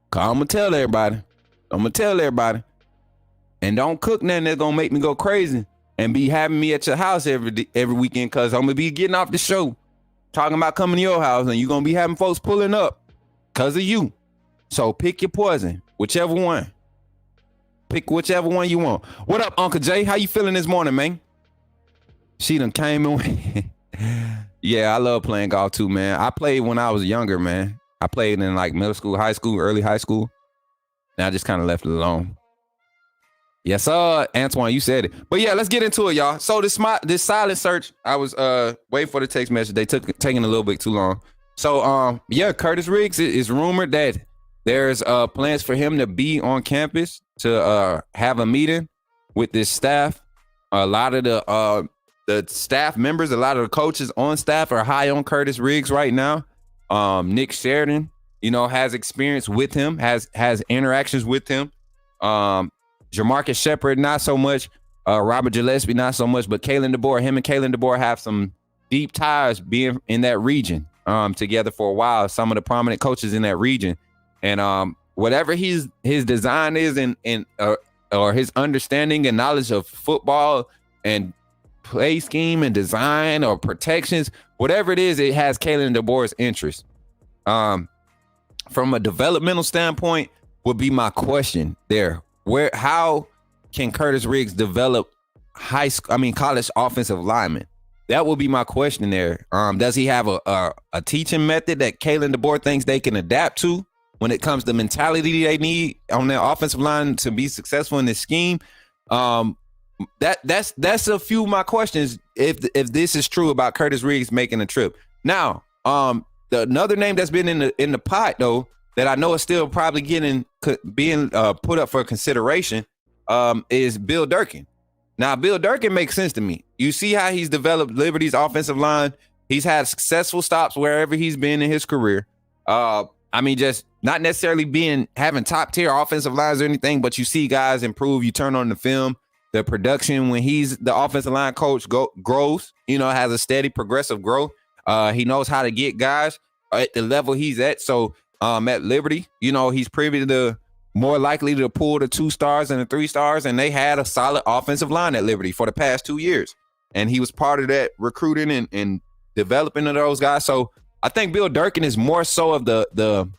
Cause I'm gonna tell everybody. And don't cook nothing that's gonna make me go crazy and be having me at your house every weekend, cause I'm gonna be getting off the show, talking about coming to your house, and you're gonna be having folks pulling up cause of you. So pick your poison, whichever one. Pick whichever one you want. What up, Uncle Jay? How you feeling this morning, man? She done came in. Yeah, I love playing golf too, man. I played when I was younger, man. I played in like middle school, high school, early high school. And I just kind of left it alone. Yes, Antoine, you said it. But yeah, let's get into it, y'all. So this silent search, I was waiting for the text message. They taking a little bit too long. So yeah, Curtis Riggs is rumored that there's plans for him to be on campus to have a meeting with this staff. A lot of the staff members, a lot of the coaches on staff are high on Curtis Riggs right now. Nick Sheridan, has experience with him, has interactions with him. Jamarcus Shepard, not so much. Robert Gillespie, not so much. But Kalen DeBoer, him and Kalen DeBoer have some deep ties being in that region together for a while. Some of the prominent coaches in that region. And whatever his design is or his understanding and knowledge of football and play scheme and design or protections, whatever it is, it has Kalen DeBoer's interest. From a developmental standpoint would be my question there. How can Curtis Riggs develop college offensive linemen? That would be my question there. Does he have a teaching method that Kalen DeBoer thinks they can adapt to when it comes to mentality they need on their offensive line to be successful in this scheme? That's a few of my questions if this is true about Curtis Riggs making a trip. Now, another name that's been in the pot though that I know is still probably being put up for consideration is Bill Durkin. Now, Bill Durkin makes sense to me. You see how he's developed Liberty's offensive line. He's had successful stops wherever he's been in his career. I mean, just not necessarily having top tier offensive lines or anything, but you see guys improve. You turn on the film, the production when he's the offensive line coach grows, has a steady progressive growth. He knows how to get guys at the level he's at. So at Liberty, he's privy to more likely to pull the 2 stars and the 3 stars. And they had a solid offensive line at Liberty for the past 2 years. And he was part of that recruiting and developing of those guys. So I think Bill Durkin is more so of the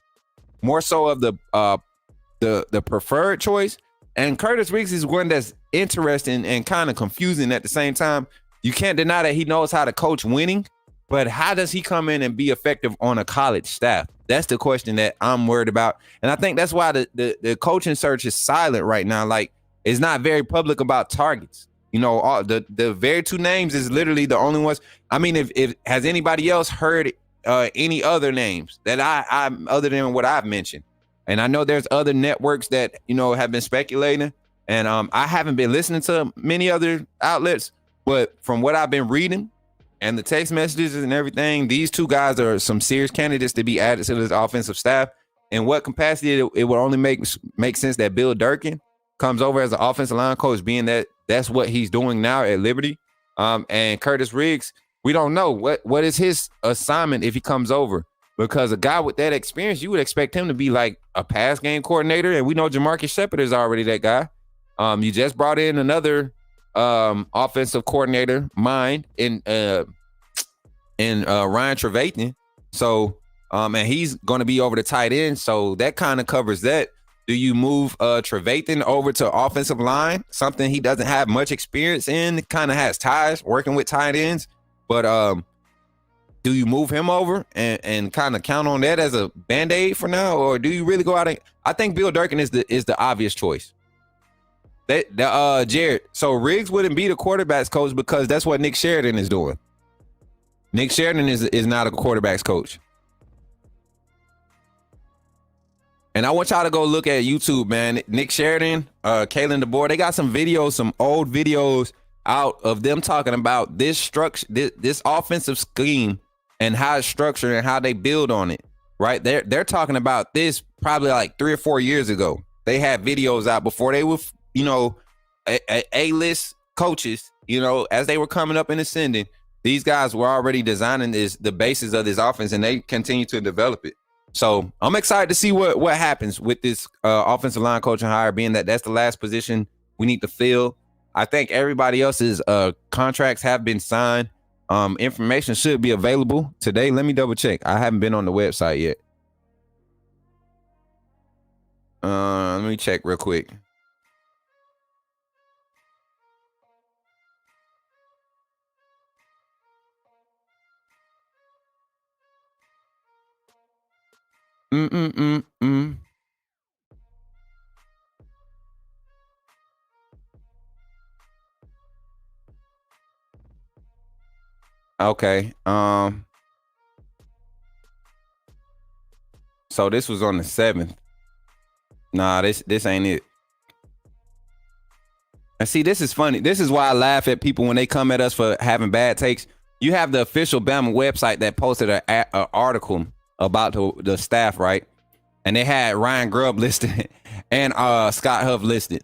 preferred choice, and Curtis Riggs is one that's interesting and kind of confusing at the same time. You can't deny that he knows how to coach winning, but how does he come in and be effective on a college staff? That's the question that I'm worried about, and I think that's why the coaching search is silent right now. Like, it's not very public about targets. All the very 2 names is literally the only ones. I mean, if has anybody else heard any other names that I other than what I've mentioned? And I know there's other networks that have been speculating, and I haven't been listening to many other outlets, but from what I've been reading and the text messages and everything, these 2 guys are some serious candidates to be added to this offensive staff. In what capacity it would only make sense that Bill Durkin comes over as an offensive line coach, being that's what he's doing now at Liberty. And Curtis Riggs, we don't know what is his assignment if he comes over, because a guy with that experience, you would expect him to be like a pass game coordinator. And we know Jamarcus Shepard is already that guy. You just brought in another offensive coordinator mind in Ryan Trevathan. So, and he's going to be over the tight end. So that kind of covers that. Do you move Trevathan over to offensive line? Something he doesn't have much experience in, kind of has ties working with tight ends. But do you move him over and kind of count on that as a Band-Aid for now? Or do you really go out and I think Bill Durkin is the obvious choice. Jared, so Riggs wouldn't be the quarterback's coach because that's what Nick Sheridan is doing. Nick Sheridan is not a quarterback's coach. And I want y'all to go look at YouTube, man. Nick Sheridan, Kalen DeBoer, they got some videos, some old videos out of them talking about this structure, this offensive scheme and how it's structured and how they build on it, right? They're talking about this probably like 3 or 4 years ago. They had videos out before they were, A-list coaches, as they were coming up and ascending. These guys were already designing the basis of this offense, and they continue to develop it. So I'm excited to see what happens with this offensive line coaching hire, being that that's the last position we need to fill. I think everybody else's contracts have been signed. Information should be available today. Let me double check. I haven't been on the website yet. Let me check real quick. Okay. So this was on the 7th. Nah, this ain't it. And see, this is funny. This is why I laugh at people when they come at us for having bad takes. You have the official Bama website that posted an article about the staff, right? And they had Ryan Grubb listed and Scott Huff listed.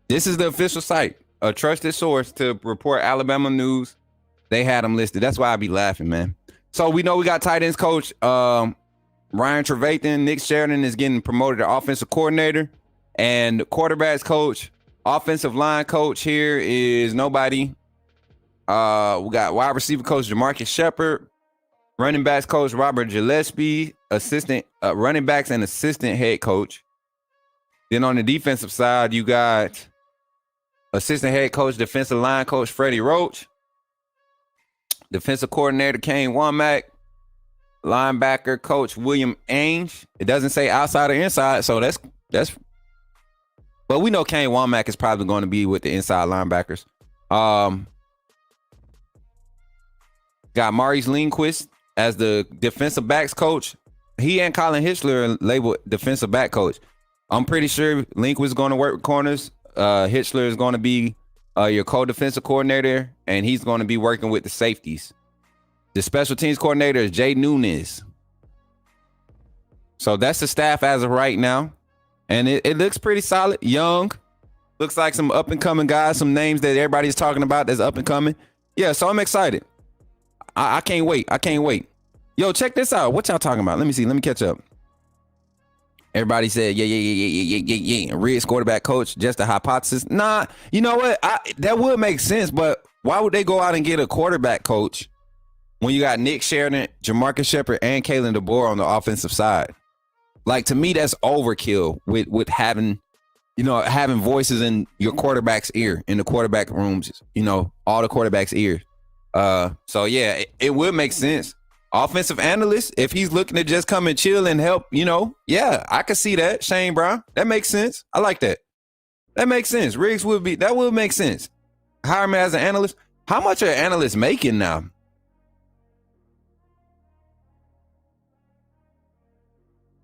This is the official site, a trusted source to report Alabama news. They had them listed. That's why I be laughing, man. So we know we got tight ends coach Ryan Trevathan. Nick Sheridan is getting promoted to offensive coordinator, and quarterbacks coach, offensive line coach here is nobody. We got wide receiver coach Jamarcus Shepard, running backs coach Robert Gillespie, assistant running backs and assistant head coach. Then on the defensive side, you got assistant head coach, defensive line coach Freddie Roach, defensive coordinator Kane Womack, linebacker coach William Ainge. It doesn't say outside or inside, so that's. But we know Kane Womack is probably going to be with the inside linebackers. Got Maurice Lindquist as the defensive backs coach. He and Colin Hitchler are labeled defensive back coach. I'm pretty sure Lindquist is going to work with corners. Hitchler is going to be your co-defensive coordinator, and he's going to be working with the safeties. The special teams coordinator is Jay Nunes. So that's the staff as of right now. And it looks pretty solid. Young. Looks like some up-and-coming guys, some names that everybody's talking about that's up-and-coming. Yeah, so I'm excited. I can't wait. I can't wait. Yo, check this out. What y'all talking about? Let me see. Let me catch up. Everybody said, yeah. Riggs quarterback coach, just a hypothesis. Nah, you know what? That would make sense, but why would they go out and get a quarterback coach when you got Nick Sheridan, Jamarcus Shepard, and Kalen DeBoer on the offensive side? Like, to me, that's overkill with having voices in your quarterback's ear, in the quarterback rooms, all the quarterback's ears. So yeah, it would make sense. Offensive analyst, if he's looking to just come and chill and help, yeah, I could see that. Shane Brown, that makes sense. I like that. That makes sense. Riggs would make sense. Hire him as an analyst. How much are analysts making now?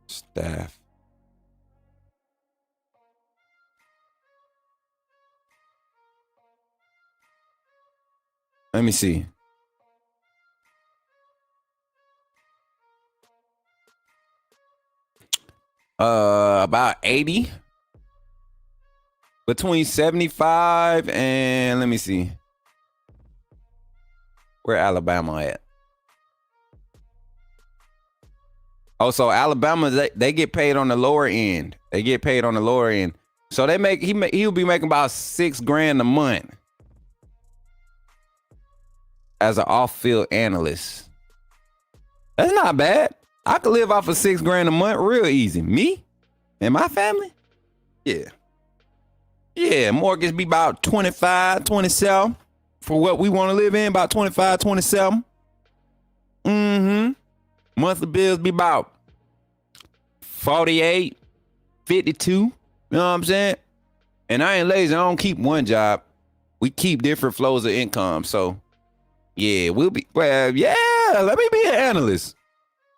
Staff. Let me see. About 80. Between 75 and let me see. Where Alabama at? Oh, so Alabama, they get paid on the lower end. So he'll be making about $6,000 a month as an off-field analyst. That's not bad. I could live off of $6,000 a month real easy. Me and my family? Yeah. Yeah, mortgage be about 25, 27 for what we want to live in, about 25, 27. Monthly bills be about 48, 52. You know what I'm saying? And I ain't lazy. I don't keep one job. We keep different flows of income. So, yeah, let me be an analyst.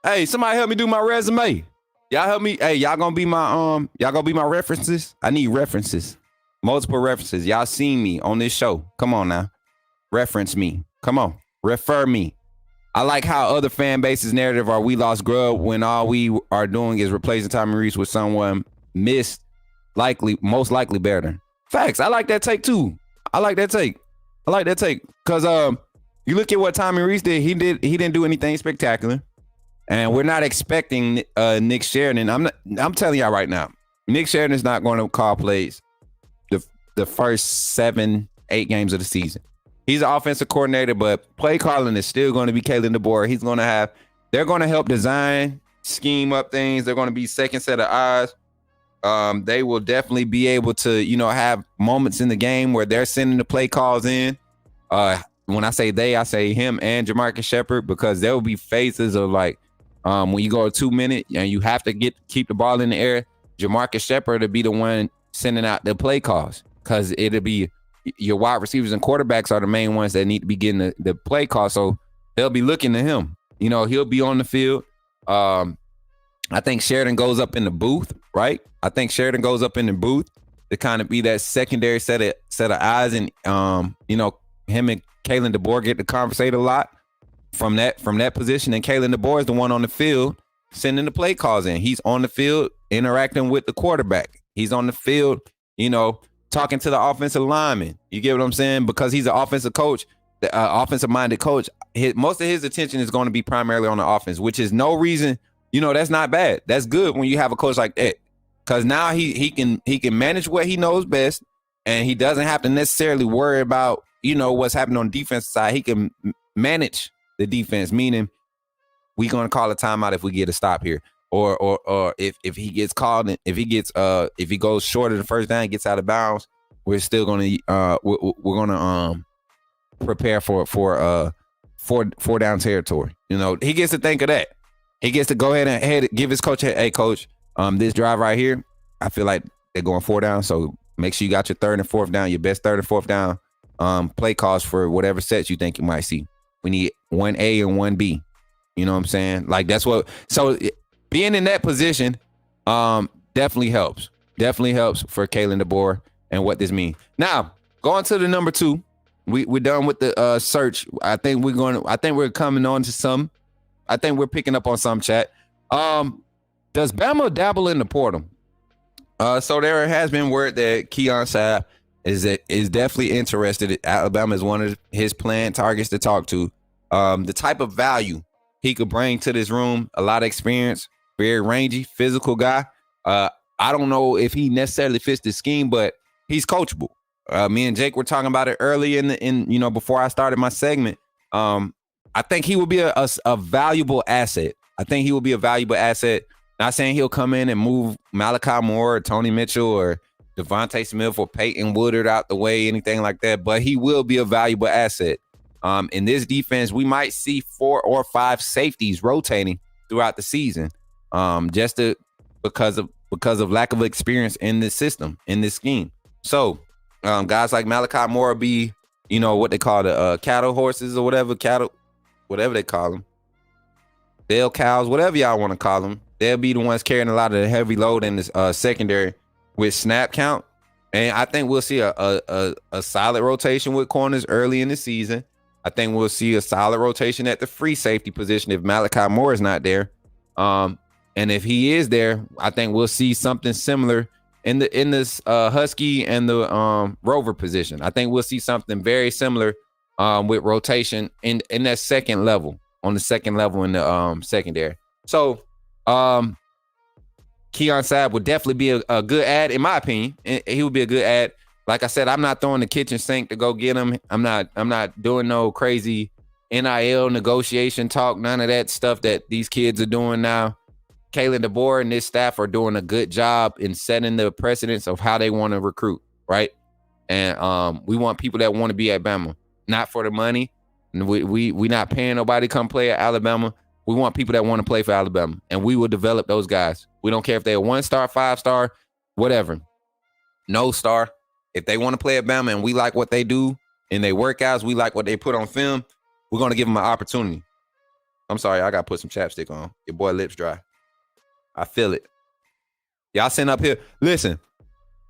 Hey, somebody help me do my resume. Y'all help me. Hey, y'all gonna be my references? I need references. Multiple references. Y'all seen me on this show. Come on now. Reference me. Come on. Refer me. I like how other fan bases narrative are we lost grub when all we are doing is replacing Tommy Rees with someone most likely better. Facts. I like that take too. I like that take. Cause you look at what Tommy Rees did. He didn't do anything spectacular. And we're not expecting Nick Sheridan. I'm telling y'all right now, Nick Sheridan is not going to call plays the first 7-8 games of the season. He's an offensive coordinator, but play calling is still going to be Kalen DeBoer. They're going to help design, scheme up things. They're going to be second set of eyes. They will definitely be able to, have moments in the game where they're sending the play calls in. When I say they, I say him and Jamarcus Shepard, because there will be phases of like, when you go a 2 minute and you have to keep the ball in the air, Jamarcus Shepard will be the one sending out the play calls, because it'll be your wide receivers and quarterbacks are the main ones that need to be getting the play call. So they'll be looking to him. He'll be on the field. I think Sheridan goes up in the booth, right? To kind of be that secondary set of eyes, and him and Kalen DeBoer get to conversate a lot from that position. And Kalen DeBoer is the one on the field sending the play calls in. He's on the field interacting with the quarterback. He's on the field, talking to the offensive lineman. You get what I'm saying? Because he's an offensive coach, the offensive-minded coach. Most of his attention is going to be primarily on the offense, which is no reason. That's not bad. That's good when you have a coach like that, because now he can manage what he knows best, and he doesn't have to necessarily worry about what's happening on the defense side. He can manage the defense, meaning we're going to call a timeout if we get a stop here. Or if he gets called, if he goes short of the first down, gets out of bounds, we're still going to we're going to prepare for four down territory. He gets to think of that. He gets to go ahead and give his coach, hey coach, this drive right here, I feel like they're going 4 down, so make sure you got your third and fourth down, your best third and fourth down play calls for whatever sets you think you might see. We need 1A and 1B. You know what I'm saying? Like that's what. So being in that position definitely helps. Definitely helps for Kalen DeBoer and what this means. Now, going to the number 2. We're done with the search. I think we're coming on to some. I think we're picking up on some, chat. Does Bama dabble in the portal? So there has been word that Keon Sabb is definitely interested. Alabama is one of his planned targets to talk to. The type of value he could bring to this room, a lot of experience, very rangy, physical guy. I don't know if he necessarily fits the scheme, but he's coachable. Me and Jake were talking about it early in before I started my segment. I think he will be a valuable asset. I think he will be a valuable asset. Not saying he'll come in and move Malachi Moore or Tony Mitchell or Devontae Smith or Peyton Woodard out the way, anything like that, but he will be a valuable asset. In this defense, we might see 4 or 5 safeties rotating throughout the season, because of lack of experience in this system, in this scheme. So guys like Malachi Moore will be, what they call the cattle horses or whatever they call them, bell cows, whatever y'all want to call them. They'll be the ones carrying a lot of the heavy load in this secondary with snap count. And I think we'll see a solid rotation with corners early in the season. I think we'll see a solid rotation at the free safety position if Malachi Moore is not there. And if he is there, I think we'll see something similar in this Husky and the Rover position. I think we'll see something very similar with rotation in that second level, on the second level in the secondary. So Keon Sabb would definitely be a good ad, in my opinion. He would be a good ad. Like I said, I'm not throwing the kitchen sink to go get him. I'm not doing no crazy NIL negotiation talk, none of that stuff that these kids are doing now. Kalen DeBoer and his staff are doing a good job in setting the precedence of how they want to recruit, right? And we want people that want to be at Bama, not for the money. We not paying nobody to come play at Alabama. We want people that want to play for Alabama, and we will develop those guys. We don't care if they're 1-star, 5-star, whatever. No star. If they want to play at Bama and we like what they do in their workouts, we like what they put on film, we're going to give them an opportunity. I'm sorry, I got to put some chapstick on. Your boy lips dry. I feel it. Y'all sitting up here. Listen,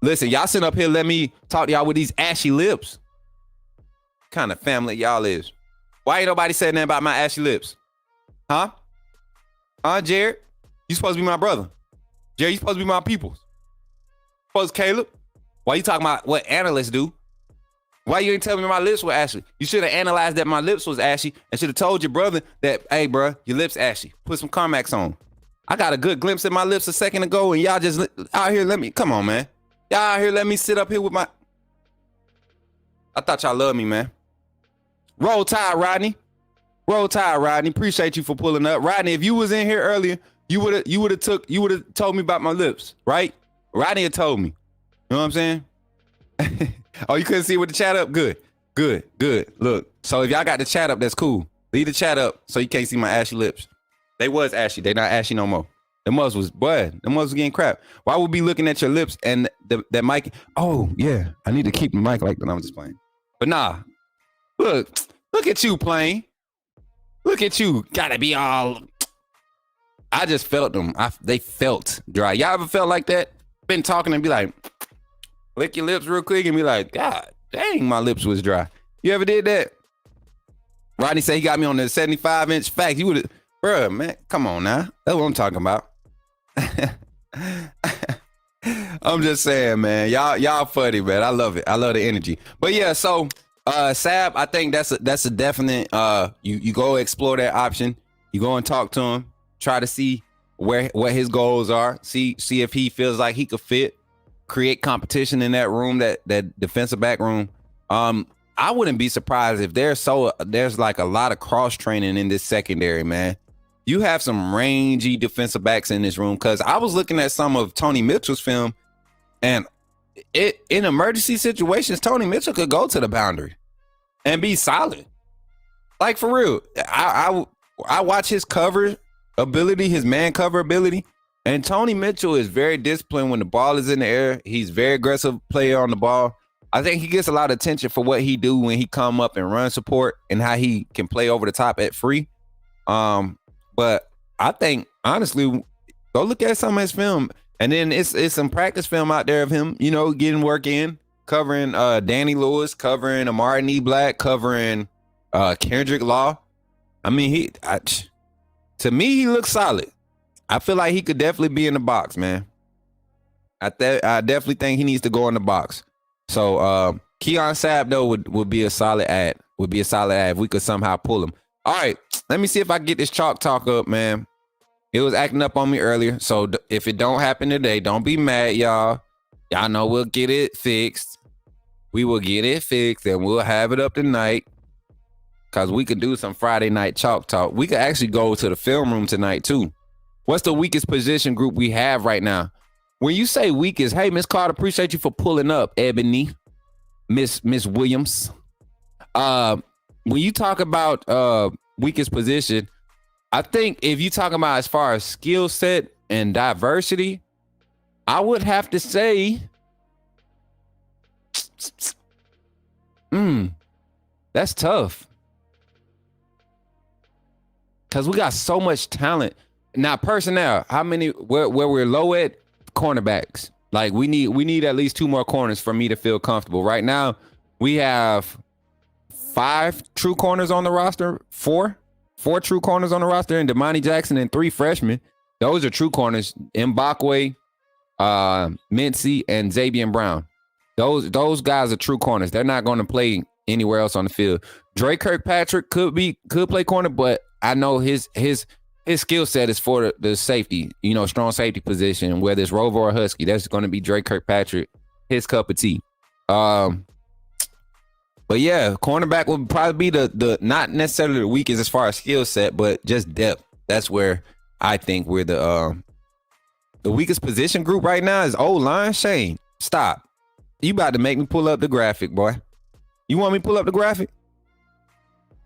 y'all sitting up here, let me talk to y'all with these ashy lips. What kind of family y'all is? Why ain't nobody saying nothing about my ashy lips? Huh, Jared? You supposed to be my brother. Jared, you supposed to be my peoples. Supposed to Caleb? Why you talking about what analysts do? Why you ain't telling me my lips were ashy? You should have analyzed that my lips was ashy and should have told your brother that, hey, bro, your lips ashy. Put some Carmex on. I got a good glimpse of my lips a second ago, and y'all just out here come on, man. Y'all out here let me sit up here with my... I thought y'all loved me, man. Roll Tide, Rodney. Roll Tide, Rodney. Appreciate you for pulling up. Rodney, if you was in here earlier, you would have told me about my lips, right? Rodney had told me. You know what I'm saying? Oh, you couldn't see with the chat up? Good. Look, so if y'all got the chat up, that's cool. Leave the chat up so you can't see my ashy lips. They was ashy. They not ashy no more. The mugs was getting crap. Why would we be looking at your lips and that mic? Oh, yeah. I need to keep the mic like that. I'm just playing. But nah. Look at you playing. Look at you. Gotta be all... I just felt them. They felt dry. Y'all ever felt like that? Been talking and be like, lick your lips real quick and be like, God dang, my lips was dry. You ever did that? Rodney said he got me on the 75-inch fact. You would have, bro, man, come on now. That's what I'm talking about. I'm just saying, man. Y'all funny, man. I love it. I love the energy. But yeah, so Sabb, I think that's a definite. You go explore that option. You go and talk to him. Try to see what his goals are. See if he feels like he could fit. Create competition in that room, that defensive back room. I wouldn't be surprised if there's like a lot of cross training in this secondary, man. You have some rangy defensive backs in this room, because I was looking at some of Tony Mitchell's film, and in emergency situations, Tony Mitchell could go to the boundary and be solid. Like, for real. I watch his cover ability, his man cover ability, and Tony Mitchell is very disciplined when the ball is in the air. He's very aggressive player on the ball. I think he gets a lot of attention for what he do when he come up and run support and how he can play over the top at free. But I think, honestly, go look at some of his film. And then it's some practice film out there of him, getting work in. covering Danny Lewis, covering Amari Black, covering Kendrick Law. I mean, to me, he looks solid. I feel like he could definitely be in the box, man. I definitely think he needs to go in the box. So Keon Sapp though would be a solid ad. Would be a solid ad if we could somehow pull him. All right, let me see if I can get this chalk talk up, man. It was acting up on me earlier, so if it don't happen today, don't be mad, y'all. Y'all know we'll get it fixed. We will get it fixed, and we'll have it up tonight. Cause we could do some Friday night chalk talk. We could actually go to the film room tonight too. What's the weakest position group we have right now? When you say weakest, hey, Miss Carter, appreciate you for pulling up, Ebony, Miss Williams. When you talk about weakest position, I think if you talk about as far as skill set and diversity, I would have to say, that's tough. Because we got so much talent. Now, personnel, how many, where we're low at, cornerbacks. Like, we need at least 2 more corners for me to feel comfortable. Right now, we have 5 true corners on the roster, 4 true corners on the roster, and Damani Jackson and 3 freshmen. Those are true corners. Mbakwe, Mincy, and Xavier Brown. Those guys are true corners. They're not going to play anywhere else on the field. Drake Kirkpatrick could play corner, but I know his skill set is for the safety, strong safety position, whether it's Rover or Husky. That's going to be Drake Kirkpatrick, his cup of tea. But yeah, cornerback would probably be the not necessarily the weakest as far as skill set, but just depth. That's where I think we're the weakest position group right now is O-line. Shane, stop. You about to make me pull up the graphic, boy. You want me to pull up the graphic?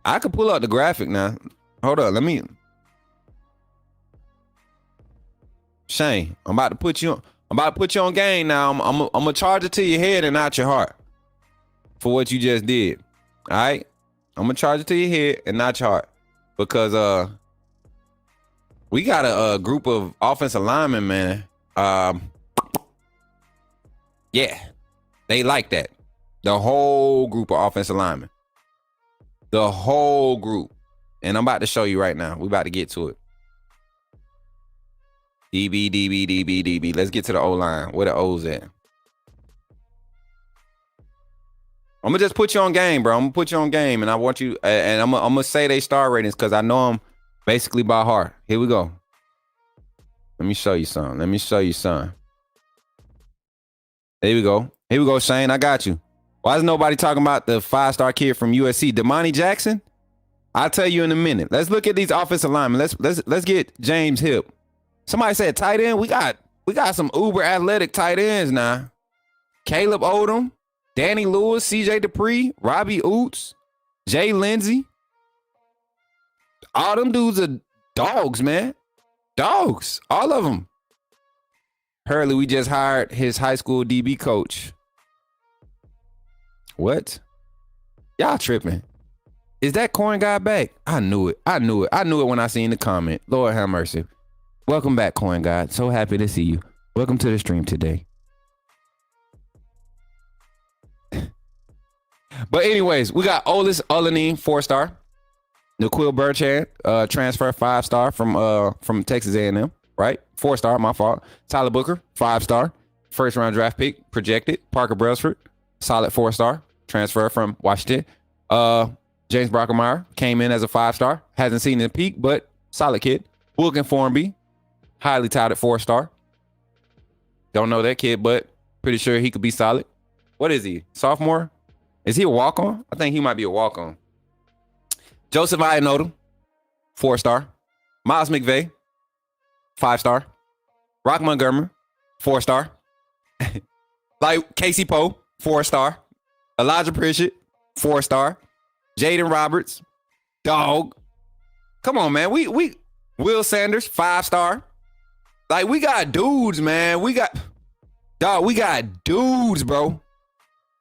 I could pull up the graphic now. Hold up, let me. Shane, I'm about to put you on game now. I'm gonna charge it to your head and not your heart for what you just did. All right, I'm gonna charge it to your head and not your heart because we got a group of offensive linemen, man. Yeah, they like that. The whole group of offensive linemen, the whole group, and I'm about to show you right now. We about to get to it. DB. Let's get to the O-line. Where the O's at? I'm gonna just put you on game, bro. I'm gonna put you on game, and I want you. And I'm gonna say they star ratings because I know them basically by heart. Here we go. Let me show you some. There we go. Here we go, Shane. I got you. Why is nobody talking about the 5-star kid from USC, Damani Jackson? I'll tell you in a minute. Let's look at these offensive linemen. Let's get James Hipp. Somebody said tight end. We got some uber athletic tight ends now. Caleb Odom, Danny Lewis, CJ Dupree, Robbie Oots, Jay Lindsey. All them dudes are dogs, man. Dogs. All of them. Hurley, we just hired his high school DB coach. What? Y'all tripping. Is that corn guy back? I knew it when I seen the comment. Lord have mercy. Welcome back, Coin God. So happy to see you. Welcome to the stream today. But anyways, we got Olis Ulanine, 4-star. Naquil Burchand, transfer 5-star from Texas A&M, right? 4-star, my fault. Tyler Booker, 5-star. First round draft pick, projected. Parker Brailsford, solid 4-star. Transfer from Washington. James Brockermeyer came in as a 5-star. Hasn't seen the peak, but solid kid. Wilkin Formby, highly touted 4-star. Don't know that kid, but pretty sure he could be solid. What is he? Sophomore? Is he a walk-on? I think he might be a walk-on. Joseph Ionota, 4-star. Miles McVay, 5-star. Rock Montgomery, 4-star. Like Casey Poe, 4-star. Elijah Pritchett, 4-star. Jaden Roberts, dog. Come on, man. We Will Sanders, 5-star. Like, we got dudes, man. We got dudes, bro.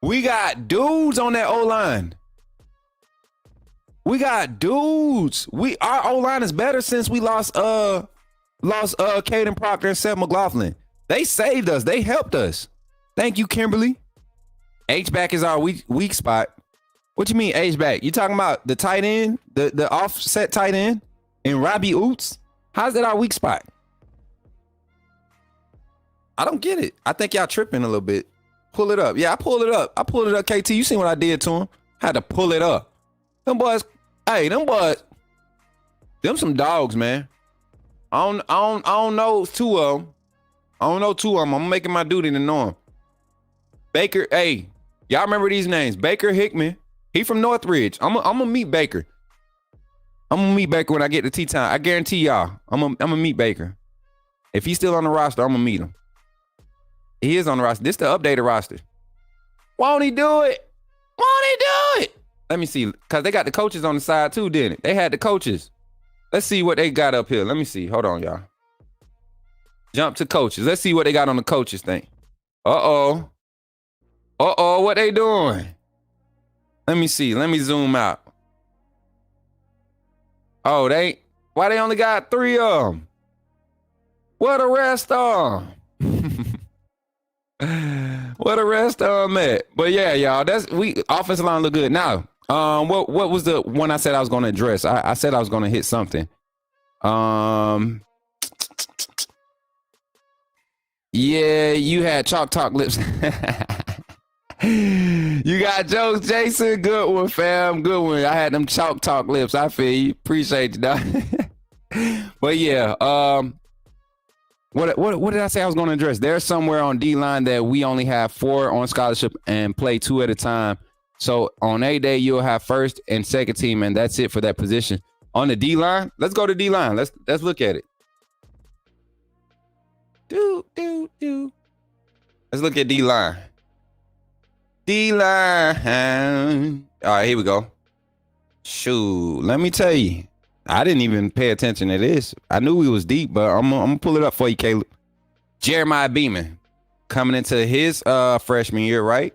We got dudes on that O-line. We got dudes. Our O-line is better since we lost Caden Proctor and Seth McLaughlin. They saved us. They helped us. Thank you, Kimberly. H-back is our weak spot. What you mean H-back? You talking about the tight end, the offset tight end, and Robbie Oots? How's that our weak spot? I don't get it. I think y'all tripping a little bit. Pull it up. Yeah, I pulled it up. KT. You seen what I did to him? Had to pull it up. Them boys, them some dogs, man. I don't know two of them. I'm making my duty to know them. Baker, hey, y'all remember these names? Baker Hickman. He from Northridge. I'm gonna meet Baker. I'm gonna meet Baker when I get to tea time. I guarantee y'all, I'm gonna meet Baker. If he's still on the roster, I'm gonna meet him. He is on the roster. This the updated roster. Won't he do it? Let me see, because they got the coaches on the side too, didn't it? They had the coaches. Let's see what they got up here. Let me see. Hold on, y'all. Jump to coaches. Let's see what they got on the coaches thing. Uh-oh, what they doing? Let me see. Let me zoom out. Oh, why they only got 3 of them? Where the rest of them? Where the rest of them at? But yeah, y'all, offensive line look good. Now, what was the one I said I was going to address? I said I was going to hit something. Yeah, you had chalk talk lips. You got jokes, Jason. Good one, fam. Good one. I had them chalk talk lips. I feel you. Appreciate you, dog. But yeah, what did I say I was going to address? There's somewhere on D-line that we only have 4 on scholarship and play 2 at a time. So on a day, you'll have first and second team, and that's it for that position. On the D-line, let's go to D-line. Let's look at it. Let's look at D-line. D-line. All right, here we go. Shoot, let me tell you. I didn't even pay attention to this. I knew we was deep, but I'm gonna pull it up for you, Caleb. Jeremiah Beeman coming into his freshman year, right?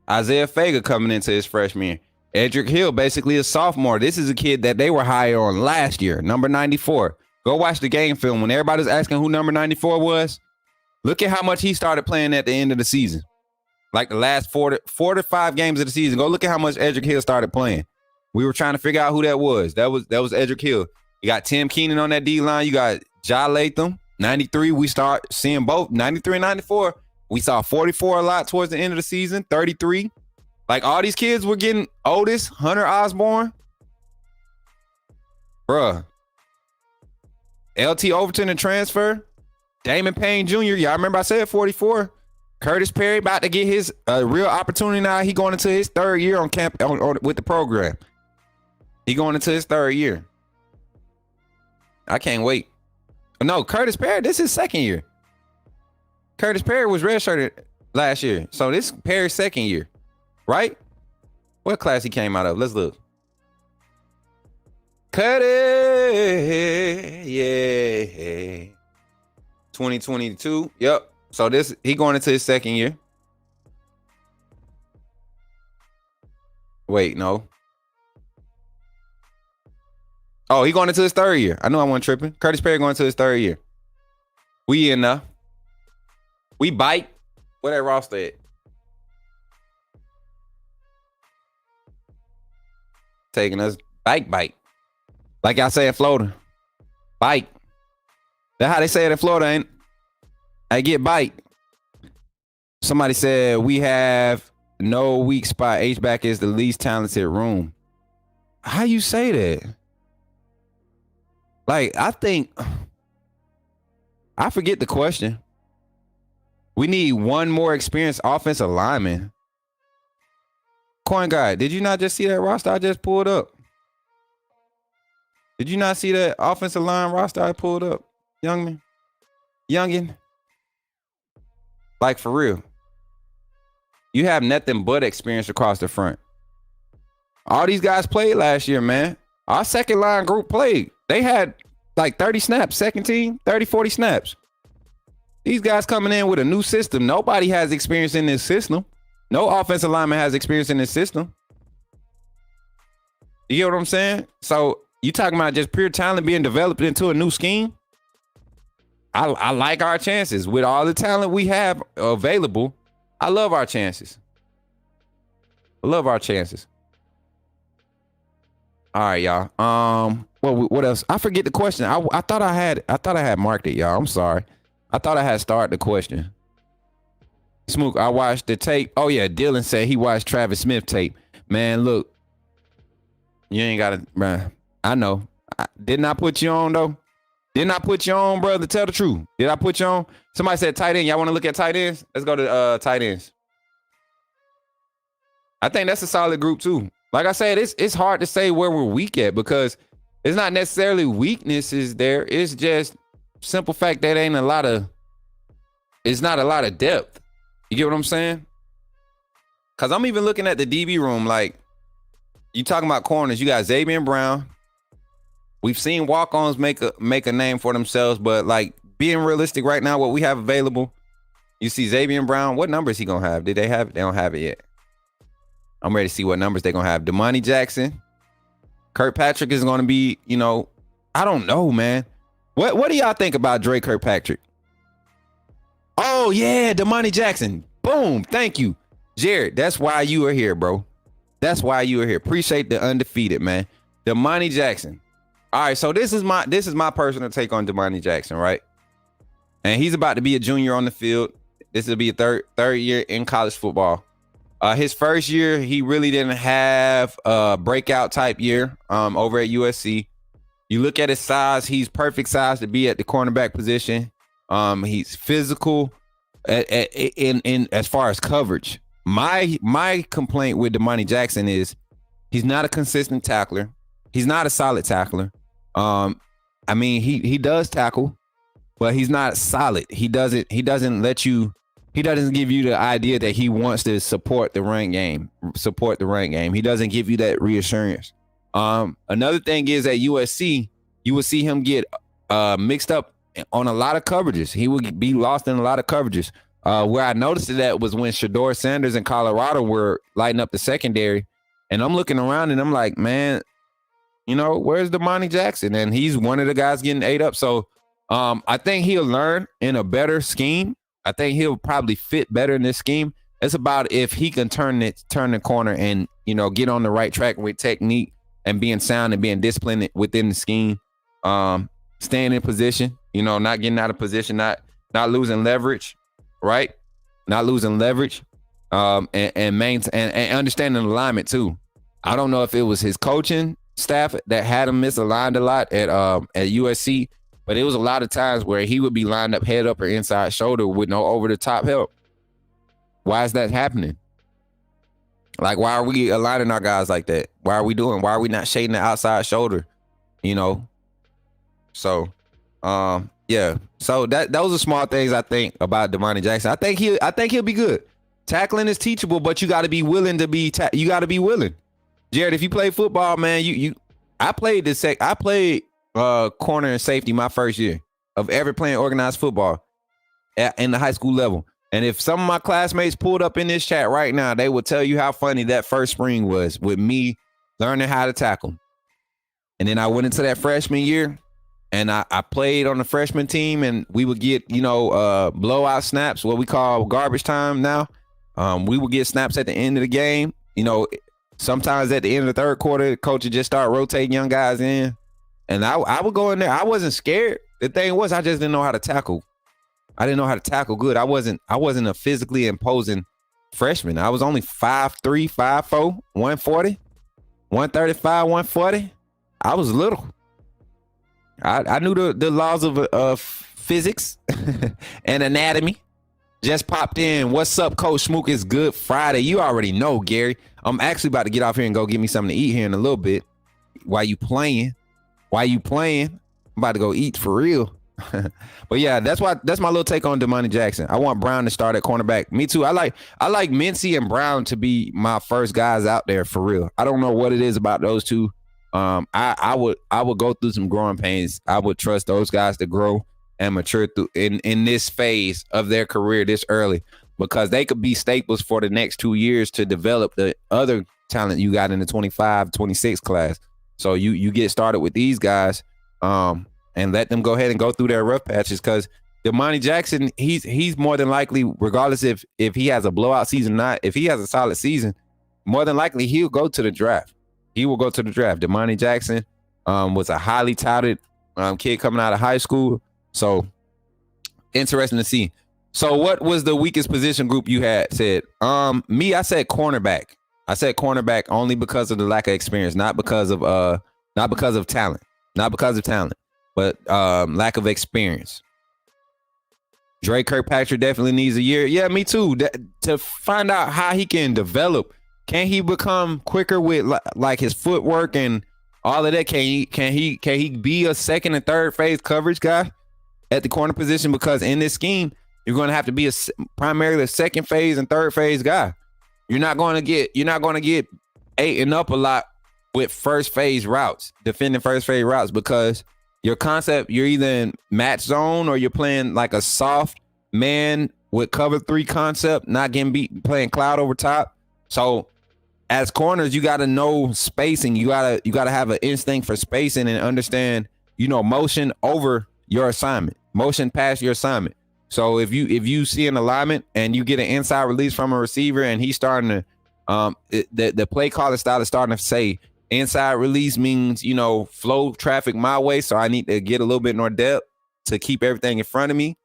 Isaiah Fager coming into his freshman year. Edric Hill, basically a sophomore. This is a kid that they were high on last year, number 94. Go watch the game film. When everybody's asking who number 94 was, look at how much he started playing at the end of the season. Like the last 4 to 5 games of the season. Go look at how much Edric Hill started playing. We were trying to figure out who that was. That was Edric Hill. You got Tim Keenan on that D-line. You got Ja Latham, 93. We start seeing both, 93 and 94. We saw 44 a lot towards the end of the season, 33. Like all these kids were getting Otis, Hunter Osborne. Bruh. LT Overton and transfer. Damon Payne Jr. Y'all remember I said 44. Curtis Perry about to get his real opportunity now. He going into his 3rd year on camp with the program. He going into his 3rd year. I can't wait. No, Curtis Perry, this is his 2nd year. Curtis Perry was redshirted last year. So this is Perry's 2nd year, right? What class he came out of? Let's look. Curtis, yeah. 2022, yep. So he going into his 2nd year. Wait, no. Oh, he going into his 3rd year. I know I wasn't tripping. Curtis Perry going into his 3rd year. We in there. We bite. Where that roster at? Taking us bite. Like I say in Florida. Bite. That's how they say it in Florida, ain't it? I get bite. Somebody said we have no weak spot. H-back is the least talented room. How you say that? Like, I forget the question. We need one more experienced offensive lineman. Coin guy, did you not just see that roster I just pulled up? Did you not see that offensive line roster I pulled up? Youngin? Like, for real. You have nothing but experience across the front. All these guys played last year, man. Our second line group played. They had like 30 snaps. Second team, 30, 40 snaps. These guys coming in with a new system. Nobody has experience in this system. No offensive lineman has experience in this system. You get what I'm saying? So you talking about just pure talent being developed into a new scheme? I like our chances. With all the talent we have available, I love our chances. I love our chances. All right, y'all. What else? I forget the question. I thought I had marked it, y'all. I'm sorry. I thought I had started the question. Smook, I watched the tape. Oh yeah, Dylan said he watched Travis Smith tape. Man, look, you ain't gotta, man. I know. Didn't I put you on though? Didn't I put you on, brother? Tell the truth. Did I put you on? Somebody said tight end. Y'all want to look at tight ends? Let's go to tight ends. I think that's a solid group too. Like I said, it's hard to say where we're weak at because it's not necessarily weaknesses there. It's just simple fact that it's not a lot of depth. You get what I'm saying? Cause I'm even looking at the DB room. Like you talking about corners, you got Xavier Brown. We've seen walk-ons make a name for themselves, but like being realistic right now, what we have available, you see Xavier Brown. What numbers he gonna have? Did they have it? They don't have it yet. I'm ready to see what numbers they're going to have. Damani Jackson. Kirkpatrick is going to be, I don't know, man. What do y'all think about Dre Kirkpatrick? Oh, yeah, Damani Jackson. Boom. Thank you. Jared, that's why you are here, bro. That's why you are here. Appreciate the undefeated, man. Damani Jackson. All right, so this is my personal take on Damani Jackson, right? And he's about to be a junior on the field. This will be a third year in college football. His first year, he really didn't have a breakout type year over at USC. You look at his size, he's perfect size to be at the cornerback position. He's physical in as far as coverage. My complaint with Damani Jackson is he's not a consistent tackler. He's not a solid tackler. I mean, he does tackle, but he's not solid. He doesn't give you the idea that he wants to support the run game. He doesn't give you that reassurance. Another thing is at USC, you will see him get mixed up on a lot of coverages. He would be lost in a lot of coverages. Where I noticed that was when Shador Sanders in Colorado were lighting up the secondary. And I'm looking around and I'm like, man, where's Damani Jackson? And he's one of the guys getting ate up. So I think he'll learn in a better scheme. I think he'll probably fit better in this scheme. It's about if he can turn the corner and, get on the right track with technique and being sound and being disciplined within the scheme, staying in position, not getting out of position, not losing leverage, right? Not losing leverage, and understanding alignment too. I don't know if it was his coaching staff that had him misaligned a lot at USC, but it was a lot of times where he would be lined up head up or inside shoulder with no over the top help. Why is that happening? Like, why are we aligning our guys like that? Why are we not shading the outside shoulder? So, yeah. So those are small things I think about Damani Jackson. I think he'll be good. Tackling is teachable, but you got to be willing to be. You got to be willing. Jared, if you play football, man, I played corner and safety my first year of ever playing organized football in the high school level. And if some of my classmates pulled up in this chat right now, they would tell you how funny that first spring was with me learning how to tackle. And then I went into that freshman year and I played on the freshman team and we would get, blowout snaps, what we call garbage time now. We would get snaps at the end of the game. Sometimes at the end of the third quarter, the coach would just start rotating young guys in. And I would go in there. I wasn't scared. The thing was, I just didn't know how to tackle. I didn't know how to tackle good. I wasn't a physically imposing freshman. I was only 5'3", 5'4", 140, 135, 140. I was little. I knew the laws of physics and anatomy. Just popped in. What's up, Coach Smook? It's Good Friday. You already know, Gary. I'm actually about to get off here and go get me something to eat here in a little bit. While you playing? I'm about to go eat for real. But yeah, that's my little take on Damani Jackson. I want Brown to start at cornerback. Me too. I like Mincy and Brown to be my first guys out there for real. I don't know what it is about those two. I would go through some growing pains. I would trust those guys to grow and mature through in this phase of their career this early, because they could be staples for the next 2 years to develop the other talent you got in the 25, 26 class. So you get started with these guys and let them go ahead and go through their rough patches, because Damani Jackson, he's more than likely, regardless if he has a blowout season or not, if he has a solid season, more than likely he'll go to the draft. He will go to the draft. Damani Jackson was a highly touted kid coming out of high school. So interesting to see. So what was the weakest position group you had said? Me, I said cornerback. I said cornerback only because of the lack of experience, not because of talent. Not because of talent, but lack of experience. Dre Kirkpatrick definitely needs a year. Yeah, me too. To find out how he can develop. Can he become quicker with like his footwork and all of that? Can he be a second and third phase coverage guy at the corner position? Because in this scheme, you're going to have to be primarily a second phase and third phase guy. You're not going to get 8 and up a lot with first phase routes, defending first phase routes, because your concept, you're either in match zone or you're playing like a soft man with cover 3 concept, not getting beat, playing cloud over top. So as corners, you got to know spacing. You got to have an instinct for spacing and understand, motion over your assignment, motion past your assignment. So if you see an alignment and you get an inside release from a receiver and he's starting to, the play calling style is starting to say inside release means, flow traffic my way. So I need to get a little bit more depth to keep everything in front of me.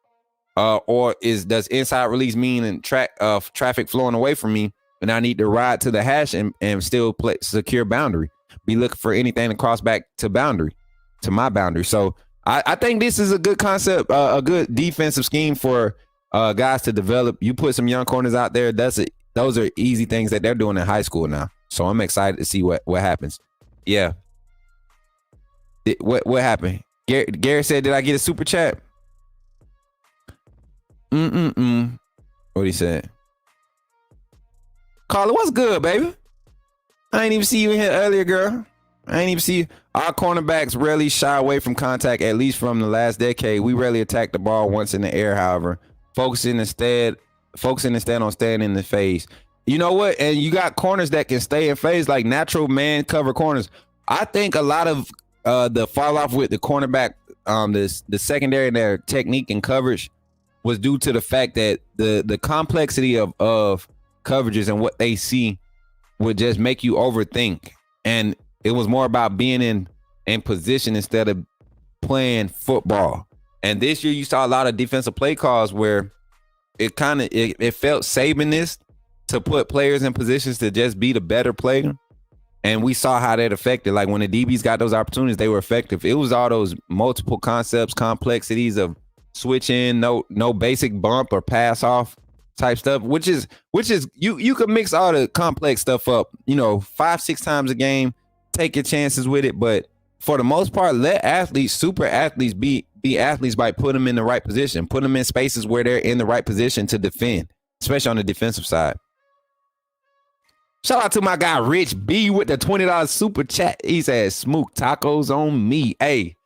Or does inside release mean traffic flowing away from me and I need to ride to the hash and still play secure boundary? Be looking for anything to cross back to my boundary. So I think this is a good concept, a good defensive scheme for guys to develop. You put some young corners out there. Those are easy things that they're doing in high school now. So I'm excited to see what happens. Yeah. What happened? Gary said, did I get a super chat? What he said? Carla, what's good, baby? I ain't even see you in here earlier, girl. I ain't even see you. Our cornerbacks rarely shy away from contact, at least from the last decade. We rarely attack the ball once in the air, however, focusing instead on staying in the phase. You know what? And you got corners that can stay in phase, like natural man cover corners. I think a lot of the fall off with the cornerback, the secondary and their technique and coverage was due to the fact that the complexity of coverages and what they see would just make you overthink. And it was more about being in position instead of playing football. And this year you saw a lot of defensive play calls where it felt Sabanist to put players in positions to just be the better player. And we saw how that affected. Like when the DBs got those opportunities, they were effective. It was all those multiple concepts, complexities of switching, no basic bump or pass off type stuff, which is you could mix all the complex stuff up, 5-6 times a game, take your chances with it. But for the most part, let super athletes be athletes by putting them in the right position, put them in spaces where they're in the right position to defend, especially on the defensive side. Shout out to my guy Rich B with the $20 super chat. He says, "Smoke tacos on me." Hey,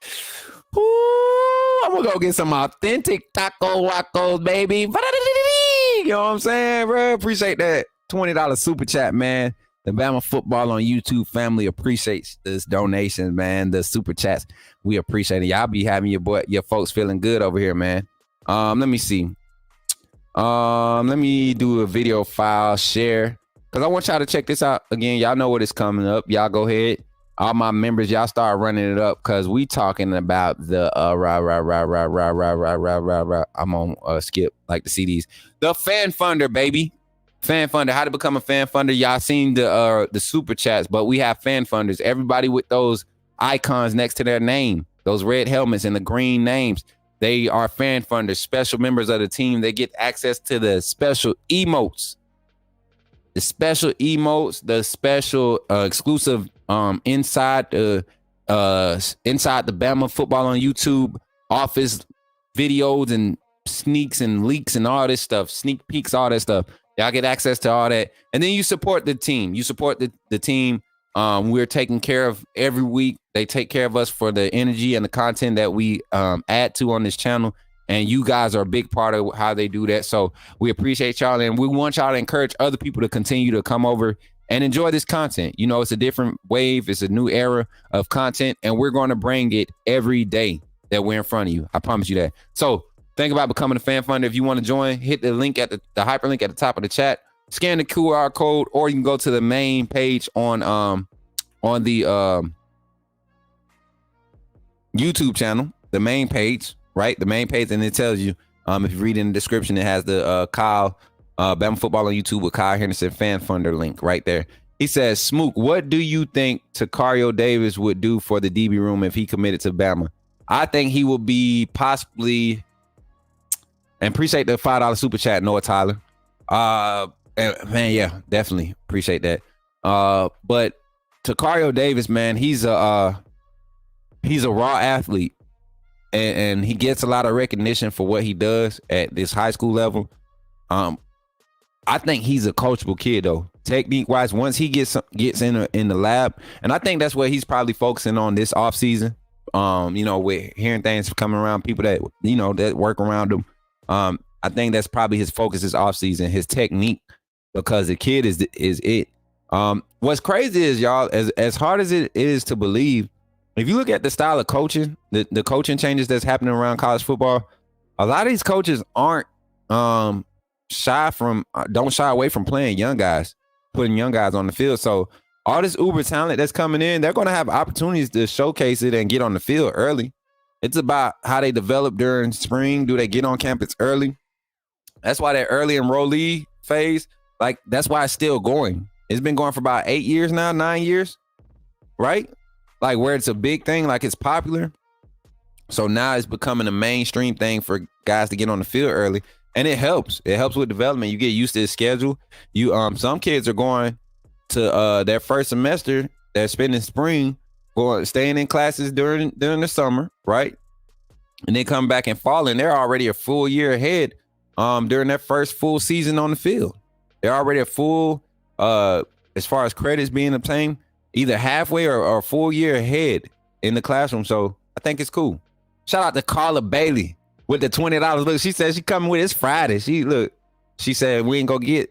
I'm gonna go get some authentic taco wacos, baby. You know what I'm saying, bro? Appreciate that $20 super chat, man. The Bama Football on YouTube family appreciates this donation, man. The super chats, we appreciate it. Y'all be having your folks feeling good over here, man. Let me see. Let me do a video file share because I want y'all to check this out again. Y'all know what is coming up. Y'all go ahead. All my members, y'all start running it up because we talking about the I'm on skip like the CDs. The Fan Funder, baby. Fan Funder. How to become a Fan Funder. Y'all seen the super chats, but we have Fan Funders. Everybody with those icons next to their name, those red helmets and the green names, they are Fan Funders, special members of the team. They get access to the special emotes. The special exclusive inside the Bama Football on YouTube office videos and sneaks and leaks and all this stuff, sneak peeks, all that stuff. Y'all get access to all that. And then you support the team. You support the team. We're taken care of every week. They take care of us for the energy and the content that we add to on this channel. And you guys are a big part of how they do that. So we appreciate y'all. And we want y'all to encourage other people to continue to come over and enjoy this content. It's a different wave. It's a new era of content. And we're going to bring it every day that we're in front of you. I promise you that. So think about becoming a Fan Funder. If you want to join, hit the link at the hyperlink at the top of the chat, scan the QR code, or you can go to the main page on the YouTube channel, the main page, right? The main page, and it tells you, if you read in the description, it has the Kyle Bama Football on YouTube with Kyle Henderson Fan Funder link right there. He says, Smook, what do you think Tacario Davis would do for the DB room if he committed to Bama? I think he will be possibly, and appreciate the $5 super chat, Noah Tyler. Man, yeah, definitely appreciate that. But Tacario Davis, man, he's a raw athlete, and he gets a lot of recognition for what he does at this high school level. I think he's a coachable kid, though. Technique wise, once he gets in the lab, and I think that's what he's probably focusing on this offseason. With hearing things coming around, people that that work around him. I think that's probably his focus this offseason, his technique, because the kid is it. What's crazy is, y'all, as hard as it is to believe, if you look at the style of coaching, the coaching changes that's happening around college football, a lot of these coaches aren't don't shy away from playing young guys, putting young guys on the field. So all this uber talent that's coming in, they're going to have opportunities to showcase it and get on the field early. It's about how they develop during spring. Do they get on campus early? That's why that early enrollee phase, like, that's why it's still going. It's been going for about 8 years now, 9 years, right? Like, where it's a big thing, like it's popular. So now it's becoming a mainstream thing for guys to get on the field early. And it helps. It helps with development. You get used to the schedule. Some kids are going to their first semester. They're spending spring staying in classes during the summer, right? And they come back in fall, and they're already a full year ahead during their first full season on the field. They're already a full, as far as credits being obtained, either halfway or a full year ahead in the classroom. So I think it's cool. Shout out to Carla Bailey with the $20. Look, she said she coming with it's Friday. She said we ain't gonna get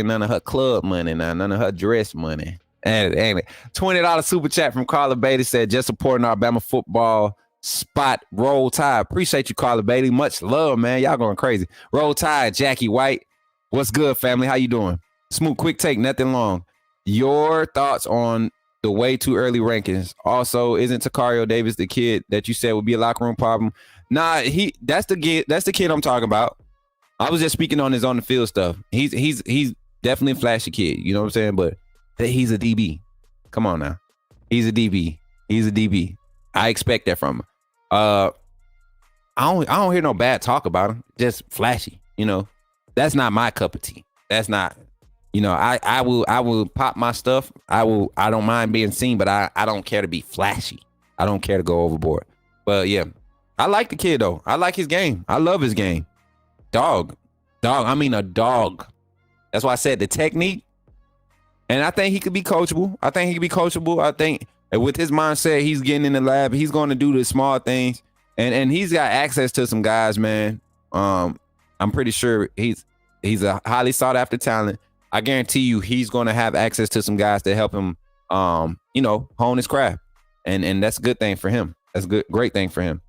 none of her club money now, none of her dress money. And $20 super chat from Carla Bailey said, just supporting our Bama football spot. Roll Tide. Appreciate you, Carla Bailey. Much love, man. Y'all going crazy. Roll Tide, Jackie White. What's good, family? How you doing? Smooth, quick take, nothing long. Your thoughts on the way too early rankings. Also, isn't Tacario Davis the kid that you said would be a locker room problem? Nah, that's the kid I'm talking about. I was just speaking on his on the field stuff. He's definitely a flashy kid, you know what I'm saying? But he's a DB. Come on now. He's a DB. I expect that from him. I don't hear no bad talk about him. Just flashy, That's not my cup of tea. That's not, I will pop my stuff. I don't mind being seen, but I don't care to be flashy. I don't care to go overboard. But yeah, I like the kid though. I like his game. I love his game. Dog. I mean a dog. That's why I said the technique. And I think he could be coachable. I think with his mindset, he's getting in the lab. He's going to do the small things. And he's got access to some guys, man. I'm pretty sure he's a highly sought after talent. I guarantee you he's going to have access to some guys to help him, hone his craft. And that's a good thing for him. That's a great thing for him.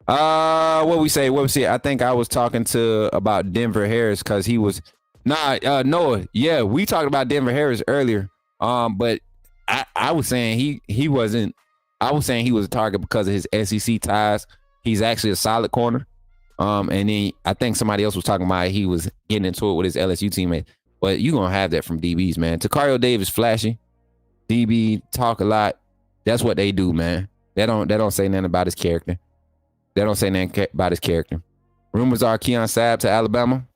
What we say? I think I was talking about Denver Harris because he was Noah. Yeah, we talked about Denver Harris earlier. But I was saying he wasn't. I was saying he was a target because of his SEC ties. He's actually a solid corner. And then I think somebody else was talking about he was getting into it with his LSU teammate. But you're gonna have that from DBs, man. Tacario Davis flashy. DB talk a lot. That's what they do, man. They don't say nothing about his character. Rumors are Keon Sabb to Alabama.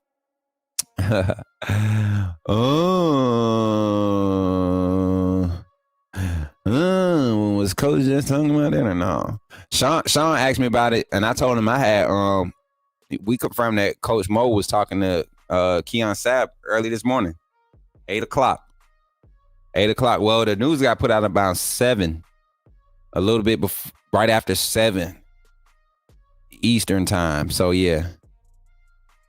Was Coach just talking about that or no? Sean asked me about it, and I told him I had we confirmed that Coach Mo was talking to Keon Sabb early this morning, 8:00. Well, the news got put out about 7, a little bit right after 7 Eastern time. So yeah,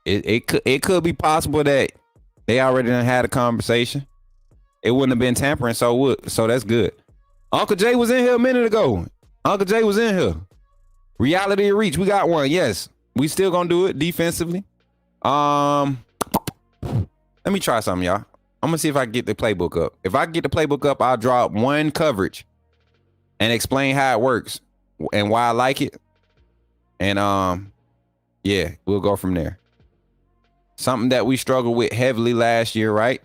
it could be possible that they already done had a conversation. It wouldn't have been tampering, so that's good. Uncle Jay was in here a minute ago. Reality of reach, we got one. Yes, we still gonna do it defensively. Let me try something, y'all. I'm gonna see if I can get the playbook up. If I get the playbook up, I'll draw up one coverage and explain how it works and why I like it. And yeah, we'll go from there. Something that we struggled with heavily last year, right?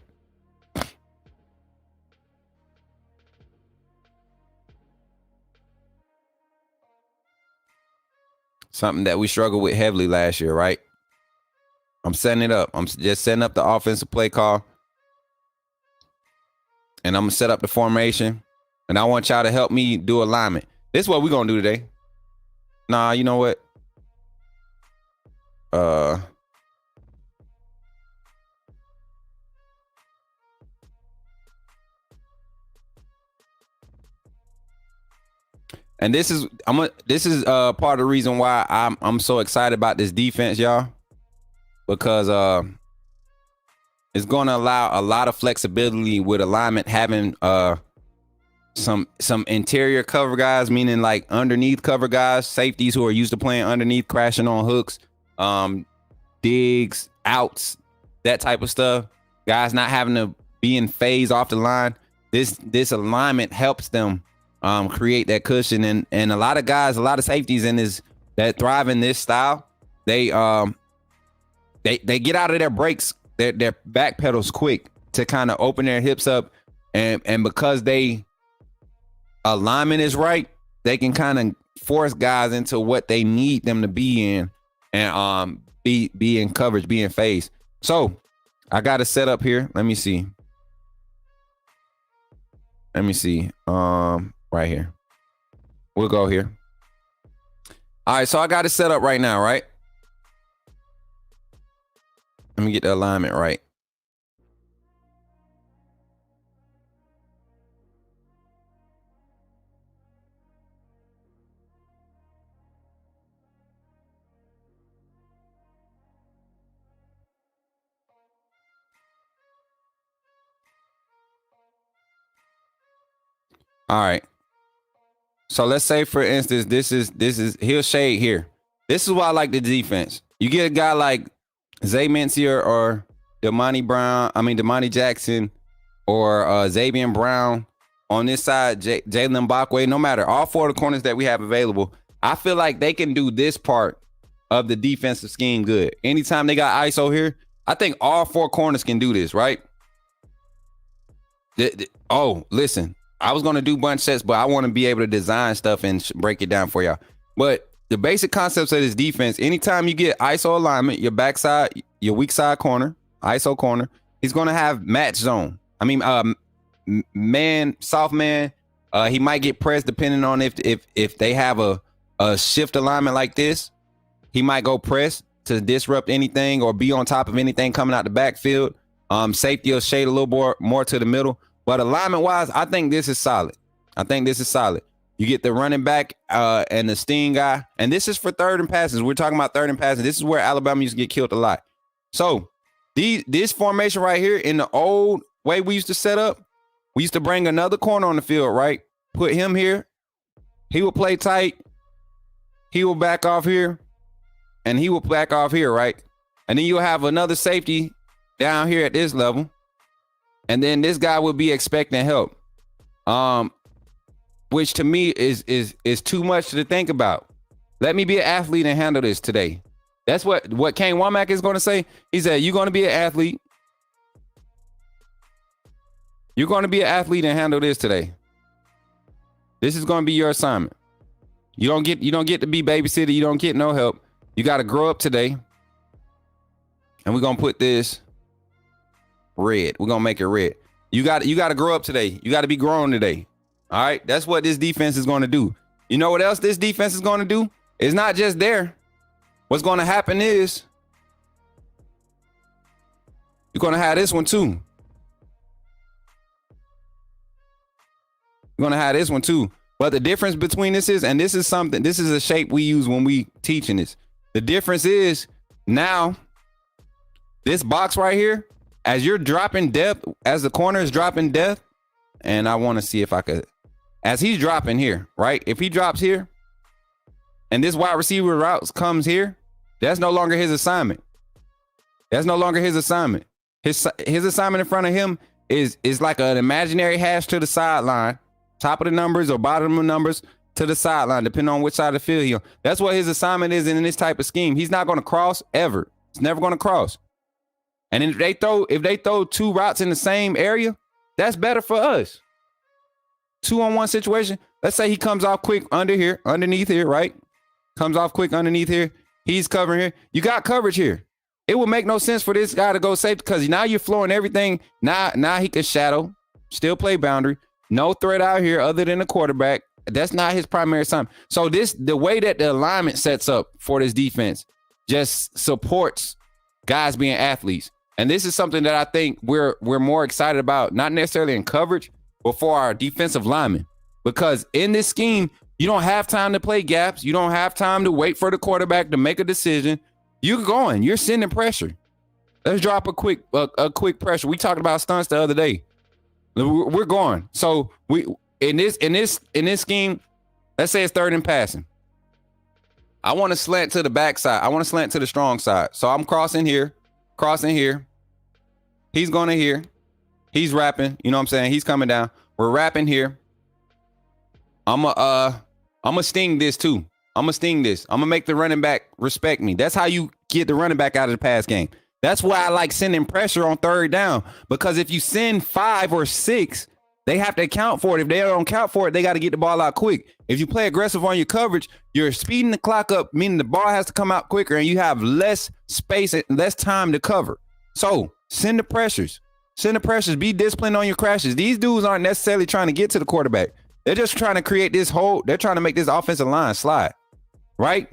Something that we struggled with heavily last year, right? I'm setting it up. I'm just setting up the offensive play call. And I'm going to set up the formation. And I want y'all to help me do alignment. This is what we're going to do today. Nah, you know what? And this is part of the reason why I'm so excited about this defense, y'all. Because it's going to allow a lot of flexibility with alignment, having some interior cover guys, meaning like underneath cover guys, safeties who are used to playing underneath, crashing on hooks, digs, outs, that type of stuff. Guys not having to be in phase off the line. This alignment helps them create that cushion, and a lot of guys, a lot of safeties in this that thrive in this style, they get out of their breaks, their back pedals quick to kind of open their hips up, and because they alignment is right, they can kind of force guys into what they need them to be in, and be in coverage, be in phase. So I got a setup here. Let me see. Right here. We'll go here. All right, so I got it set up right now, right? Let me get the alignment right. All right. So let's say, for instance, this is he'll shade here. This is why I like the defense. You get a guy like Zay Mencier or Damani Jackson or Xavier Brown on this side, Jalen Mbakwe, no matter, all four of the corners that we have available, I feel like they can do this part of the defensive scheme good. Anytime they got ISO here, I think all four corners can do this, right? Oh, listen. I was going to do bunch sets, but I want to be able to design stuff and break it down for y'all. But the basic concepts of this defense, anytime you get ISO alignment, your backside, your weak side corner, ISO corner, he's going to have match zone. I mean, soft man, he might get pressed depending on if they have a shift alignment like this. He might go press to disrupt anything or be on top of anything coming out the backfield. Safety will shade a little more to the middle. But alignment-wise, I think this is solid. You get the running back and the sting guy. And this is for third and passes. We're talking about third and passes. This is where Alabama used to get killed a lot. So this formation right here, in the old way we used to set up, we used to bring another corner on the field, right? Put him here. He will play tight. He will back off here. And he will back off here, right? And then you'll have another safety down here at this level. And then this guy would be expecting help, which to me is too much to think about. Let me be an athlete and handle this today. That's what Kane Womack is going to say. He said, you're going to be an athlete. You're going to be an athlete and handle this today. This is going to be your assignment. You don't get to be babysitter. You don't get no help. You got to grow up today. And we're going to put this red. We're gonna make it red. You got to grow up today. You got to be grown today. All right, that's what this defense is going to do. You know what else this defense is going to do? It's not just there. What's going to happen is you're going to have this one too. You're going to have this one too. But the difference between this is a shape we use when we teaching this. The difference is now this box right here, as you're dropping depth, as the corner is dropping depth, and I want to see if I could, as he's dropping here, right? If he drops here, and this wide receiver routes comes here, that's no longer his assignment. His His assignment in front of him is like an imaginary hash to the sideline, top of the numbers or bottom of the numbers to the sideline, depending on which side of the field he's on. That's what his assignment is in this type of scheme. He's not going to cross ever. It's never going to cross. And if they throw 2 routes in the same area, that's better for us. 2-on-1 situation. Let's say he comes off quick underneath here, right? Comes off quick underneath here. He's covering here. You got coverage here. It would make no sense for this guy to go safety because now you're flowing everything. Now he can shadow, still play boundary. No threat out here other than the quarterback. That's not his primary assignment. So the way that the alignment sets up for this defense just supports guys being athletes. And this is something that I think we're more excited about, not necessarily in coverage, but for our defensive linemen. Because in this scheme, you don't have time to play gaps. You don't have time to wait for the quarterback to make a decision. You're going. You're sending pressure. Let's drop a quick pressure. We talked about stunts the other day. We're going. So we in this scheme, let's say it's 3rd and passing. I want to slant to the backside. I want to slant to the strong side. So I'm crossing here. He's going to here. He's wrapping. You know what I'm saying? He's coming down. We're wrapping here. I'm gonna sting this too. I'm gonna make the running back respect me. That's how you get the running back out of the pass game. That's why I like sending pressure on 3rd down, because if you send 5 or 6, they have to account for it. If they don't account for it, they got to get the ball out quick. If you play aggressive on your coverage, you're speeding the clock up, meaning the ball has to come out quicker and you have less space and less time to cover. So send the pressures. Be disciplined on your crashes. These dudes aren't necessarily trying to get to the quarterback. They're just trying to create they're trying to make this offensive line slide, right?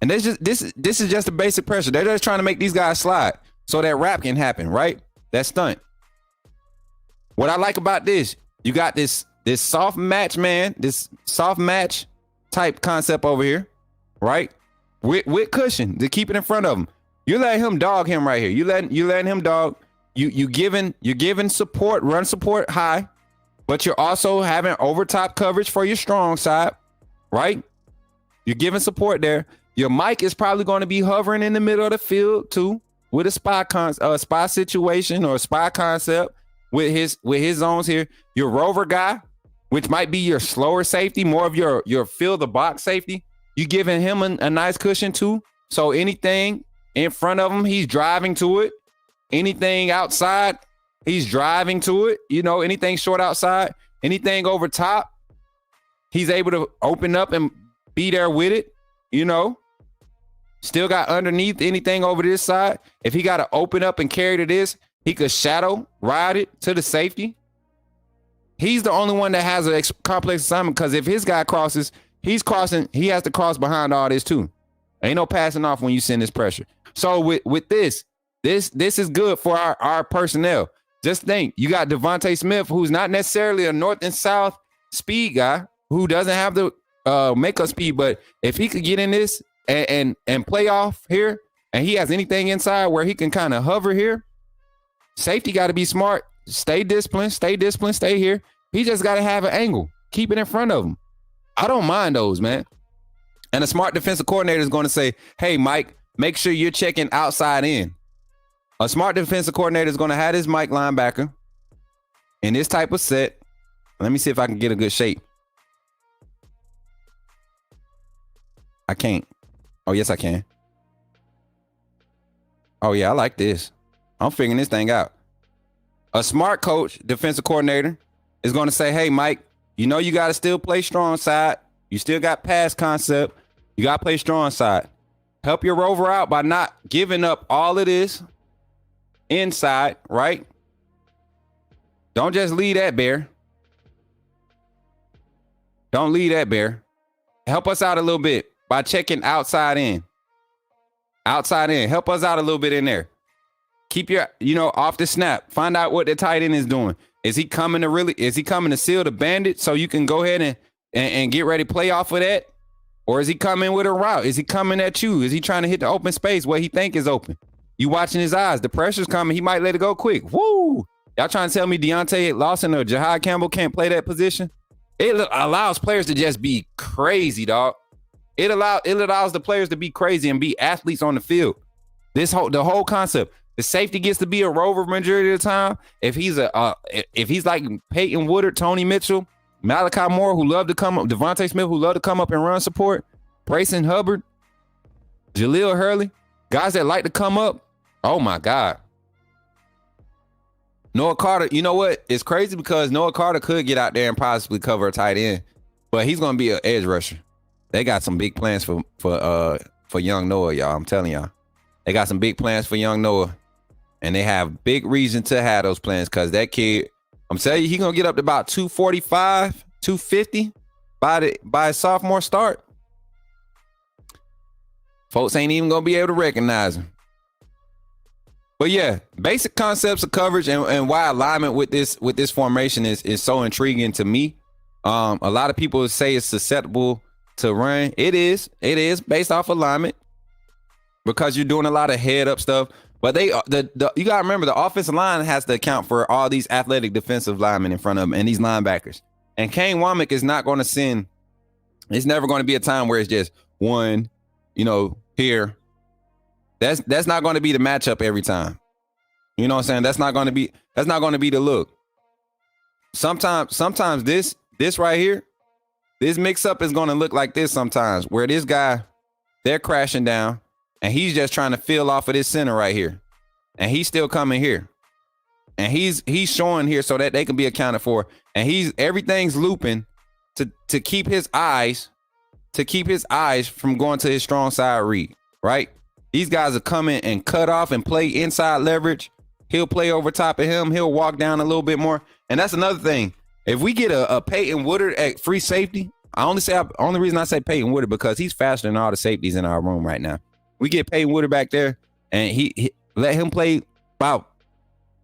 And this is just a basic pressure. They're just trying to make these guys slide so that wrap can happen, right? That stunt. What I like about this, you got this soft match, man, this soft match type concept over here, right? With cushion to keep it in front of him. You let him dog him right here. You letting him dog. You're giving support, run support high, but you're also having over top coverage for your strong side, right? You're giving support there. Your mic is probably going to be hovering in the middle of the field too, with a spy situation or a spy concept with his zones here. Your rover guy, which might be your slower safety, more of your fill the box safety. You giving him a nice cushion too. So anything in front of him, he's driving to it. Anything outside, he's driving to it. You know, anything short outside, anything over top, he's able to open up and be there with it. You know, still got underneath anything over this side. If he got to open up and carry to this, he could shadow ride it to the safety. He's the only one that has a complex assignment, because if his guy crosses, he has to cross behind all this too. Ain't no passing off when you send this pressure. So with this is good for our personnel. Just think, you got Devontae Smith, who's not necessarily a north and south speed guy, who doesn't have the makeup speed, but if he could get in this and play off here, and he has anything inside where he can kind of hover here, safety got to be smart. Stay disciplined, stay here. He just got to have an angle. Keep it in front of him. I don't mind those, man. And a smart defensive coordinator is going to say, hey, Mike, make sure you're checking outside in. A smart defensive coordinator is going to have his Mike linebacker in this type of set. Let me see if I can get a good shape. I can't. Oh, yes, I can. Oh, yeah, I like this. I'm figuring this thing out. A smart coach, defensive coordinator, is going to say, hey, Mike, you know you got to still play strong side. You still got pass concept. You got to play strong side. Help your rover out by not giving up all of this inside, right? Don't just leave that bear. Don't leave that bear. Help us out a little bit by checking outside in. Outside in. Help us out a little bit in there. Keep your, off the snap. Find out what the tight end is doing. Is he coming to seal the bandit so you can go ahead and get ready to play off of that? Or is he coming with a route? Is he coming at you? Is he trying to hit the open space where he think is open? You watching his eyes. The pressure's coming. He might let it go quick. Woo! Y'all trying to tell me Deontay Lawson or Jahad Campbell can't play that position? It allows players to just be crazy, dog. It allows the players to be crazy and be athletes on the field. The whole concept. the safety gets to be a rover majority of the time. If he's like Peyton Woodard, Tony Mitchell, Malachi Moore, who love to come up, Devontae Smith, who love to come up and run support, Brayson Hubbard, Jaleel Hurley, guys that like to come up. Oh my God. Noah Carter, you know what? It's crazy because Noah Carter could get out there and possibly cover a tight end, but he's going to be an edge rusher. They got some big plans for young Noah, y'all. I'm telling y'all. They got some big plans for young Noah, and they have big reason to have those plans because that kid, I'm telling you, he's going to get up to about 245, 250 by his sophomore start. Folks ain't even going to be able to recognize him. But yeah, basic concepts of coverage and why alignment with this formation is so intriguing to me. A lot of people say it's susceptible to run. It is based off alignment because you're doing a lot of head up stuff. But you gotta remember the offensive line has to account for all these athletic defensive linemen in front of them and these linebackers. And Kane Womack is not going to send. It's never going to be a time where it's just one, here. That's not going to be the matchup every time. You know what I'm saying? That's not going to be the look. Sometimes this right here, this mix up is going to look like this sometimes, where this guy, they're crashing down and he's just trying to feel off of this center right here. And he's still coming here. And he's showing here so that they can be accounted for. And everything's looping to keep his eyes from going to his strong side read, right? These guys are coming and cut off and play inside leverage. He'll play over top of him. He'll walk down a little bit more. And that's another thing. If we get a Peyton Woodard at free safety, only reason I say Peyton Woodard because he's faster than all the safeties in our room right now. We get Peyton Woodard back there and he let him play about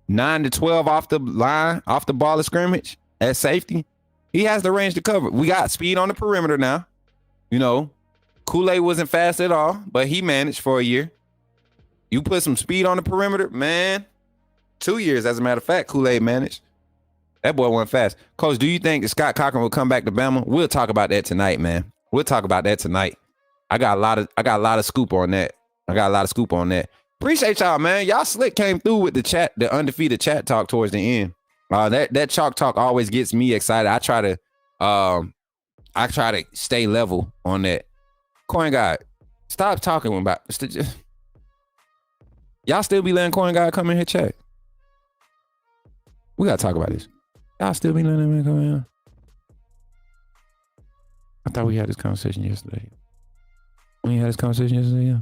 9 to 12 off the line, off the ball of scrimmage at safety. He has the range to cover. We got speed on the perimeter now. Kool-Aid wasn't fast at all, but he managed for a year. You put some speed on the perimeter, man. 2 years, as a matter of fact, Kool-Aid managed. That boy went fast. Coach, do you think Scott Cochran will come back to Bama? We'll talk about that tonight, man. We'll talk about that tonight. I got a lot of scoop on that. Appreciate y'all, man. Y'all slick came through with the undefeated chat talk towards the end. That chalk talk always gets me excited. I try to stay level on that. Coin God, stop talking about. Y'all still be letting Coin God come in here chat. We gotta talk about this. Y'all still be letting him come in here. I thought we had this conversation yesterday. We had this conversation yesterday, yeah.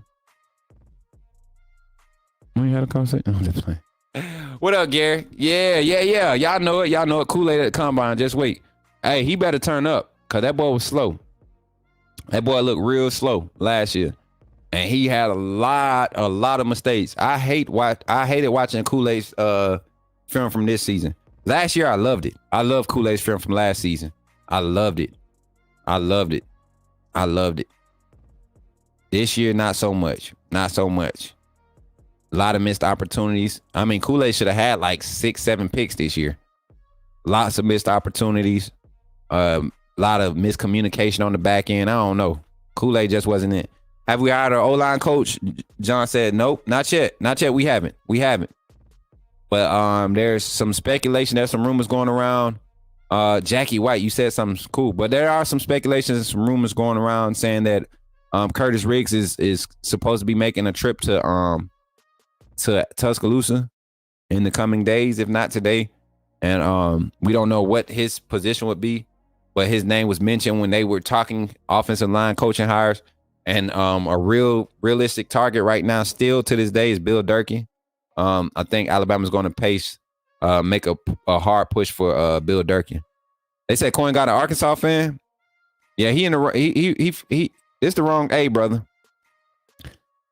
We had a conversation. I'm just playing. What up, Gary? Yeah. Y'all know it. Kool-Aid at the combine. Just wait. Hey, he better turn up because that boy was slow. That boy looked real slow last year. And he had a lot of mistakes. I hated watching Kool-Aid's film from this season. Last year, I loved it. I loved Kool-Aid's film from last season. I loved it. This year, not so much. A lot of missed opportunities. I mean, Kool-Aid should have had like 6-7 picks this year. Lots of missed opportunities. A lot of miscommunication on the back end. I don't know. Kool-Aid just wasn't it. Have we hired our O-line coach? John said, nope, not yet. We haven't. But there's some speculation. There's some rumors going around. Jackie White, you said something cool. But there are some speculations and some rumors going around saying that Curtis Riggs is supposed to be making a trip to Tuscaloosa in the coming days, if not today. And we don't know what his position would be, but his name was mentioned when they were talking offensive line coaching hires. And a realistic target right now, still to this day, is Bill Durkee. I think Alabama's going to make a hard push for Bill Durkee. They said Coin got an Arkansas fan. Yeah, he it's the wrong A, brother.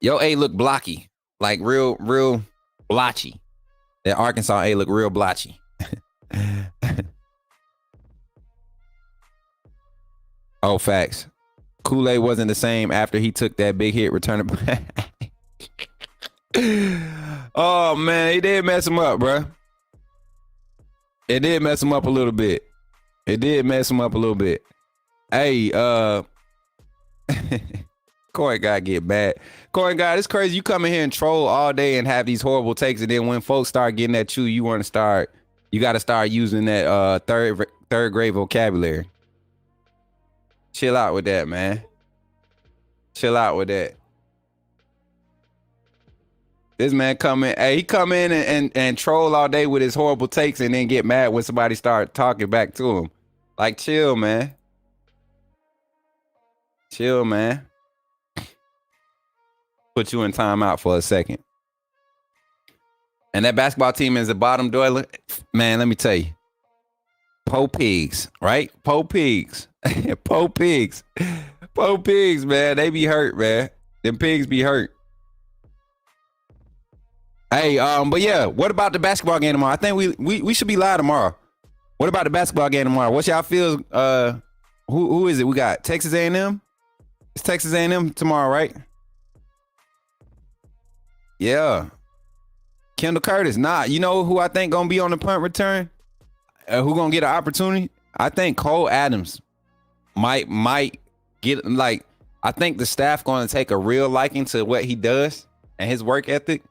Your A look blocky, like real blotchy. That Arkansas A look real blotchy. Oh, facts. Kool-Aid wasn't the same after he took that big hit returning back. Oh, man, he did mess him up, bro. It did mess him up a little bit. Hey, Corey guy get mad. Corey guy, it's crazy. You come in here and troll all day and have these horrible takes, and then when folks start getting at you, you got to start using that third grade vocabulary. Chill out with that, man. Chill out with that. This man he come in and troll all day with his horrible takes and then get mad when somebody start talking back to him. Like, chill, man. Chill, man. Put you in timeout for a second. And that basketball team is a bottom dweller. Man, let me tell you. Po pigs, right? Po pigs. Po pigs. Po pigs, man. They be hurt, man. Them pigs be hurt. Hey, but yeah, what about the basketball game tomorrow? I think we should be live tomorrow. What about the basketball game tomorrow? What's y'all feels? Who is it? We got Texas A&M. It's Texas A&M tomorrow, right? Yeah. Kendall Curtis. Nah, you know who I think gonna be on the punt return? Who gonna get an opportunity? I think Cole Adams might get, like, I think the staff gonna take a real liking to what he does and his work ethic.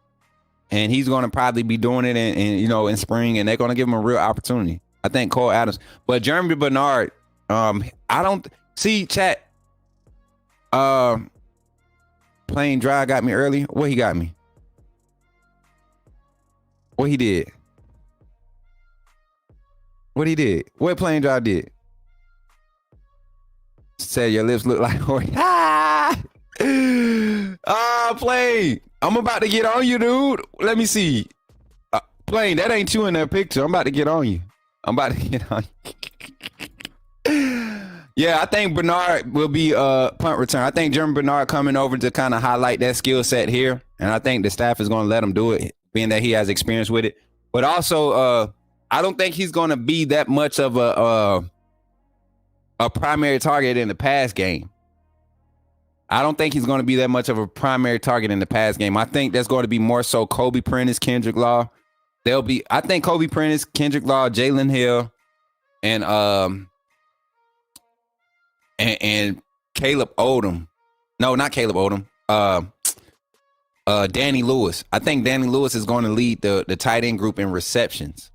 And he's going to probably be doing it in spring, and they're going to give him a real opportunity. I think Cole Adams. But Jeremy Bernard, I don't see chat. Plain Dry got me early. What he got me? What he did? What he did? What Plain Dry did? Said your lips look like horse. Plain. I'm about to get on you, dude. Let me see. Plain, that ain't you in that picture. I'm about to get on you. Yeah, I think Bernard will be punt return. I think Jeremy Bernard coming over to kind of highlight that skill set here. And I think the staff is going to let him do it, being that he has experience with it. But also, I don't think he's going to be that much of a primary target in the pass game. I don't think he's going to be that much of a primary target in the pass game. I think that's going to be more so Kobe Prentice, Kendrick Law. I think Kobe Prentice, Kendrick Law, Jalen Hill, and Caleb Odom. No, not Caleb Odom. Danny Lewis. I think Danny Lewis is going to lead the tight end group in receptions.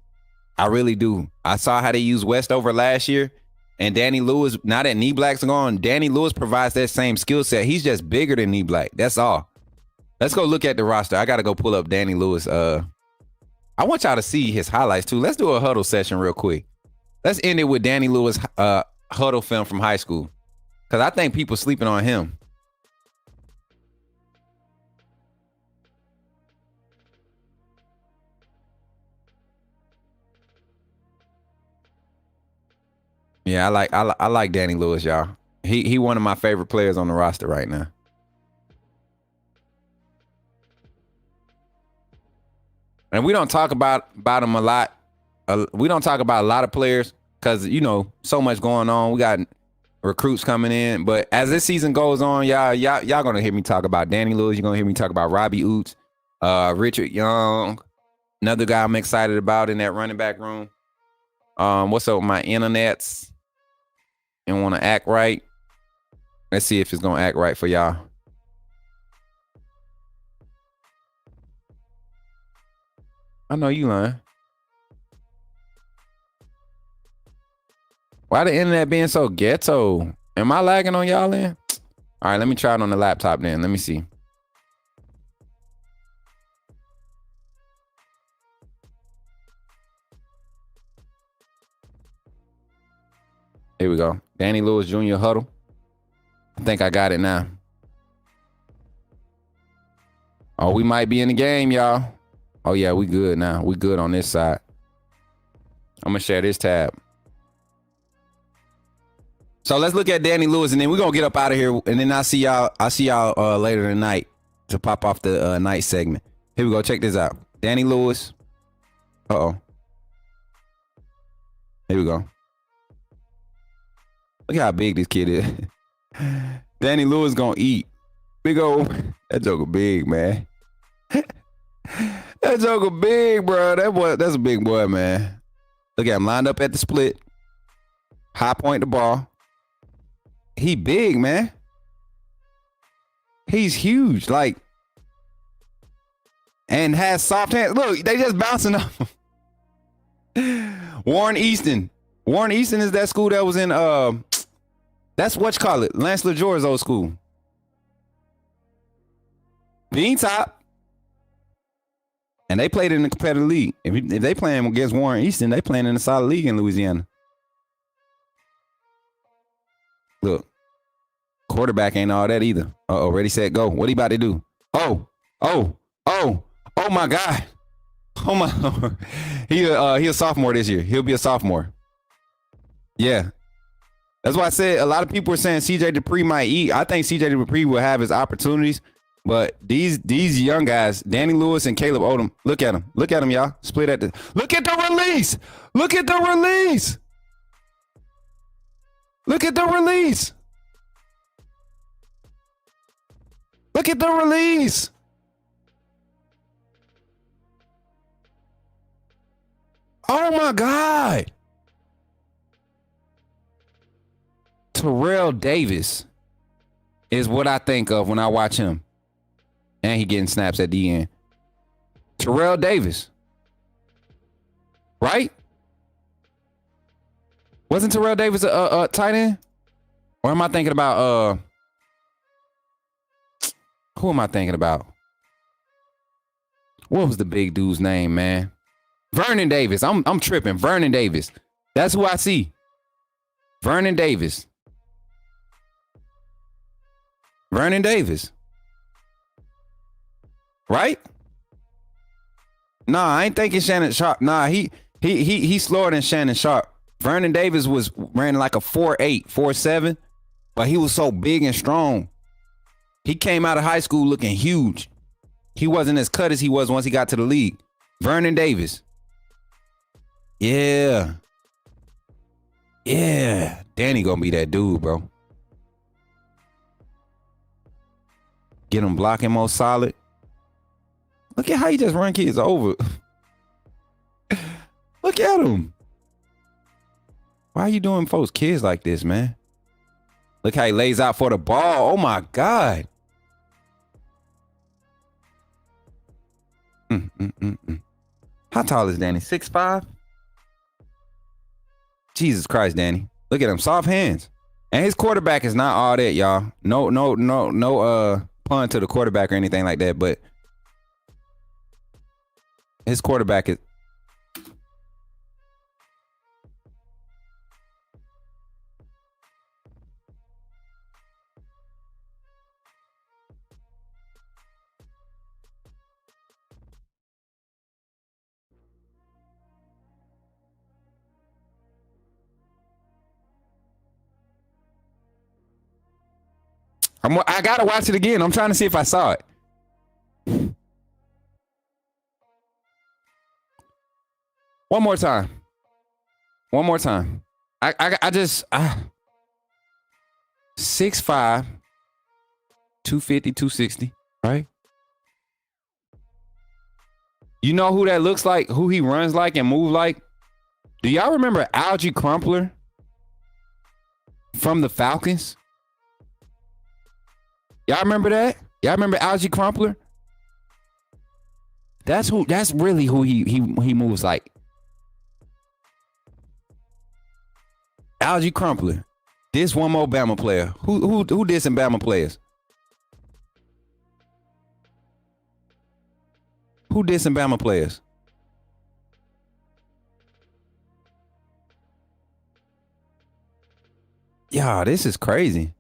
I really do. I saw how they used Westover last year. And Danny Lewis, now that Knee Black's gone, Danny Lewis provides that same skill set. He's just bigger than Knee Black. That's all. Let's go look at the roster. I got to go pull up Danny Lewis. I want y'all to see his highlights too. Let's do a huddle session real quick. Let's end it with Danny Lewis huddle film from high school. Because I think people sleeping on him. Yeah, I like Danny Lewis, y'all. He one of my favorite players on the roster right now. And we don't talk about him a lot. We don't talk about a lot of players because, so much going on. We got recruits coming in. But as this season goes on, y'all going to hear me talk about Danny Lewis. You're going to hear me talk about Robbie Oots, Richard Young, another guy I'm excited about in that running back room. What's up with my internets? And want to act right. Let's see if it's going to act right for y'all. I know you lying. Why the internet being so ghetto? Am I lagging on y'all then? All right, let me try it on the laptop then. Let me see. Here we go. Danny Lewis Jr. huddle. I think I got it now. Oh, we might be in the game, y'all. Oh, yeah, we good now. We good on this side. I'm going to share this tab. So let's look at Danny Lewis, and then we're going to get up out of here, and then I'll see y'all later tonight to pop off the night segment. Here we go. Check this out. Danny Lewis. Uh-oh. Here we go. Look how big this kid is. Danny Lewis gonna eat. Big old. That joker big, man. That joker big, bro. That's a big boy, man. Look at him lined up at the split. High point the ball. He big, man. He's huge, like, and has soft hands. Look, they just bouncing off. Warren Easton. Warren Easton is that school that was in that's what you call it, Lance LeJour's old school. Bean Top. And they played in the competitive league. If they playing against Warren Easton, they playing in a solid league in Louisiana. Look, quarterback ain't all that either. Ready, set, go. What he about to do? Oh my God. Oh my Lord. He a sophomore this year. He'll be a sophomore. Yeah. That's why I said a lot of people are saying CJ Dupree might eat. I think CJ Dupree will have his opportunities, but these young guys, Danny Lewis and Caleb Odom, look at them. Look at them, y'all. Split at the look at the release. Look at the release. Look at the release. Look at the release. Oh my God. Terrell Davis is what I think of when I watch him. And he getting snaps at the end. Terrell Davis. Right? Wasn't Terrell Davis a tight end? Or am I thinking about who am I thinking about? What was the big dude's name, man? Vernon Davis. I'm tripping. Vernon Davis. That's who I see. Vernon Davis. Vernon Davis. Right? Nah, I ain't thinking Shannon Sharp. Nah, he's slower than Shannon Sharp. Vernon Davis ran like a 4.8, 4.7, but he was so big and strong. He came out of high school looking huge. He wasn't as cut as he was once he got to the league. Vernon Davis. Yeah. Yeah. Danny gonna be that dude, bro. Get him blocking more solid. Look at how he just run kids over. Look at him. Why are you doing folks' kids like this, man? Look how he lays out for the ball. Oh my God. How tall is Danny? 6'5"? Jesus Christ, Danny. Look at him. Soft hands. And his quarterback is not all that, y'all. No pun to the quarterback or anything like that, but his quarterback is I gotta watch it again. I'm trying to see if I saw it. One more time. I just 6'5", 250, 260, right? You know who that looks like? Who he runs like and move like? Do y'all remember Algie Crumpler from the Falcons? Y'all remember that? Y'all remember Algie Crumpler? That's really who he moves like. Algie Crumpler. This one more Bama player. Who did some Bama players? Who did some Bama players? Yeah, this is crazy.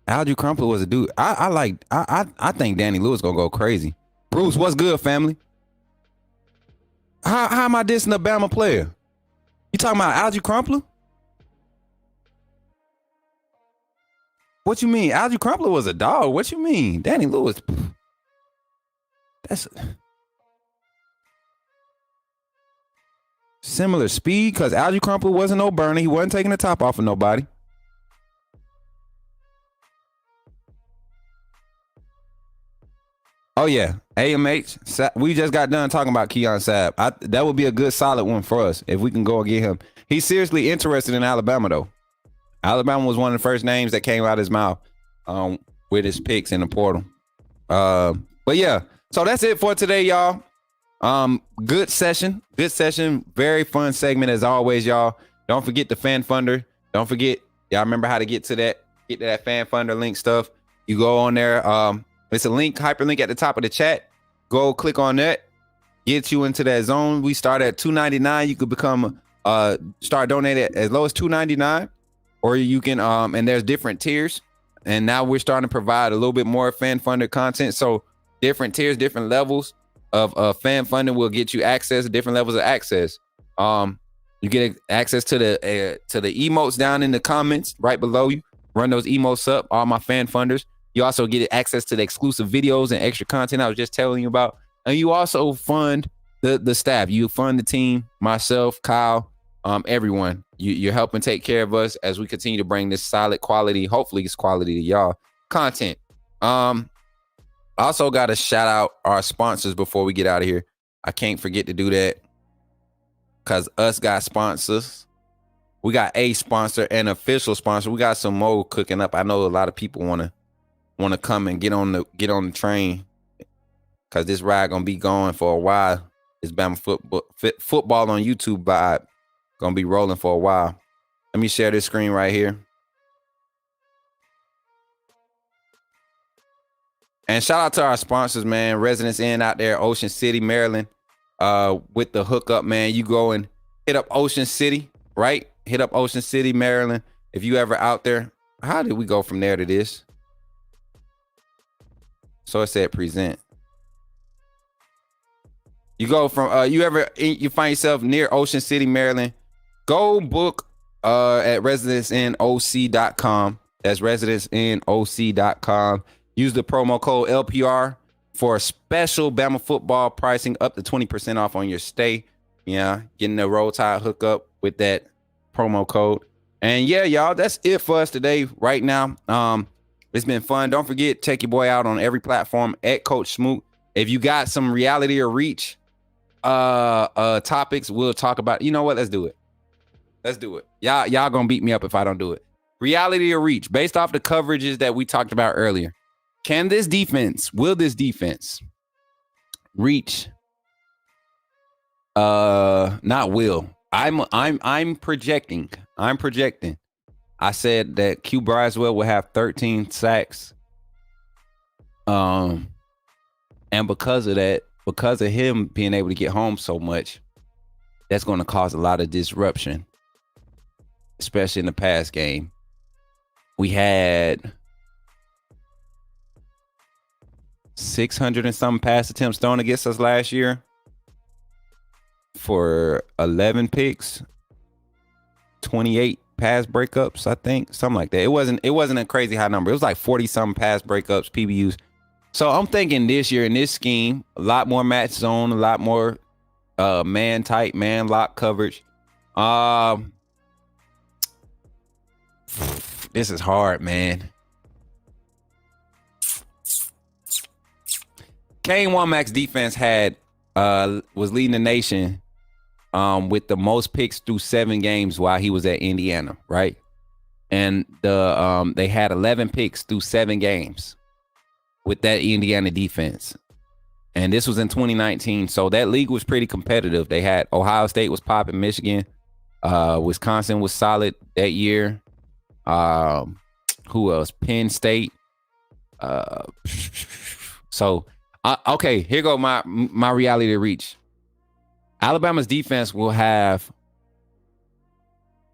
Algie Crumpler was a dude. I think Danny Lewis gonna go crazy. Bruce, what's good, family? How am I dissing a Bama player? You talking about Algie Crumpler? What you mean? Algie Crumpler was a dog. What you mean? Danny Lewis. That's similar speed because Algie Crumpler wasn't no burner. He wasn't taking the top off of nobody. Oh, yeah. AMH. We just got done talking about Keon Sabb. That would be a good solid one for us if we can go and get him. He's seriously interested in Alabama, though. Alabama was one of the first names that came out of his mouth with his picks in the portal. But yeah, so that's it for today, y'all. Good session. Very fun segment as always, y'all. Don't forget the fan funder. Don't forget, y'all remember how to get to that fan funder link stuff. You go on there. It's a link, hyperlink at the top of the chat. Go click on that. Get you into that zone. We start at $2.99. You could become start donating as low as $2.99, or you can and there's different tiers. And now we're starting to provide a little bit more fan funded content. So different tiers, different levels of fan funding will get you access, different levels of access. You get access to the emotes down in the comments right below you. Run those emotes up, all my fan funders. You also get access to the exclusive videos and extra content I was just telling you about. And you also fund the staff. You fund the team, myself, Kyle, everyone. You're helping take care of us as we continue to bring this solid quality, hopefully it's quality to y'all, content. Also got to shout out our sponsors before we get out of here. I can't forget to do that because us got sponsors. We got a sponsor, an official sponsor. We got some more cooking up. I know a lot of people want to come and get on the train because this ride gonna be going for a while. It's Bama football on YouTube vibe. Gonna be rolling for a while. Let me share this screen right here. And shout out to our sponsors, man. Residence Inn out there, Ocean City, Maryland. With the hookup, man. You go and hit up Ocean City, right? Hit up Ocean City, Maryland. If you ever out there. How did we go from there to this? So it said present. You go from you find yourself near Ocean City, Maryland. Go book at residenceinnoc.com. That's residenceinnoc.com. Use the promo code LPR for a special Bama football pricing up to 20% off on your stay. Yeah, getting the Roll Tide hookup with that promo code. And yeah, y'all, that's it for us today right now. It's been fun. Don't forget, check your boy out on every platform at Coach Smoot. If you got some reality or reach topics, we'll talk about. You know what? Let's do it. Y'all gonna beat me up if I don't do it. Reality or reach, based off the coverages that we talked about earlier. Will this defense reach? Not will. I'm projecting. I said that Q Braswell will have 13 sacks. And because of him being able to get home so much, that's going to cause a lot of disruption, especially in the pass game. We had 600 and some pass attempts thrown against us last year for 11 picks, 28 pass breakups, I think, something like that. It wasn't a crazy high number. It was like 40 some pass breakups, PBUs. So I'm thinking this year in this scheme, a lot more match zone, a lot more man tight, man lock coverage. This is hard, man. Kane Womack's defense was leading the nation with the most picks through 7 games while he was at Indiana, right? And they had 11 picks through 7 games with that Indiana defense. And this was in 2019. So that league was pretty competitive. They had Ohio State was popping, Michigan, Wisconsin was solid that year. Who else? Penn State. Okay, here go my reality to reach. Alabama's defense will have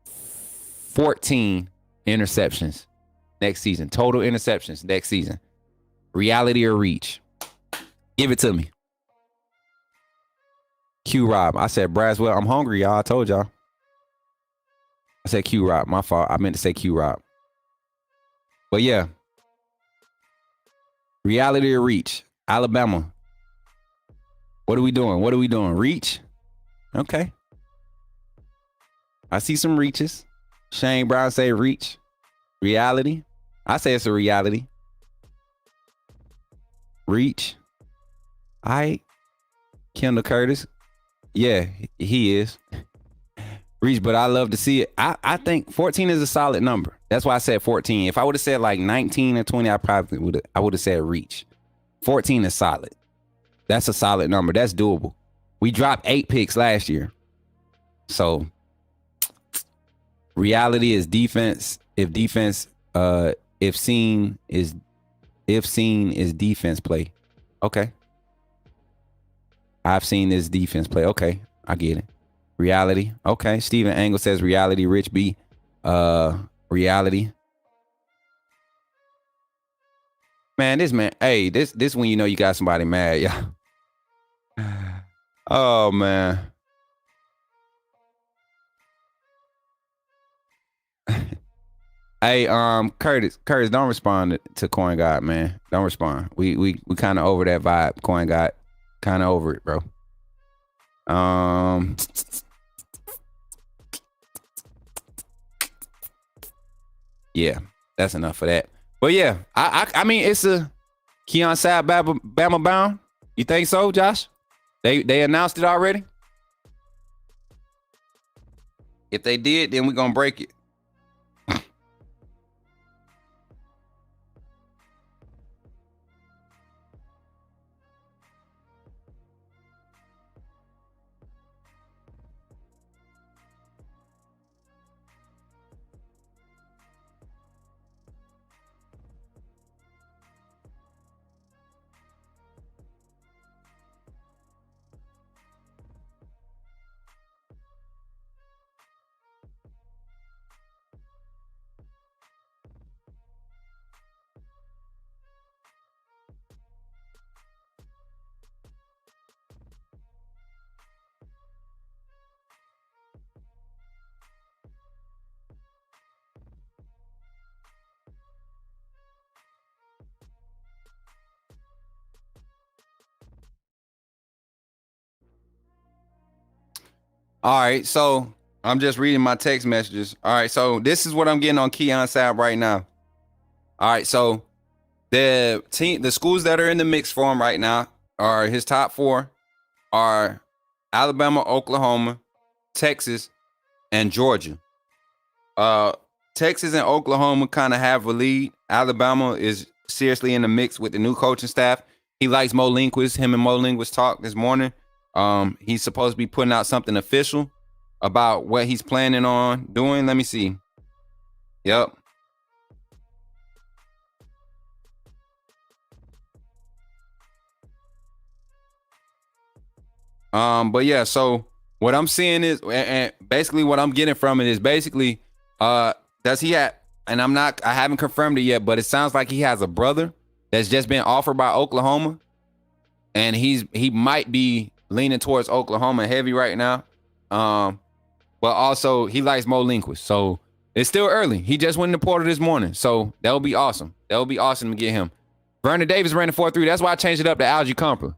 14 interceptions next season. Total interceptions next season. Reality or reach? Give it to me. Q Rob. I said Braswell. I'm hungry, y'all. I told y'all. I said Q Rob. My fault. I meant to say Q Rob. But yeah. Reality or reach? Alabama. What are we doing? Reach? Okay. I see some reaches. Shane Brown say reach. Reality? I say it's a reality. Reach? All right. Kendall Curtis. Yeah, he is. reach, but I love to see it. I think 14 is a solid number. That's why I said 14. If I would have said like 19 or 20, I would have said reach. 14 is solid. That's a solid number. That's doable. We dropped 8 picks last year. So reality is defense. If seen is defense play. Okay. I've seen this defense play. Okay. I get it. Reality. Okay. Steven Angle says reality. Rich B. Reality. Man, this when you know you got somebody mad, yeah. Oh man. Hey, Curtis, don't respond to Coin God, man. Don't respond. We kind of over that vibe, Coin God. Kind of over it, bro. Yeah, that's enough for that. But yeah, I mean, it's a Keon Sapp Bama bound. You think so, Josh? They announced it already? If they did, then we're gonna break it. All right, so I'm just reading my text messages. All right, so this is what I'm getting on Keon Sapp right now. All right, so the schools that are in the mix for him right now are his top 4 are Alabama, Oklahoma, Texas, and Georgia. Texas and Oklahoma kind of have a lead. Alabama is seriously in the mix with the new coaching staff. He likes Mo Linguist. Him and Mo Linguist talked this morning. He's supposed to be putting out something official about what he's planning on doing. Let me see. Yep. But yeah, so what I'm seeing is, and basically what I'm getting from it is basically, does he have, and I haven't confirmed it yet, but it sounds like he has a brother that's just been offered by Oklahoma, and he might be leaning towards Oklahoma heavy right now. But also he likes Mo Linguist. So it's still early. He just went in the portal this morning. So that would be awesome. That would be awesome to get him. Vernon Davis ran the 4.3. That's why I changed it up to Algie Crumpler.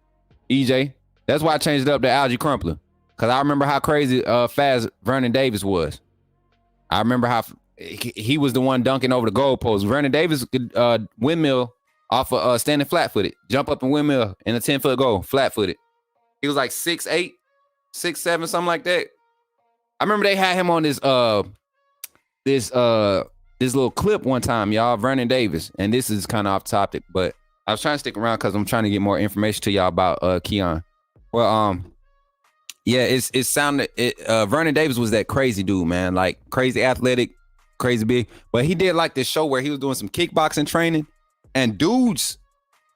EJ. That's why I changed it up to Algie Crumpler. Because I remember how crazy fast Vernon Davis was. I remember how he was the one dunking over the goalpost. Vernon Davis could windmill off of standing flat-footed. Jump up and windmill in a 10-foot goal, flat-footed. He was like 6'8", 6'7", something like that. I remember they had him on this little clip one time, y'all, Vernon Davis. And this is kind of off topic, but I was trying to stick around because I'm trying to get more information to y'all about Keon. Well, yeah, it sounded Vernon Davis was that crazy dude, man. Like crazy athletic, crazy big. But he did like this show where he was doing some kickboxing training, and dude's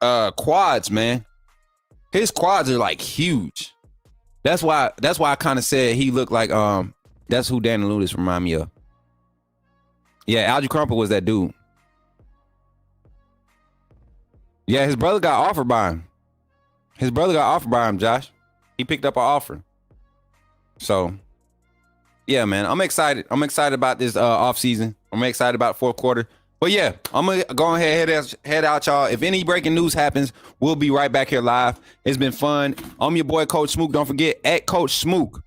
quads, man. His quads are like huge. That's why I kind of said he looked like that's who Danny Lewis remind me of. Yeah, Algie Crumpler was that dude. Yeah, his brother got offered by him. Josh. He picked up an offer. So, yeah, man, I'm excited. I'm excited about this offseason. I'm excited about fourth quarter. But yeah, I'm gonna go ahead head out, y'all. If any breaking news happens, we'll be right back here live. It's been fun. I'm your boy, Coach Smook. Don't forget, at Coach Smook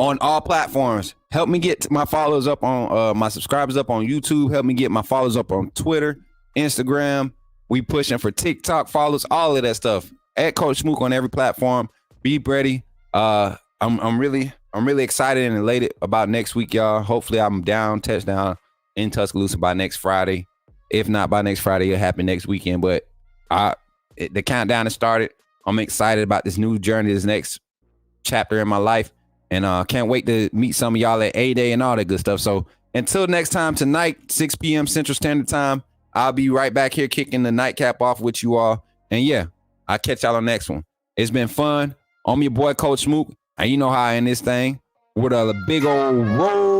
on all platforms. Help me get my followers up on my subscribers up on YouTube. Help me get my followers up on Twitter, Instagram. We pushing for TikTok follows, all of that stuff. At Coach Smook on every platform. Be ready. I'm really I'm really excited and elated about next week, y'all. Hopefully I'm touchdown in Tuscaloosa by next Friday. If not by next Friday, it'll happen next weekend. But the countdown has started. I'm excited about this new journey, this next chapter in my life. And can't wait to meet some of y'all at A-Day and all that good stuff. So until next time tonight, 6 p.m. Central Standard Time, I'll be right back here kicking the nightcap off with you all. And yeah, I'll catch y'all on the next one. It's been fun. I'm your boy, Coach Smook. And you know how I end this thing with a big old roll.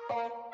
Bye.